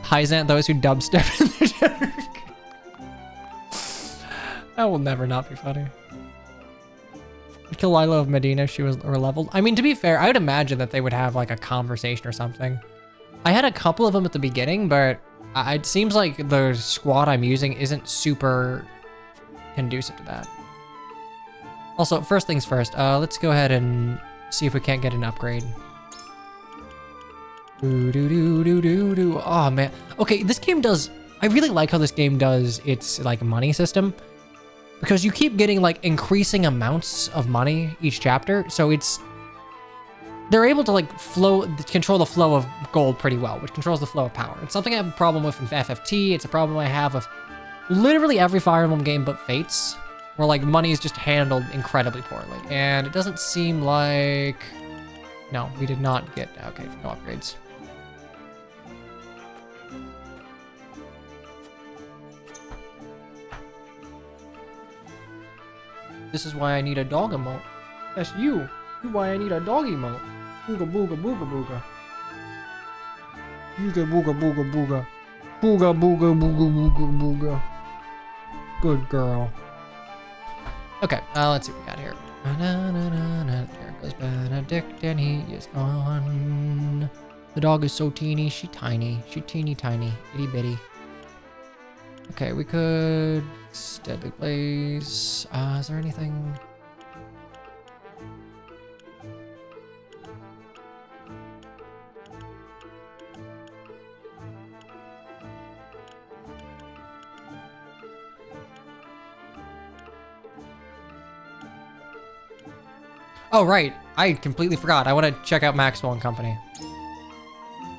Hyzant, those who dubstep in their dinner. That will never not be funny. I'd kill Lila of Medina if she was leveled. I mean, to be fair, I would imagine that they would have like a conversation or something. I had a couple of them at the beginning, but it seems like the squad I'm using isn't super conducive to that. Also, first things first, let's go ahead and see if we can't get an upgrade. Oh man. Okay, this game does, I really like how this game does its like money system, because you keep getting like increasing amounts of money each chapter. So they're able to like control the flow of gold pretty well, which controls the flow of power. It's something I have a problem with in FFT. It's a problem I have with literally every Fire Emblem game but Fates, where like money is just handled incredibly poorly. And it doesn't seem like, no, we did not get, okay, no upgrades. This is why I need a dog emote. That's you. You why I need a dog emote. Booga booga booga booga. Booga booga booga booga. Booga booga booga booga booga. Good girl. Okay, let's see what we got here. There goes Benedict and he is gone. The dog is so teeny, she tiny. She teeny tiny, itty bitty. Okay, we could Deadly Blaze. Is there anything? Oh, right. I completely forgot. I want to check out Maxwell and Company.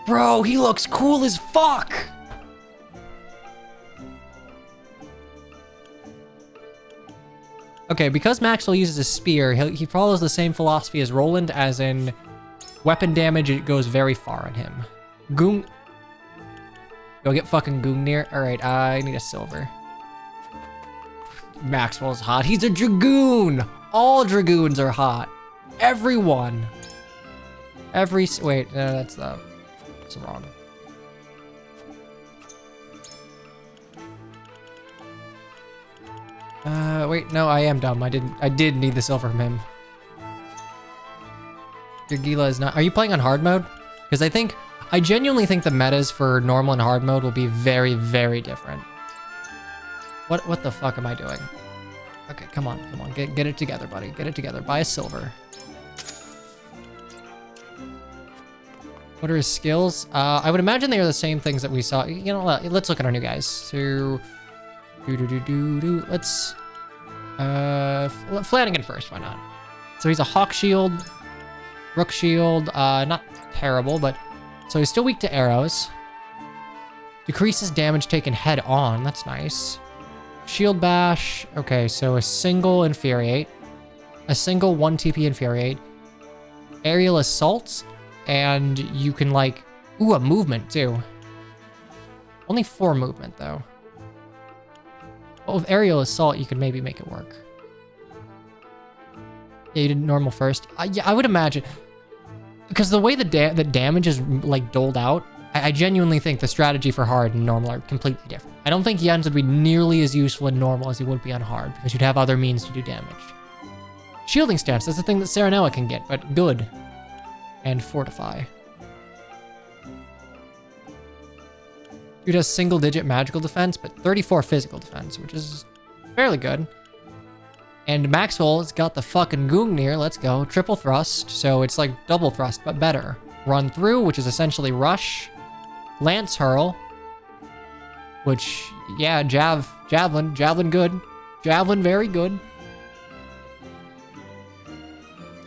Bro, he looks cool as fuck! Okay, because Maxwell uses a spear, he follows the same philosophy as Roland, as in weapon damage, it goes very far on him. Goong. Go get fucking Gungnir. Alright, I need a silver. Maxwell's hot. He's a Dragoon! All Dragoons are hot. Everyone. Wait, no, that's wrong. Wait, no, I am dumb. I did need the silver from him. Your Gila is not, are you playing on hard mode? Because I genuinely think the metas for normal and hard mode will be very, very different. What the fuck am I doing? Okay, come on, get it together, buddy. Get it together. Buy a silver. What are his skills? I would imagine they are the same things that we saw. You know, let's look at our new guys. So, let's, Flanagan first, why not? So he's a Hawk Shield, Rook Shield, not terrible, but, so he's still weak to arrows. Decreases damage taken head on, that's nice. Shield Bash, okay, so a single Infuriate, a single 1 TP Infuriate, Aerial Assault, and you can like, ooh, a movement too. Only 4 movement though. Well, with Aerial Assault, you could maybe make it work. Yeah, you did normal first. Yeah, I would imagine. because the way the damage is like doled out, I genuinely think the strategy for hard and normal are completely different. I don't think Jens would be nearly as useful in normal as he would be on hard, because you'd have other means to do damage. Shielding stance, that's the thing that Serenella can get, but good. And fortify. Dude has single-digit magical defense, but 34 physical defense, which is fairly good. And Maxwell's got the fucking Gungnir. Let's go. Triple thrust, so it's like double thrust, but better. Run through, which is essentially rush. Lance hurl, which, yeah, javelin good. Javelin, very good.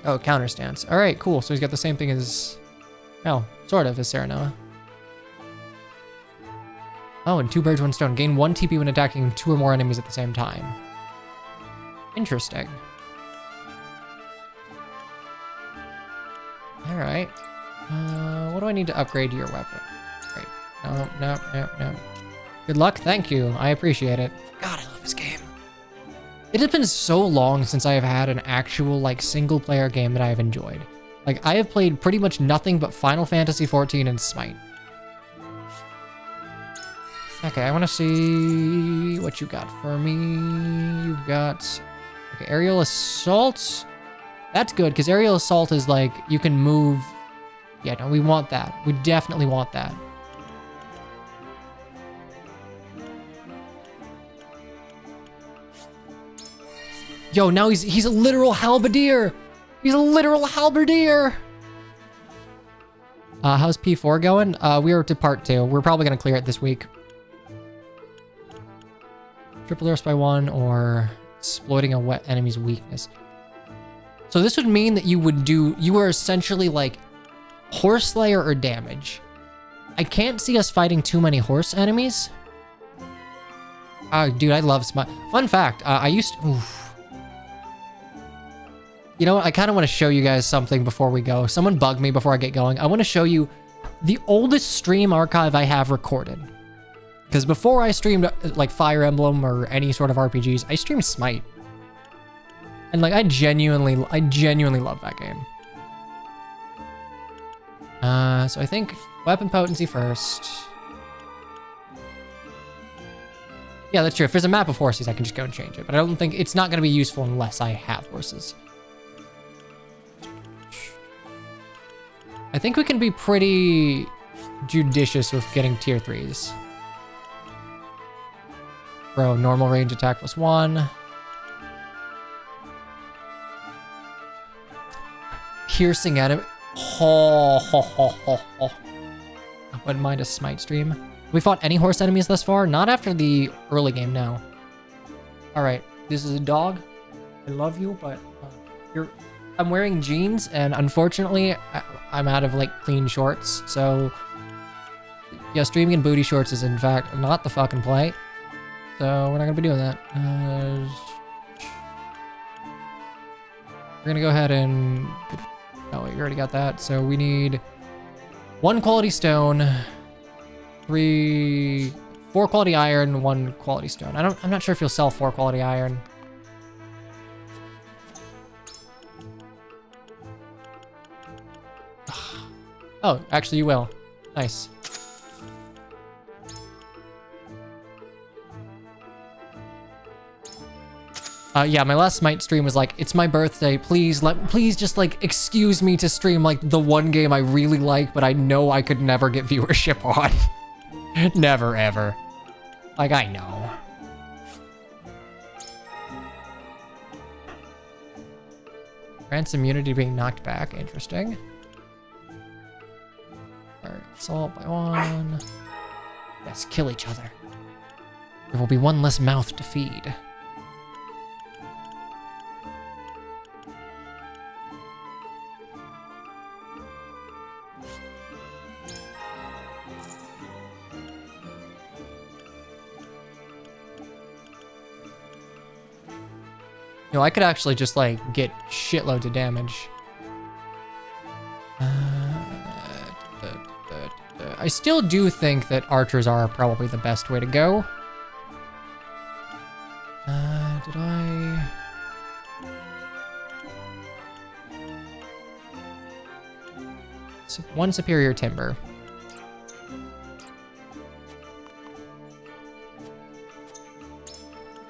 Oh, counter stance. All right, cool. So he's got the same thing as, oh, sort of, as Serenella. Oh, and 2 birds, 1 stone. Gain 1 TP when attacking 2 or more enemies at the same time. Interesting. All right. What do I need to upgrade to your weapon? Great. No. Good luck. Thank you. I appreciate it. God, I love this game. It has been so long since I have had an actual, like, single-player game that I have enjoyed. Like, I have played pretty much nothing but Final Fantasy XIV and Smite. Okay, I want to see what you got for me. You've got... Okay, Aerial Assault. That's good, because Aerial Assault is, like, you can move... Yeah, no, we want that. We definitely want that. Yo, now he's a literal halberdier. He's a literal halberdier. How's P4 going? We are to part 2. We're probably going to clear it this week. Triple burst by 1 or exploiting a wet enemy's weakness. So this would mean that you are essentially like Horse Slayer or damage. I can't see us fighting too many horse enemies. Dude, I love Smite. Fun fact, I used to... Oof. You know what? I kind of want to show you guys something before we go. Someone bugged me before I get going. I want to show you the oldest stream archive I have recorded. Because before I streamed like Fire Emblem or any sort of RPGs, I streamed Smite. And like I genuinely love that game. So I think weapon potency first. Yeah, that's true. If there's a map of horses, I can just go and change it. But I don't think it's not going to be useful unless I have horses. I think we can be pretty judicious with getting tier 3s. Bro, normal range attack +1. Piercing enemy. I wouldn't mind a Smite stream. We fought any horse enemies thus far? Not after the early game, no. Alright, this is a dog. I love you, but I'm wearing jeans, and unfortunately, I'm out of, like, clean shorts, so... Yeah, streaming in booty shorts is, in fact, not the fucking play. So, we're not gonna be doing that. We're gonna go ahead and... Oh, wait, you already got that. So, we need 1 quality stone, 4 quality iron, 1 quality stone. I'm not sure if you'll sell 4 quality iron. Oh, actually you will. Nice. Yeah, my last Smite stream was like, it's my birthday, please just like excuse me to stream like the one game I really like, but I know I could never get viewership on. Never, ever. Like, I know. Grants immunity being knocked back, interesting. Alright, assault by 1. Yes, kill each other. There will be 1 less mouth to feed. You know, I could actually just, like, get shitloads of damage. I still do think that archers are probably the best way to go. Did I... 1 superior timber.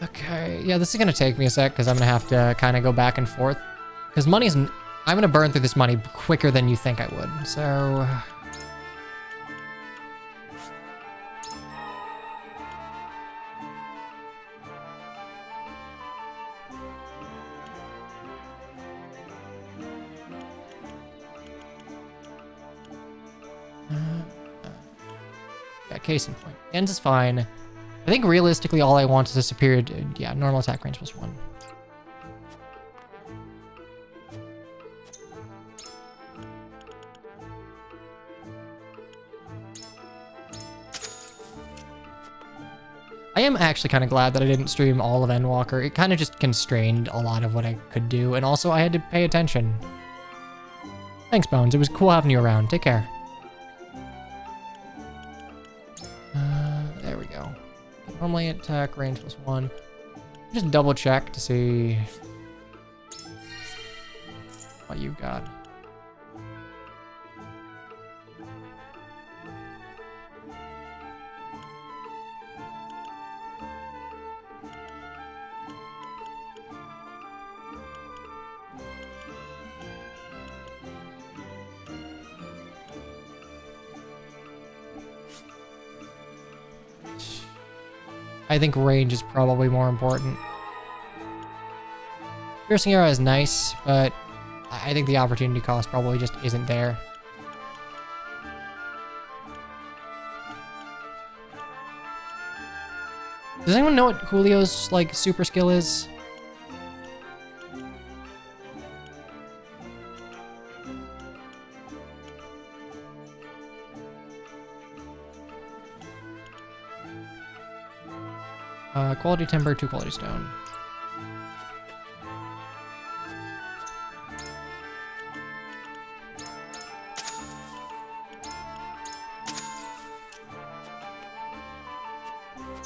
Okay, yeah, this is gonna take me a sec because I'm gonna have to kind of go back and forth. Because I'm gonna burn through this money quicker than you think I would. So. Yeah, case in point. Ends is fine. I think realistically all I want is a superior, yeah, normal attack range +1. I am actually kind of glad that I didn't stream all of Endwalker. It kind of just constrained a lot of what I could do, and also I had to pay attention. Thanks, Bones. It was cool having you around. Take care. There we go. Normally attack range +1. Just double check to see what you've got. I think range is probably more important. Piercing arrow is nice, but I think the opportunity cost probably just isn't there. Does anyone know what Julio's like super skill is? Quality timber, 2 quality stone.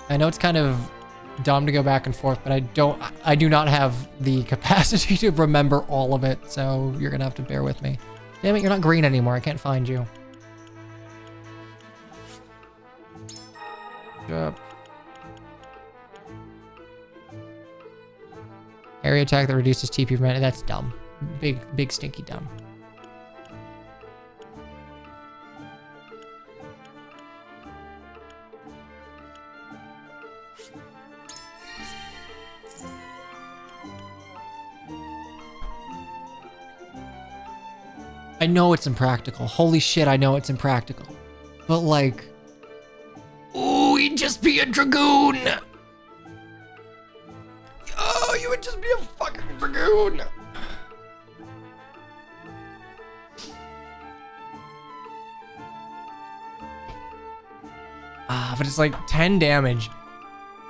I know it's kind of dumb to go back and forth, but I do not have the capacity to remember all of it, so you're gonna have to bear with me. Damn it, you're not green anymore. I can't find you. Yep. Area attack that reduces TP per minute. That's dumb. Big stinky dumb. I know it's impractical. Holy shit, I know it's impractical. But like, ooh, you'd just be a dragoon. Oh, you would just be a fucking dragoon. But it's like 10 damage.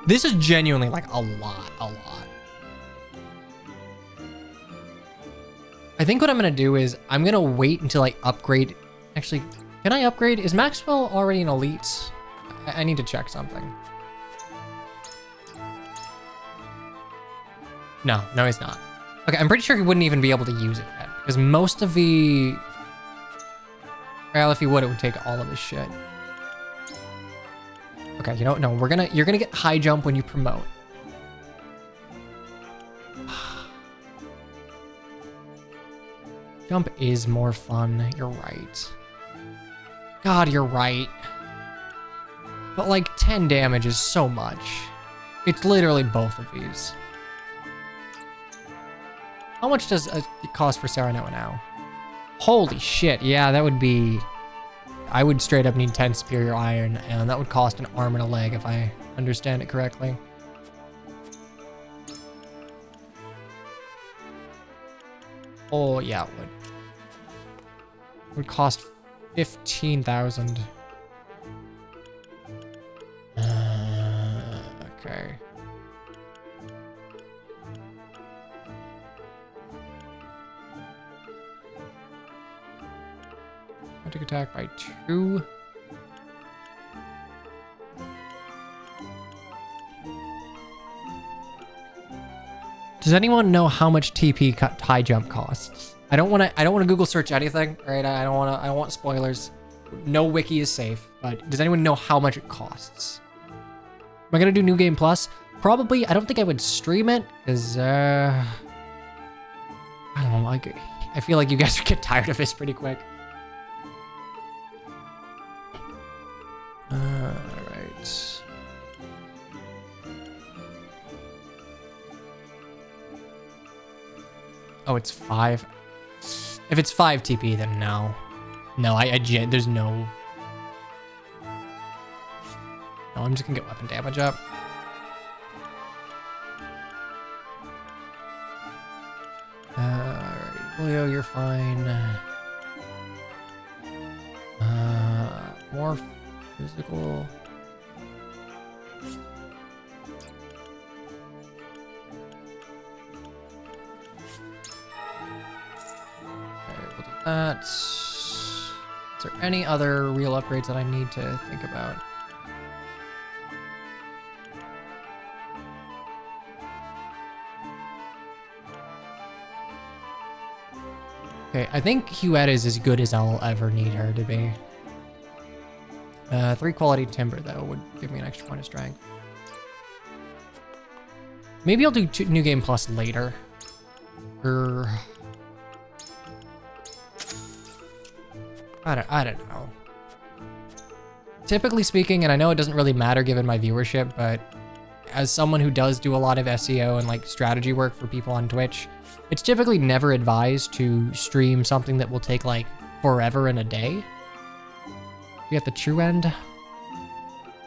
This is genuinely like a lot. I think what I'm gonna do is I'm gonna wait until I upgrade. Actually, can I upgrade? Is Maxwell already an elite? I need to check something. No, he's not. Okay, I'm pretty sure he wouldn't even be able to use it yet, because most of the... Well, if he would, it would take all of his shit. Okay, you know what? No, you're gonna get high jump when you promote. Jump is more fun. You're right. God, you're right. But like 10 damage is so much. It's literally both of these. How much does it cost for Saranoa now? Holy shit, yeah, that would be... I would straight up need 10 superior iron, and that would cost an arm and a leg if I understand it correctly. Oh, yeah, it would. It would cost 15,000. Okay. Magic attack by 2. Does anyone know how much TP high jump costs? I don't want to Google search anything, right? I don't want spoilers. No wiki is safe, but does anyone know how much it costs? Am I gonna do New Game Plus? Probably. I don't think I would stream it, because, I don't know, like, I feel like you guys would get tired of this pretty quick. Alright. Oh, it's 5. If it's 5 TP, then no. No, there's no... No, I'm just gonna get weapon damage up. Alright, Julio, you're fine. More physical. Alright, we'll do that. Is there any other real upgrades that I need to think about? Okay, I think Huette is as good as I'll ever need her to be. 3 quality timber, though, would give me an extra point of strength. Maybe I'll do New Game Plus later. I don't know. Typically speaking, and I know it doesn't really matter given my viewership, but as someone who does do a lot of SEO and like strategy work for people on Twitch, it's typically never advised to stream something that will take like forever in a day. You got the true end.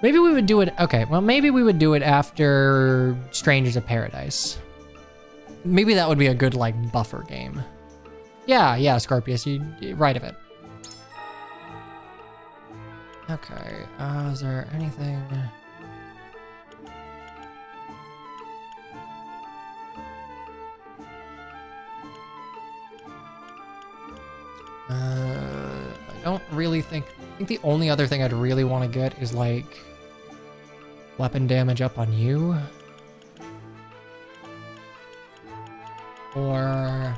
Maybe we would do it. Okay, well, maybe we would do it after Strangers of Paradise. Maybe that would be a good like buffer game. Yeah, Scorpius, you're right of it. Okay, is there anything? I don't really think... I think the only other thing I'd really want to get is, like, weapon damage up on you. Or...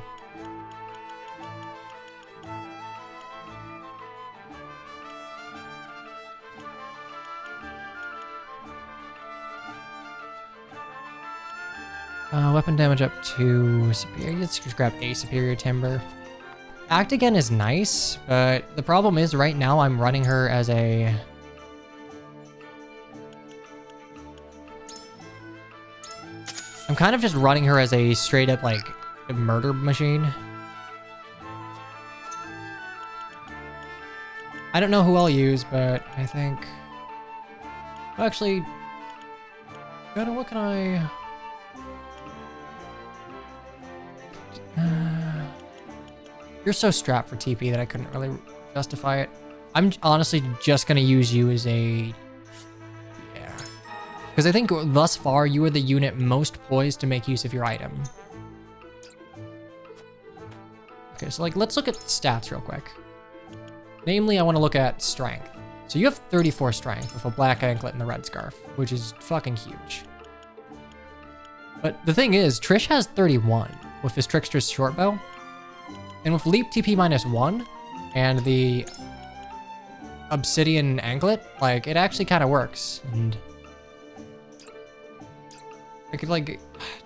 weapon damage up to superior. Let's just grab a superior timber. Act Again is nice, but the problem is right now I'm running her as a... I'm kind of just running her as a straight up like murder machine. I don't know who I'll use, but I think... Well, actually... what can I... You're so strapped for TP that I couldn't really justify it. I'm honestly just going to use you as a... Yeah. Because I think thus far, you are the unit most poised to make use of your item. Okay, so like, let's look at stats real quick. Namely, I want to look at strength. So you have 34 strength with a black anklet and the red scarf, which is fucking huge. But the thing is, Trish has 31 with his Trickster's shortbow. And with Leap TP -1 and the Obsidian Anklet, like, it actually kind of works. And I could, like,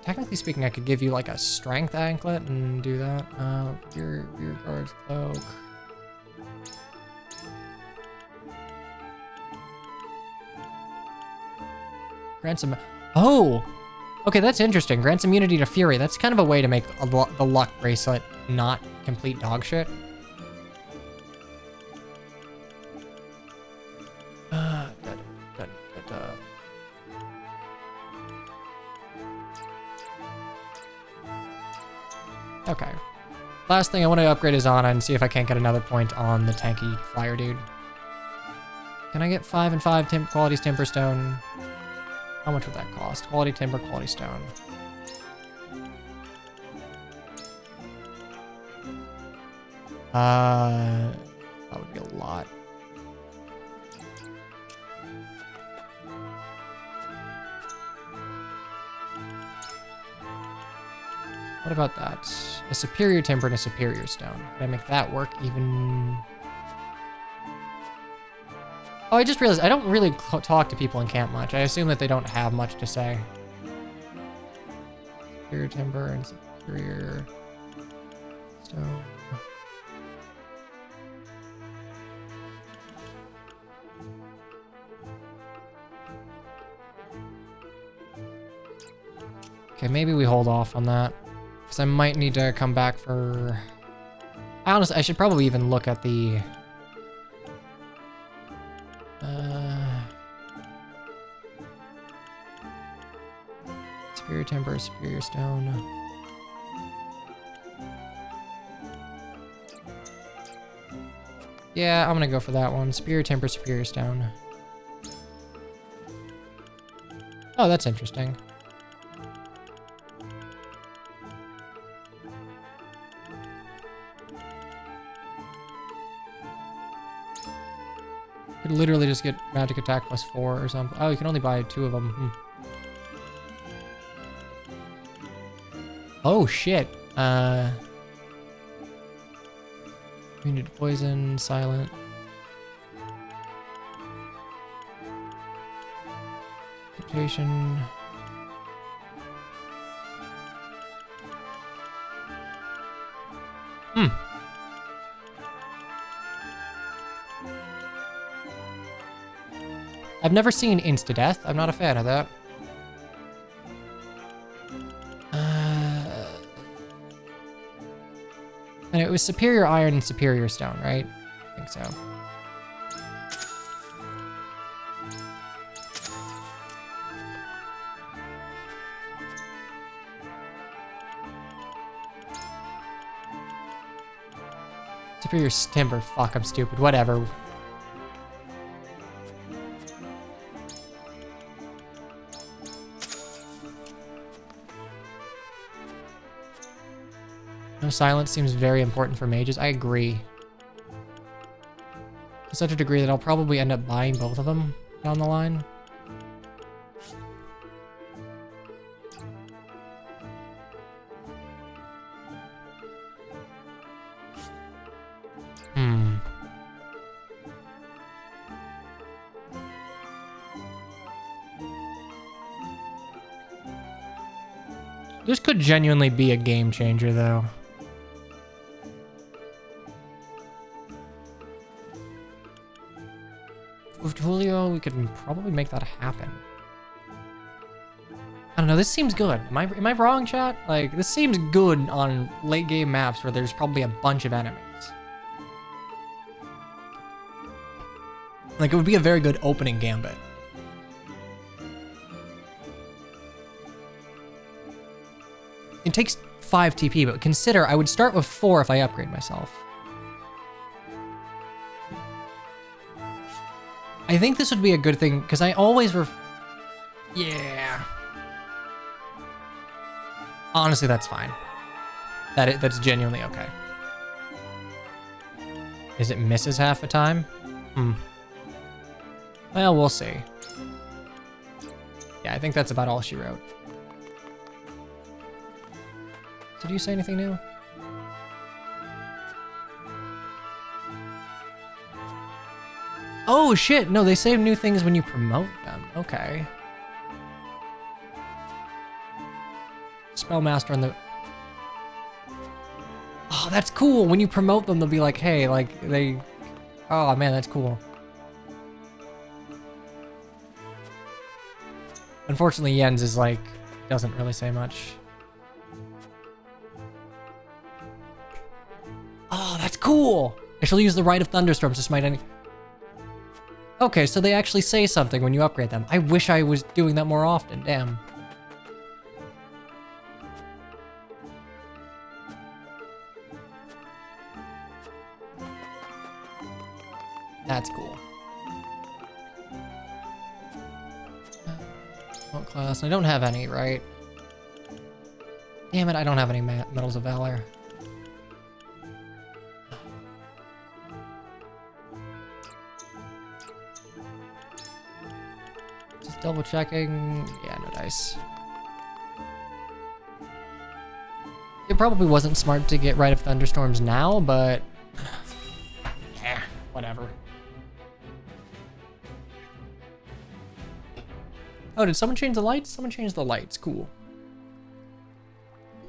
technically speaking, I could give you, like, a Strength Anklet and do that. Your guard's cloak. Grants some... Oh! Okay, that's interesting. Grants immunity to Fury. That's kind of a way to make the Luck Bracelet not complete dog shit. Okay. Last thing, I want to upgrade his Ana and see if I can't get another point on the tanky flyer dude. Can I get 5 and 5 qualities Timberstone? How much would that cost? Quality timber, quality stone. That would be a lot. What about that? A superior timber and a superior stone. Can I make that work even? Oh, I just realized I don't really talk to people in camp much. I assume that they don't have much to say. Superior timber and superior stone. Okay, maybe we hold off on that. Because I might need to come back for... Honestly, I should probably even look at the... Superior timber, superior stone. Yeah, I'm gonna go for that one. Superior timber, superior stone. Oh, that's interesting. Could literally just get magic attack +4 or something. Oh, you can only buy 2 of them. Oh shit. Immune to poison, silent. Mutation. I've never seen insta-death. I'm not a fan of that. And it was superior iron and superior stone, right? I think so. Superior timber. Fuck, I'm stupid. Whatever. No, silence seems very important for mages. I agree. To such a degree that I'll probably end up buying both of them down the line. This could genuinely be a game changer, though. With Julio, we could probably make that happen. I don't know, this seems good. Am I wrong, chat? Like, this seems good on late game maps where there's probably a bunch of enemies. Like, it would be a very good opening gambit. It takes 5 TP, but consider I would start with 4 if I upgrade myself. I think this would be a good thing, because I always yeah. Honestly, that's fine. That's genuinely okay. Is it misses half the time? Well, we'll see. Yeah, I think that's about all she wrote. Did you say anything new? Oh shit, no, they say new things when you promote them. Okay. Spellmaster on the... Oh, that's cool. When you promote them, they'll be like, hey, like, they... Oh man, that's cool. Unfortunately, Jens is like, doesn't really say much. Oh, that's cool! I shall use the Rite of Thunderstorms to smite any... Okay, so they actually say something when you upgrade them. I wish I was doing that more often, damn. That's cool. What class? I don't have any, right? Damn it, I don't have any Medals of Valor. Just double checking. Yeah, no dice. It probably wasn't smart to get rid of thunderstorms now, but whatever. Oh, did someone change the lights? Someone changed the lights. Cool.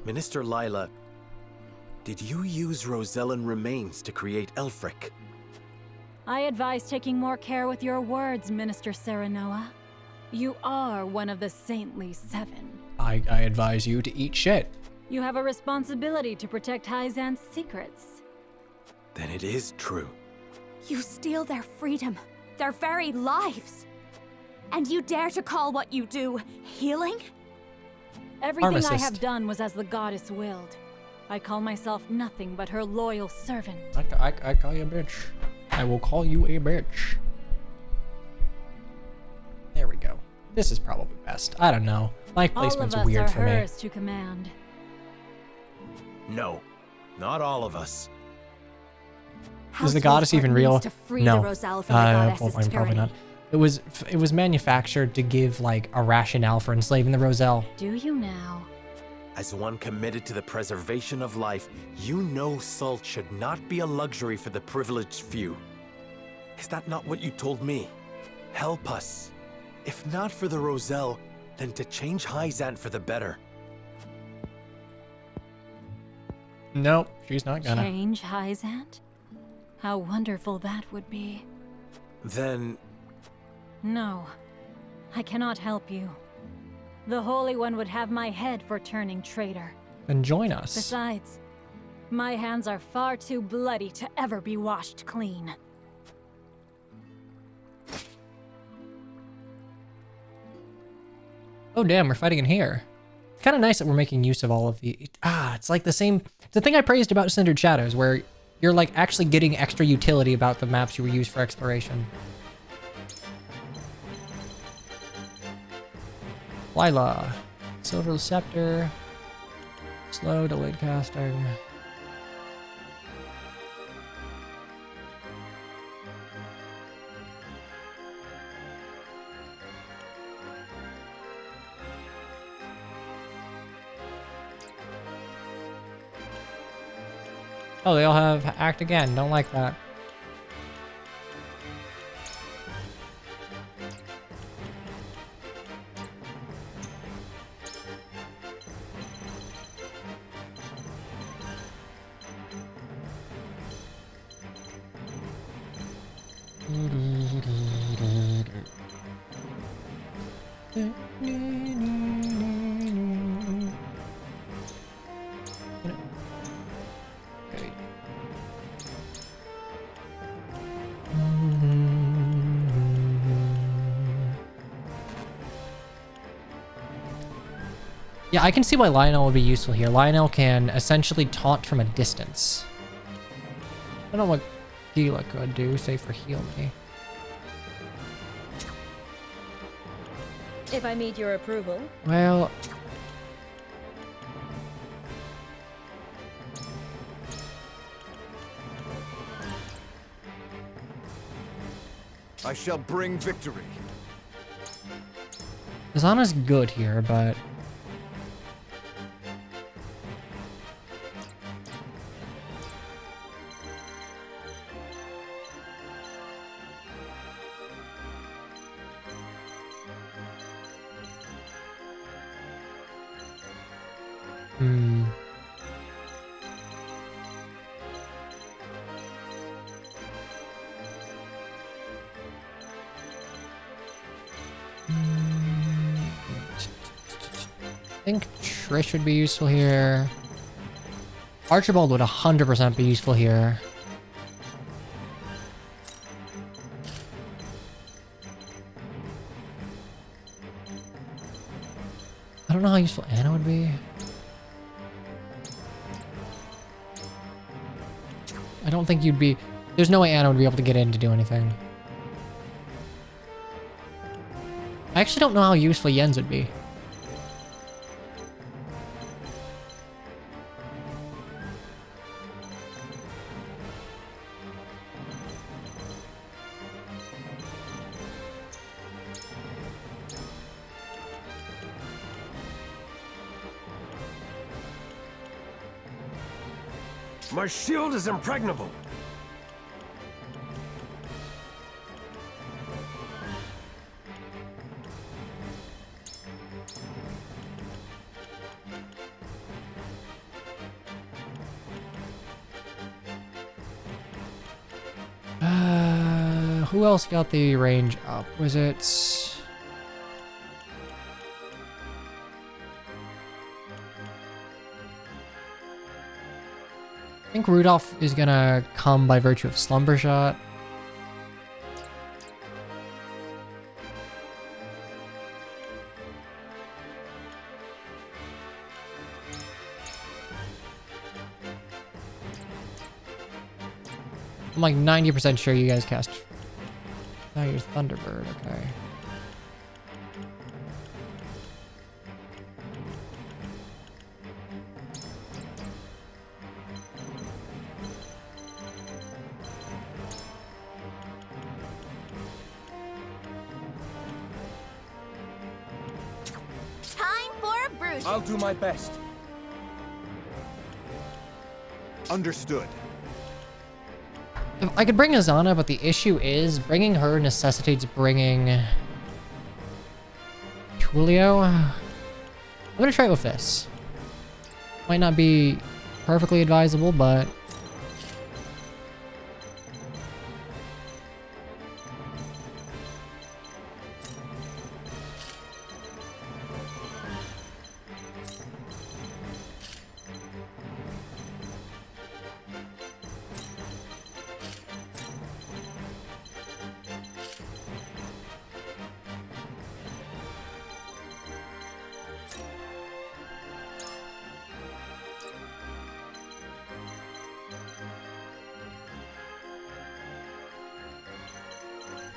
Minister Lila, did you use Rosellan remains to create Elfric? I advise taking more care with your words, Minister Serenoa. You are one of the Saintly Seven. I advise you to eat shit. You have a responsibility to protect Hyzan's secrets. Then it is true. You steal their freedom, their very lives. And you dare to call what you do healing? Everything I have done was as the goddess willed. I call myself nothing but her loyal servant. I call you a bitch. I will call you a bitch. There we go. This is probably best. I don't know. Life placement's weird for me. All of us are hers to command. No, not all of us. Is the goddess even real? No. Probably not. It was manufactured to give like a rationale for enslaving the Roselle. Do you now? As one committed to the preservation of life, you know salt should not be a luxury for the privileged few. Is that not what you told me? Help us. If not for the Roselle, then to change Hyzan for the better. Nope, she's not gonna. Change Hyzan? How wonderful that would be. Then... No, I cannot help you. The Holy One would have my head for turning traitor. Then join us. Besides, my hands are far too bloody to ever be washed clean. Oh damn, we're fighting in here. It's kind of nice that we're making use of all of the... it's like the same... It's the thing I praised about Cindered Shadows, where you're like actually getting extra utility about the maps you were used for exploration. Lila. Silver Scepter. Slow, delayed casting. Oh, they all have act again. Don't like that. Yeah, I can see why Lionel would be useful here. Lionel can essentially taunt from a distance. I don't know what Gila could do, save for heal me. If I meet your approval. Well... I shall bring victory. Zana's good here, but... I think Trish would be useful here. Archibald would 100% be useful here. I don't know how useful Anna would be. I don't think you'd be... There's no way Anna would be able to get in to do anything. I actually don't know how useful Jens would be. My shield is impregnable. Who else got the range up? Was it... I think Rudolph is gonna come by virtue of Slumber Shot. I'm like 90% sure you guys cast... Oh, you're Thunderbird, okay. Time for a bruise. I'll do my best. Understood. I could bring Azana, but the issue is bringing her necessitates bringing Tulio. I'm gonna try it with this. Might not be perfectly advisable, but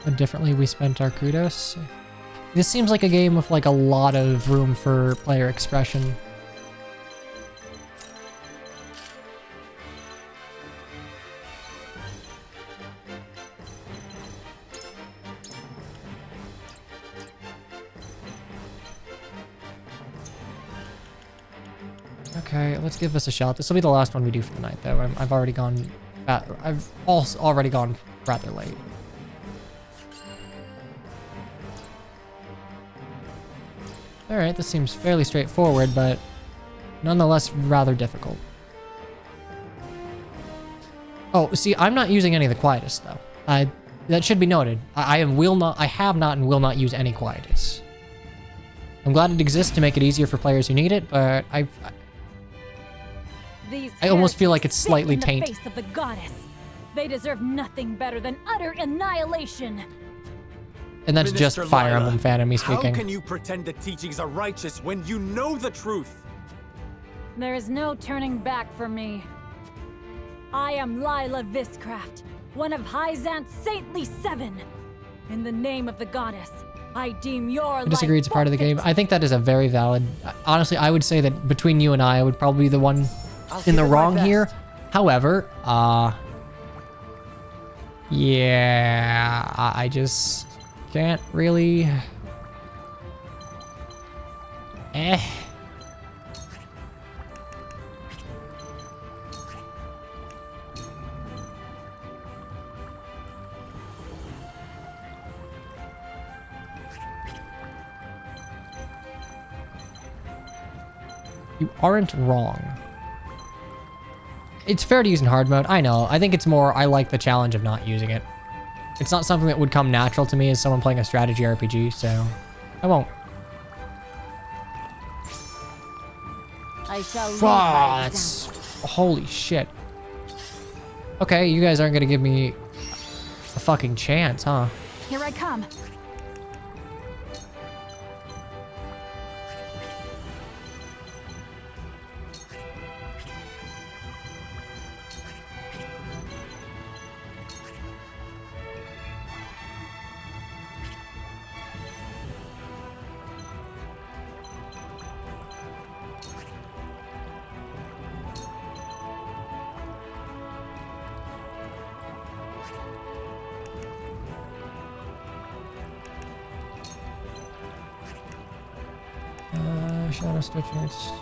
how differently we spent our kudos. This seems like a game with like a lot of room for player expression. Okay, let's give this a shot. This will be the last one we do for the night, though. I've already gone. I've also already gone rather late. All right, this seems fairly straightforward, but nonetheless rather difficult. Oh, see, I'm not using any of the Quietus though. That should be noted. I have not and will not use any Quietus. I'm glad it exists to make it easier for players who need it, but I almost feel like it's slightly tainted. Face of the goddess. They deserve nothing better than utter annihilation. And that's just Minister Fire Lailah, Emblem fan in me speaking. How can you pretend the teachings are righteous when you know the truth? There is no turning back for me. I am Lailah Viscraft, one of Hyzant's saintly 7. In the name of the goddess, I deem your I disagree, it's a part of the game. I think that is a very valid... Honestly, I would say that between you and I would probably be the one in the wrong here. However, yeah, I just can't really... You aren't wrong. It's fair to use in hard mode, I know. I think it's more, I like the challenge of not using it. It's not something that would come natural to me as someone playing a strategy RPG, so I won't. I shall That's... Holy shit. Okay, you guys aren't gonna give me a fucking chance, huh? Here I come. Shadow Stitchers.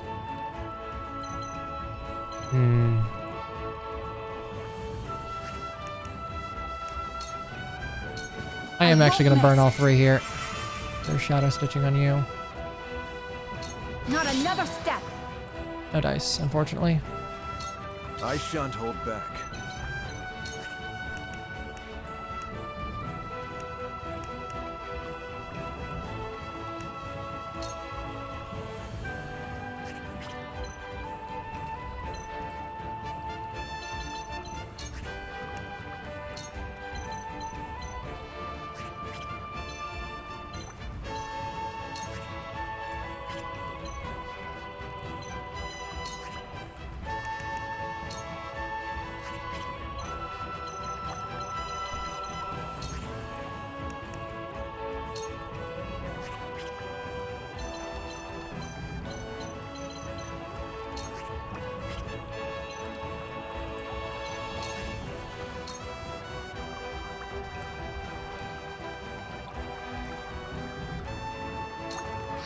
I am actually going to burn all 3 here. There's shadow stitching on you. Not another step. No dice, unfortunately. I shan't hold back.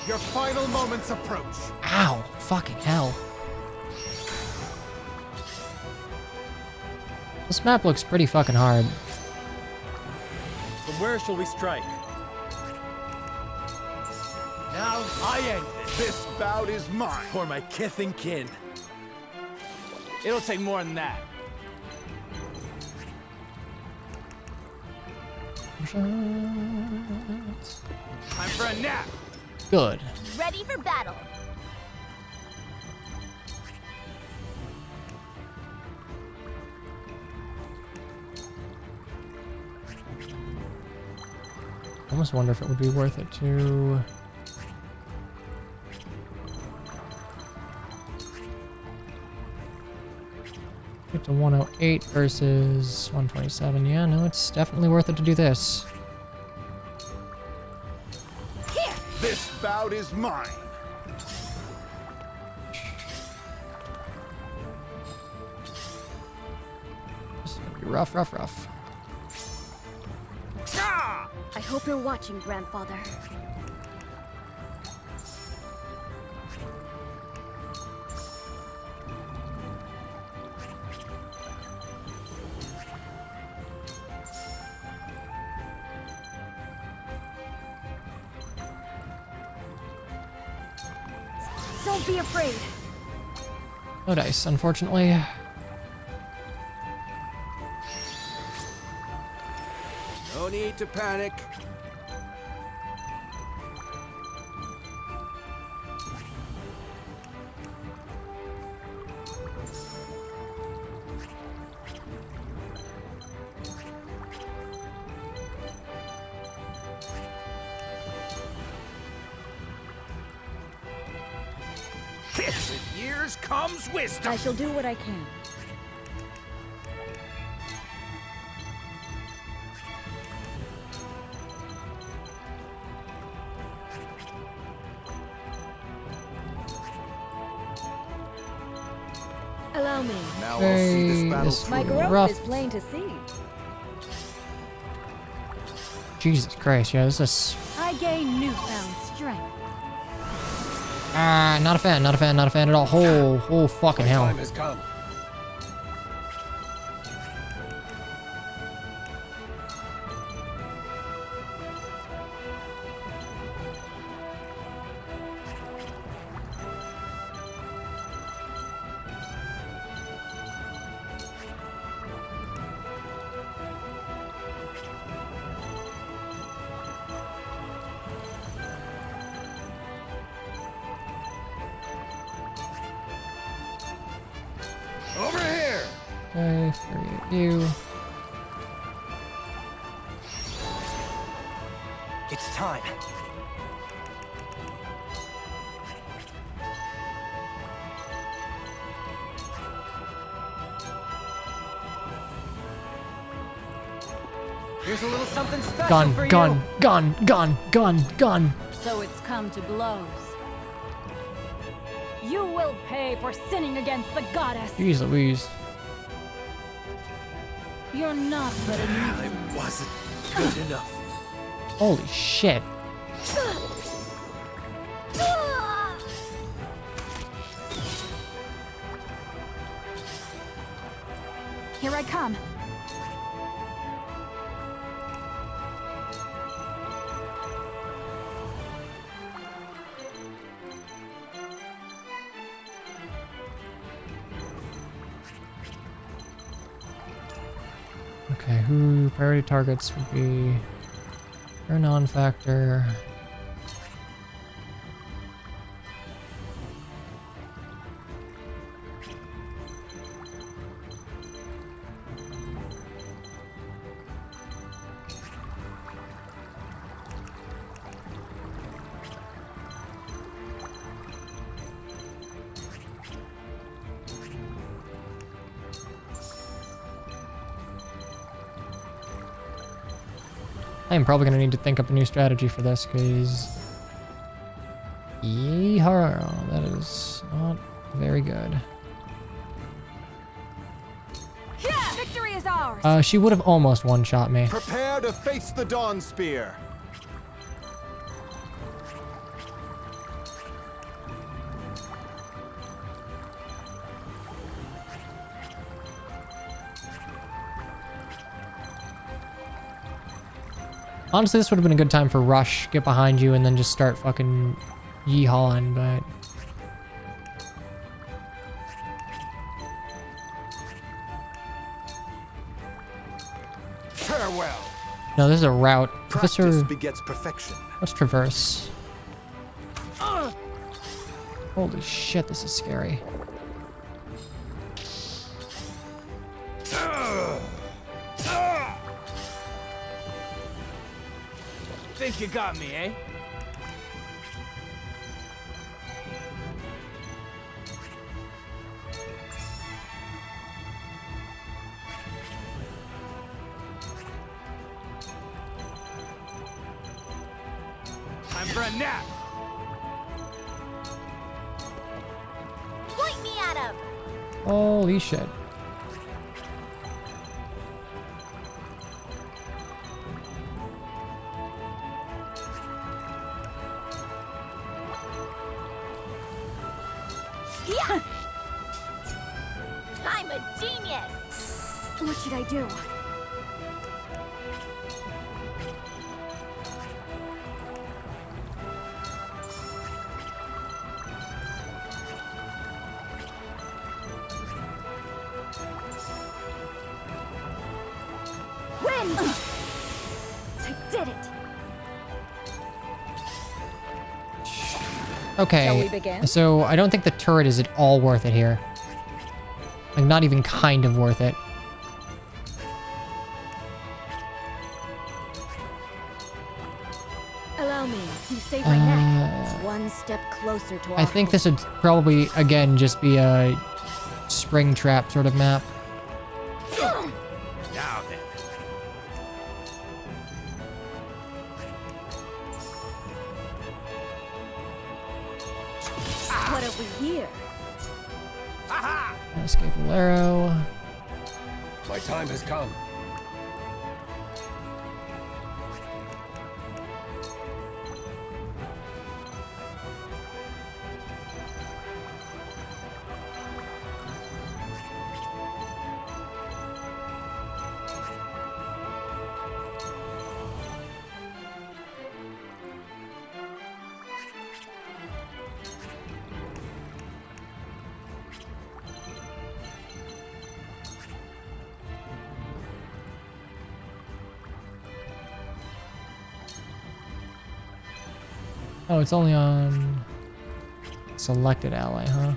Your final moments approach. Ow! Fucking hell. This map looks pretty fucking hard. From where shall we strike? Now I end this. This bout is mine. For my kith and kin. It'll take more than that. Time for a nap. Good. Ready for battle. I almost wonder if it would be worth it to... get to 108 versus 127. Yeah, no, it's definitely worth it to do this. This bout is mine. This is gonna be rough, rough, rough. I hope you're watching, Grandfather. Don't be afraid. No dice, unfortunately. No need to panic. With years comes wisdom. I shall do what I can. Allow me. Now I'll see this battle This through. My growth rough. is plain to see. Jesus Christ, yeah, this is... I gain newfound strength. not a fan, not a fan, not a fan at all. Oh fucking hell. Time has come. Over here. Okay, for you. It's time. Here's a little something special Gun, for gun, you. gun, gun, gun, gun. So it's come to blows. You will pay for sinning against the goddess. Jeez Louise. You're not but a I nuisance. wasn't good enough. Holy shit. Here I come. Okay, who priority targets would be or non-factor. I'm probably going to need to think up a new strategy for this, because... Yeehaw, that is not very good. Yeah, victory is ours! She would have almost one-shot me. Prepare to face the Dawn Spear! Honestly, this would have been a good time for Rush, get behind you, and then just start fucking yeehawing, but... Farewell. No, this is a route. Practice begets perfection. Let's traverse. Holy shit, this is scary. Think you got me, eh? Time for a nap! Point me at him! Holy shit. Yeah. I'm a genius! What should I do? Win! I did it! Okay, Shall we begin? so I don't think the turret is at all worth it here. Like, not even kind of worth it. Allow me. You saved my neck. One step closer to our I think hope. this would probably, again, just be a spring trap sort of map. Now then. What have we here? Escape Valero. My time has come. Oh, it's only on selected ally, huh?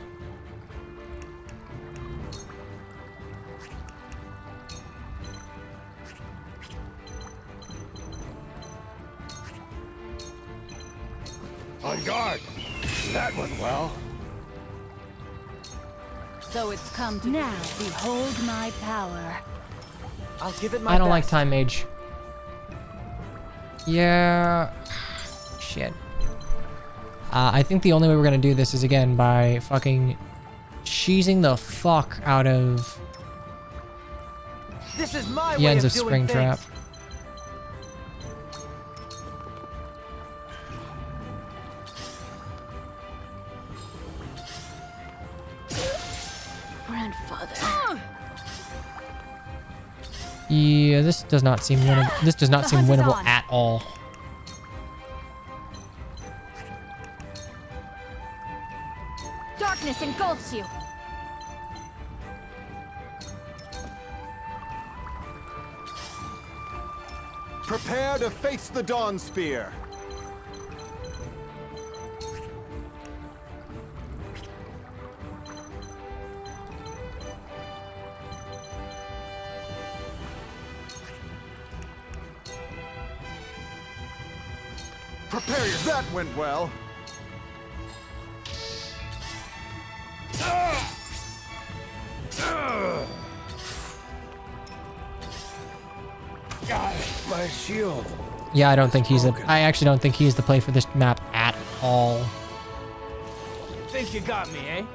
On guard! That went well. So it's come to now. Behold my power. I'll give it my I don't like best. Time Mage. Yeah. Shit. I think the only way we're gonna do this is again by fucking cheesing the fuck out of This is my the way ends of of doing Spring things. Trap. Grandfather. Yeah, this does not seem winnable. This does not The seem hunt is winnable on. at all. Darkness engulfs you! Prepare to face the Dawn Spear. Prepare yourself. That went well. My shield. Yeah, I don't think he's I actually don't think he's the play for this map at all. Think you got me, eh?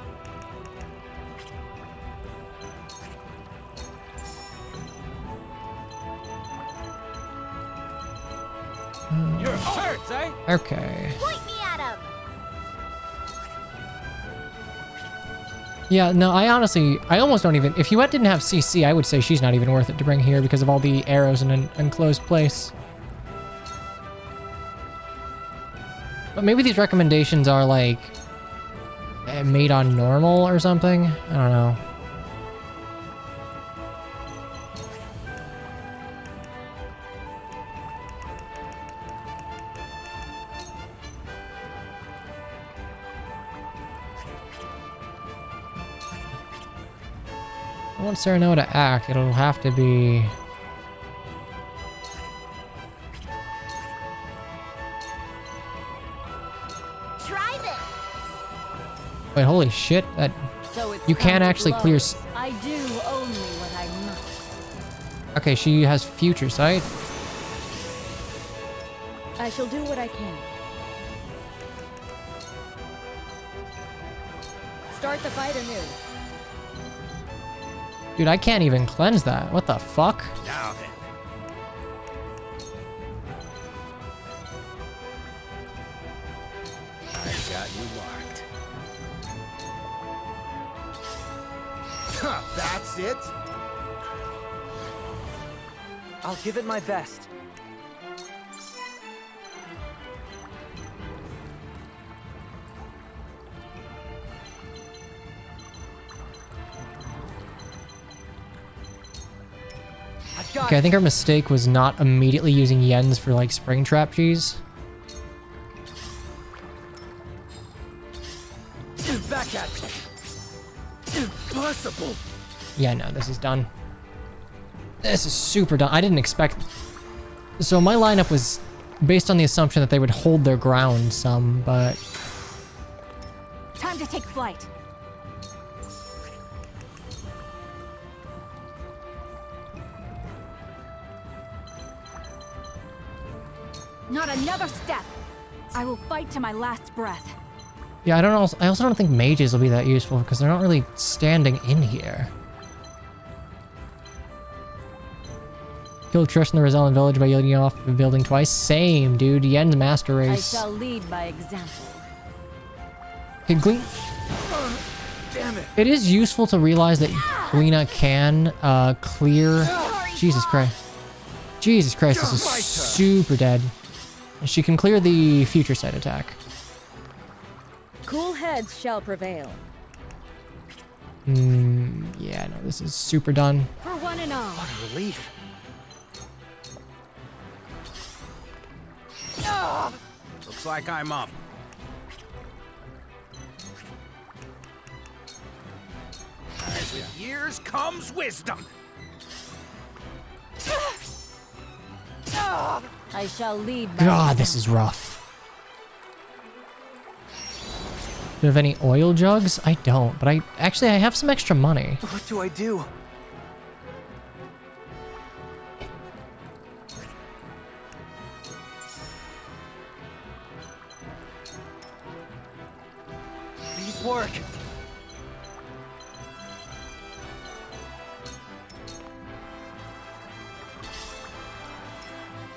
You're hurt, eh? Okay. Point me at him. Yeah, no, I almost don't even... If Huette didn't have CC, I would say she's not even worth it to bring here because of all the arrows in an enclosed place. But maybe these recommendations are, like, made on normal or something? I don't know. I want Cyrano to act. It'll have to be... Try this. Wait, holy shit! That So it's you can time to actually blow. clear. I do only what I must. Okay, she has future sight. I shall do what I can. Start the fight anew. Dude, I can't even cleanse that. What the fuck? Now then. I got you marked. That's it? I'll give it my best. Okay, I think our mistake was not immediately using Yens for like Springtrap cheese. Back at me. Impossible. Yeah, no, this is done. This is super done. I didn't expect... So my lineup was based on the assumption that they would hold their ground some, but... Time to take flight. Not another step. I will fight to my last breath. Yeah, I also don't think mages will be that useful because they're not really standing in here. Killed Trish in the Rosellan village by yielding off the building twice. Same, dude. Yen's master race. I shall lead by example. Okay, Glean. Damn it. It is useful to realize that Gleena can clear... Jesus Christ. Jesus Christ, this is super dead. She can clear the future sight attack. Cool heads shall prevail. Yeah, no, this is super done. For one and all. What a relief. Looks like I'm up. As with years comes wisdom. I shall lead by God, this is rough. Do you have any oil jugs? I don't, but I have some extra money. What do I do? These work.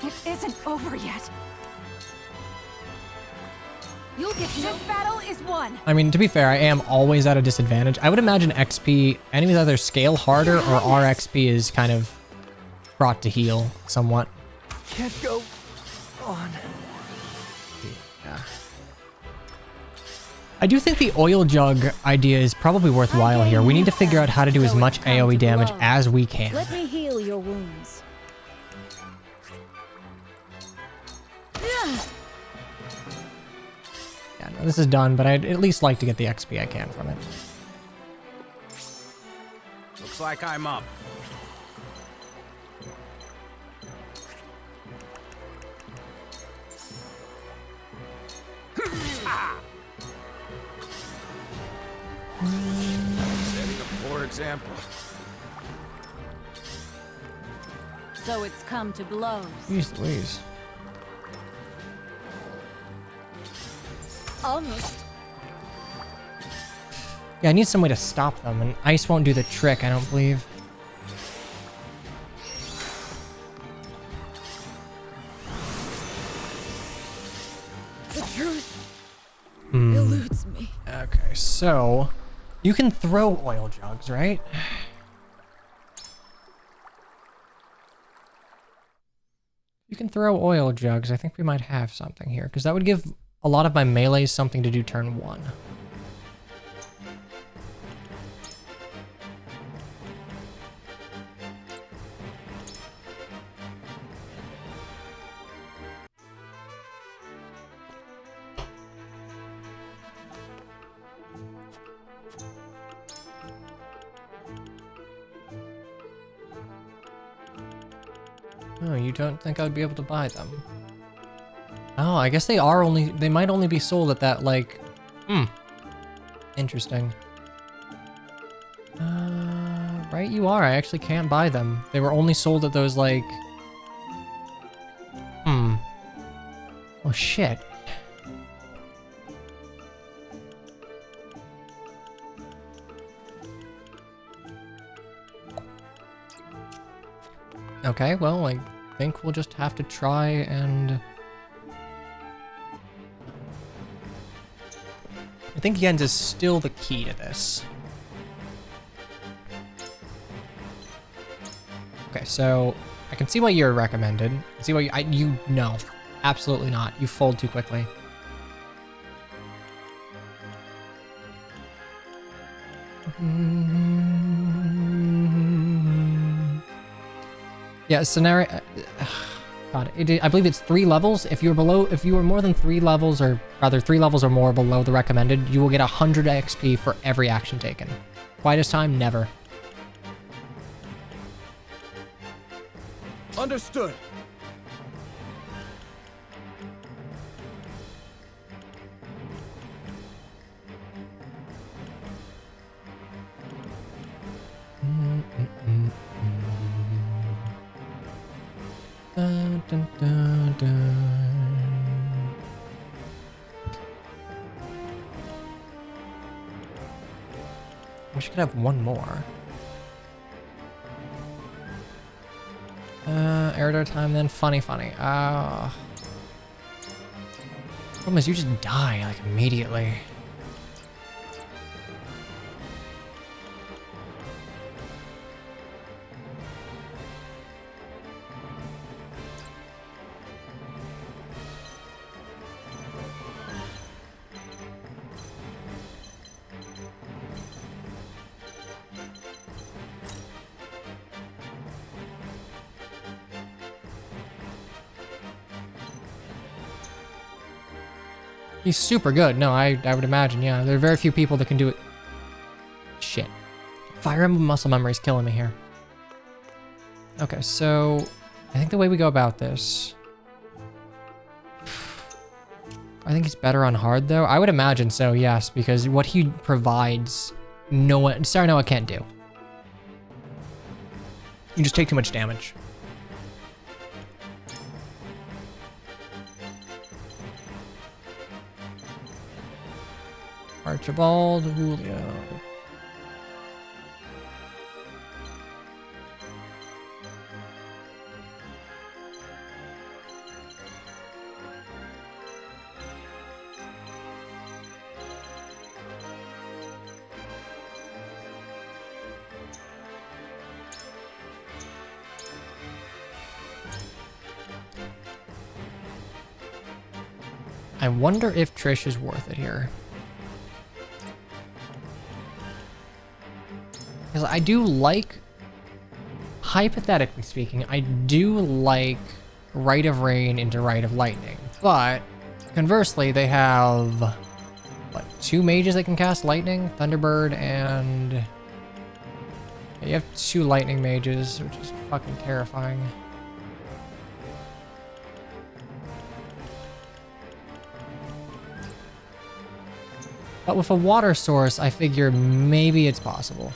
It isn't over yet. You'll get this battle is won. I mean, to be fair, I am always at a disadvantage. I would imagine XP, enemies either scale harder or our XP is kind of brought to heal somewhat. Can't go on. Yeah. I do think the oil jug idea is probably worthwhile here. We need to figure out how to do as much AoE damage as we can. Let me heal your wounds. Yeah, no, this is done, but I'd at least like to get the XP I can from it. Looks like I'm up. Setting a poor example. So it's come to blows. Jeez Louise. Almost. Yeah, I need some way to stop them, and ice won't do the trick, I don't believe. The truth eludes me. Okay, so you can throw oil jugs, right? You can throw oil jugs. I think we might have something here, because that would give a lot of my melees something to do turn 1. Oh, you don't think I'd be able to buy them? Oh, I guess they might only be sold at that, like, interesting. Right, you are. I actually can't buy them. They were only sold at those, like, oh, shit. Okay, well, I think we'll just have to try and... I think Jens is still the key to this. Okay, so I can see why you're recommended. I can see why you no, absolutely not. You fold too quickly. Yeah, scenario. God, I believe it's 3 levels. If you were more than 3 levels, or rather 3 levels or more below the recommended, you will get 100 XP for every action taken. Quietest time, never. Understood. Dun, dun, dun, dun. Wish I could have one more. Air time, then funny. Problem is you just die, like, immediately. He's super good. No, I would imagine, yeah. There are very few people that can do it. Shit. Fire Emblem muscle memory is killing me here. Okay, so I think the way we go about this... I think he's better on hard, though. I would imagine so, yes, because what he provides, Saranoa can't do. You just take too much damage. Archibald, Julio. I wonder if Trish is worth it here. Because I do like, hypothetically speaking, I do like Rite of Rain into Rite of Lightning. But conversely, they have what, 2 mages that can cast lightning, Thunderbird, and yeah, you have 2 lightning mages, which is fucking terrifying. But with a water source, I figure maybe it's possible.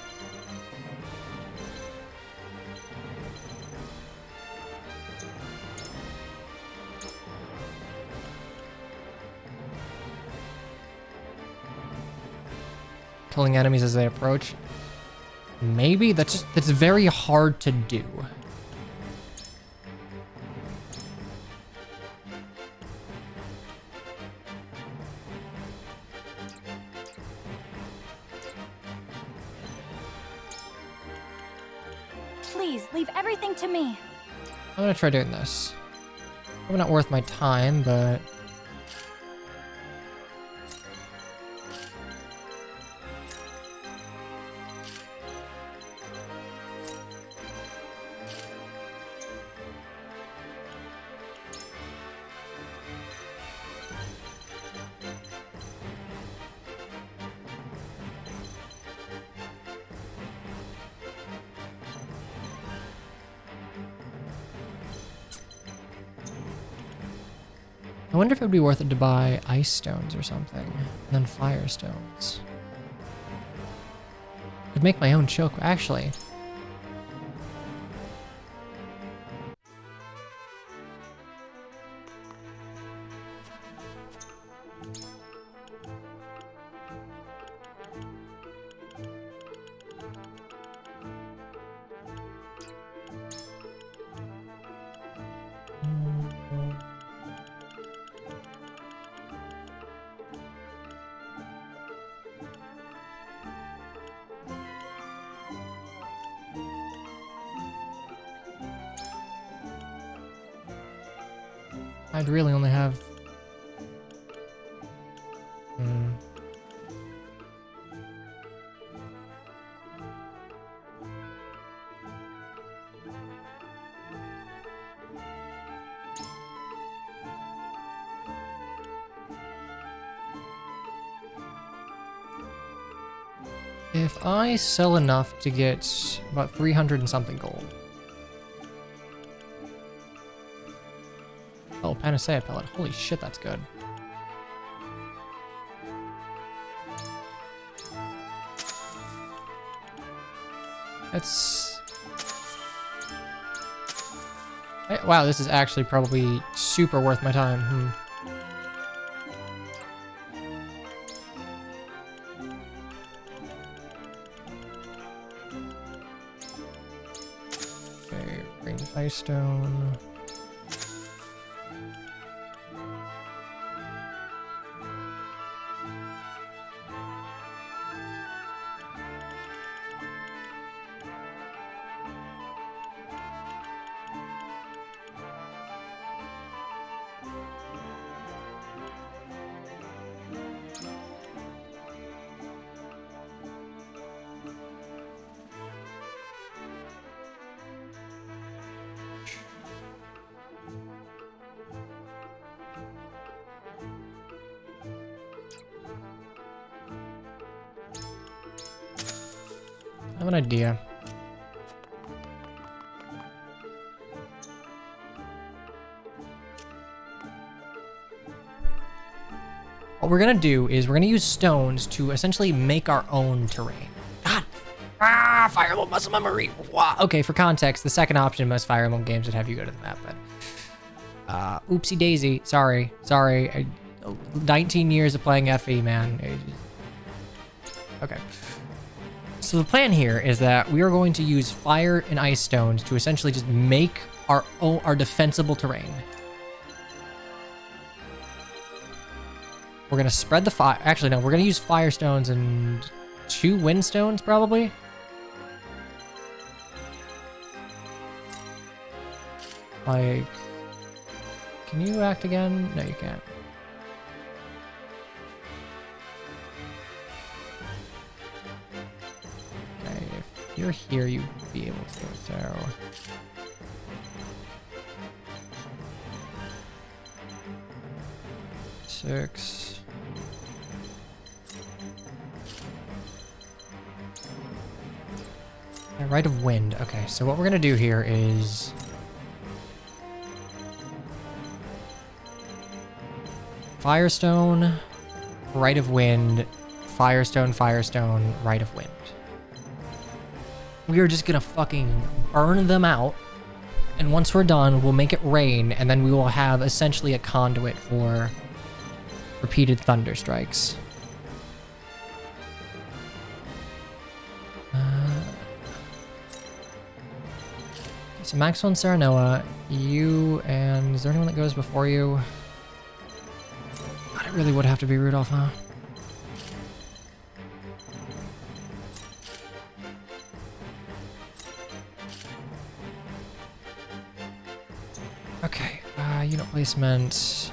Killing enemies as they approach. Maybe that's very hard to do. Please, leave everything to me. I'm gonna try doing this. Probably not worth my time, but I wonder if it would be worth it to buy ice stones or something, and then fire stones. Could make my own choke, actually. I'd really only have... If I sell enough to get about 300 and something gold. Oh, Panacea pellet. Holy shit, that's good. That's... Wow, this is actually probably super worth my time. Okay, bring ice stone. I have an idea. What we're gonna do is we're gonna use stones to essentially make our own terrain. God! Ah! Fire Emblem muscle memory! Wow. Okay, for context, the second option in most Fire Emblem games would have you go to the map, but... oopsie daisy. Sorry. 19 years of playing FE, man. Okay. So the plan here is that we are going to use fire and ice stones to essentially just make our defensible terrain. We're gonna spread the fire. Actually, no, we're gonna use fire stones and 2 wind stones probably. Like, can you act again? No, you can't. If you're here, you'd be able to, so... 6. Yeah, Rite of Wind. Okay, so what we're gonna do here is Firestone, Rite of Wind, Firestone, Firestone, Rite of Wind. We are just gonna fucking burn them out, and once we're done, we'll make it rain, and then we will have essentially a conduit for repeated thunder strikes. So Maxwell and Serenoa, you and... Is there anyone that goes before you? God, it really would have to be Rudolph, huh? Okay, unit placement.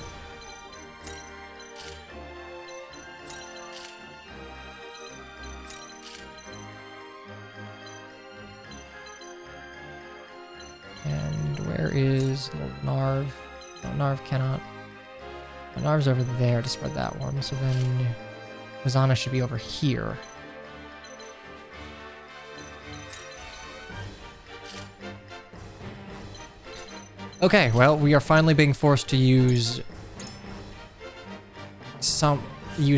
And where is Lord Narv? No, Narv cannot. Oh, Narv's over there to spread that one, so then Hosanna should be over here. Okay, well, we are finally being forced to use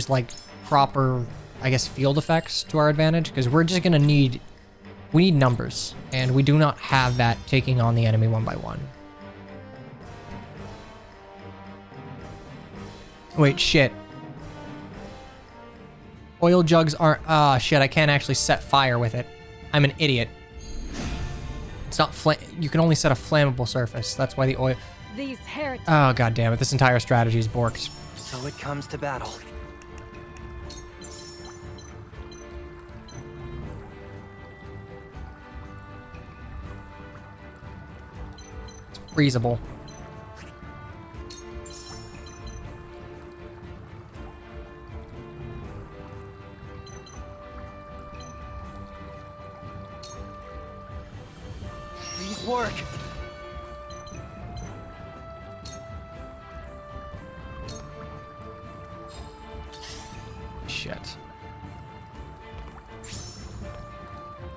like proper, I guess, field effects to our advantage, because we're just gonna need, we need numbers, and we do not have that taking on the enemy one by one. Wait, shit. Oil jugs aren't, shit, I can't actually set fire with it. I'm an idiot. It's not you can only set a flammable surface. That's why the oil... These heretics... Oh, god damn it. This entire strategy is borked. So it comes to battle. It's freezable. Work. Shit.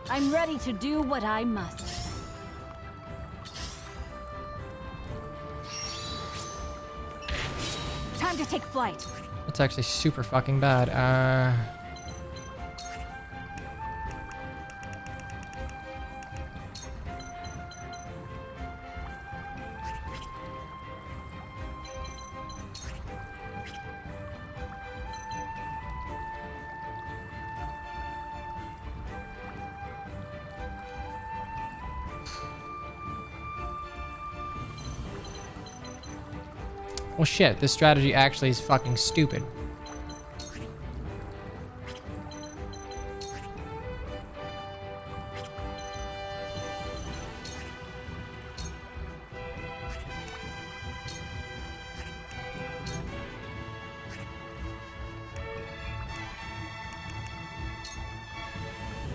I'm ready to do what I must. Time to take flight. That's actually super fucking bad. Well, shit, this strategy actually is fucking stupid.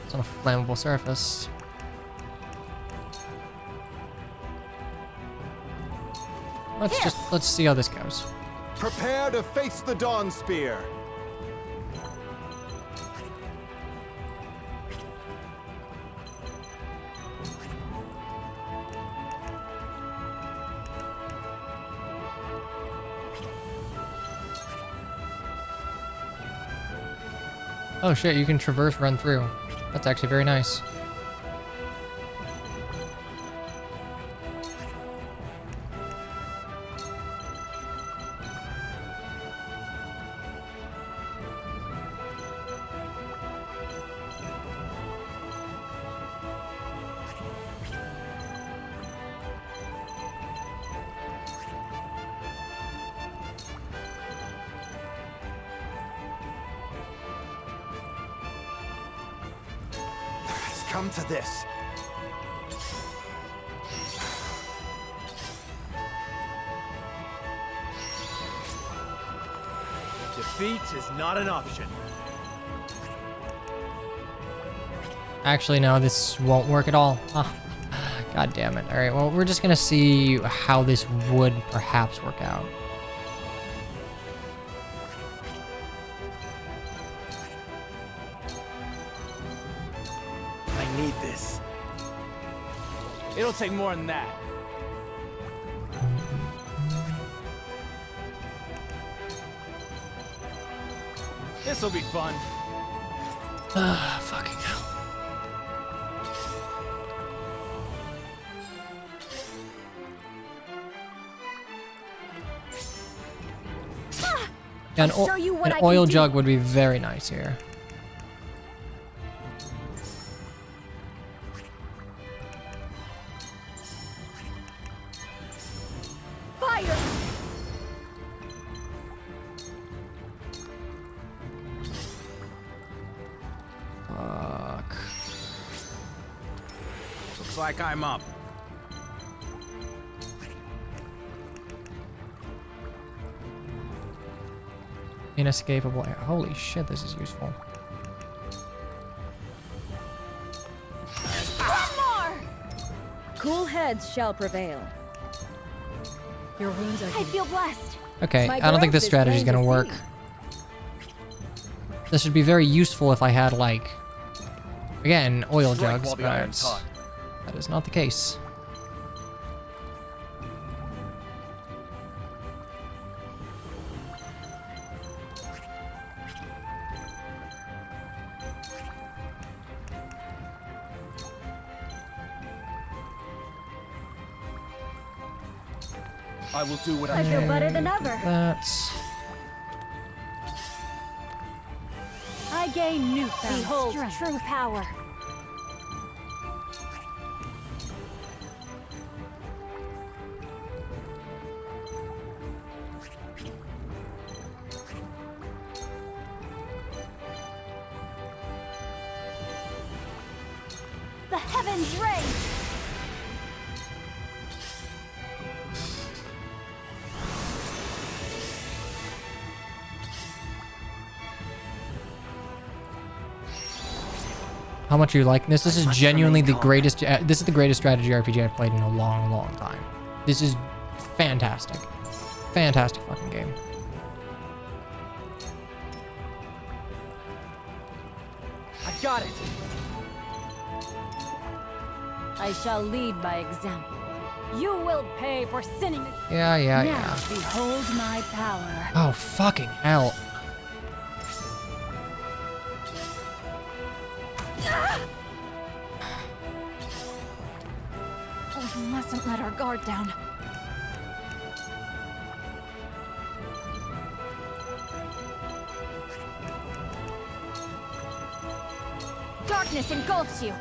It's on a flammable surface. Let's see how this goes. Prepare to face the Dawn Spear. Oh shit, you can traverse, run through. That's actually very nice. Come to this. Defeat is not an option. Actually, no, this won't work at all. Ah, god damn it. Alright, well, we're just gonna see how this would perhaps work out. need this. It'll take more than that. This'll be fun. Fucking hell. Yeah, an oil jug would be very nice here. Fire! Fuck. Looks like I'm up. Inescapable air. Holy shit, this is useful. One more! Cool heads shall prevail. Your wounds are I feel blessed. Okay, I don't think this strategy is gonna work. This would be very useful if I had, like, again, oil jugs, but that is not the case. I will do what I feel better than ever. That's... I gain newfound Behold strength. true power. The heavens rage. How much are you liking this? This is genuinely the greatest. This is the greatest strategy RPG I've played in a long, long time. This is fantastic. Fantastic fucking game. I got it. I shall lead by example. You will pay for sinning. Yeah. Now behold my power. Oh, fucking hell. Oh, you mustn't let our guard down. Darkness engulfs you.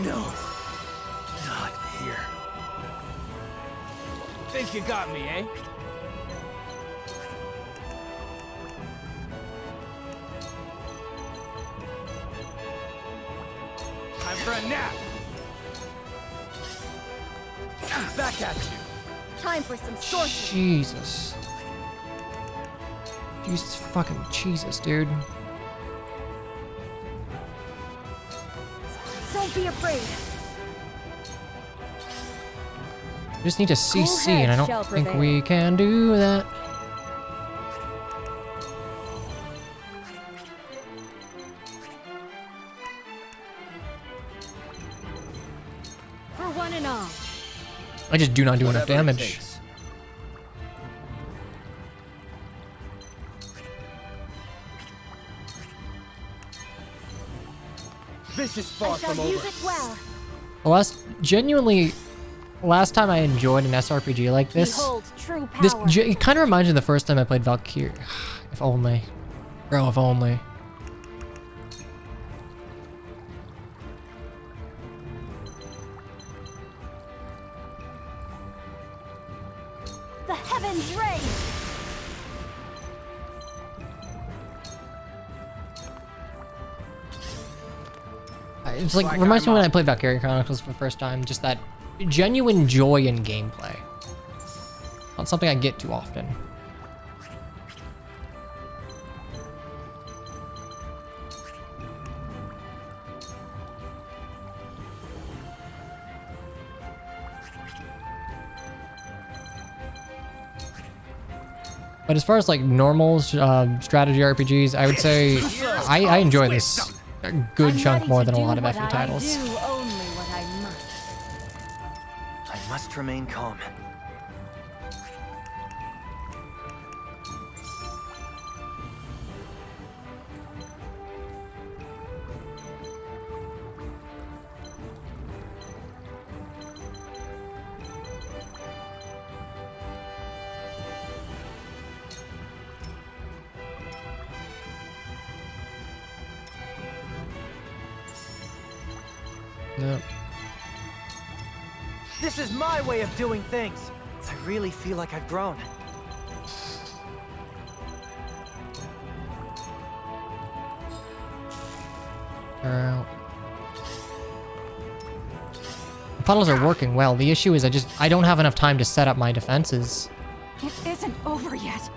No, not here. Think you got me, eh? Time for a nap. Back at you. Time for some sorcery. Jesus. Jesus fucking Jesus, dude. Don't be afraid. We just need to CC, Cool and I heads don't shall think prevail. we can do that. For one and all. I just do not do enough Whatever it damage. takes. This is far I shall from use over. it well. Last time I enjoyed an SRPG like this, Behold true power. it kind of reminds me of the first time I played Valkyrie. If only. Bro, if only. The heavens rage. It's like, reminds me when I played Valkyria Chronicles for the first time, just that genuine joy in gameplay. Not something I get too often. But as far as like normal strategy RPGs, I would say I enjoy this a good chunk more than a lot of FE titles. I must remain calm. Yep. This is my way of doing things. I really feel like I've grown. The puddles are working well. The issue is I don't have enough time to set up my defenses. It isn't over yet.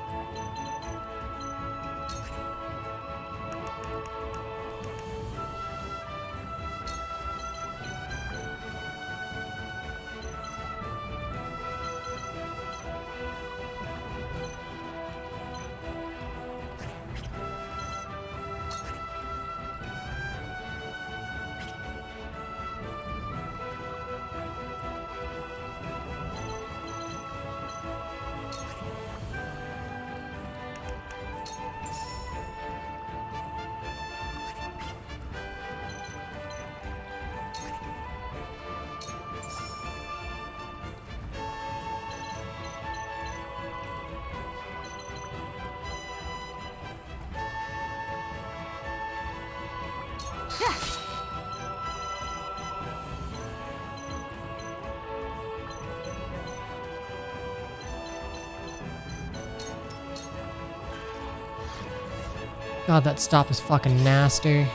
God, that stop is fucking nasty.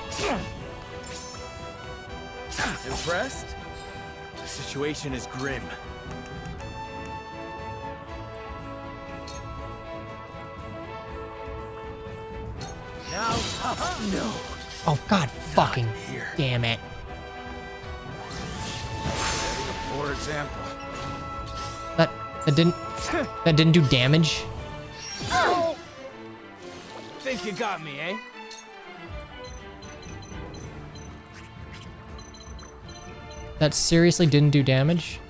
Impressed? The situation is grim. Now, no. Oh God, fucking damn it. For example. That didn't do damage. Oh! Think you got me, eh? That seriously didn't do damage?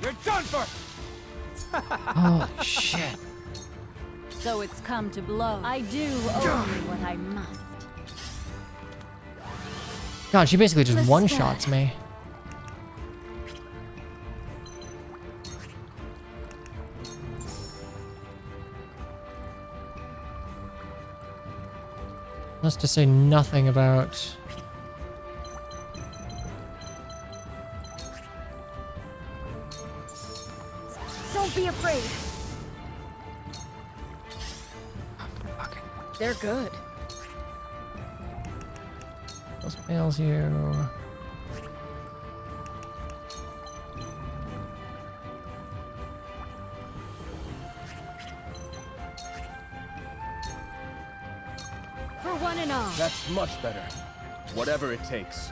You're done for! Oh shit. So it's come to blows. I do only what I must. God, she basically just one-shots me. That's to say nothing about... Don't be afraid. They're good. Those fails you. For one and all. That's much better. Whatever it takes.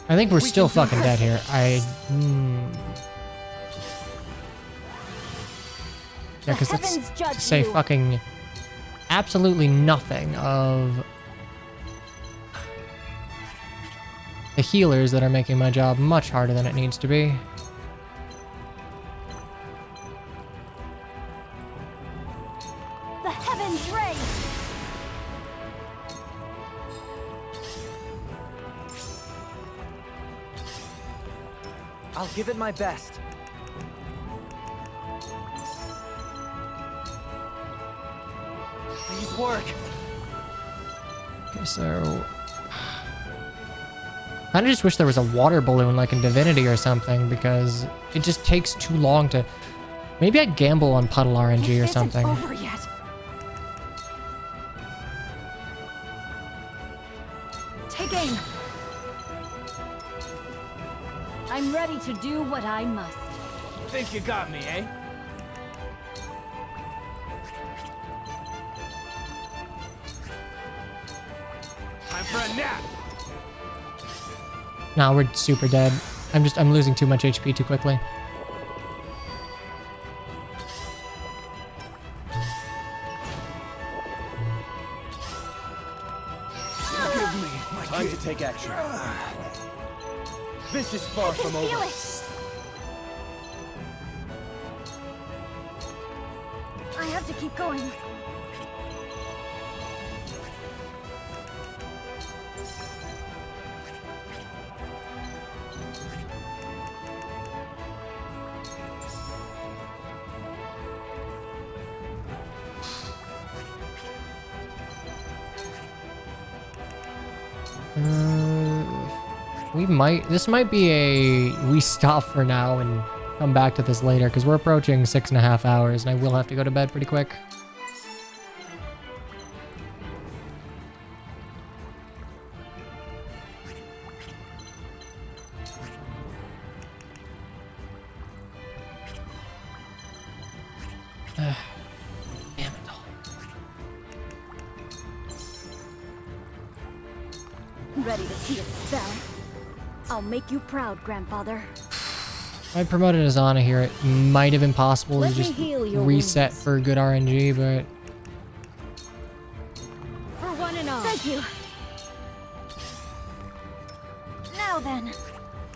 I think we're still fucking dead here. Yeah, because that's to say fucking absolutely nothing of the healers that are making my job much harder than it needs to be. The heavens ray. I'll give it my best. Please work. Okay, so... I kinda just wish there was a water balloon like in Divinity or something, because it just takes too long to... Maybe I'd gamble on Puddle RNG or something. Over yet. I must. Think you got me, eh? Time for a nap! Nah, we're super dead. I'm losing too much HP too quickly. Give me my time to take action. This is far from over. Feel it. I have to keep going. This might be we stop for now and come back to this later, because we're approaching 6.5 hours, and I will have to go to bed pretty quick. Damn it all. Ready to see a spell? I'll make you proud, Grandfather. If I promoted Azana here, it might have been possible to just reset for good RNG, but... For one and all. Thank you. Now then.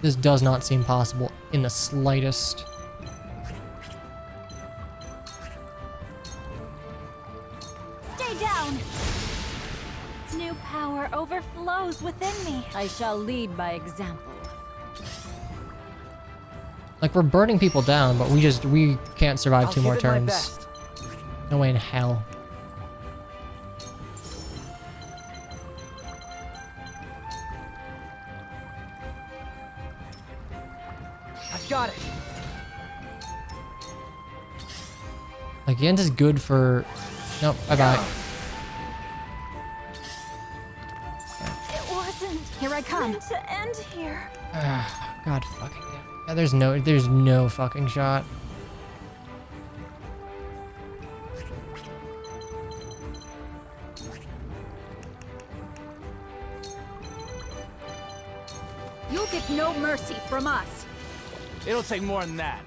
This does not seem possible in the slightest. Stay down! New power overflows within me. I shall lead by example. Like, we're burning people down, but we can't survive 2 more turns. No way in hell. I've got it. Like, Yent is good for... Nope, bye-bye. It wasn't. Here I come. Meant to end here. God fucking damn. Yeah, there's no fucking shot. You'll get no mercy from us. It'll take more than that.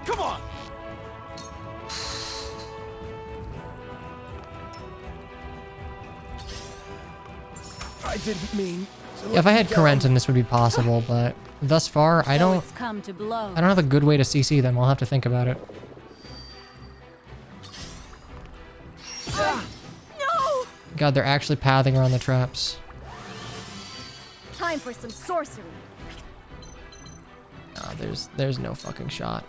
Come on! I didn't mean to Yeah, if I had Corentin, this would be possible, but thus far, I don't have a good way to CC them. I'll have to think about it. No! God, they're actually pathing around the traps. Time for some sorcery. Nah, there's no fucking shot.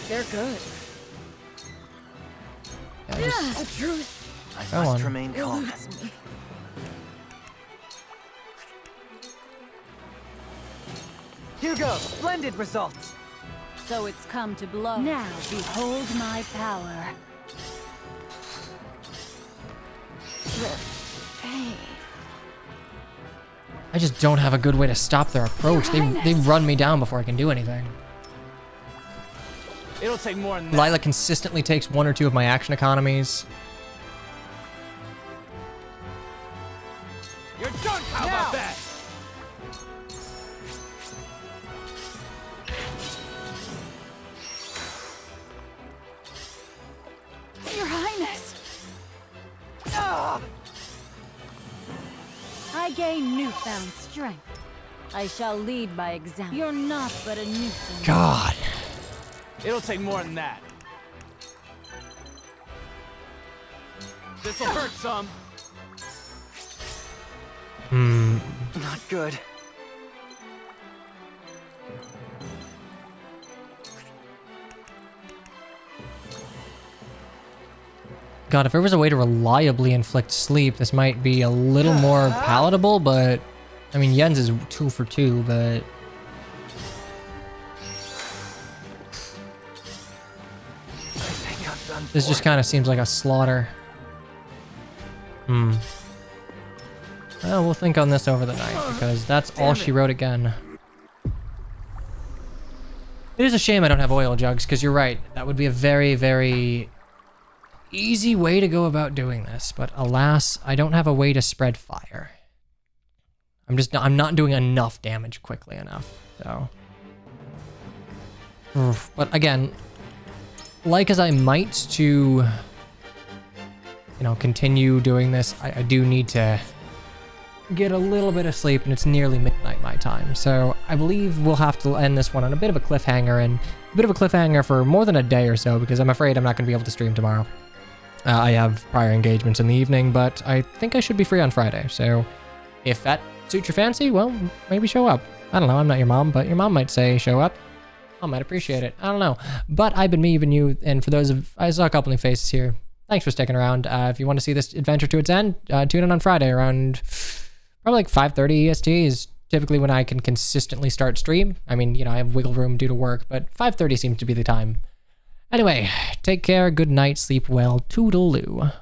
They're good. Yeah, just The truth. go on. Remain calm. Eludes me. Hugo, splendid results. So it's come to blows. Now, Behold my power. I just don't have a good way to stop their approach. They run me down before I can do anything. It'll take more than that. Lila consistently takes 1 or 2 of my action economies. You're done! How about that? Your Highness! I gain newfound strength. I shall lead by example. You're not but a nuisance. God. It'll take more than that. This'll hurt some. Not good. God, if there was a way to reliably inflict sleep, this might be a little more palatable, but... I mean, Jens is 2 for 2, but... This just kind of seems like a slaughter. Well, we'll think on this over the night, because that's all she wrote again. It is a shame I don't have oil jugs, because you're right. That would be a very, very easy way to go about doing this. But alas, I don't have a way to spread fire. I'm not doing enough damage quickly enough, so. But again, like as I might to, you know, continue doing this, I do need to get a little bit of sleep, and it's nearly midnight my time. So I believe we'll have to end this one on a bit of a cliffhanger, and a bit of a cliffhanger for more than a day or so, because I'm afraid I'm not going to be able to stream tomorrow. I have prior engagements in the evening, but I think I should be free on Friday. So if that suits your fancy, well, maybe show up. I don't know, I'm not your mom, but your mom might say show up. I might appreciate it. I don't know. But I've been me, you've been you, and for those of... I saw a couple new faces here. Thanks for sticking around. If you want to see this adventure to its end, tune in on Friday around probably like 5:30 EST is typically when I can consistently start stream. I mean, you know, I have wiggle room due to work, but 5:30 seems to be the time. Anyway, take care, good night, sleep well, toodaloo.